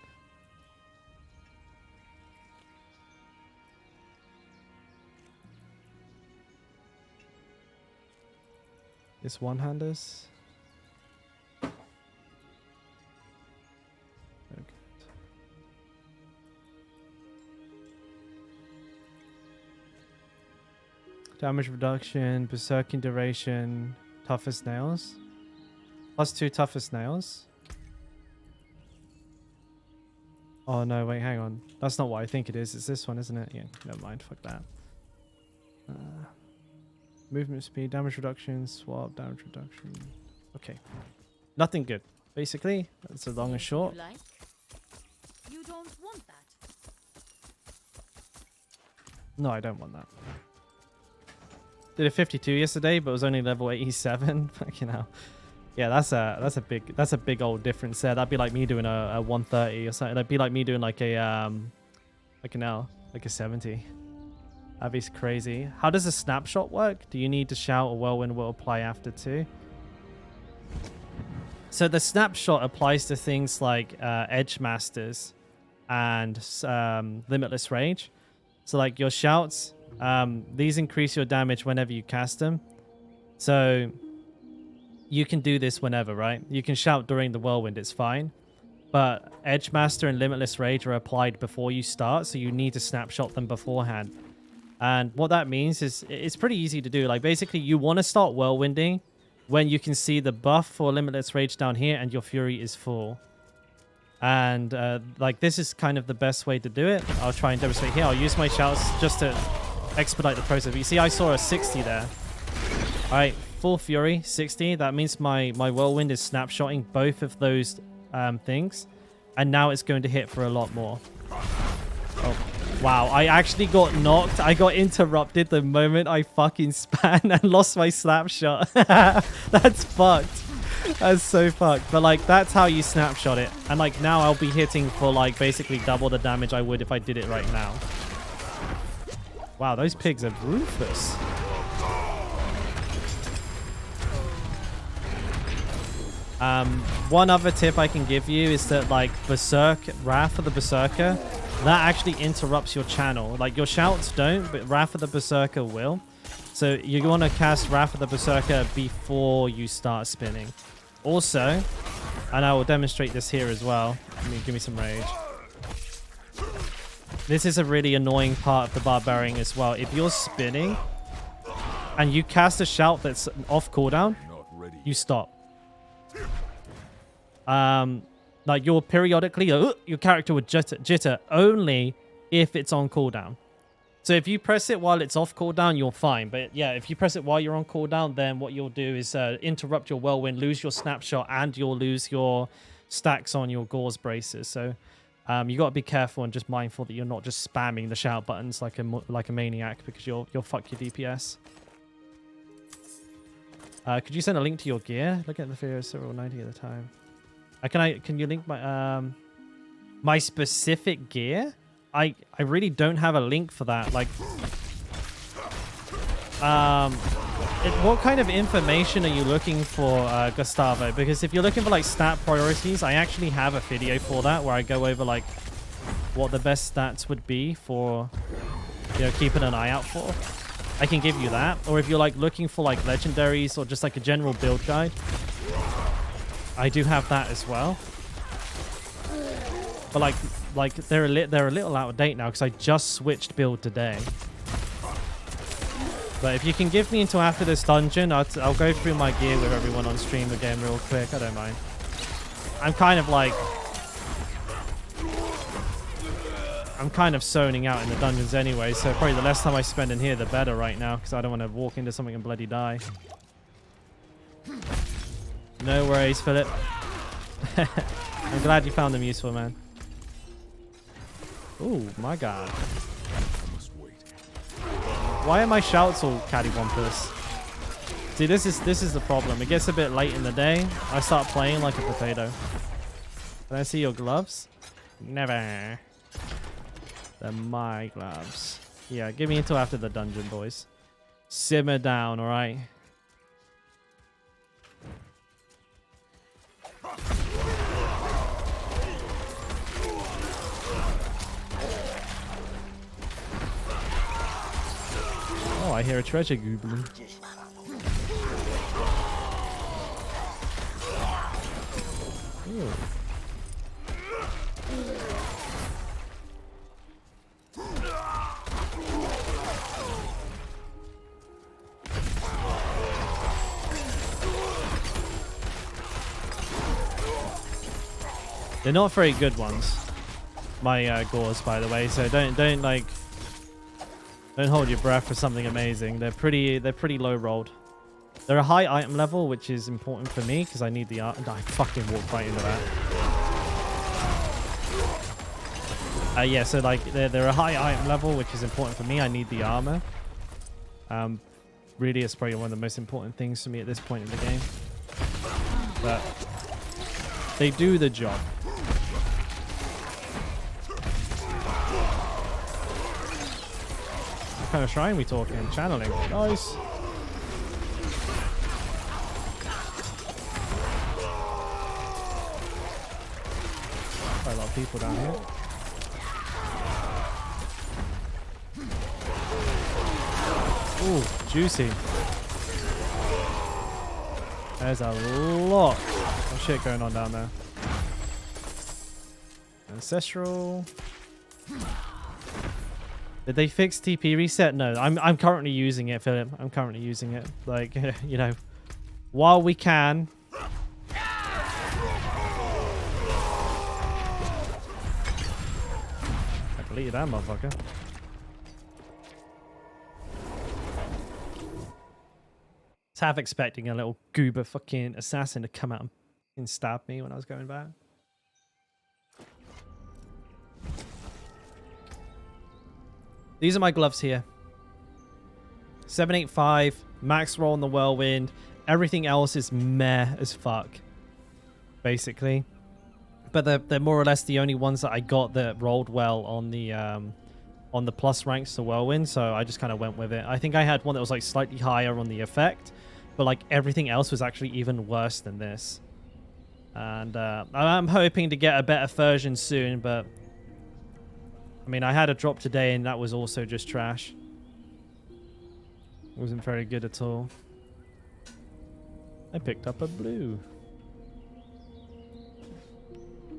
S1: This one-handers. Okay. Damage reduction, berserking duration, toughest nails. +2 toughest nails. Oh no, wait, hang on. That's not what I think it is. It's this one, isn't it? Yeah, never mind. Fuck that. Movement speed, damage reduction, swap, damage reduction. Okay. Nothing good. Basically, that's a long and short.
S3: You like? You don't want that.
S1: No, I don't want that. Did a 52 yesterday, but it was only level 87. Fucking hell. Yeah, that's a big old difference there. That'd be like me doing a 130 or something. That'd be like me doing like a like a 70. That'd be crazy. How does a snapshot work? Do you need to shout, or whirlwind will apply after 2? So the snapshot applies to things like edge masters and limitless rage. So like your shouts, these increase your damage whenever you cast them. So you can do this whenever, right? You can shout during the whirlwind, it's fine. But edge master and limitless rage are applied before you start, so you need to snapshot them beforehand. And what that means is it's pretty easy to do. Like basically you want to start whirlwinding when you can see the buff for limitless rage down here and your fury is full. And like this is kind of the best way to do it. I'll try and demonstrate here. I'll use my shouts just to expedite the process. You see I saw a 60 there. All right, full fury 60. That means my whirlwind is snapshotting both of those things, and now it's going to hit for a lot more. Oh. Wow, I actually got knocked. I got interrupted the moment I fucking span and lost my snapshot. That's fucked. That's so fucked. But like, that's how you snapshot it. And like now I'll be hitting for like basically double the damage I would if I did it right now. Wow, those pigs are ruthless. One other tip I can give you is that like Wrath of the Berserker, that actually interrupts your channel. Like your shouts don't, but Wrath of the Berserker will. So you want to cast Wrath of the Berserker before you start spinning. Also, and I will demonstrate this here as well. Give me some rage. This is a really annoying part of the Barbarian as well. If you're spinning and you cast a shout that's off cooldown, you stop. Like you'll periodically, your character would jitter only if it's on cooldown. So if you press it while it's off cooldown, you're fine. But yeah, if you press it while you're on cooldown, then what you'll do is interrupt your whirlwind, lose your snapshot, and you'll lose your stacks on your gauze braces. So you got to be careful and just mindful that you're not just spamming the shout buttons like a maniac, because you'll fuck your DPS. Could you send a link to your gear? Look at the video, 90 at a time. Can you link my my specific gear? I really don't have a link for that. Like, what kind of information are you looking for, Gustavo? Because if you're looking for like stat priorities, I actually have a video for that where I go over like what the best stats would be for, you know, keeping an eye out for. I can give you that. Or if you're like looking for like legendaries or just like a general build guide, I do have that as well. But like they're a little out of date now because I just switched build today. But if you can give me until after this dungeon, I'll go through my gear with everyone on stream again real quick. I don't mind. I'm kind of zoning out in the dungeons anyway, so probably the less time I spend in here, the better right now, because I don't want to walk into something and bloody die. No worries, Philip. I'm glad you found them useful, man. Oh my god. Why are my shouts all cattywampus? See, this is the problem. It gets a bit late in the day. I start playing like a potato. Can I see your gloves? Never. They're my gloves. Yeah, give me until after the dungeon, boys. Simmer down, alright? Oh, I hear a treasure goblin. Ooh. They're not very good ones, my gores, by the way. So don't hold your breath for something amazing. They're pretty low rolled. They're a high item level, which is important for me because I need the art. I fucking walked right into that. Yeah, so like they're a high item level, which is important for me. I need the armor. Really, it's probably one of the most important things for me at this point in the game. But they do the job. What kind of shrine we talking? Channeling. Nice. Quite a lot of people down here. Ooh, juicy. There's a lot of shit going on down there. Ancestral. Did they fix TP reset? No, I'm currently using it, Philip. I'm currently using it. Like, you know, while we can. I deleted that motherfucker. I was half expecting a little goober fucking assassin to come out and stab me when I was going back. These are my gloves here. 785, max roll on the whirlwind. Everything else is meh as fuck, basically. But they're more or less the only ones that I got that rolled well on the plus ranks to whirlwind. So I just kind of went with it. I think I had one that was like slightly higher on the effect, but like everything else was actually even worse than this. And I'm hoping to get a better version soon, but I mean, I had a drop today and that was also just trash. It wasn't very good at all. I picked up a blue.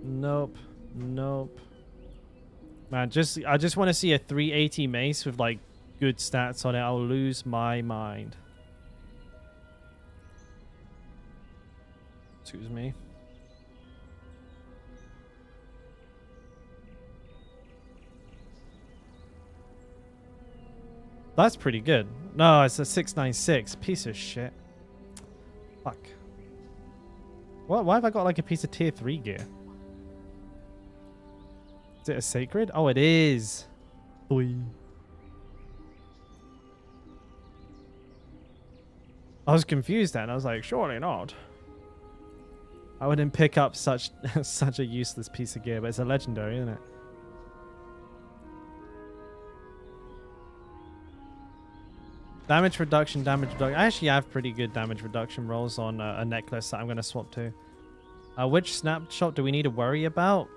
S1: Nope. Nope. Man, I just want to see a 380 mace with like good stats on it. I'll lose my mind. Excuse me. That's pretty good. No, it's a 696. Piece of shit. Fuck. What? Why have I got like a piece of tier 3 gear? Is it a sacred? Oh, it is. Oy. I was confused then. I was like, surely not. I wouldn't pick up such a useless piece of gear, but it's a legendary, isn't it? Damage reduction, damage reduction. I actually have pretty good damage reduction rolls on a necklace that I'm going to swap to. Which snapshot do we need to worry about?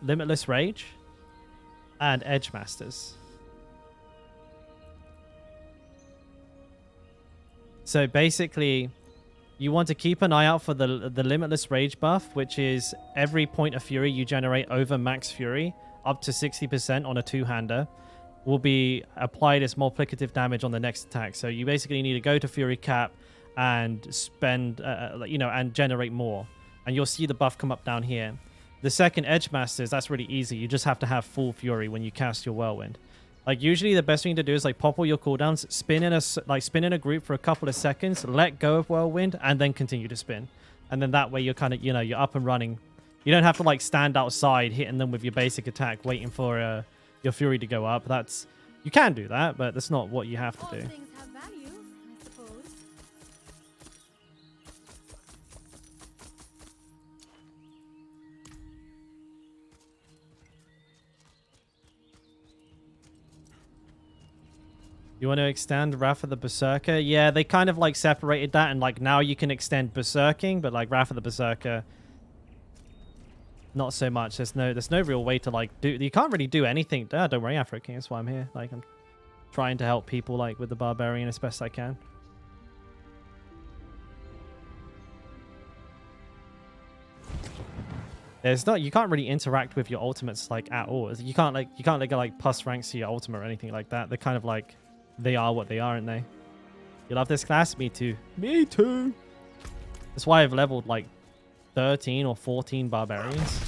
S1: Limitless Rage and Edge Masters. So basically, you want to keep an eye out for the Limitless Rage buff, which is every point of Fury you generate over max Fury, up to 60% on a two-hander, will be applied as multiplicative damage on the next attack. So you basically need to go to Fury Cap and spend, and generate more. And you'll see the buff come up down here. The second Edge Masters, that's really easy. You just have to have full Fury when you cast your Whirlwind. Like usually the best thing to do is like pop all your cooldowns, spin in a group for a couple of seconds, let go of Whirlwind, and then continue to spin. And then that way you're kind of, you're up and running. You don't have to like stand outside hitting them with your basic attack, waiting for your Fury to go up. You can do that, but that's not what you have
S3: All
S1: to do.
S3: things have value, I suppose.
S1: You want to extend Wrath of the Berserker? Yeah, they kind of like separated that, and like now you can extend Berserking, but like Wrath of the Berserker, not so much. There's no real way to like do. You can't really do anything. Don't worry, Afro King. That's why I'm here. Like I'm trying to help people like with the Barbarian as best I can. There's not. You can't really interact with your ultimates like at all. You can't like plus ranks to your ultimate or anything like that. They're kind of like. They are what they are, aren't they? You love this class? Me too. Me too. That's why I've leveled like 13 or 14 barbarians.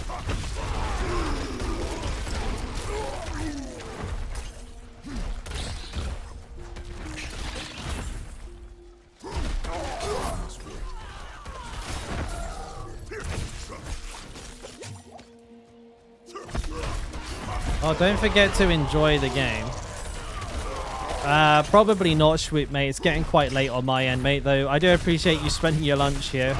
S1: Oh, don't forget to enjoy the game. Probably not, Schwip, mate. It's getting quite late on my end, mate, though. I do appreciate you spending your lunch here.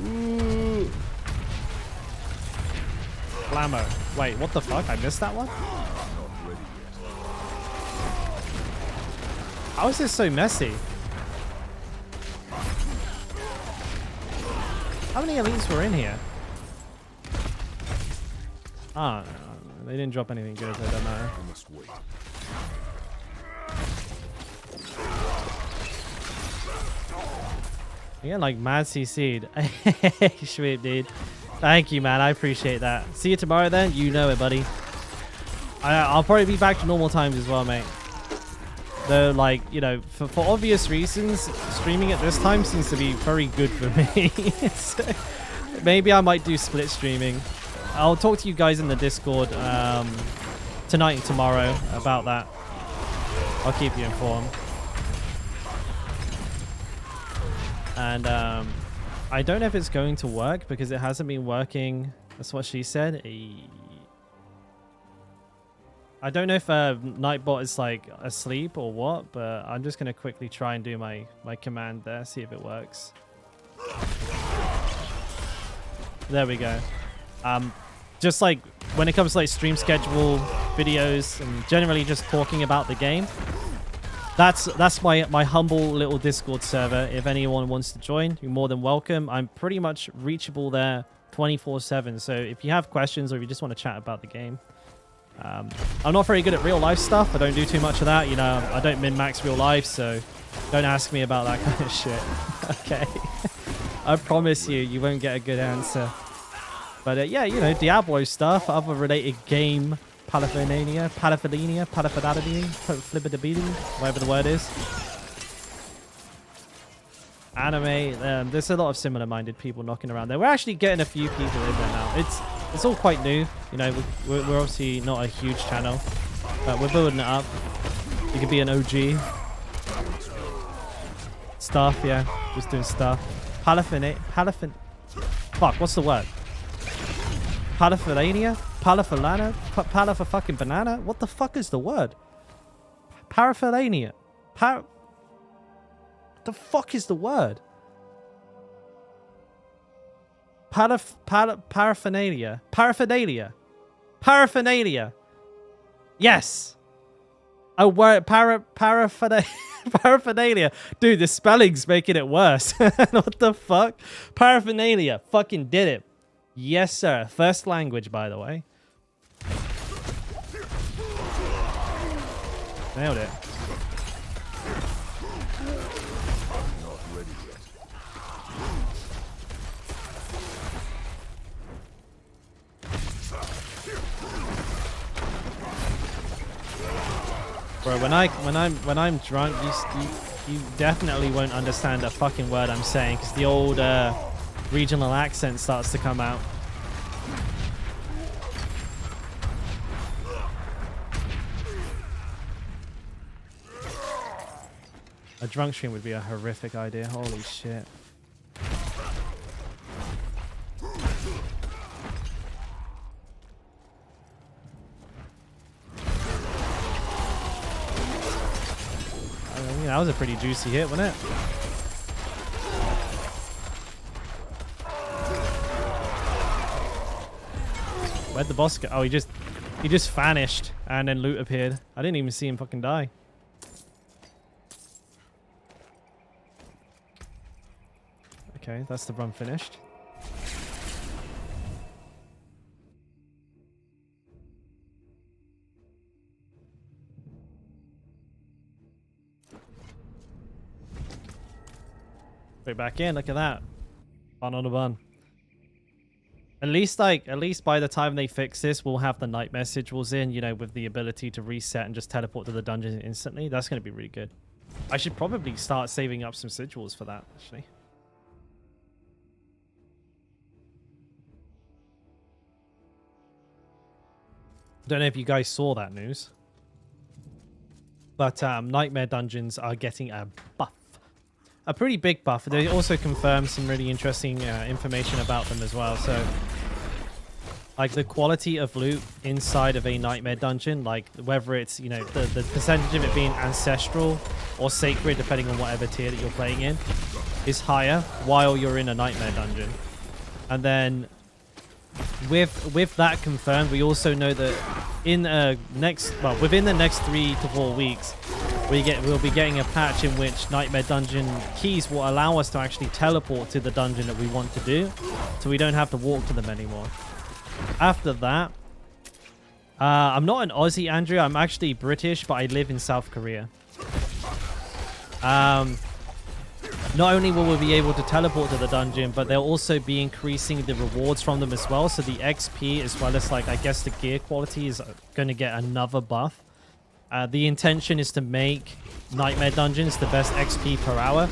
S1: Ooh. Blammo. Wait, what the fuck? I missed that one? How is this so messy? How many elites were in here? Ah, no, they didn't drop anything good, so it doesn't matter. Again, like mad CC'd. Sweet, dude. Thank you, man. I appreciate that. See you tomorrow then. You know it, buddy. I'll probably be back to normal times as well, mate. Though, like, you know, for obvious reasons, streaming at this time seems to be very good for me. So maybe I might do split streaming. I'll talk to you guys in the Discord tonight and tomorrow about that. I'll keep you informed. And I don't know if it's going to work because it hasn't been working. That's what she said. I don't know if Nightbot is like asleep or what, but I'm just going to quickly try and do my command there, see if it works. There we go. Just like when it comes to like stream schedule videos and generally just talking about the game, that's my humble little Discord server. If anyone wants to join, you're more than welcome. I'm pretty much reachable there 24/7. So if you have questions or if you just want to chat about the game, I'm not very good at real life stuff. I don't do too much of that. You know, I don't min-max real life, so don't ask me about that kind of shit. Okay. I promise you won't get a good answer. But yeah, you know, Diablo stuff, other related game paraphernalia, whatever the word is. Anime, there's a lot of similar-minded people knocking around there. We're actually getting a few people in there now. It's all quite new. You know, we're obviously not a huge channel, but we're building it up. You could be an OG. Stuff, yeah, just doing stuff. Fuck, what's the word? Paraphernalia? Palafalana? Palafa fucking banana? What the fuck is the word? Paraphernalia. What the fuck is the word? Paraphernalia. Paraphernalia. Paraphernalia. Yes. A word. Paraphernalia. Dude, the spelling's making it worse. What the fuck? Paraphernalia. Fucking did it. Yes, sir. First language, by the way. Nailed it. Bro, when I'm drunk, you definitely won't understand a fucking word I'm saying because the old regional accent starts to come out. A drunk stream would be a horrific idea. Holy shit. That was a pretty juicy hit, wasn't it? Where'd the boss go? Oh, he just vanished and then loot appeared. I didn't even see him fucking die. Okay, that's the run finished. Straight back in, look at that. Fun on a bun. At least by the time they fix this, we'll have the night messages in, you know, with the ability to reset and just teleport to the dungeon instantly. That's going to be really good. I should probably start saving up some sigils for that, actually. Don't know if you guys saw that news, but nightmare dungeons are getting a buff. A pretty big buff. They also confirmed some really interesting information about them as well. So, like the quality of loot inside of a nightmare dungeon, like whether it's, you know, the percentage of it being ancestral or sacred, depending on whatever tier that you're playing in, is higher while you're in a nightmare dungeon. And then with that confirmed, we also know that in within the next 3 to 4 weeks, we'll be getting a patch in which nightmare dungeon keys will allow us to actually teleport to the dungeon that we want to do, so we don't have to walk to them anymore. After that, I'm not an Aussie, Andrew. I'm actually British, but I live in South Korea. Not only will we be able to teleport to the dungeon, but they'll also be increasing the rewards from them as well. So the XP, as well as, like, I guess the gear quality is going to get another buff. The intention is to make nightmare dungeons the best XP per hour.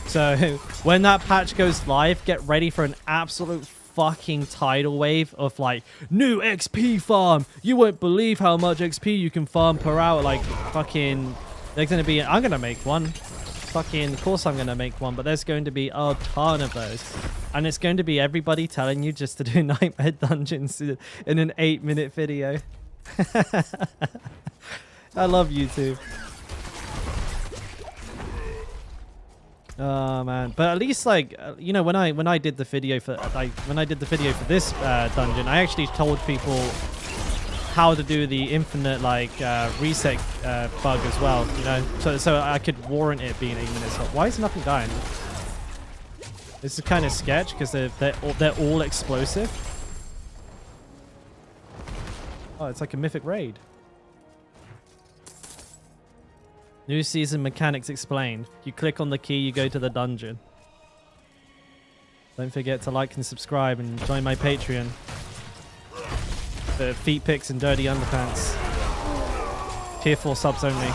S1: So when that patch goes live, get ready for an absolute fucking tidal wave of, like, new XP farm. You won't believe how much XP you can farm per hour. Like, fucking, there's going to be, I'm going to make one. Fucking, of course I'm going to make one, but there's going to be a ton of those. And it's going to be everybody telling you just to do nightmare dungeons in an 8-minute video. I love YouTube. Oh man, but at least, like, you know, when I did the video for this dungeon, I actually told people how to do the infinite, like, reset bug as well, you know, so I could warrant it being 8 minutes. Why is nothing dying? This is kind of sketch because they're all explosive. Oh, it's like a mythic raid. New season mechanics explained. You click on the key, you go to the dungeon. Don't forget to like and subscribe and join my Patreon. The feet pics and dirty underpants. Tier 4 subs only.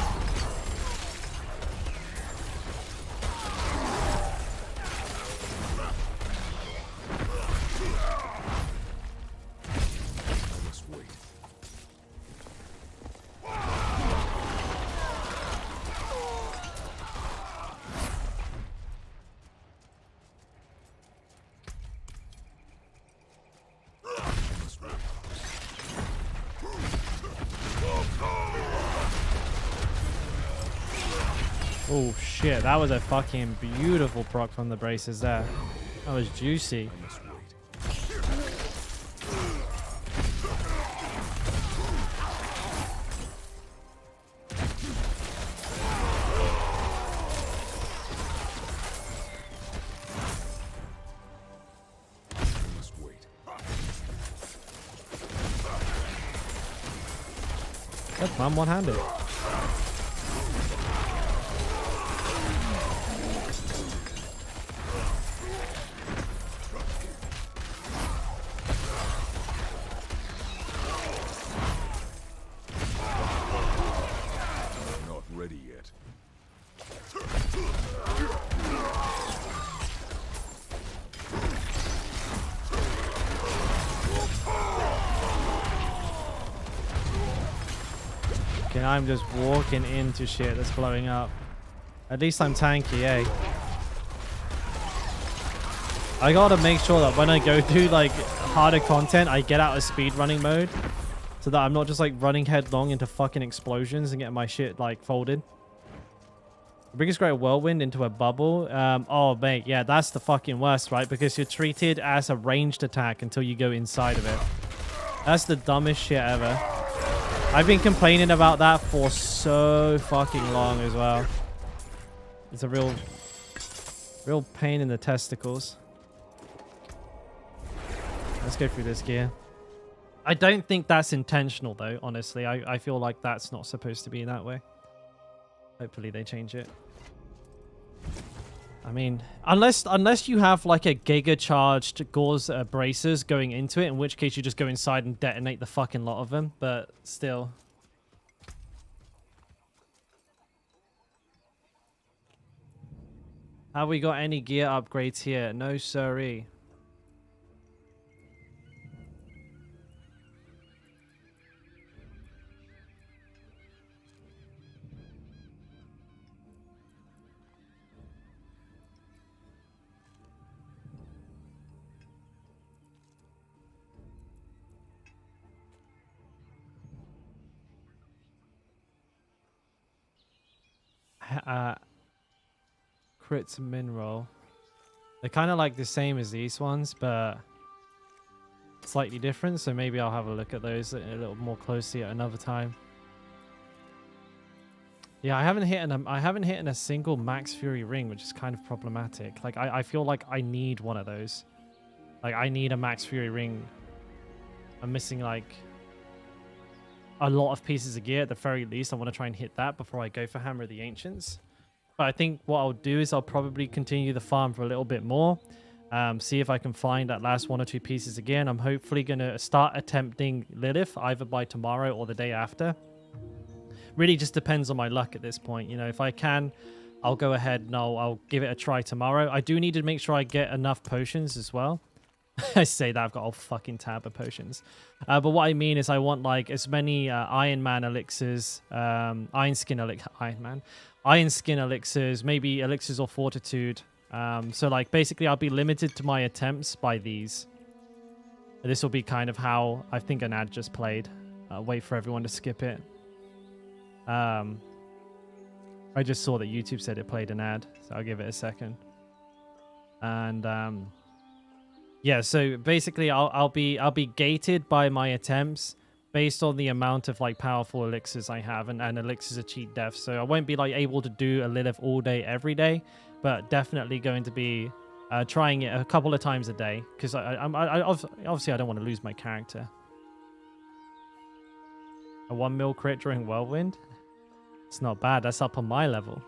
S1: Oh shit, that was a fucking beautiful proc from the braces there. That was juicy. Look, man, one-handed. I'm just walking into shit that's blowing up. At least I'm tanky, eh? I gotta make sure that when I go do, like, harder content, I get out of speedrunning mode so that I'm not just, like, running headlong into fucking explosions and getting my shit, like, folded. Biggest great whirlwind into a bubble. Oh, mate, yeah, that's the fucking worst, right? Because you're treated as a ranged attack until you go inside of it. That's the dumbest shit ever. I've been complaining about that for so fucking long as well. It's a real pain in the testicles. Let's go through this gear. I don't think that's intentional, though, honestly. I feel like that's not supposed to be that way. Hopefully they change it. I mean, unless you have like a giga charged Gauze bracers going into it, in which case you just go inside and detonate the fucking lot of them. But still. Have we got any gear upgrades here? No, sirree. Crits and mineral. They're kind of like the same as these ones, but slightly different. So maybe I'll have a look at those a little more closely at another time. Yeah, I haven't hit a single Max Fury ring, which is kind of problematic. Like I feel like I need one of those. Like I need a Max Fury ring. I'm missing like a lot of pieces of gear at the very least. I want to try and hit that before I go for Hammer of the Ancients. But I think what I'll do is I'll probably continue the farm for a little bit more. See if I can find that last 1 or 2 pieces again. I'm hopefully going to start attempting Lilith either by tomorrow or the day after. Really just depends on my luck at this point. You know, if I can, I'll go ahead and I'll give it a try tomorrow. I do need to make sure I get enough potions as well. I say that I've got a fucking tab of potions. But what I mean is I want like as many Iron Man elixirs, Iron Skin elixirs, maybe elixirs or fortitude. So like basically I'll be limited to my attempts by these. This will be kind of how I think an ad just played. Wait for everyone to skip it. I just saw that YouTube said it played an ad, so I'll give it a second. And yeah, so basically I'll be gated by my attempts based on the amount of like powerful elixirs I have, and elixirs are cheat death, so I won't be like able to do a Lilith all day every day, but definitely going to be trying it a couple of times a day, because I obviously I don't want to lose my character. A 1 mil crit during Whirlwind? It's not bad. That's up on my level.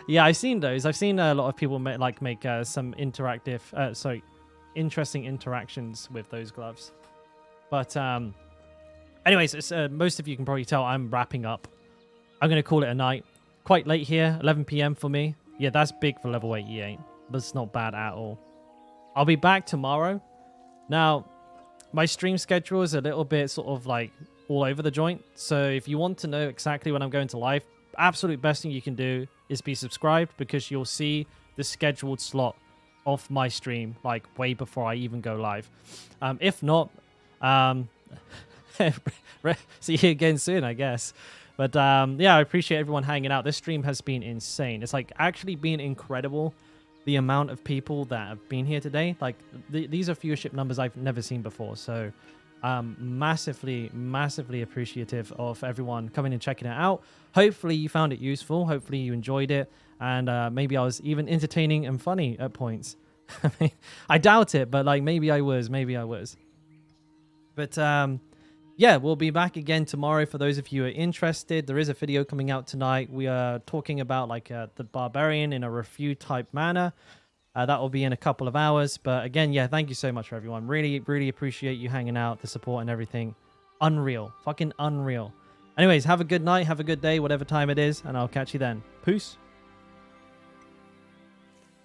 S1: Yeah, I've seen those. I've seen a lot of people make some interesting interactions with those gloves. But anyways, most of you can probably tell I'm wrapping up. I'm going to call it a night. Quite late here, 11 p.m. for me. Yeah, that's big for level 8 E8, but it's not bad at all. I'll be back tomorrow. Now, my stream schedule is a little bit sort of like all over the joint. So if you want to know exactly when I'm going to live, absolute best thing you can do is be subscribed, because you'll see the scheduled slot of my stream like way before I even go live. If not, see you again soon, I guess. But yeah, I appreciate everyone hanging out. This stream has been insane. It's like actually been incredible, the amount of people that have been here today. Like these are viewership numbers I've never seen before. So massively appreciative of everyone coming and checking it out. Hopefully you found it useful. Hopefully you enjoyed it, and maybe I was even entertaining and funny at points. I mean, I doubt it, but like maybe I was. But yeah, we'll be back again tomorrow for those of you who are interested. There is a video coming out tonight. We are talking about like the Barbarian in a review type manner. That will be in a couple of hours. But again, yeah, thank you so much for everyone. Really appreciate you hanging out, the support and everything. Unreal. Fucking unreal. Anyways, have a good night. Have a good day, whatever time it is. And I'll catch you then. Peace.